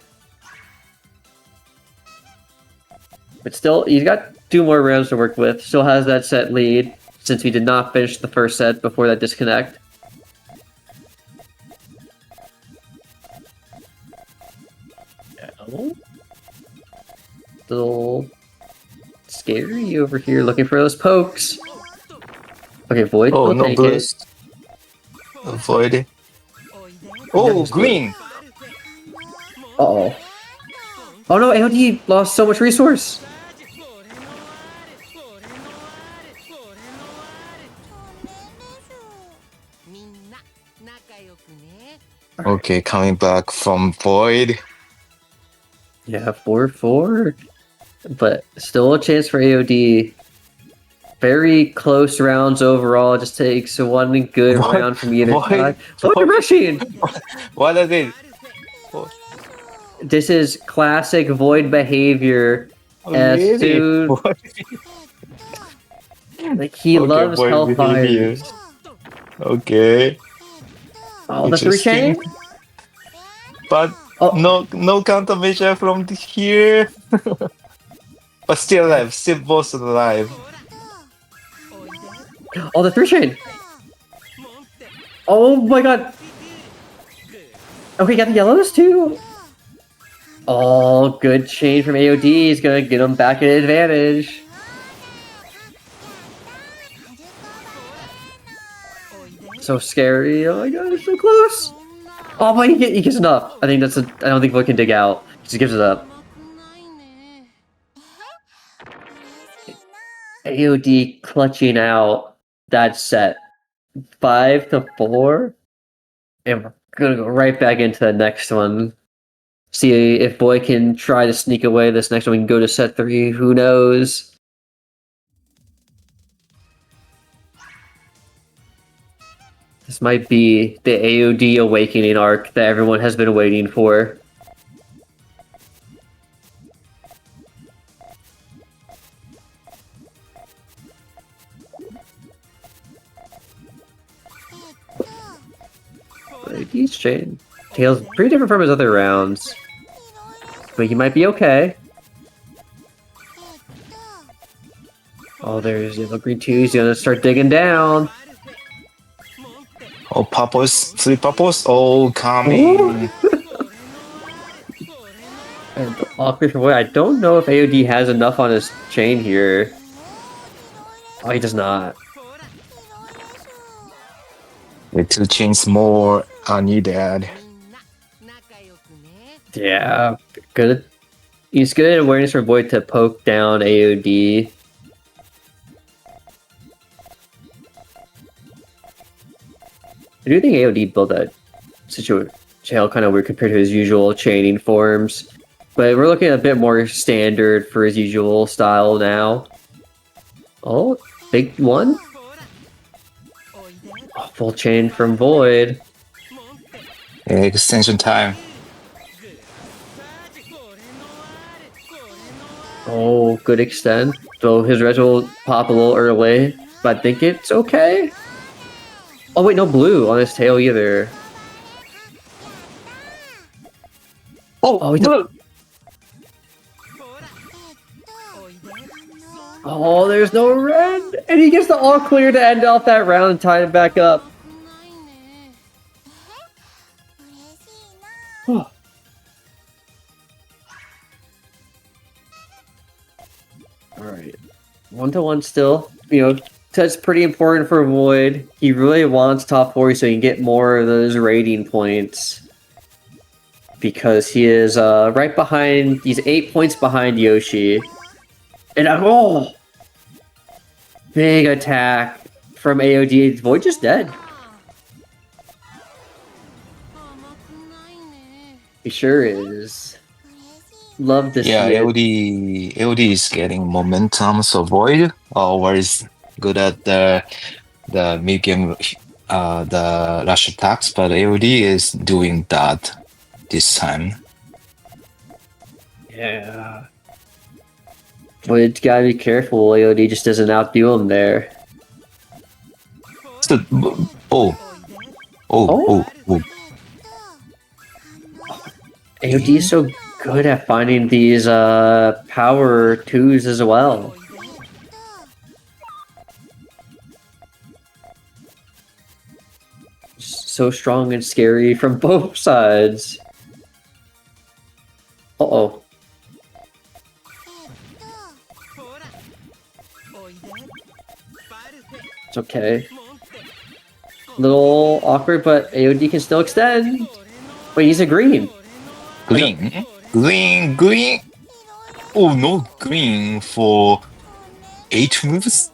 But still, he's got 2 more rounds to work with. Still has that set lead, since we did not finish the first set before that disconnect. Still scary over here, looking for those pokes. Okay, Void Oh, will no take boost. Avoid it. Oh, green! Uh-oh. Oh no, AOD lost so much resource! Okay, coming back from Void. Yeah, 4-4. But still a chance for AOD. Very close rounds overall. Just takes one good round from either side. Void rushing! What are they? This is classic Void behavior. Oh, As really? soon like he loves Void Hellfires. behavior. Okay. Oh, the 3 chain? But no countermeasure from here. But still alive, still both alive. Oh, the 3 chain! Oh my god! Okay, got the yellows too! Oh, good chain from AOD. He's gonna get him back at advantage. So scary. Oh my god, it's so close! Oh, but he gets enough. I don't think Void can dig out. He just gives it up. AOD clutching out that set. 5-4. And we're gonna go right back into the next one. See if Boy can try to sneak away this next one. We can go to set 3. Who knows? This might be the AOD awakening arc that everyone has been waiting for. He's chain. Tail's pretty different from his other rounds. But he might be okay. Oh, there's Yellow Green 2. He's gonna start digging down. Oh, purples, 3 purples. Oh, coming. And awkward for Void. I don't know if AOD has enough on his chain here. Oh, he does not. The 2 chains more are needed. Yeah, good. He's good at awareness for Void to poke down AOD. I do think AOD built that situation kind of weird compared to his usual chaining forms. But we're looking at a bit more standard for his usual style now. Oh, big one. Oh, full chain from Void. Extension time. Oh, good extend. So his res will pop a little early, but I think it's okay. Oh wait, no blue on his tail either. Oh, he took... Oh, there's no red! And he gets the all clear to end off that round and tie it back up. Oh. Alright. 1-1 still. You know, that's pretty important for Void. He really wants top 40 so he can get more of those rating points. Because he is right behind, he's 8 points behind Yoshi. And oh! Big attack from AOD. Void just dead. He sure is. Love to see it. AOD is getting momentum, so Void always good at the mid-game, the rush attacks, but AOD is doing that this time. Yeah. Void's gotta be careful, AOD just doesn't outdo him there. So, oh. AOD is so good at finding these power 2s as well. So strong and scary from both sides. Uh-oh. It's okay. Little awkward, but AOD can still extend. Wait, he's a green. Green. Oh, no green for 8 moves?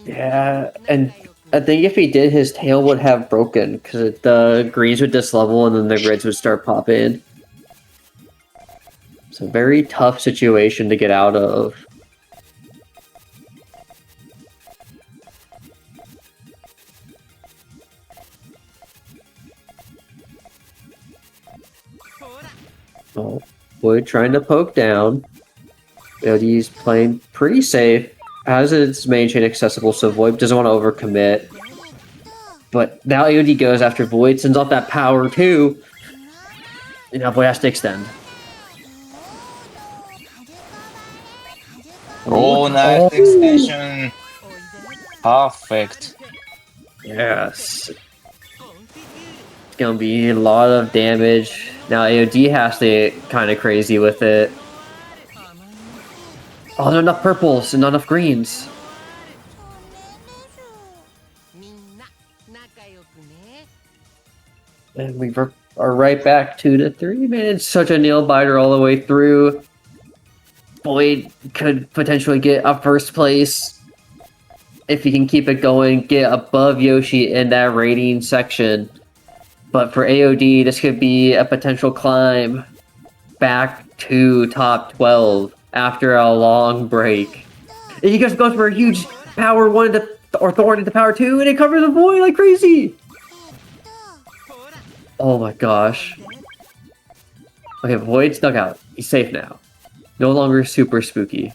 Yeah, and I think if he did, his tail would have broken, because the greens would dislevel and then the reds would start popping. It's a very tough situation to get out of. Oh, Void trying to poke down. He's playing pretty safe. Has its main chain accessible, so Void doesn't want to overcommit. But now AOD goes after Void, sends off that power too. And now Void has to extend. Oh, nice extension. Perfect. Yes. It's gonna be a lot of damage. Now AOD has to get kind of crazy with it. Oh, there are enough purples and not enough greens. And we are right back 2-3 minutes. Such a nail biter all the way through. Void could potentially get a first place if he can keep it going, get above Yoshi in that rating section. But for AOD, this could be a potential climb back to top 12 after a long break. And he just goes for a huge power 1 or thorn into power 2, and it covers the Void like crazy. Oh my gosh. Okay, Void's dug out. He's safe now. No longer super spooky.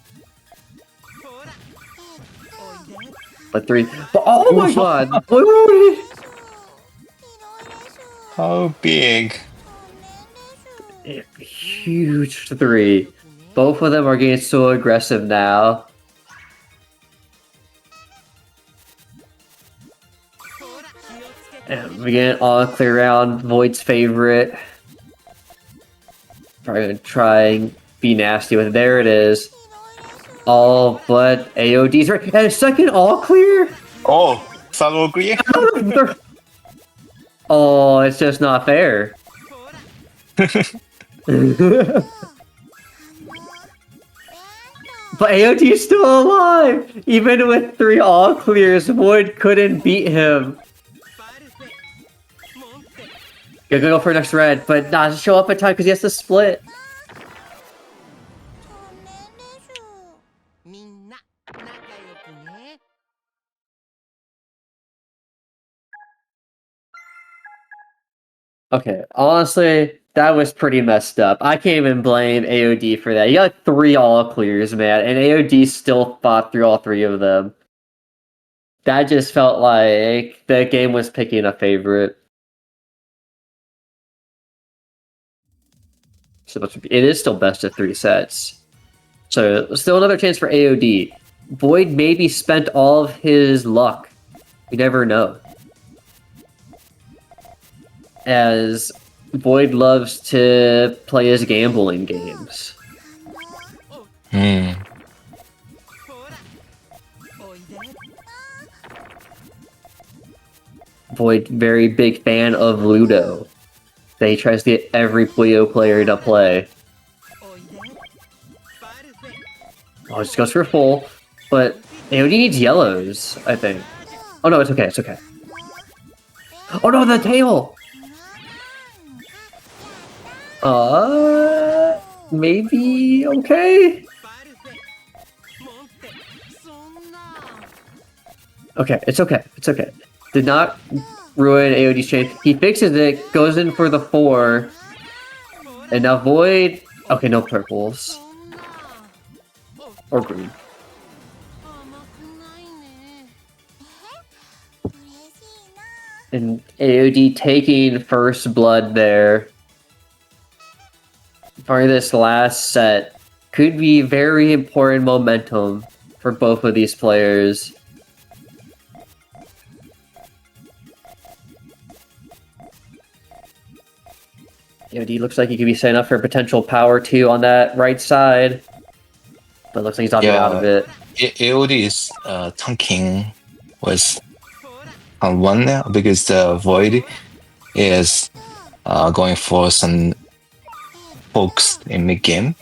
But 3. But, oh my god! Void! How big? Huge 3. Both of them are getting so aggressive now. And we get all clear round. Void's favorite. Probably gonna try and be nasty with it. There it is. All but AOD's right. And a second all clear? Oh, Salo agree? Oh, it's just not fair. But AOD is still alive! Even with 3 all clears, Void couldn't beat him. Gonna go for next red, but not show up in time because he has to split. Okay, honestly, that was pretty messed up. I can't even blame AOD for that. He got 3 all clears, man, and AOD still fought through all 3 of them. That just felt like the game was picking a favorite. So it is still best of 3 sets. So still another chance for AOD. Void maybe spent all of his luck. You never know. As Void loves to play his gambling games. Void, very big fan of Ludo. That he tries to get every Puyo player to play. Oh, it just goes for full. But AOD needs yellows, I think. Oh no, it's okay, it's okay. Oh no, the tail! Maybe okay? Okay, it's okay, it's okay. Did not ruin AOD's chain. He fixes it, goes in for the 4. And now Void... Okay, no purples. Or green. And AOD taking first blood there. For this last set. Could be very important momentum for both of these players. AOD looks like he could be setting up for potential power 2 on that right side. But it looks like he's opting out of it. AOD's tanking was on 1 now because the Void is going for some pokes in mid game.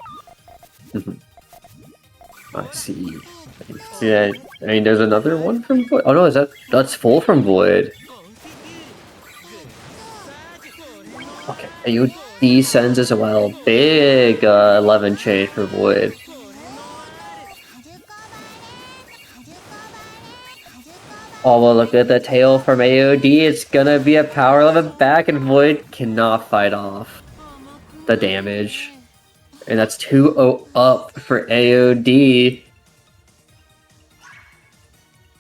I see. Yeah, I mean, there's another one from Void. Oh no, that's full from Void. Okay, AOD sends as well. Big 11 chain for Void. Oh, well, look at the tail from AOD. It's gonna be a power 11 back, and Void cannot fight off the damage. And that's 2-0 up for AOD.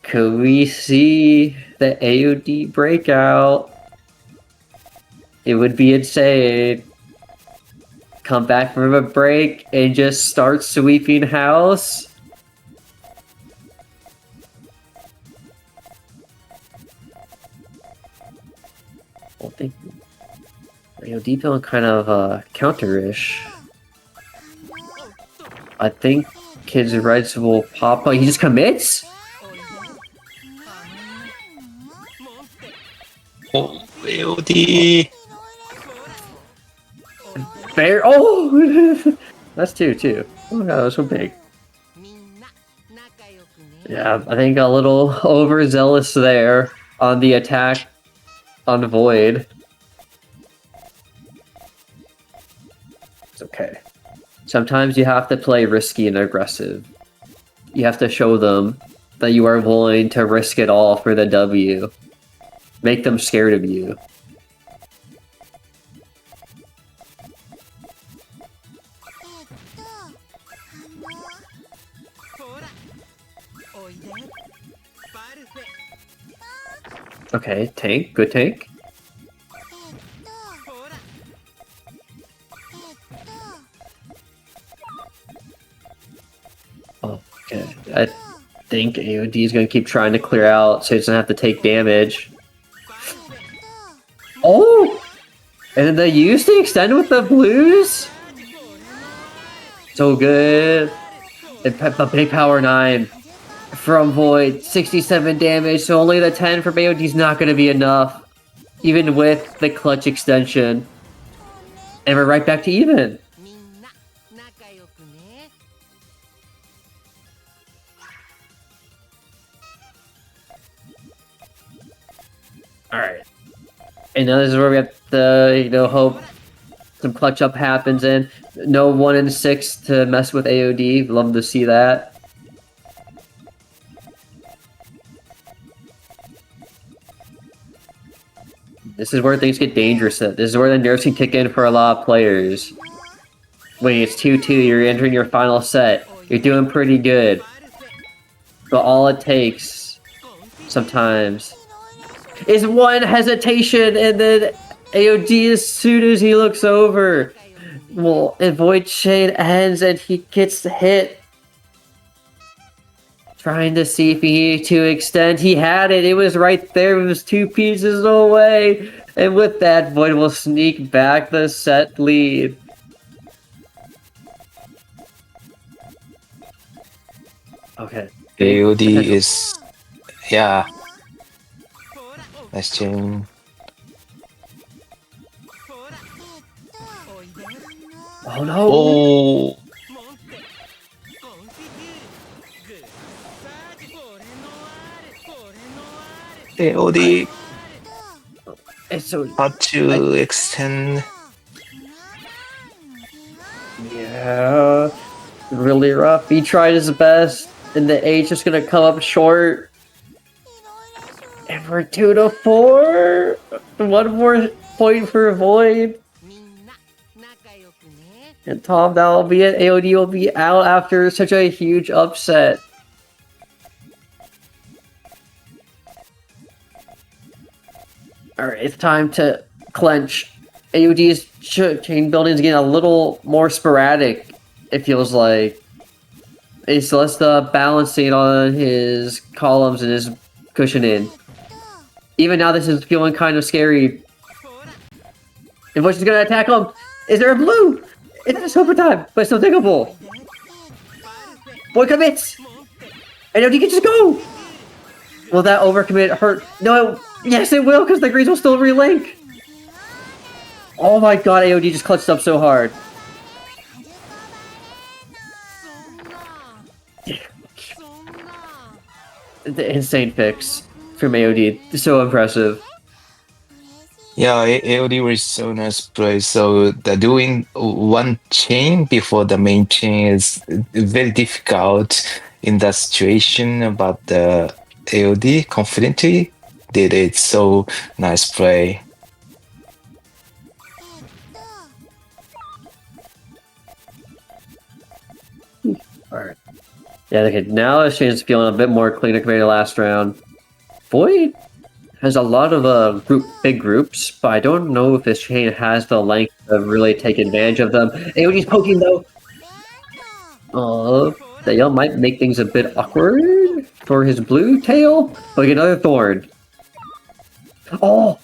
Could we see the AOD breakout? It would be insane. Come back from a break and just start sweeping house. I think AOD feeling kind of counter-ish. I think Kids Reds will pop up. He just commits? Oh, AOD. Fair. Oh! That's 2 too. Oh my god, that was so big. Yeah, I think a little overzealous there on the attack on Void. It's okay. Sometimes you have to play risky and aggressive. You have to show them that you are willing to risk it all for the W. Make them scared of you. Okay, tank, good tank. Okay, I think AOD is gonna keep trying to clear out so he doesn't have to take damage. Oh! And then they used to extend with the blues? So good. A big power 9 from Void, 67 damage, so only the 10 from AOD is not gonna be enough. Even with the clutch extension. And we're right back to even. Alright. And now this is where we have to, hope some clutch up happens and no 1 in 6 to mess with AOD. Love to see that. This is where things get dangerous. This is where the nerves can kick in for a lot of players. Wait, it's 2-2, you're entering your final set. You're doing pretty good. But all it takes, sometimes, is one hesitation, and then AOD, as soon as he looks over, well, and Void Chain ends, and he gets hit. Trying to see if he needed to extend. He had it. It was right there. It was 2 pieces away. And with that, Void will sneak back the set lead. Okay. AOD is... Yeah. Nice chain. Oh no! Oh! AOD It's so... had to extend. Yeah... Really rough. He tried his best, and the H just gonna come up short. And we're 2-4! One more point for Void. And Tom, that will be it. AOD will be out after such a huge upset. Alright, it's time to clench. AOD's chain building is getting a little more sporadic, it feels like. It's less balancing on his columns and his cushioning. Even now, this is feeling kind of scary. And Bush is gonna attack him! Is there a blue? It's just overtime, but it's still takeable. Boy commits! And AOD can just go! Will that overcommit hurt? No, yes it will, because the greens will still relink! Oh my god, AOD just clutched up so hard. The insane fix from AOD. So impressive. Yeah, AOD was so nice play. So the doing one chain before the main chain is very difficult in that situation, but the AOD confidently did it. So nice play. Alright. Yeah, okay, now this chain's feeling a bit more cleaner compared to last round. Void has a lot of big groups, but I don't know if this chain has the length to really take advantage of them. AOD's poking though! That yell might make things a bit awkward for his blue tail, but get another thorn. Oh!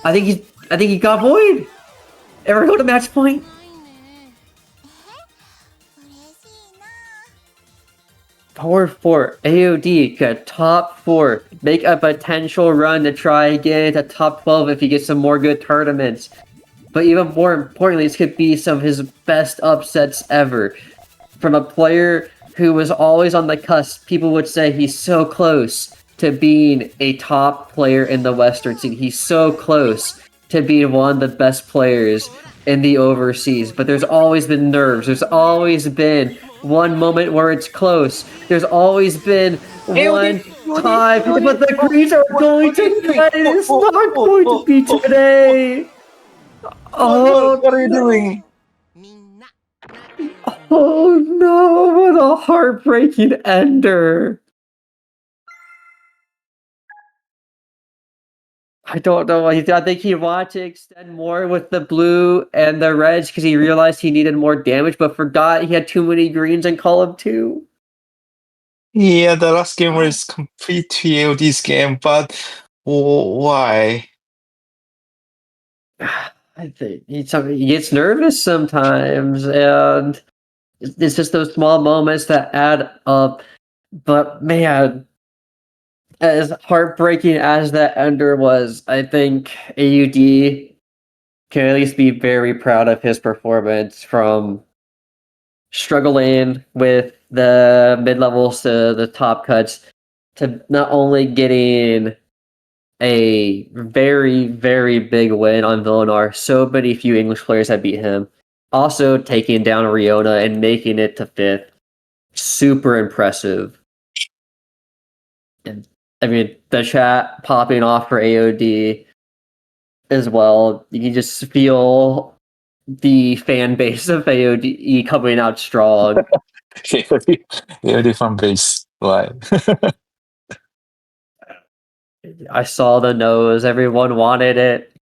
I think he got Void! Ever go to match point? Power 4, AOD, get top 4, make a potential run to try again to top 12 if he gets some more good tournaments. But even more importantly, this could be some of his best upsets ever. From a player who was always on the cusp, people would say he's so close to being a top player in the Western scene. He's so close to being one of the best players in the overseas. But there's always been nerves. There's always been one moment where it's close. There's always been one time, but the Greens are going to get it. It's not going to be today. Oh, what are you doing? Oh no, what a heartbreaking ender. I don't know. I think he wanted to extend more with the blue and the reds because he realized he needed more damage, but forgot he had too many greens in column 2. Yeah, the last game was complete TLD's game, but why? I think he gets nervous sometimes, and it's just those small moments that add up. But man, as heartbreaking as that ender was, I think AUD can at least be very proud of his performance from struggling with the mid levels to the top cuts to not only getting a very, very big win on Villain.R. So many few English players have beat him. Also taking down Riona and making it to 5th. Super impressive. And I mean, the chat popping off for AOD as well. You can just feel the fan base of AOD coming out strong. AOD fan base, why? I saw the nose. Everyone wanted it.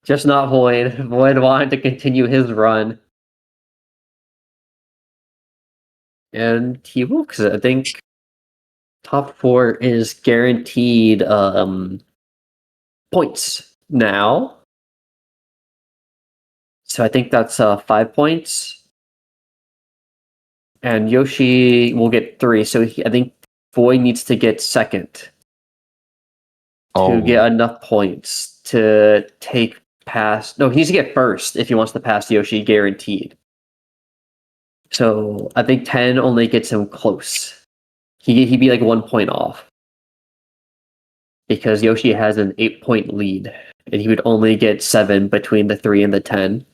Just not Void. Void wanted to continue his run. And he will, because I think top 4 is guaranteed points now. So I think that's 5 points. And Yoshi will get 3. So I think Void needs to get second to get enough points to take past. No, he needs to get first if he wants to pass Yoshi, guaranteed. So I think 10 only gets him close. He'd be like 1 point off because Yoshi has an 8-point lead, and he would only get 7 between the 3 and the 10.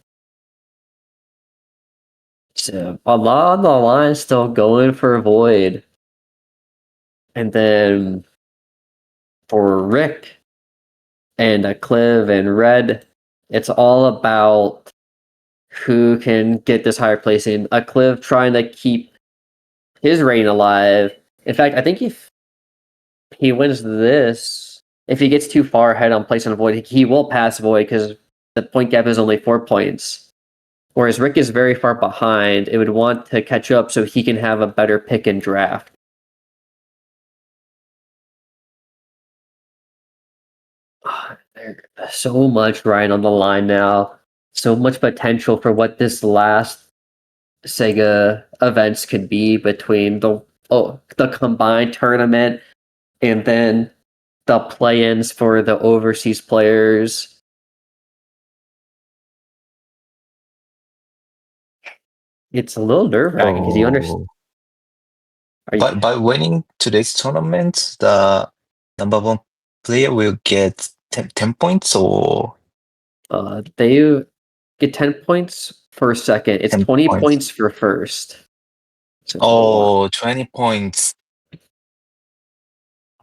So a lot on the line, still going for Void. And then for Rick and Acliv and Red, it's all about who can get this higher placing. Acliv trying to keep his reign alive. In fact, I think if he wins this, if he gets too far ahead on placing Void, he will pass Void because the point gap is only 4 points. Whereas Rick is very far behind, it would want to catch up so he can have a better pick and draft. There's so much right on the line now. So much potential for what this last Sega events could be between the combined tournament and then the play-ins for the overseas players. It's a little nerve-wracking because you understand. By winning today's tournament, the number 1 player will get 10 points or They get 10 points for second. It's 10 20 points. points for first. So, 20 points.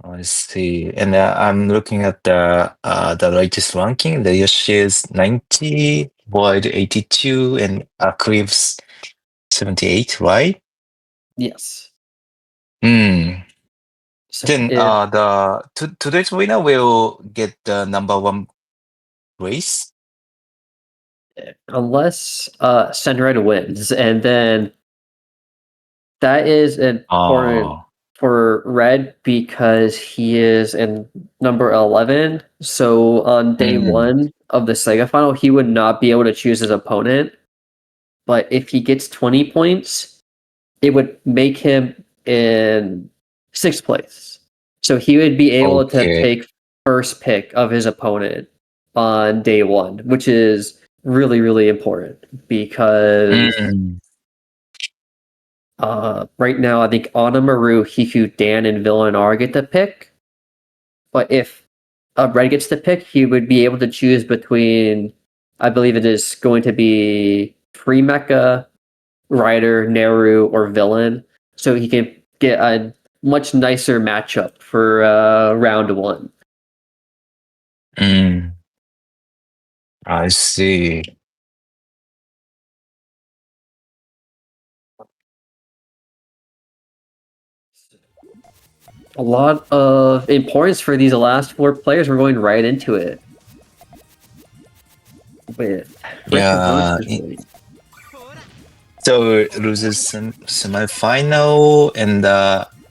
I see. And I'm looking at the latest ranking. The Yoshi is 90, Void 82, and Acliv's 78, right? yes. Hmm. So Then today's winner will get the number 1 race. unless Senred wins, and then that is important for Red because he is in number 11. So on day 1 of the Sega final, he would not be able to choose his opponent. But if he gets 20 points, it would make him in 6th place. So he would be able to take first pick of his opponent on day 1, which is really, really important because right now I think Anamaru, Hiku, Dan, and Villain.R get to pick. But if Red gets to pick, he would be able to choose between, I believe it is going to be Free Mecha, Rider, Neru, or Villain. So he can get a much nicer matchup for round 1. I see. a lot of importance for these last 4 players. We're going right into it. With Rick Yeah. versus So loses semi-final, and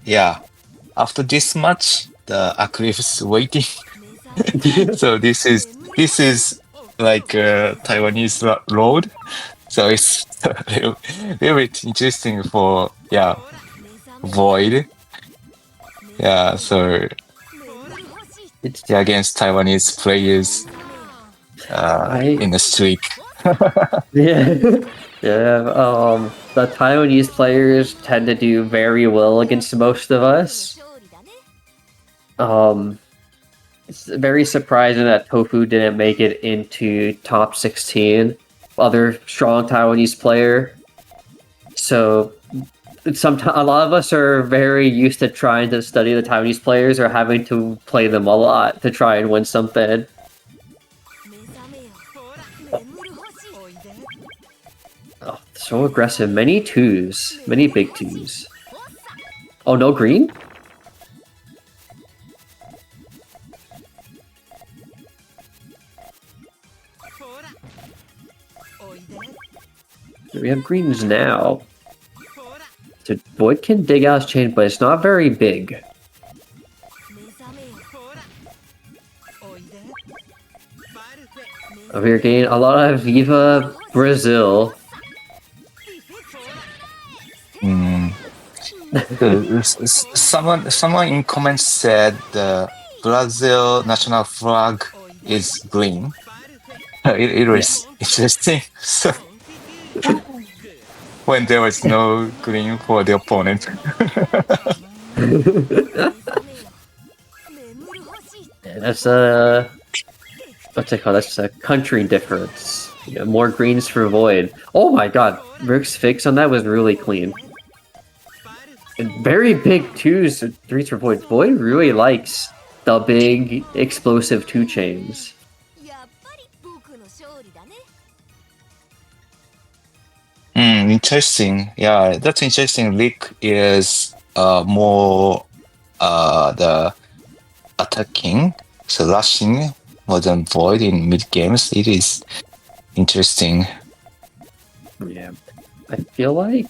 yeah, after this match, the Acliv's waiting. Wade. So this is like Taiwanese road. So it's little bit interesting for Void. Yeah, so It's yeah, against Taiwanese players I in the streak. yeah yeah. The Taiwanese players tend to do very well against most of us. Um, it's very surprising that Tofu didn't make it into top 16. Other strong Taiwanese player. So sometimes a lot of us are very used to trying to study the Taiwanese players or having to play them a lot to try and win something. Oh, so aggressive. Many twos. Many big twos. Oh, no green? We have greens now. So Void can dig out his chain, but it's not very big. We are getting a lot of Viva Brazil. Someone in comments said the Brazil national flag is green. It was interesting. So when there was no green for the opponent. Yeah, that's what's it called? That's a country difference. Yeah, more greens for Void. Oh my god, Rick's fix on that was really clean. And very big twos, threes for Void. Void really likes the big explosive 2 chains. Interesting. Yeah, that's interesting. Rick is more the attacking, so rushing more than Void in mid games. It is interesting. Yeah, I feel like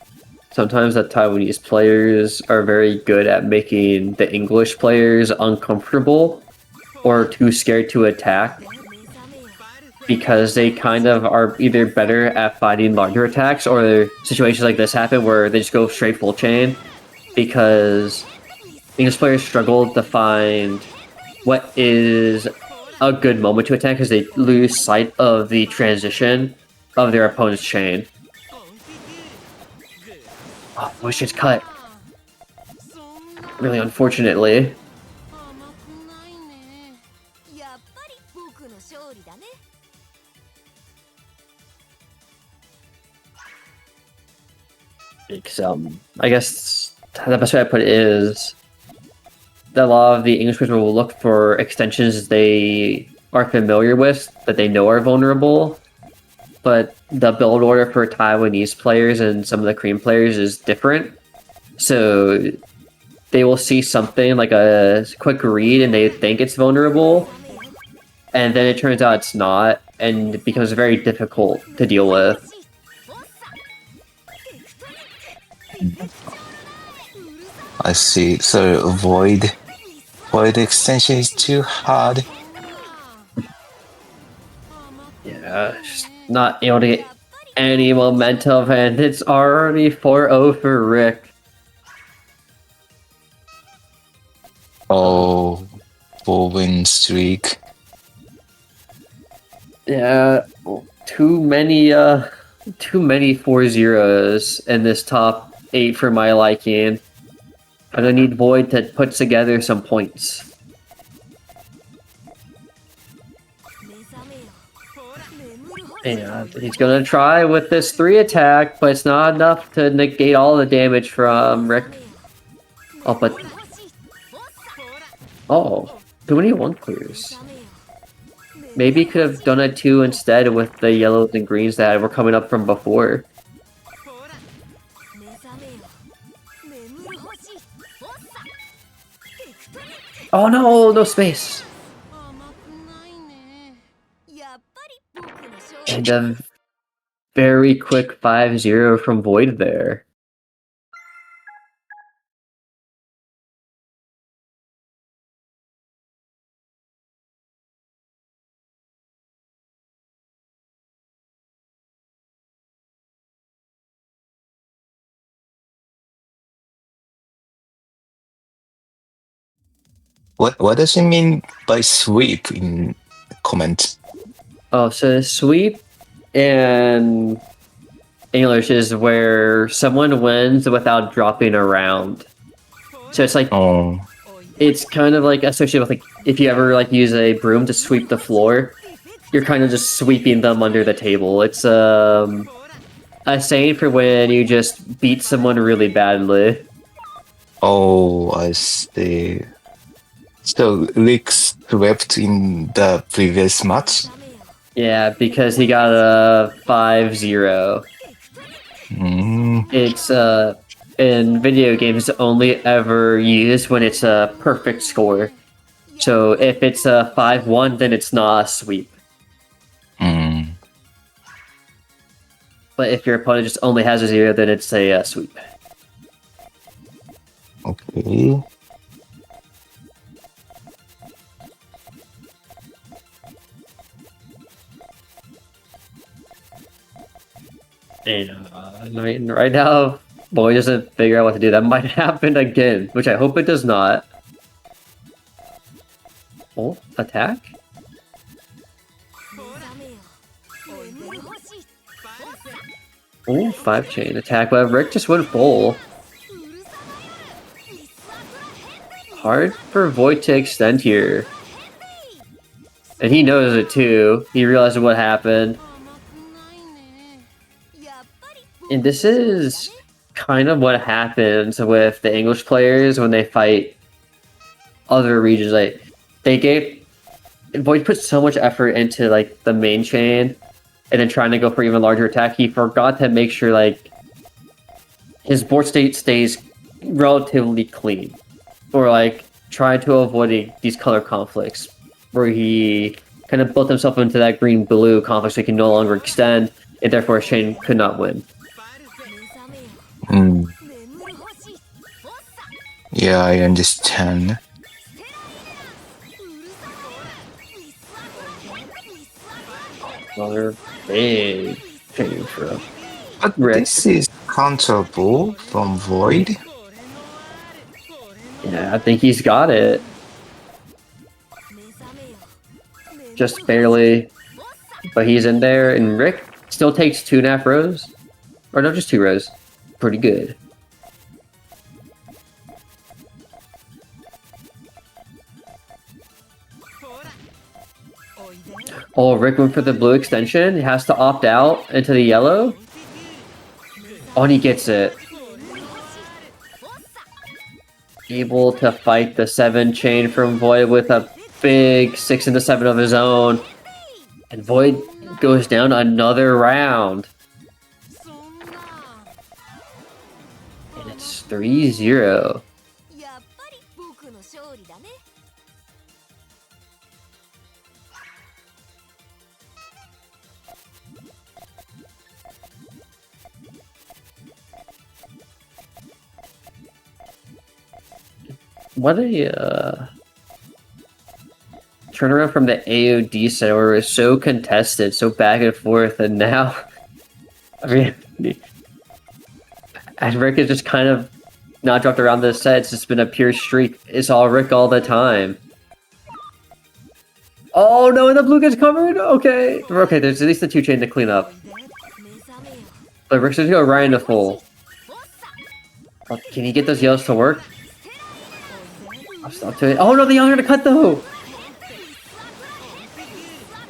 sometimes that Taiwanese players are very good at making the English players uncomfortable or too scared to attack because they kind of are either better at fighting larger attacks or situations like this happen where they just go straight full chain because English players struggle to find what is a good moment to attack because they lose sight of the transition of their opponent's chain. Oh, wish it's cut. Really unfortunately. Because, I guess the best way I put it is that a lot of the English players will look for extensions they are familiar with, that they know are vulnerable, but the build order for Taiwanese players and some of the Korean players is different. So they will see something like a quick read and they think it's vulnerable, and then it turns out it's not, and it becomes very difficult to deal with. I see. So Void extension is too hard. Yeah, just not able to get any momentum, and it's already 4-0 for Rick. Oh, 4-win streak. Yeah, too many 4-0s in this top 8 for my liking. I'm gonna need Void to put together some points. And he's gonna try with this 3 attack, but it's not enough to negate all the damage from Rick. Oh, but... Oh, too many 1 clears. Maybe he could have done a 2 instead with the yellows and greens that were coming up from before. Oh no, no space. And a very quick 5-0 from Void there. What does it mean by sweep in comment? Oh, so sweep in English is where someone wins without dropping a round. So it's like Oh, it's kind of like associated with like if you ever like use a broom to sweep the floor, you're kind of just sweeping them under the table. It's a saying for when you just beat someone really badly. oh, I see. So Rick swept in the previous match. Yeah, because he got a 5-0. Mm, It's in video games only ever used when it's a perfect score. So if it's a 5-1, then it's not a sweep. mm, But if your opponent just only has a 0, then it's a sweep. okay. And right now, Boy doesn't figure out what to do. That might happen again, which I hope it does not. Oh, attack? Oh, 5 chain attack, but Rick just went full. Hard for Void to extend here. And he knows it too. He realizes what happened. And this is kind of what happens with the English players when they fight other regions. Like Void put so much effort into like the main chain and then trying to go for even larger attack. He forgot to make sure like his board state stays relatively clean, or like try to avoid these color conflicts where he kind of built himself into that green-blue conflict so he can no longer extend, and therefore his chain could not win. Mm. Yeah, I understand. Another big change for But Rick. this is counterable from Void. Yeah, I think he's got it. Just barely. But he's in there, and Rick still takes 2.5 rows. Or no, just 2 rows. Pretty good. Oh, Rick went for the blue extension. He has to opt out into the yellow. Oh, and he gets it. Able to fight the 7 chain from Void with a big 6 into 7 of his own. And Void goes down another round. And it's 3-0. What a turnaround from the AOD set where it was so contested, so back and forth, and now, I mean, and Rick has just kind of not dropped around this set. It's just been a pure streak. It's all Rick all the time. Oh no, and the blue gets covered? Okay. Okay, there's at least the 2 chain to clean up. But Rick's gonna go right into full. Oh, can he get those yellows to work? I'll stop to it. Oh no, the yellows are gonna cut though!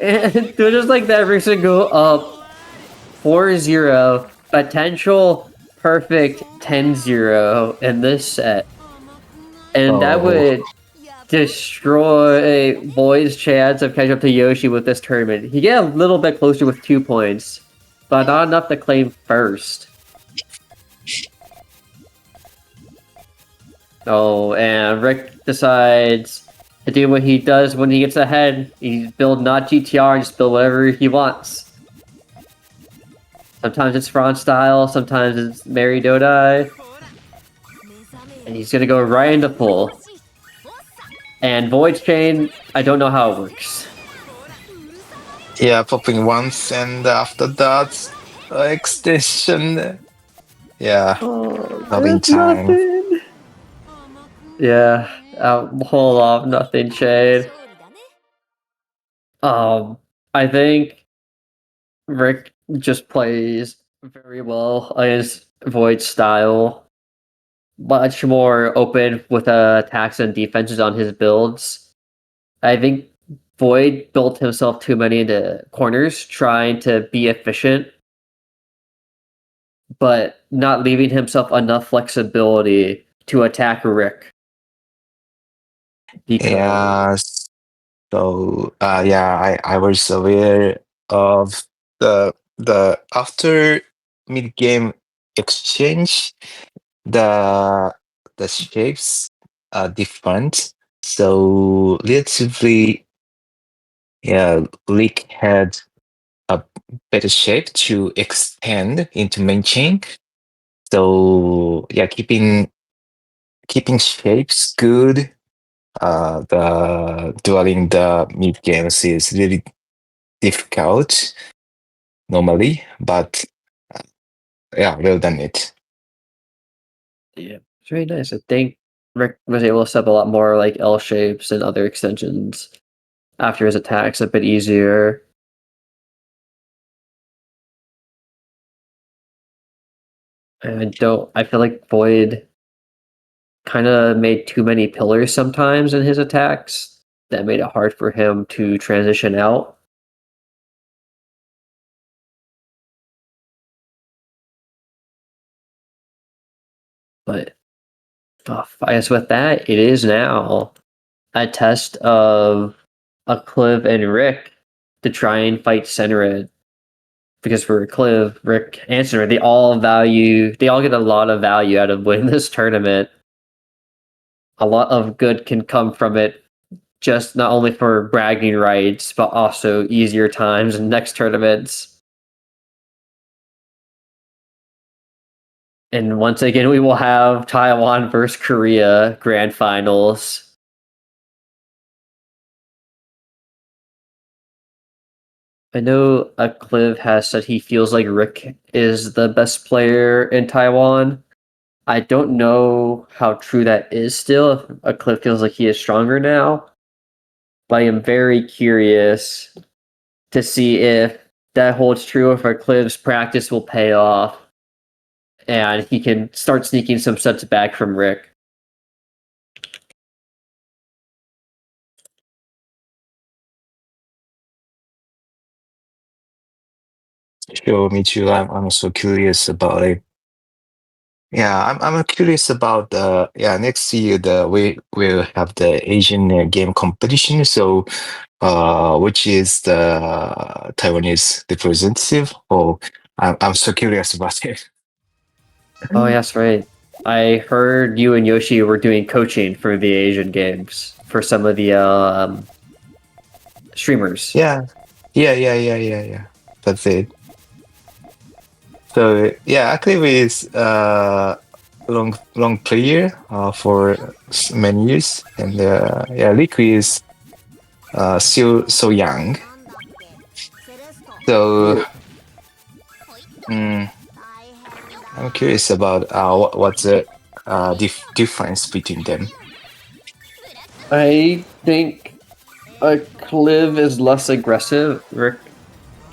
And just like that, Rick's gonna go up 4-0. Potential perfect 10-0 in this set. And that would destroy Boy's chance of catching up to Yoshi with this tournament. He get a little bit closer with 2 points, but not enough to claim first. Oh, and Rick decides to do what he does when he gets ahead. He build not GTR, just build whatever he wants. Sometimes it's Fron style, sometimes it's Mary Dodai. And he's gonna go right into full. And Void Chain, I don't know how it works. Yeah, popping once, and after that, extension. Yeah, having time. Nothing. Yeah, hold off, nothing Shade. I think Rick just plays very well against Void style. Much more open with attacks and defenses on his builds. I think Void built himself too many into corners, trying to be efficient, but not leaving himself enough flexibility to attack Rick. Because Yeah. So yeah, I was aware of the after mid game exchange, the shapes are different. So relatively, yeah, Leak had a better shape to extend into main chain. So yeah, keeping shapes good. The during the mid games is really difficult normally, but yeah, well done it. yeah, it's very nice. I think Rick was able to set up a lot more like L shapes and other extensions after his attacks a bit easier. And I feel like Void kind of made too many pillars sometimes in his attacks that made it hard for him to transition out. But I guess with that, it is now a test of Acliv and Rick to try and fight Senred. Because for Acliv, Rick, and Senred, they all get a lot of value out of winning this tournament. A lot of good can come from it, just not only for bragging rights, but also easier times in next tournaments. And once again, we will have Taiwan versus Korea grand finals. I know Acliv has said he feels like Rick is the best player in Taiwan. I don't know how true that is still, if Acliv feels like he is stronger now. But I am very curious to see if that holds true, if Acliv's practice will pay off and he can start sneaking some sets back from Rick. Sure, me too. I'm also curious about it. Yeah, I'm curious about the next year we will have the Asian game competition. So, which is the Taiwanese representative? Oh, I'm so curious about it. Oh, yes, right. I heard you and Yoshi were doing coaching for the Asian games for some of the streamers. Yeah. That's it. So yeah, Active is long player for many years, and yeah, Liquid is still so young. So mm, I'm curious about what's the difference between them. I think Cliv is less aggressive. Rick,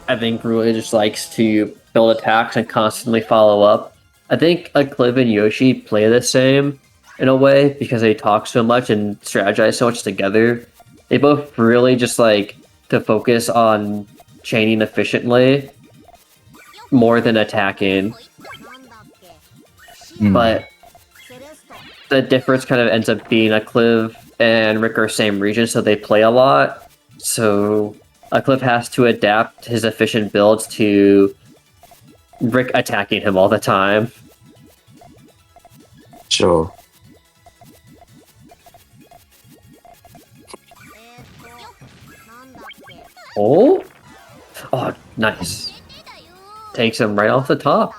I think, really just likes to build attacks and constantly follow up. I think Cliv and Yoshi play the same in a way because they talk so much and strategize so much together. They both really just like to focus on chaining efficiently more than attacking. But the difference kind of ends up being Acliv and Rick are same region, so they play a lot. So Acliv has to adapt his efficient builds to Rick attacking him all the time. Sure. Oh, oh, nice. Takes him right off the top.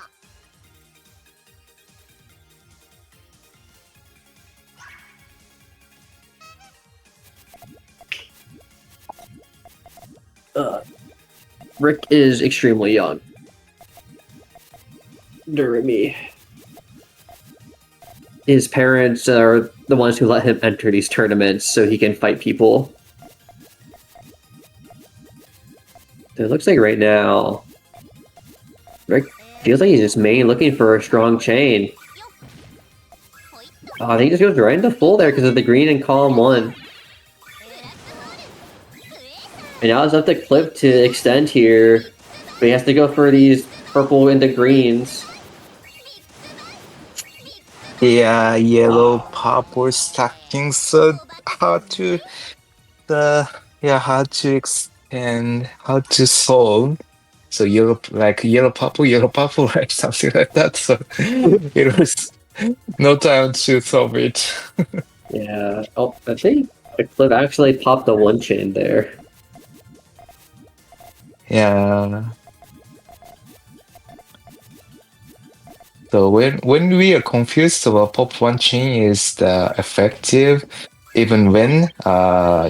Rick is extremely young. Doremy. His parents are the ones who let him enter these tournaments so he can fight people. It looks like right now, Rick feels like he's just mainly looking for a strong chain. Oh, I think he just goes right into full there because of the green in column 1. And now it's up to Clip to extend here, but he has to go for these purple into greens. Yeah, yellow, purple stacking, so hard to hard to extend, hard to solve. So yellow, like yellow, purple, like something like that. So it was no time to solve it. Yeah. Oh, I think the Clip actually popped the 1 chain there. Yeah. So when we are confused about pop one chain is the effective, even when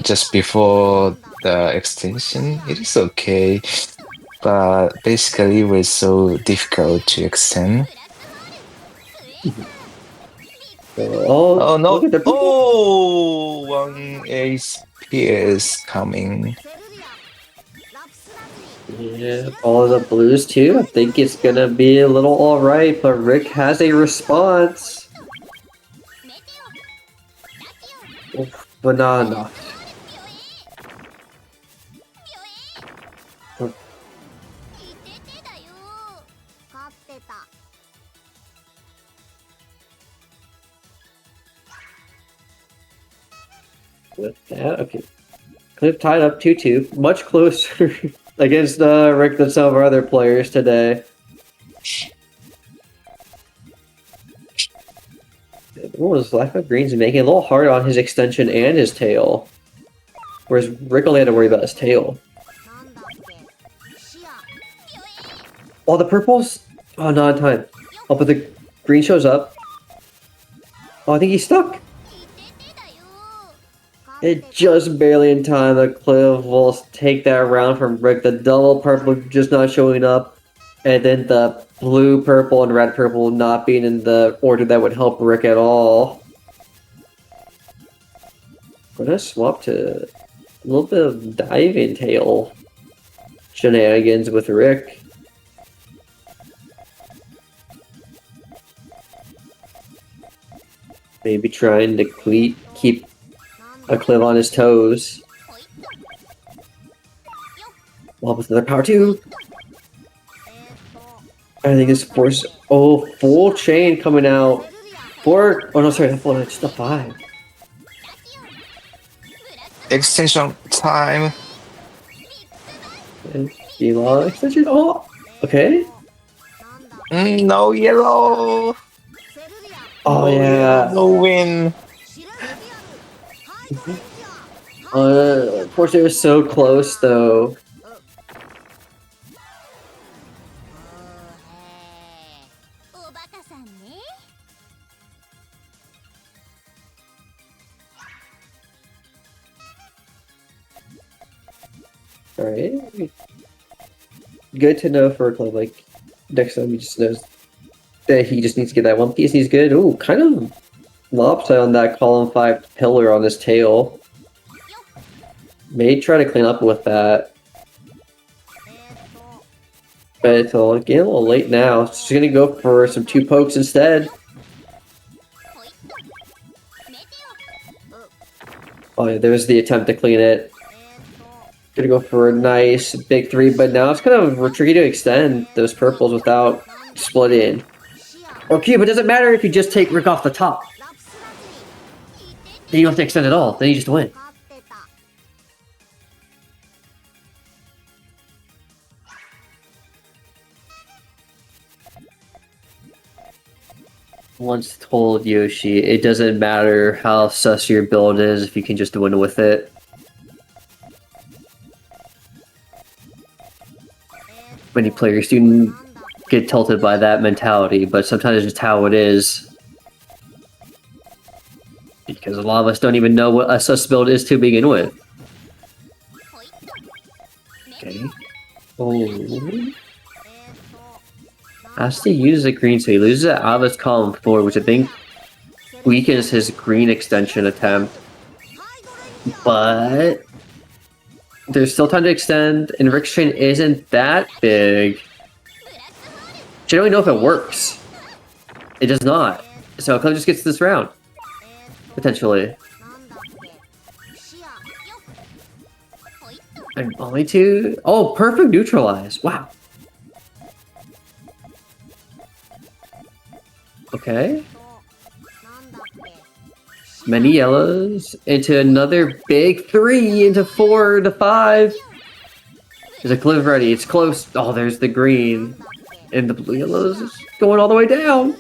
just before the extension, it is okay. But basically, it was so difficult to extend. Oh, Oh no! look at the purple. Oh, one ace is coming. Yeah, all of the blues too. I think it's gonna be a little alright, but Rick has a response. Oof, but not enough. With that, okay. Clip tied up 2-2. Much closer against Rick than some of our other players today. What was Black White Green's making it a little hard on his extension and his tail. Whereas Rick only had to worry about his tail. Oh, the purples? Oh, not in time. Oh, but the green shows up. Oh, I think he's stuck. It just barely in time. The Cliff will take that round from Rick. The double purple just not showing up. And then the blue, purple, and red purple not being in the order that would help Rick at all. We're gonna swap to a little bit of diving tail shenanigans with Rick. Maybe trying to keep a Cliff on his toes. Well, with another power 2. I think it's force. Oh, full chain coming out. 4. Oh no, sorry, that's just a 5. Extension time. And Elon extension. Oh, okay. No yellow. Oh yeah. No win. Unfortunately, it was so close though. Alright. Good to know for a club like next time he just knows that he just needs to get that one piece. He's good. Ooh, kind of lopsided on that column 5 pillar on his tail. May try to clean up with that. But it's getting a little late now. She's gonna go for some 2 pokes instead. Oh yeah, there's the attempt to clean it. Gonna go for a nice big 3, but now it's kind of tricky to extend those purples without splitting. Okay, but it doesn't matter if you just take Rick off the top. Then you don't have to extend at all. Then you just win. Once told Yoshi, it doesn't matter how sus your build is if you can just win with it. Many players do get tilted by that mentality, but sometimes it's just how it is. Because a lot of us don't even know what a sus build is to begin with. Okay. Oh. Has to use the green, so he loses it out of his column 4, which I think weakens his green extension attempt. But there's still time to extend, and Rick's chain isn't that big. I don't even know if it works. It does not. So Aclivtak just gets this round. Potentially. And only 2. Oh, perfect neutralize. Wow. Okay. Many yellows into another big 3 into 4 to 5. There's a cliff ready. It's close. Oh, there's the green. And the blue yellows is going all the way down.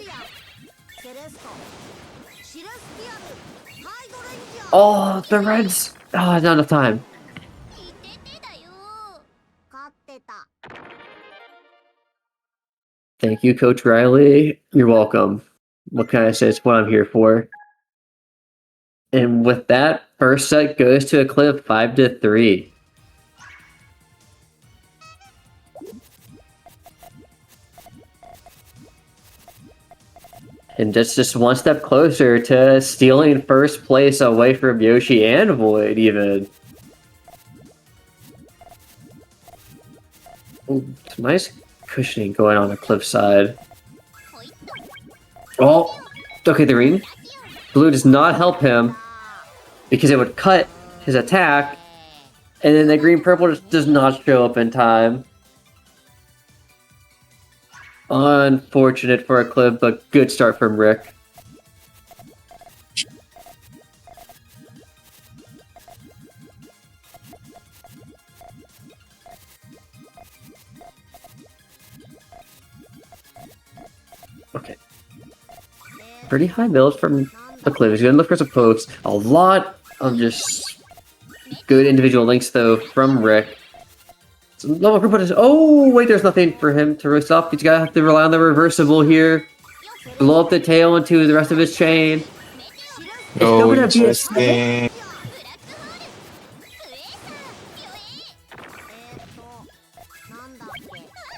Oh, the reds. Oh, not enough time. Thank you, Coach Riley. You're welcome. What can I say? It's what I'm here for. And with that, first set goes to Aclivtak 5-3. And just one step closer to stealing first place away from Yoshi and Void, even. Ooh, some nice cushioning going on the cliff side. Oh, okay, the green. Blue does not help him because it would cut his attack, and then the green-purple just does not show up in time. Unfortunate for Aclivtak, but good start from Rick. Okay. Pretty high build from Aclivtak. He's gonna look for some pokes. A lot of just good individual links though from Rick. No, oh wait, there's nothing for him to risk up. He's gotta have to rely on the reversible here. Blow up the tail into the rest of his chain. It's still gonna be a 7.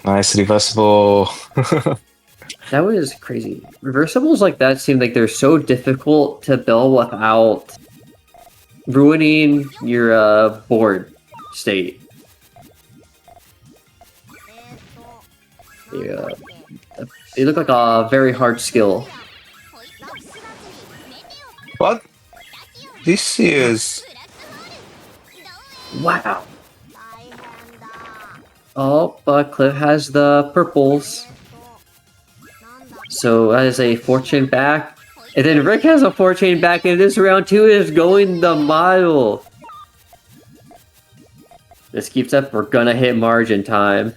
Nice reversible. That was crazy. Reversibles like that seem like they're so difficult to build without ruining your board state. Yeah, they look like a very hard skill. What? This is... Wow. Oh, but Cliff has the purples. So that is a fortune back. And then Rick has a fortune back, and this round 2 is going the mile. This keeps up, we're gonna hit margin time.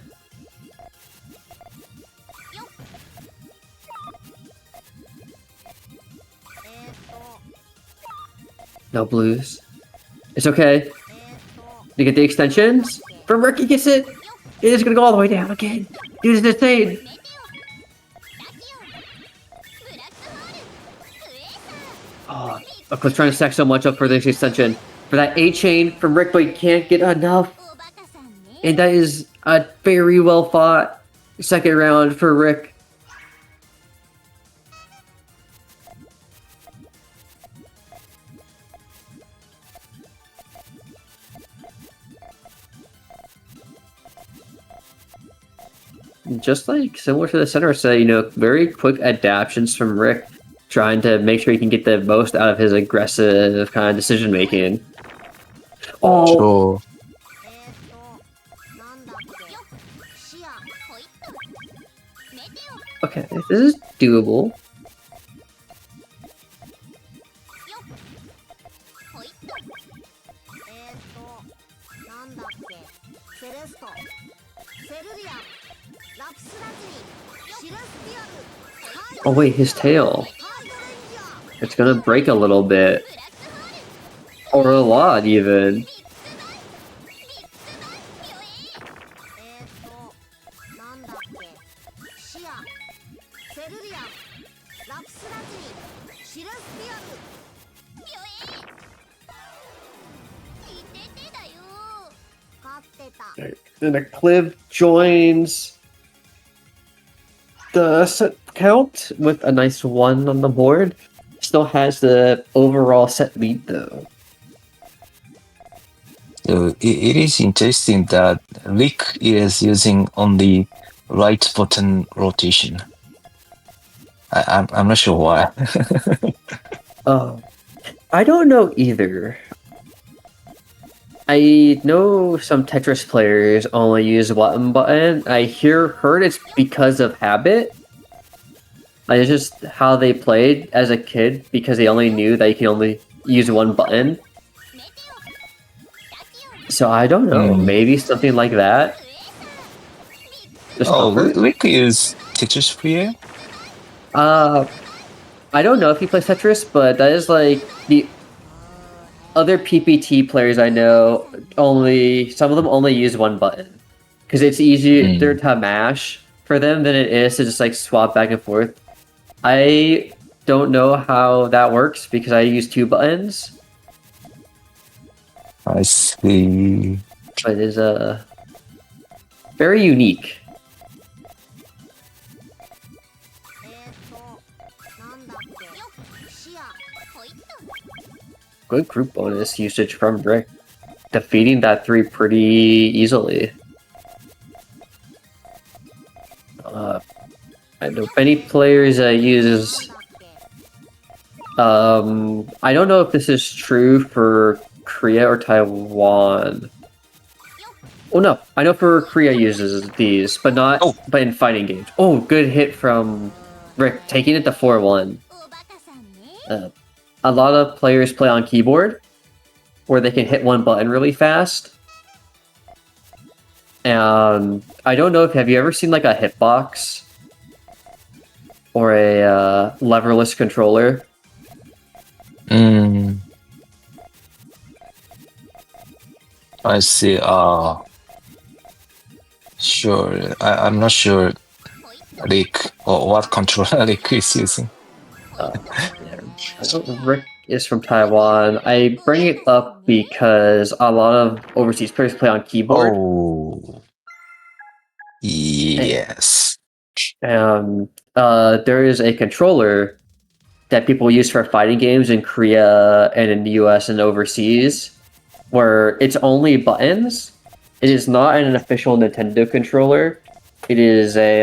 No blues. It's okay. You get the extensions? From Rick, he gets it! It is gonna go all the way down again. Dude, it's insane! Oh, Aqua's trying to stack so much up for this extension. For that 8 chain from Rick, but he can't get enough. And that is a very well fought second round for Rick. Just like similar to the center set, you know, very quick adaptations from Rick, trying to make sure he can get the most out of his aggressive kind of decision making. Oh, Sure. okay, this is doable. Oh wait, his tail. It's gonna break a little bit. Or a lot, even. Then Acliv joins the set count with a nice 1 on the board. Still has the overall set lead though. So it is interesting that Rick is using only right button rotation. I'm not sure why. Oh, I don't know either. I know some Tetris players only use button. I heard it's because of habit. Like, it's just how they played as a kid because they only knew that you can only use one button. So I don't know. Maybe something like that. Just comfort. Rick is Tetris player? I don't know if he plays Tetris, but that is like the other PPT players I know some of them only use one button because it's easier to mash for them than it is to just like swap back and forth. I don't know how that works because I use 2 buttons. I see. But it is very unique. Good group bonus usage from Rick. Defeating that 3 pretty easily. I know many players use... I don't know if this is true for Korea or Taiwan. Oh no, I know for Korea uses these, but not but in fighting games. Oh, good hit from Rick, taking it to 4-1. A lot of players play on keyboard, where they can hit one button really fast. And I don't know if have you ever seen like a hitbox or a leverless controller? I see. Sure. I'm not sure Rick or what controller Rick is using. Rick is from Taiwan. I bring it up because a lot of overseas players play on keyboard. Oh, yes. And there is a controller that people use for fighting games in Korea and in the US and overseas, where it's only buttons. It is not an official Nintendo controller. It is a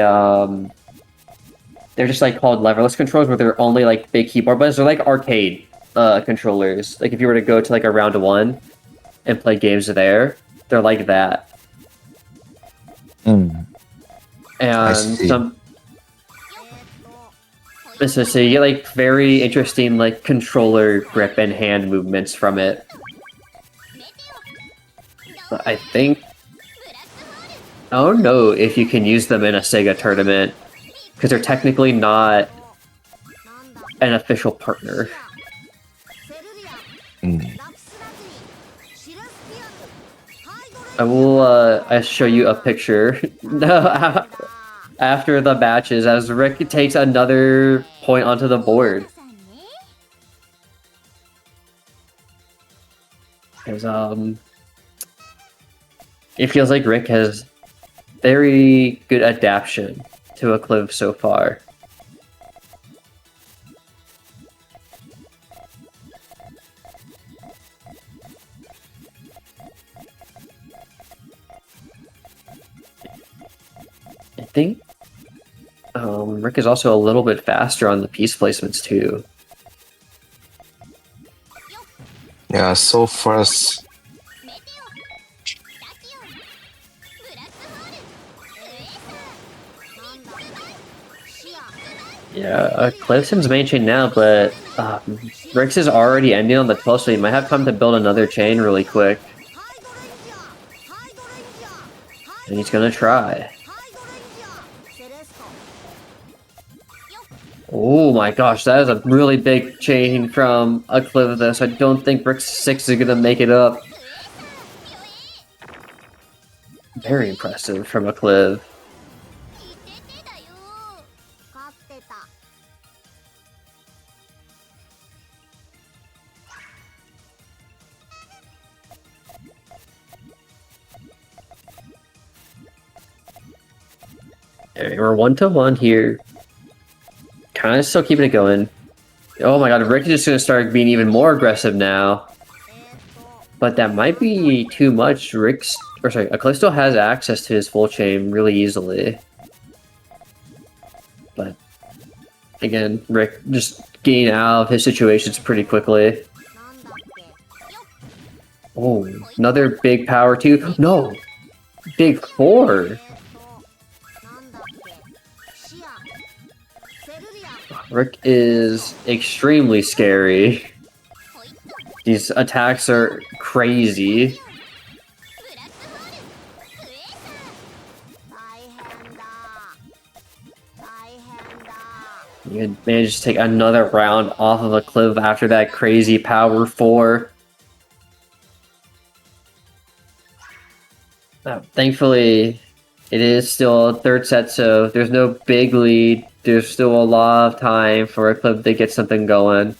they're just like called leverless controllers, where they're only like big keyboard buttons. They're like arcade controllers. Like if you were to go to like a round 1 and play games there, they're like that. And so you get like very interesting like controller grip and hand movements from it. But I don't know if you can use them in a Sega tournament because they're technically not an official partner. I will I'll show you a picture after the matches as Rick takes another point onto the board. Because it feels like Rick has very good adaptation to Acliv so far. I think Rick is also a little bit faster on the piece placements too. Yeah, so fast. Yeah, Clifton's main chain now, but Rick's is already ending on the 12th, so he might have time to build another chain really quick. And he's gonna try. Oh my gosh, that is a really big chain from Aclivtak. I don't think Rick's 6 is gonna make it up. Very impressive from Acliv. Alright, we're 1-1 here. Kind of still keeping it going. Oh my god, Rick is just gonna start being even more aggressive now. But that might be too much. Aclivtak still has access to his full chain really easily. But again, Rick just getting out of his situations pretty quickly. Oh, another big power too. No! Big 4! Rick is extremely scary. These attacks are crazy. You managed to take another round off of Aclivtak after that crazy power 4. Thankfully, it is still a third set, so there's no big lead. There's still a lot of time for Aclivtak to get something going.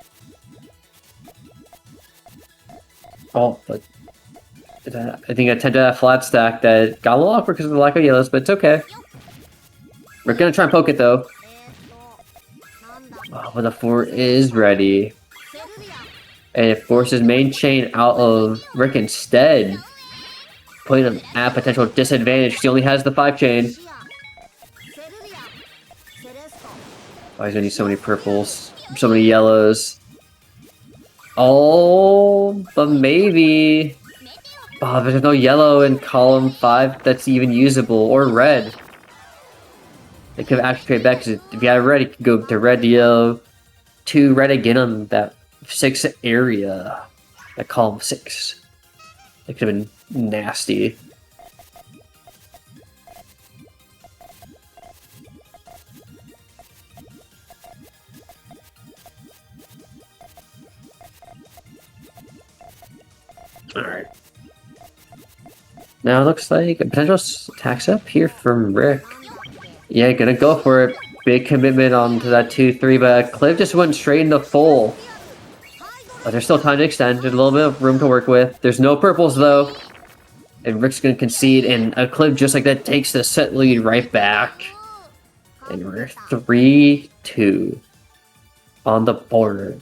Oh, but I think I attempted that flat stack that got a little awkward because of the lack of yellows, but it's okay. We're gonna try and poke it though. Oh, but the 4 is ready. And it forces main chain out of Rick instead. Putting him at potential disadvantage because he only has the 5 chain. Oh, he's gonna need so many purples. So many yellows. Oh, but maybe. Oh, there's no yellow in column 5 that's even usable, or red. They could have actually traded back, because if you had red, you could go to red to yellow, to red again on that 6 area. That column 6. That could have been nasty. Alright. Now it looks like a potential attack up here from Rick. Yeah, gonna go for it. Big commitment onto that 2-3, but Aclivtak just went straight into full. But there's still time to extend. There's a little bit of room to work with. There's no purples though. And Rick's gonna concede, and Aclivtak just like that takes the set lead right back. And we're 3-2 on the board.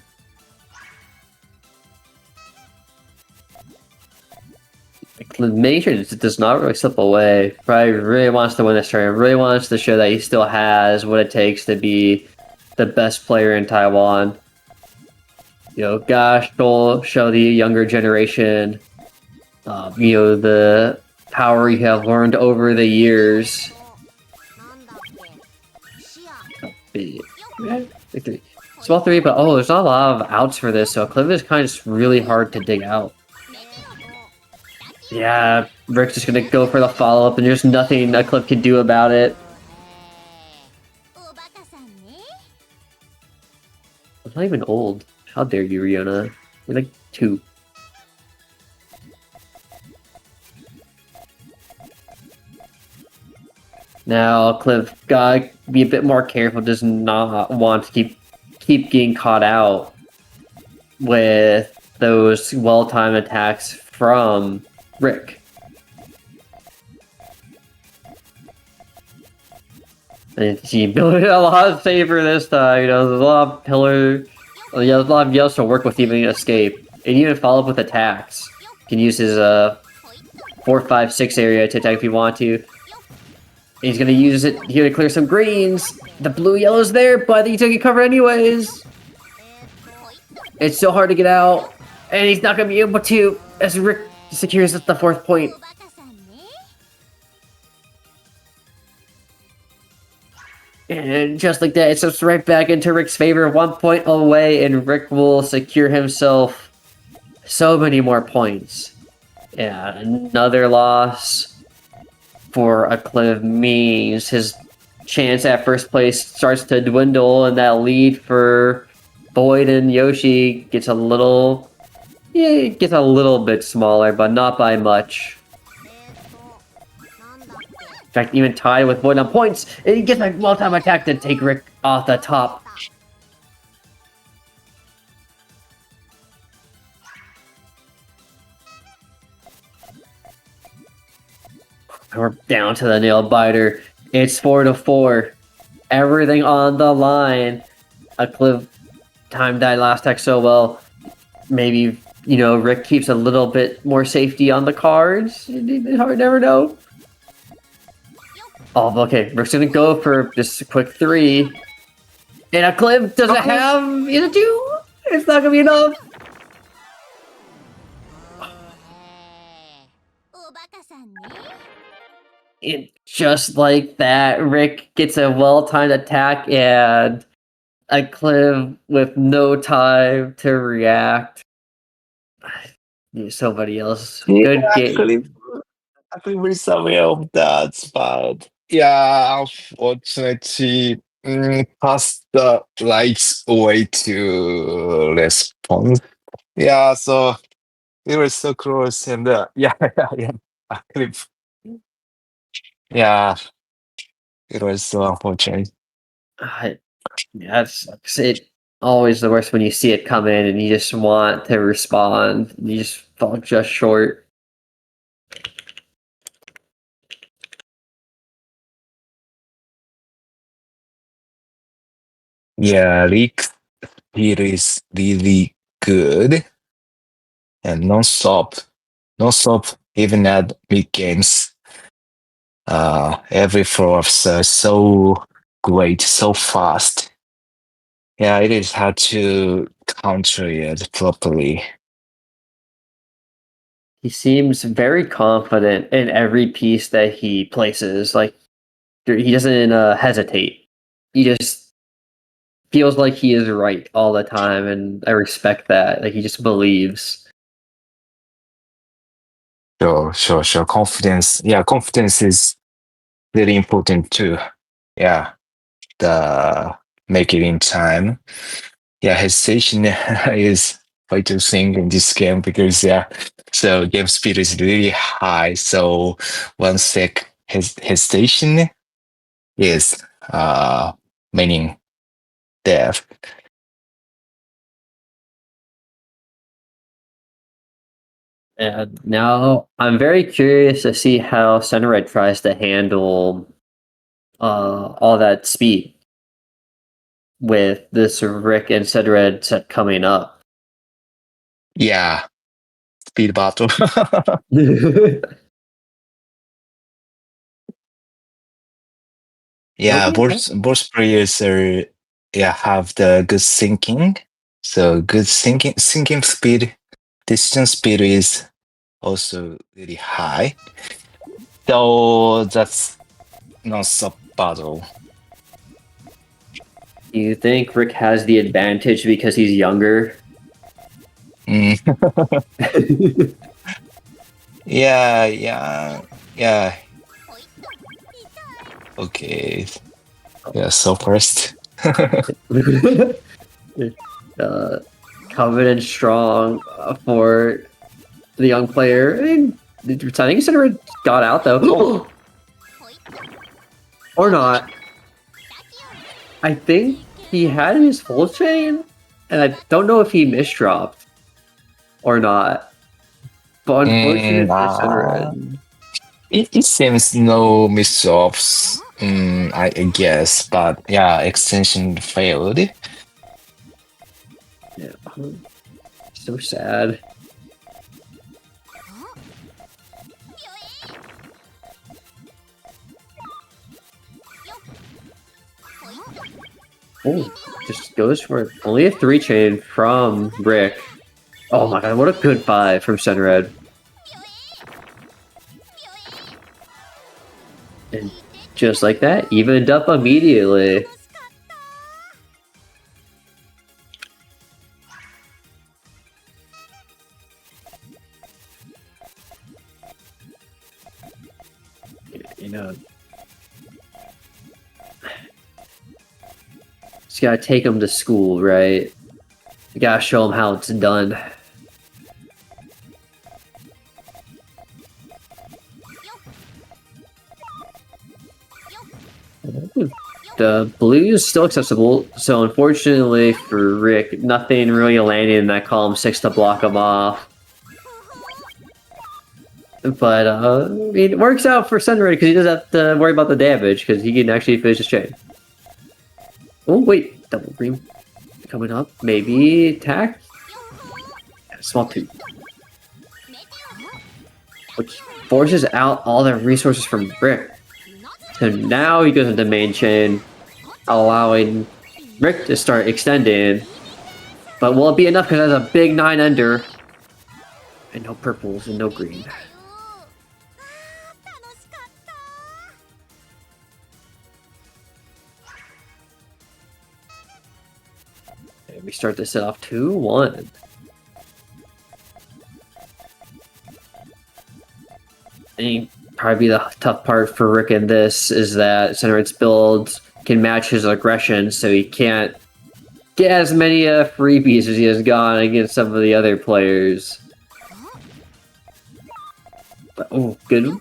Matrix does not really slip away. Probably really wants to win this tournament. Really wants to show that he still has what it takes to be the best player in Taiwan. You know, gosh, show the younger generation, you know, the power you have learned over the years. Victory. Small 3, but oh, there's not a lot of outs for this, so Aclivtak is kind of just really hard to dig out. Yeah, Rick's just gonna go for the follow-up, and there's nothing Aclivtak can do about it. I'm not even old. How dare you, Riona? You're like 2. Now, Aclivtak gotta be a bit more careful, does not want to keep getting caught out with those well-timed attacks from Rick. And she built a lot of favor this time, you know, there's a lot of pillar, there's a lot of yellows to work with even escape. And even follow up with attacks. You can use his 4, 5, 6 area to attack if you want to. And he's gonna use it here to clear some greens. The blue yellow's there, but he's gonna get covered anyways. It's so hard to get out. And he's not gonna be able to as Rick secures the 4th point. And just like that, it slips right back into Rick's favor, 1 point away, and Rick will secure himself so many more points. Yeah, another loss for Aclivtak means his chance at first place starts to dwindle, and that lead for Boyd and Yoshi gets a little... yeah, it gets a little bit smaller, but not by much. In fact, even tied with Void on points. And he gets a well-timed attack to take Rick off the top. We're down to the nail biter. It's 4-4. Everything on the line. Aclivtak timed that last attack so well. Maybe, Rick keeps a little bit more safety on the cards. You hard never know. Oh, okay. Rick's gonna go for just a quick 3. And Acliv doesn't have either 2. It's not gonna be enough. And just like that, Rick gets a well-timed attack and Acliv with no time to react. Somebody else. Good game. Actually, we're sorry of that, but yeah, unfortunately, past the right way to respond. Yeah, so it was so close, and yeah, yeah. Actually, yeah, it was so unfortunate. That sucks. It always the worst when you see it come in and you just want to respond. You just fall just short. Yeah, Rick's speed is really good and non-stop, even at mid games. Every floor of so great, so fast. Yeah, it is hard to counter it properly. He seems very confident in every piece that he places. Like he doesn't hesitate. He just feels like he is right all the time, and I respect that. Like he just believes. Sure. Confidence. Yeah, confidence is really important too. Yeah, the make it in time. Yeah, hesitation is vital thing in this game because so game speed is really high. So 1 sec hesitation is meaning death. And now I'm very curious to see how Sunred tries to handle all that speed with this Rick and Sunred set coming up. Yeah, speed battle. Yeah, Okay. both players are have the good thinking. So good thinking speed, decision speed is also really high. So that's not so battle. Do you think Rick has the advantage because he's younger? Mm, yeah. Okay. Yeah, so first. Confident, strong for the young player. I think Sunred got out though, or not. I think he had his full chain, and I don't know if he misdropped or not. But unfortunate for Sunred. It seems no mishaps, I guess, but yeah, extension failed. Yeah, so sad. Oh, just goes for only a 3 chain from Rick. Oh my god, what a good 5 from Sunred. And just like that, evened up immediately. Just gotta take him to school, right? You gotta show him how it's done. The blue is still accessible, so unfortunately for Rick, nothing really landing in that column 6 to block him off. But it works out for Sunray because he doesn't have to worry about the damage because he can actually finish his chain. Oh wait, double green coming up. Maybe attack. Small 2, which forces out all the resources from Rick. So now he goes into main chain, allowing Rick to start extending. But will it be enough because that's a big 9-ender? And no purples and no green. And we start this off 2-1. I think probably the tough part for Rick in this is that Center's build can match his aggression, so he can't get as many freebies as he has gone against some of the other players. But, oh, good.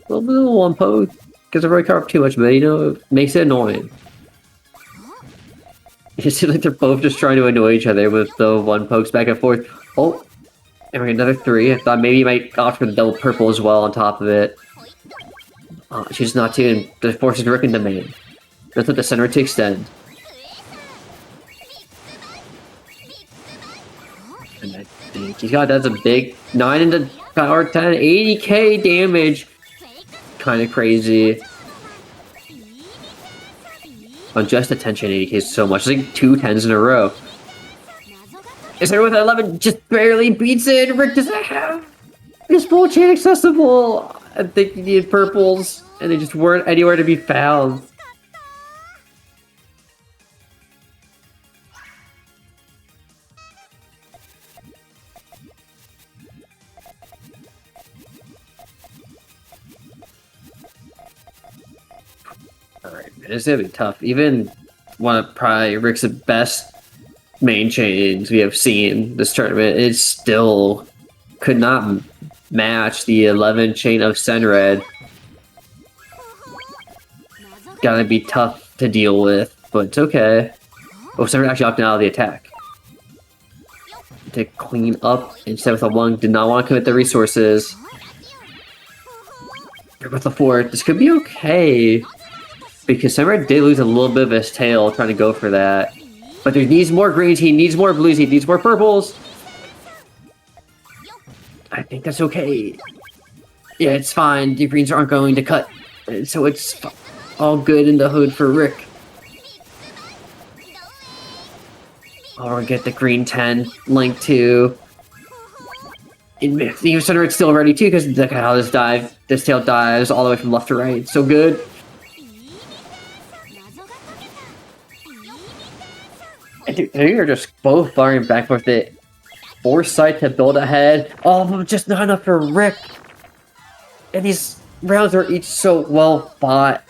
Little one poke. Because I really carved too much, but you know, it makes it annoying. It seems like they're both just trying to annoy each other with the one pokes back and forth. Oh, and we got another 3. I thought maybe he might opt for the double purple as well on top of it. She's not to, and that forces Rick into main. That's what the center to extend. And I think he's got, that's a big 9 into power 10, 80k damage. Kind of crazy. On just attention, 80k is so much. It's like 2 10s in a row. Is there with 11 just barely beats it? Rick doesn't have his full chain accessible. I think he needed purples, and they just weren't anywhere to be found. Alright, it's gonna be tough. Even one of probably Rick's best main chains we have seen this tournament, it still could not match the 11 chain of Senred. Gotta be tough to deal with, but it's okay. Oh, Senred actually opted out of the attack. To clean up instead with a 1, did not want to commit the resources. With the 4, this could be okay. Because Senred did lose a little bit of his tail trying to go for that. But there needs more greens, he needs more blues, he needs more purples. I think that's okay. Yeah, it's fine. The greens aren't going to cut. So it's all good in the hood for Rick. Oh, we'll get the green 10, Link 2. The center it's still ready too, because look at how this tail dives all the way from left to right. So good. They are just both firing back and forth. The foresight to build ahead. All of them just not enough for Rick. And these rounds are each so well fought.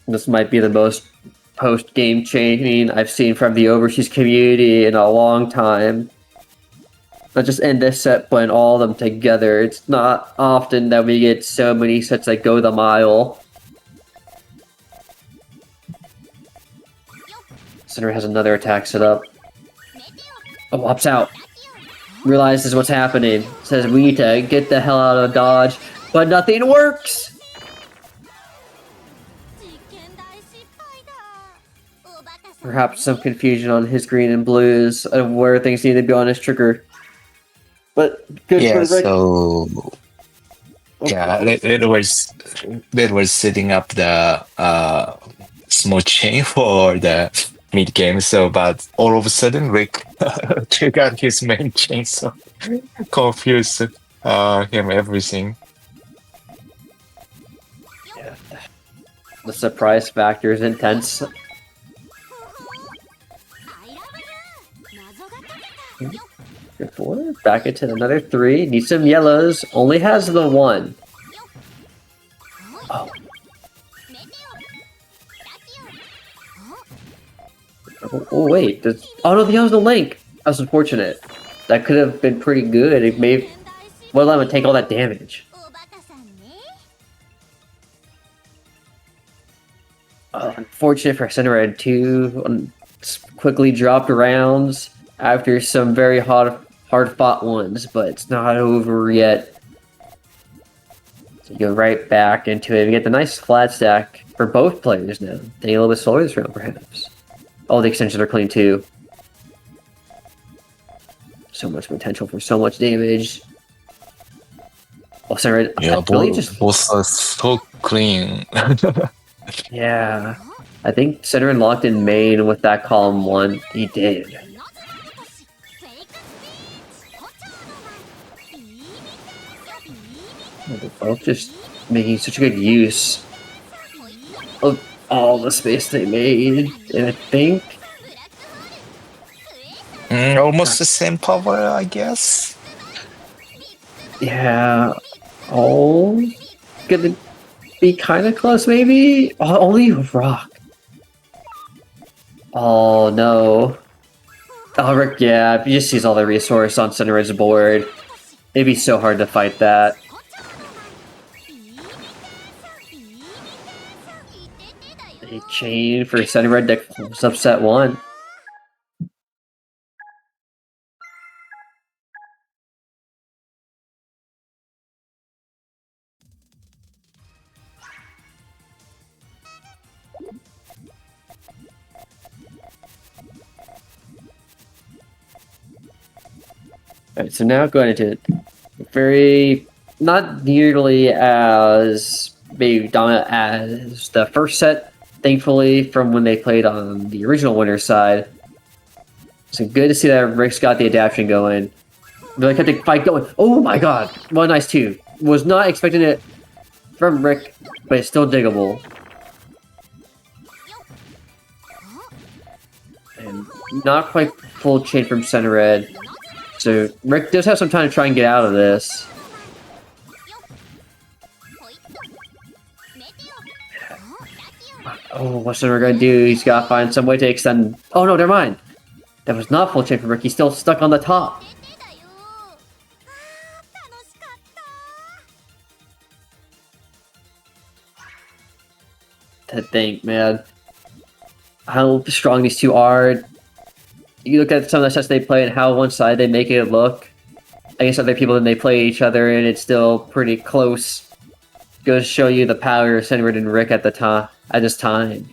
This might be the most post-game changing I've seen from the overseas community in a long time. Not just in this set, but in all of them together. It's not often that we get so many sets that go the mile. Center has another attack set up. Oh, opts out. Realizes what's happening. Says we need to get the hell out of Dodge. But nothing works! Perhaps some confusion on his green and blues of where things need to be on his trigger. But good for Rick. So yeah, they were setting up the small chain for the mid game. So, but all of a sudden, Rick triggered his main chain, so confused him everything. Yeah. The surprise factor is intense. Good 4. Back into another 3. Needs some yellows. Only has the 1. Oh. Oh wait. Oh no, the yellow's the link. That's unfortunate. That could have been pretty good. It may well let him take all that damage. Unfortunate for Center Red 2. Quickly dropped rounds after some very hard-fought ones, but it's not over yet. So you go right back into it. We get the nice flat stack for both players now. Taking a little bit slower this round, perhaps. All the extensions are clean, too. So much potential for so much damage. Oh, sorry. Yeah, I believe just... both are so clean. Yeah. I think Center Red locked in main with that column 1. He did. They're both just making such a good use of all the space they made, and I think Almost the same power, I guess. yeah, all gonna be kind of close, maybe. Oh, only rock. Oh no. Oh, Rick, yeah, he just sees all the resource on Center Red's board. It'd be so hard to fight that. A chain for Center Red deck was upset 1. Alright, so now going into very, not nearly as maybe dominant as the first set, thankfully, from when they played on the original winner's side. So good to see that Rick's got the adaptation going. Really kept the fight going. Oh my god, what a nice 2. Was not expecting it from Rick, but it's still diggable. And not quite full chain from Center Red. So Rick does have some time to try and get out of this. Oh, what's Center Red gonna do? He's gotta find some way to extend. Oh no, never mind. That was not full chain for Rick. He's still stuck on the top. To think, man, how strong these two are. You look at some of the sets they play and how one-sided they make it look against other people, and they play each other, and it's still pretty close. Goes to show you the power of Center Red and Rick at the time. At this time.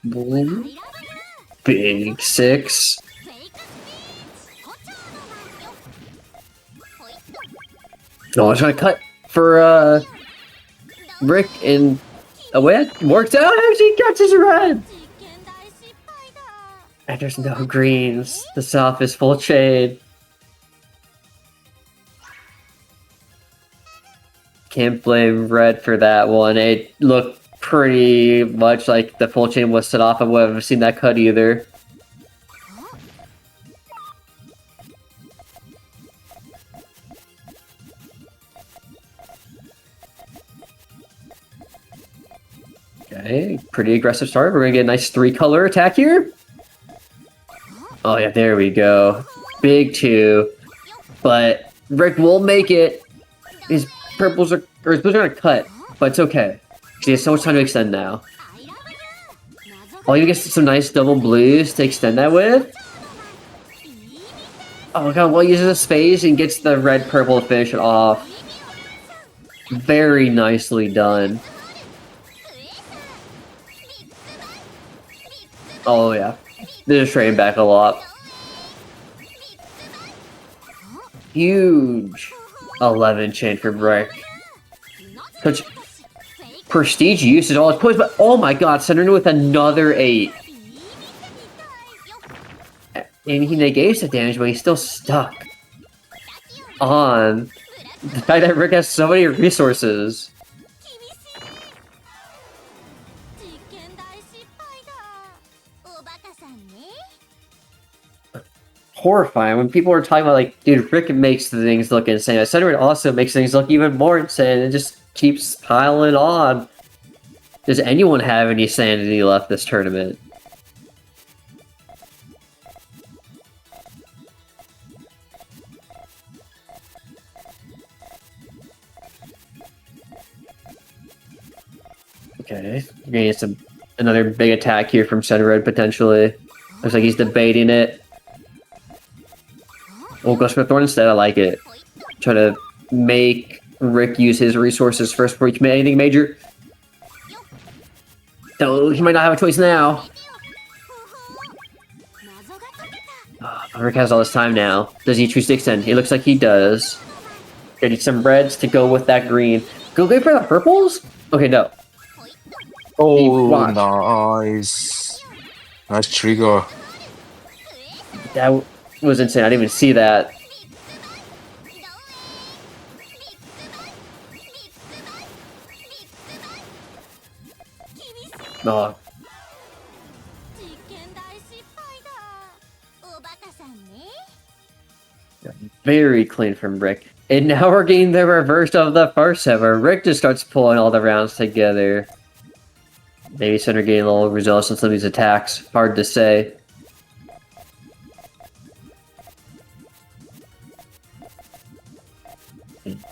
Boom. Big 6. No, I was gonna cut for Rick, and the way it works out, she catches red. And there's no greens. The south is full chain. Can't blame Red for that one. It looked pretty much like the full chain was set off. I wouldn't have seen that cut either. Okay, pretty aggressive start. We're gonna get a nice 3-color attack here. Oh yeah, there we go. Big 2. But Rick will make it. His purples are, or his blues are gonna cut, but it's okay. He has so much time to extend now. Oh, you get some nice double blues to extend that with. Oh god, well, uses a space and gets the red-purple to finish it off. Very nicely done. Oh yeah, they're just trading back a lot. Huge 11 chain for Brick. Such prestige usage all his points, but oh my god, Center with another 8. And he negates the damage, but he's still stuck on the fact that Rick has so many resources. Horrifying when people are talking about, like, dude, Rick makes the things look insane. Center also makes things look even more insane. It just keeps piling on. Does anyone have any sanity left this tournament? Okay, you're gonna get another big attack here from Sunred potentially. Looks like he's debating it. Oh, goes for Thorn instead. I like it. Try to make Rick use his resources first before he commit anything major. Though he might not have a choice now. Rick has all this time now. Does he choose to extend? It looks like he does. Gonna need some reds to go with that green. Go for the purples? Okay, no. Oh, Watch. nice. Nice trigger. That was insane. I didn't even see that. Oh, very clean from Rick. And now we're getting the reverse of the first set, where Rick just starts pulling all the rounds together. Maybe Center getting a little results on some of these attacks. Hard to say.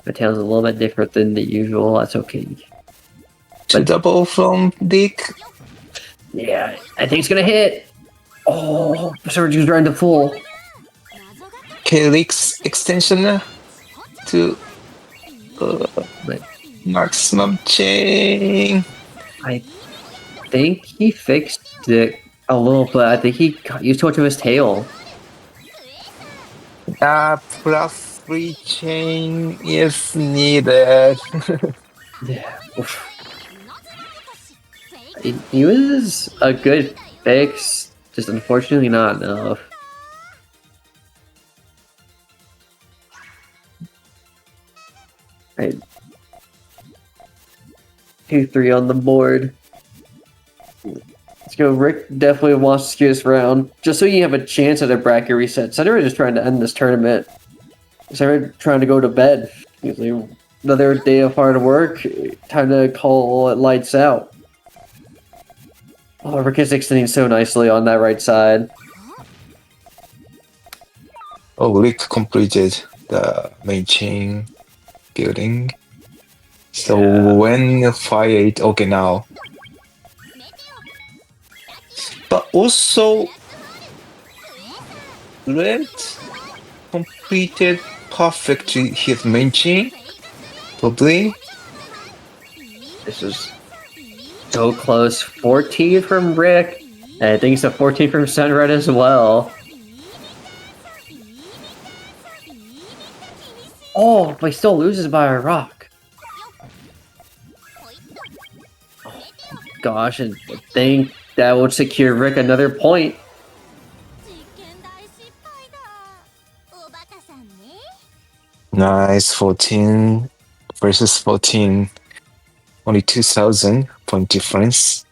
The tail's a little bit different than the usual. That's okay. Two double from Dick. Yeah, I think it's gonna hit. Oh, Surgeon's running to full. Helix extension to maximum chain. I think he fixed it a little bit. I think he used too much of his tail. Plus 3 chain is needed. Yeah. It was a good fix, just unfortunately not enough. Right. 2-3 on the board. Let's go. Rick definitely wants to skew this round, just so you have a chance at a bracket reset. Center is just trying to end this tournament. Center trying to go to bed. Usually another day of hard work. Time to call it lights out. Oh, Rick is extending so nicely on that right side. Oh, Rick completed the main chain building. So Yeah. when fire it, okay now. But also, Red completed perfectly his main chain. Probably. This is so close. 14 from Rick. And I think it's a 14 from Sunred as well. Oh, but he still loses by a rock. Oh, gosh, and I think that would secure Rick another point. Nice, 14 versus 14. Only 2,000 point difference.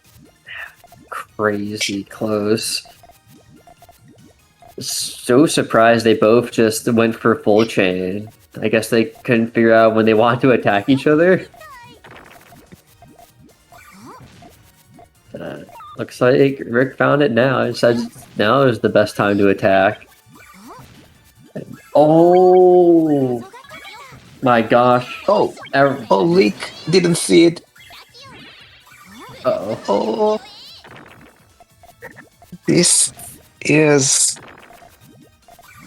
Crazy close. So surprised they both just went for full chain. I guess they couldn't figure out when they want to attack each other. Looks like Rick found it now. It says now is the best time to attack. Oh my gosh. Oh, Rick didn't see it. Uh-oh. Oh, this is...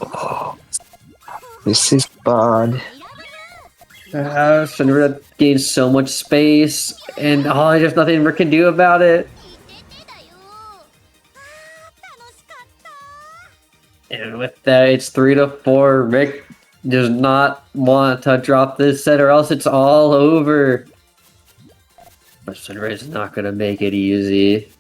Oh, this is bad. Shinra gains so much space, and there's nothing Rick can do about it. And with that, it's 3-4. Rick does not want to drop this set, or else it's all over. But Shinra is not going to make it easy.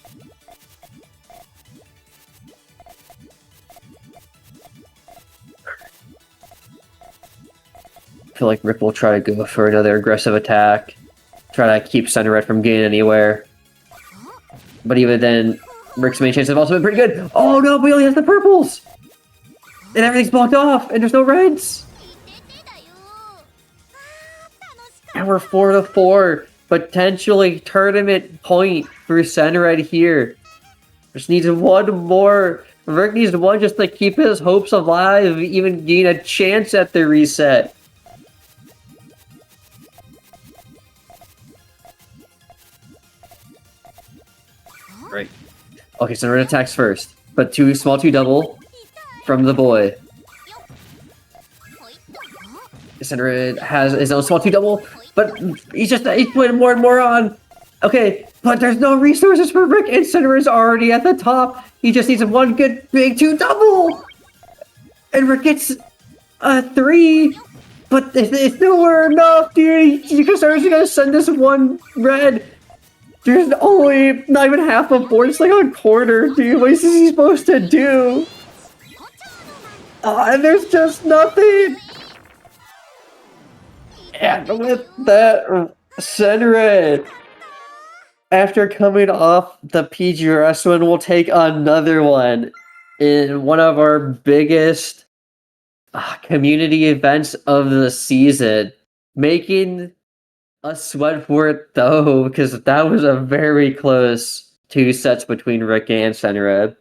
I feel like Rick will try to go for another aggressive attack. Try to keep Sunred from getting anywhere. But even then, Rick's main chance have also been pretty good. Oh no, but he only has the purples! And everything's blocked off, and there's no reds! And we're 4-4. Potentially tournament point for Sunred here. Just needs one more. Rick needs one just to keep his hopes alive, even gain a chance at the reset. Okay, so Red attacks first, but small 2 double from the boy. Cinnamon has his own small 2 double, but he's putting more and more on. Okay, but there's no resources for Rick, and Cinnamon's already at the top. He just needs one good big 2 double, and Rick gets a 3. But it's nowhere enough, dude. You are gonna send this one red. There's only not even half a board. It's like a quarter, dude. What is he supposed to do? And there's just nothing. And with that, Senred, after coming off the PGRS one, will take another one in one of our biggest community events of the season, making a sweat for it though, because that was a very close 2 sets between Rick and Senred.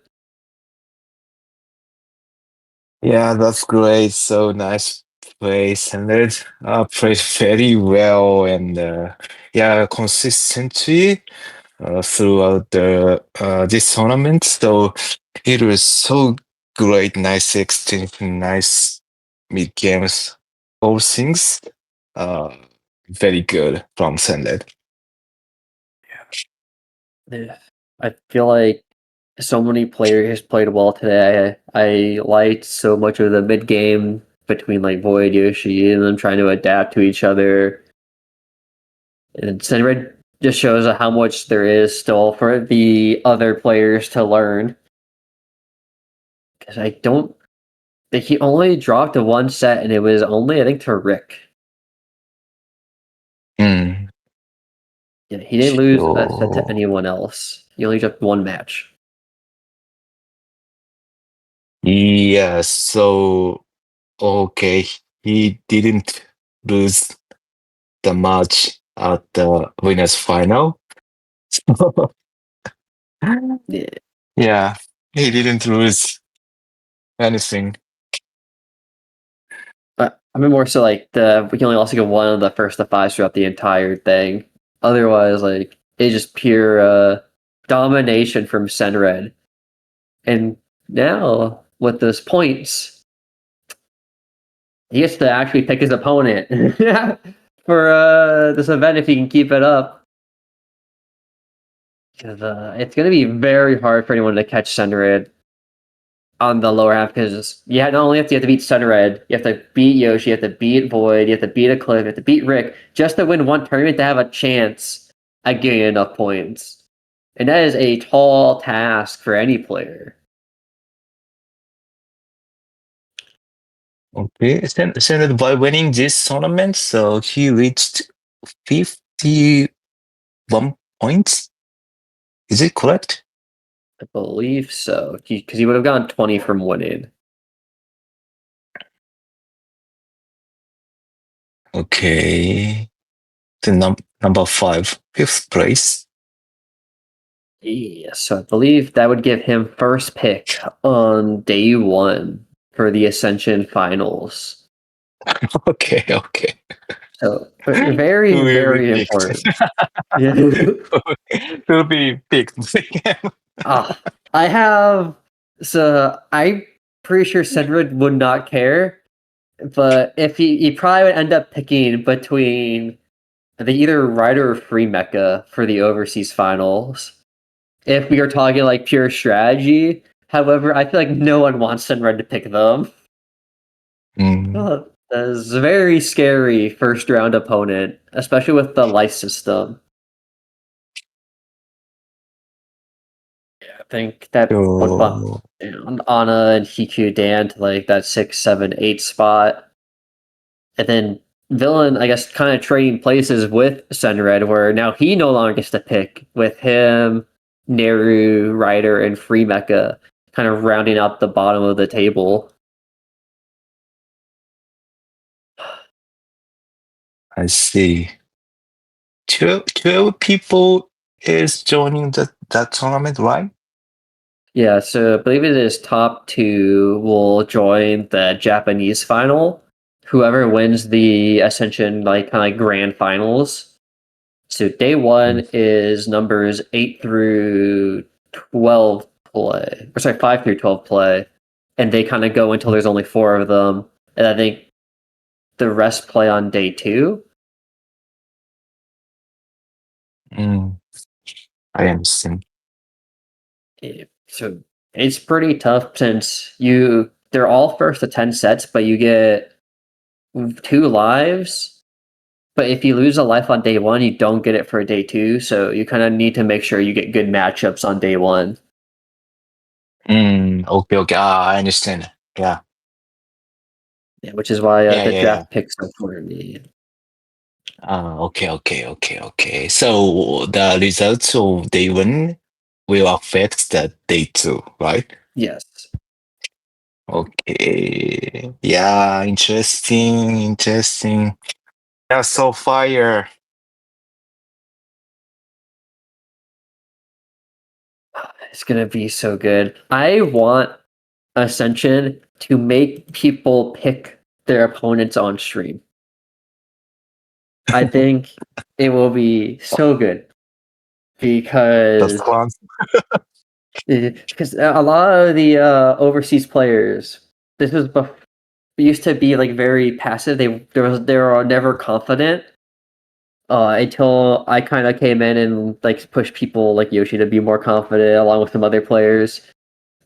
Yeah, that's great. So nice play, Standard. Played very well and yeah, consistently throughout the this tournament. So it was so great, nice exchange, nice mid games, all things. Very good from Standard. I feel like so many players played well today. I liked so much of the mid game between like Void, Yoshi, and them trying to adapt to each other. And Senred just shows how much there is still for the other players to learn. Because he only dropped a 1 set, and it was only, I think, to Rick. Mm. Yeah, he didn't lose a set to So anyone else. He only dropped 1 match. yeah, so okay, he didn't lose the match at the winners final. Yeah. Yeah, he didn't lose anything. I mean, more so like we can only also get 1 of the first to 5 throughout the entire thing. Otherwise, like it's just pure domination from Senred. And now with those points, he gets to actually pick his opponent for this event if he can keep it up. Because it's going to be very hard for anyone to catch Senred on the lower half, because not only have to beat Senred, you have to beat Yoshi, you have to beat Void, you have to beat Aclivtak, you have to beat Rick, just to win one tournament to have a chance at getting enough points. And that is a tall task for any player. Okay, Senate by winning this tournament, so he reached 51 points. Is it correct? I believe so, because he would have gotten 20 from winning. Okay. The number 5, 5th place. Yeah, so I believe that would give him first pick on day 1 for the Ascension Finals. Okay. So very, Who will be very picked? important. Yeah. Who will be picked? I have. So I'm pretty sure Cedric would not care, but if he probably would end up picking between the either Ryder or Free Mecha for the overseas finals. If we are talking like pure strategy, however, I feel like no one wants Senred to pick them. Mm. That is a very scary first round opponent, especially with the life system. I think that would bump So, Anna and Hiku Dan to like that 6, 7, 8 spot. And then Villain, I guess, kind of trading places with Senred, where now he no longer gets to pick with him, Neru, Ryder, and Free Mecha kind of rounding out the bottom of the table. I see. 12 people is joining that tournament, right? Yeah, so I believe it is top 2 will join the Japanese final. Whoever wins the Ascension like kind of like grand finals. So day 1 is numbers 8 through 12 play, or sorry, 5 through 12 play, and they kind of go until there's only 4 of them, and I think the rest play on day 2. Mm, I understand. So it's pretty tough since they're all first to 10 sets, but you get 2 lives. But if you lose a life on day 1, you don't get it for day 2. So you kind of need to make sure you get good matchups on day 1. Okay, okay. I understand. Yeah. Yeah, which is why Yeah, the yeah, yeah. draft picks are for me. Okay, okay, okay, okay. So the results of day one will affect the day two, right? Yes. Okay. Yeah, interesting, interesting. Yeah, so fire. It's going to be so good. I want Ascension to make people pick their opponents on stream. I think it will be so good That's because one. a lot of the overseas players, this was used to be like very passive. They were never confident until I kind of came in and like pushed people like Yoshi to be more confident along with some other players.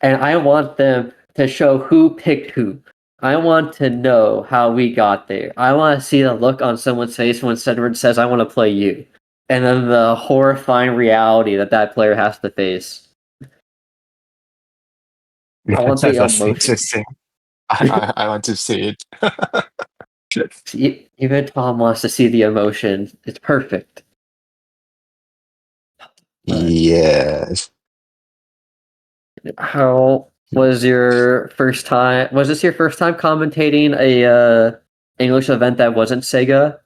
And I want them to show who picked who. I want to know how we got there. I want to see the look on someone's face when Cedric says, "I want to play you," and then the horrifying reality that that player has to face. I want the That's emotion. interesting. I want to see it. Even Tom wants to see the emotion. It's perfect. But Yes. how was your first time? Was this your first time commentating a English event that wasn't Sega?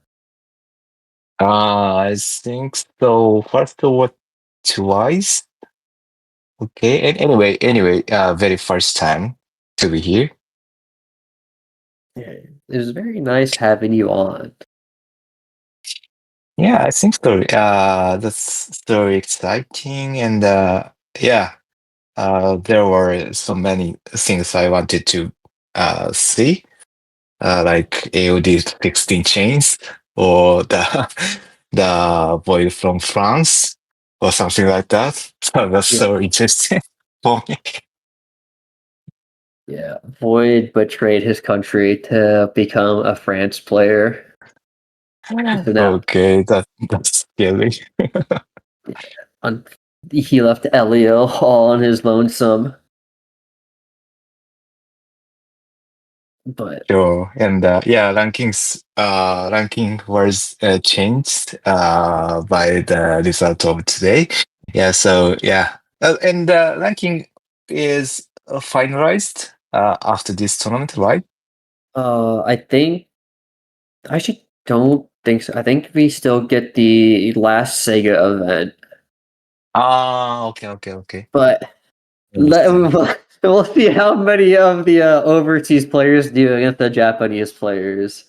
I think so. First of all, twice. Okay. And anyway, very first time to be here. Yeah, it was very nice having you on. Yeah, I think so. That's very exciting, and yeah, there were so many things I wanted to see, like AOD 16 chains or the the boy from France or something like that. So that's Yeah, so interesting for me. yeah. Void betrayed his country to become a France player. So now Okay, that's scary. on, he left Elio all on his lonesome. But Sure. And yeah, ranking was changed by the result of today. Yeah, so yeah. And ranking is finalized after this tournament, right? I think I actually don't think so. I think we still get the last Sega event, Ah, okay, okay, okay. but Understand. we'll see how many of the overseas players do against the Japanese players.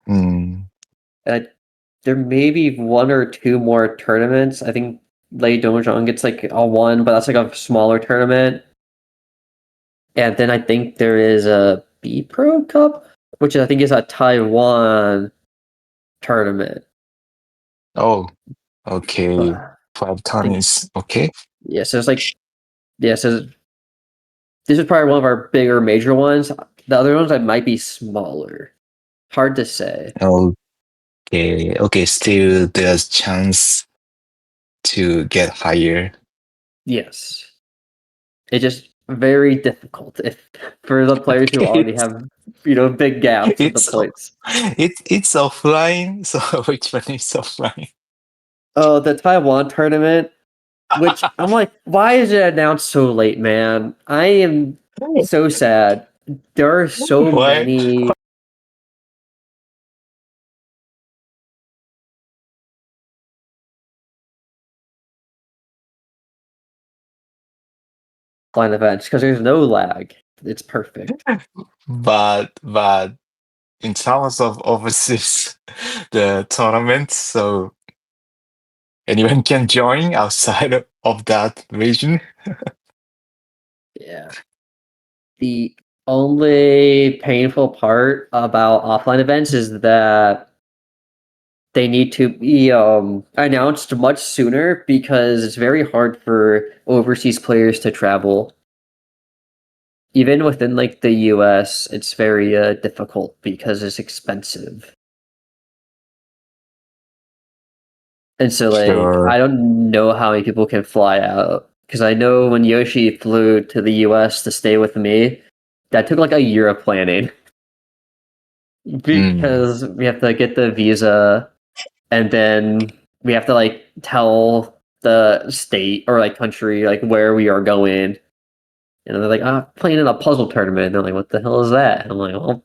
Mm. Uh, there may be 1 or 2 more tournaments. I think Lei Dongzhong gets like a one, but that's like a smaller tournament. And then I think there is a B Pro Cup, which I think is a Taiwan tournament. Oh, okay. But Five I ton think is okay. yeah, so it's like yeah, so this is probably one of our bigger major ones. The other ones I might be smaller. Hard to say. Okay, okay. Still, there's chance to get higher. Yes. It's just very difficult if for the players who Okay, already have big gaps in the it's points. it's offline. So which one is offline? Oh, the Taiwan tournament, which I'm like, why is it announced so late, man? I am so sad. There are so Why? many offline events because there's no lag. It's perfect. But in terms of overseas, the tournament, so anyone can join outside of that region. Yeah. The only painful part about offline events is that they need to be announced much sooner because it's very hard for overseas players to travel. Even within like the US, it's very difficult because it's expensive. And so like Sure. I don't know how many people can fly out because I know when Yoshi flew to the US to stay with me, that took like a year of planning Mm. because we have to get the visa and then we have to like tell the state or like country like where we are going. And they're like, playing in a puzzle tournament. And they're like, what the hell is that? And I'm like, well,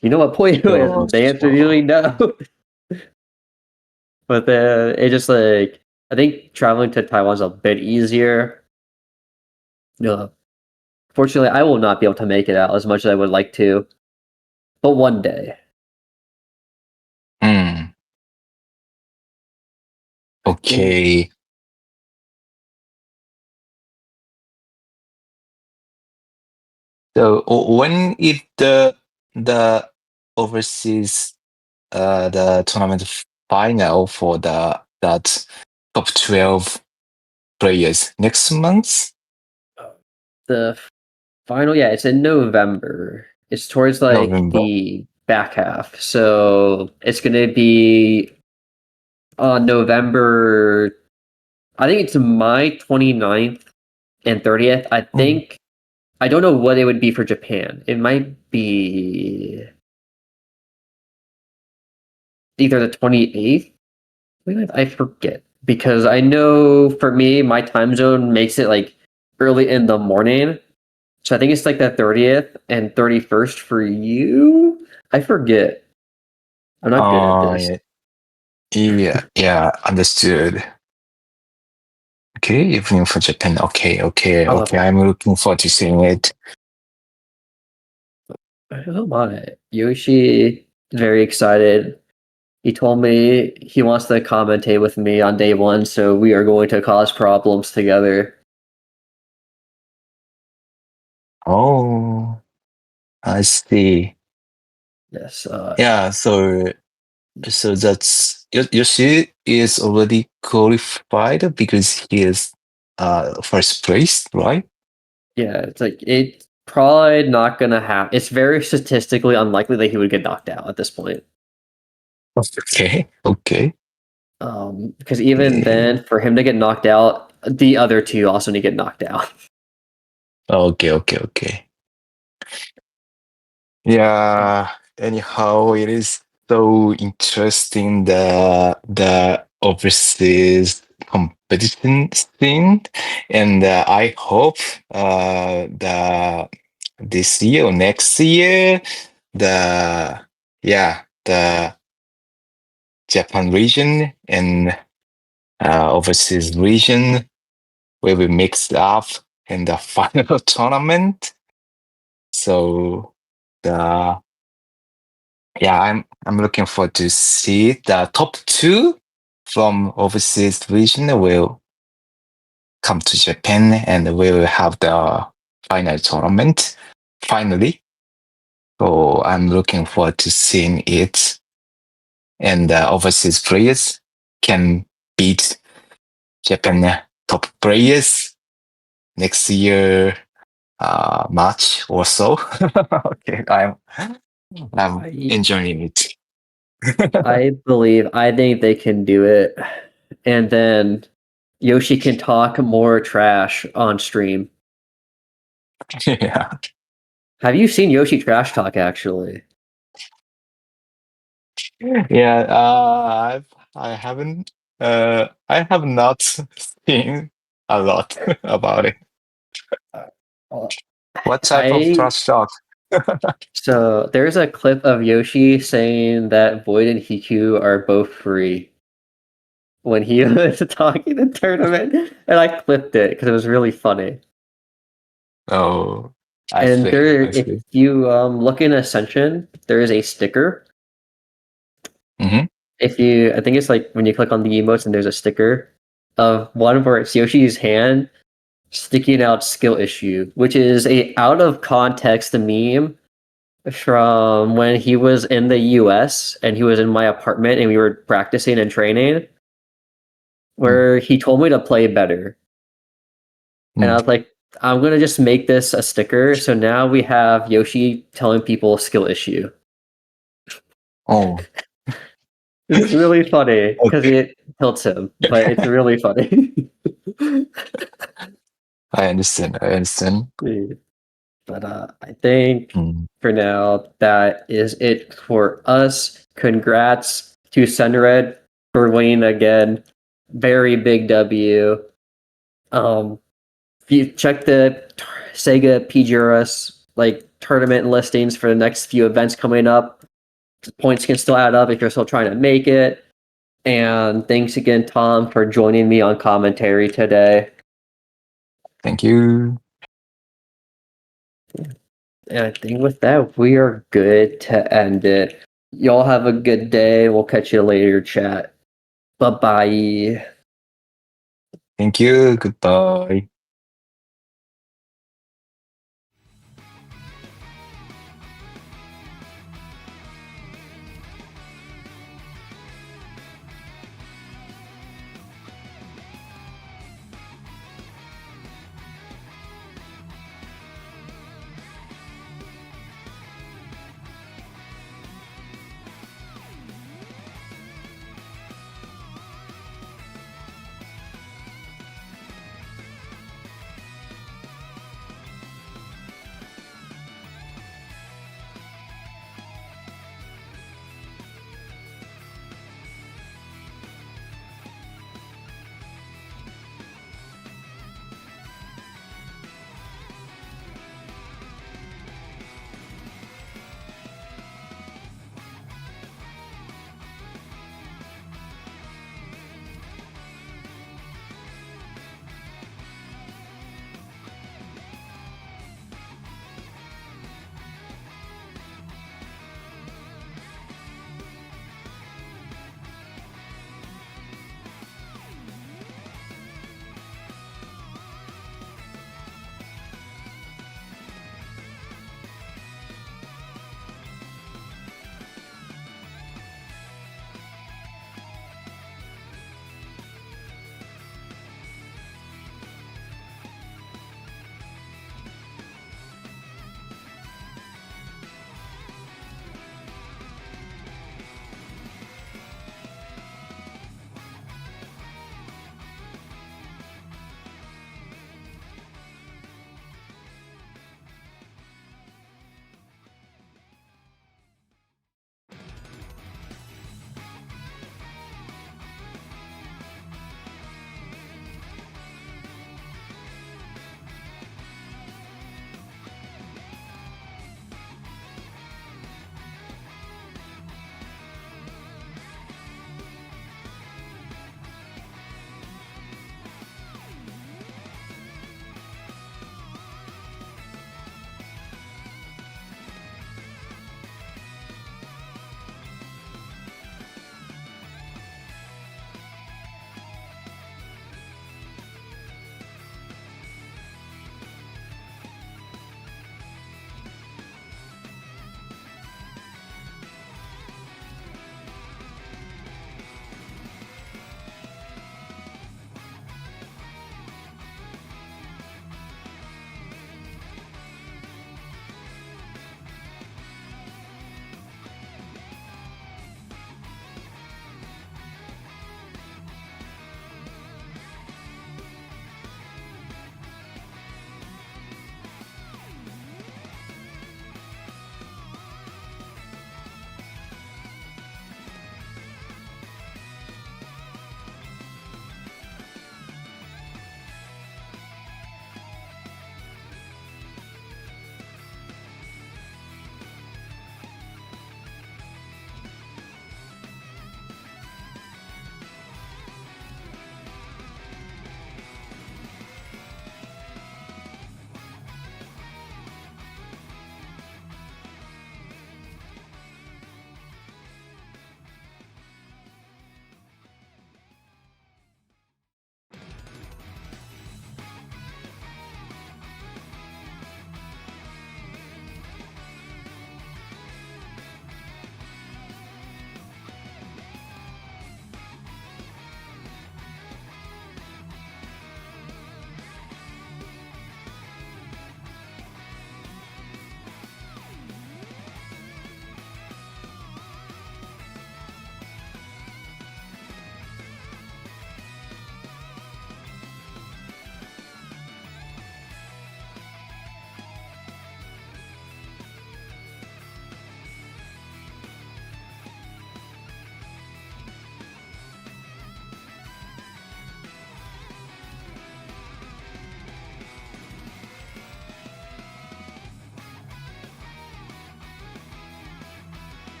you know what Puyo is? So, And the answer is usually no. But then it just like, I think traveling to Taiwan's a bit easier. No, fortunately, I will not be able to make it out as much as I would like to, but one day. mm, okay. So when is the overseas the tournament final for that top 12 players next month? The final, yeah, it's in November. It's towards like November. the back half. So it's gonna be on November, I think it's my 29th and 30th. I Mm. think I don't know what it would be for Japan. It might be either the 28th. I forget because I know for me, my time zone makes it like early in the morning. So I think it's like the 30th and 31st for you. I forget. I'm not good at this. Yeah, yeah, understood. Okay, evening for Japan. Okay. I'm looking forward to seeing it. Oh my. Yoshi is very excited. He told me he wants to commentate with me on day one, so we are going to cause problems together. Oh, I see. Yes. Yeah, so that's Yoshi is already qualified because he is first place, right? Yeah, it's like it's probably not gonna happen. It's very statistically unlikely that he would get knocked out at this point. Okay. Because even Eh, then, for him to get knocked out, the other two also need to get knocked out. okay. Yeah. Anyhow, it is so interesting the overseas competition scene, and I hope the this year or next year the the Japan region and overseas region will be mixed up in the final tournament. So the I'm looking forward to see the top two from overseas region will come to Japan and we will have the final tournament finally. So I'm looking forward to seeing it, and overseas players can beat Japan top players next year March or so. Okay, I'm I enjoying it. I think they can do it, and then Yoshi can talk more trash on stream. Yeah. Have you seen Yoshi trash talk actually? Yeah, I haven't I have not seen a lot about it. Uh, What type of I trash talk? So there's a clip of Yoshi saying that Void and Hiku are both free when he was talking in tournament, and I clipped it because it was really funny. Oh, I And see. there, I if see. you look in Ascension, there is a sticker. Hmm. If you, I think it's like when you click on the emotes and there's a sticker. of one where it's Yoshi's hand sticking out skill issue, which is a out of context meme from when he was in the US and he was in my apartment and we were practicing and training, where he told me to play better. And I was like, I'm gonna just make this a sticker. So now we have Yoshi telling people skill issue. Oh, It's really funny because okay. it tilts him, but it's really funny. I understand. I understand. But I think Mm. for now that is it for us. Congrats to Sunred for winning again. Very big W. If you check the Sega PGRS like tournament listings for the next few events coming up, points can still add up if you're still trying to make it. And thanks again, Tom, for joining me on commentary today. Thank you. And I think with that, we are good to end it. Y'all have a good day. We'll catch you later, chat. Bye bye. Thank you. Goodbye.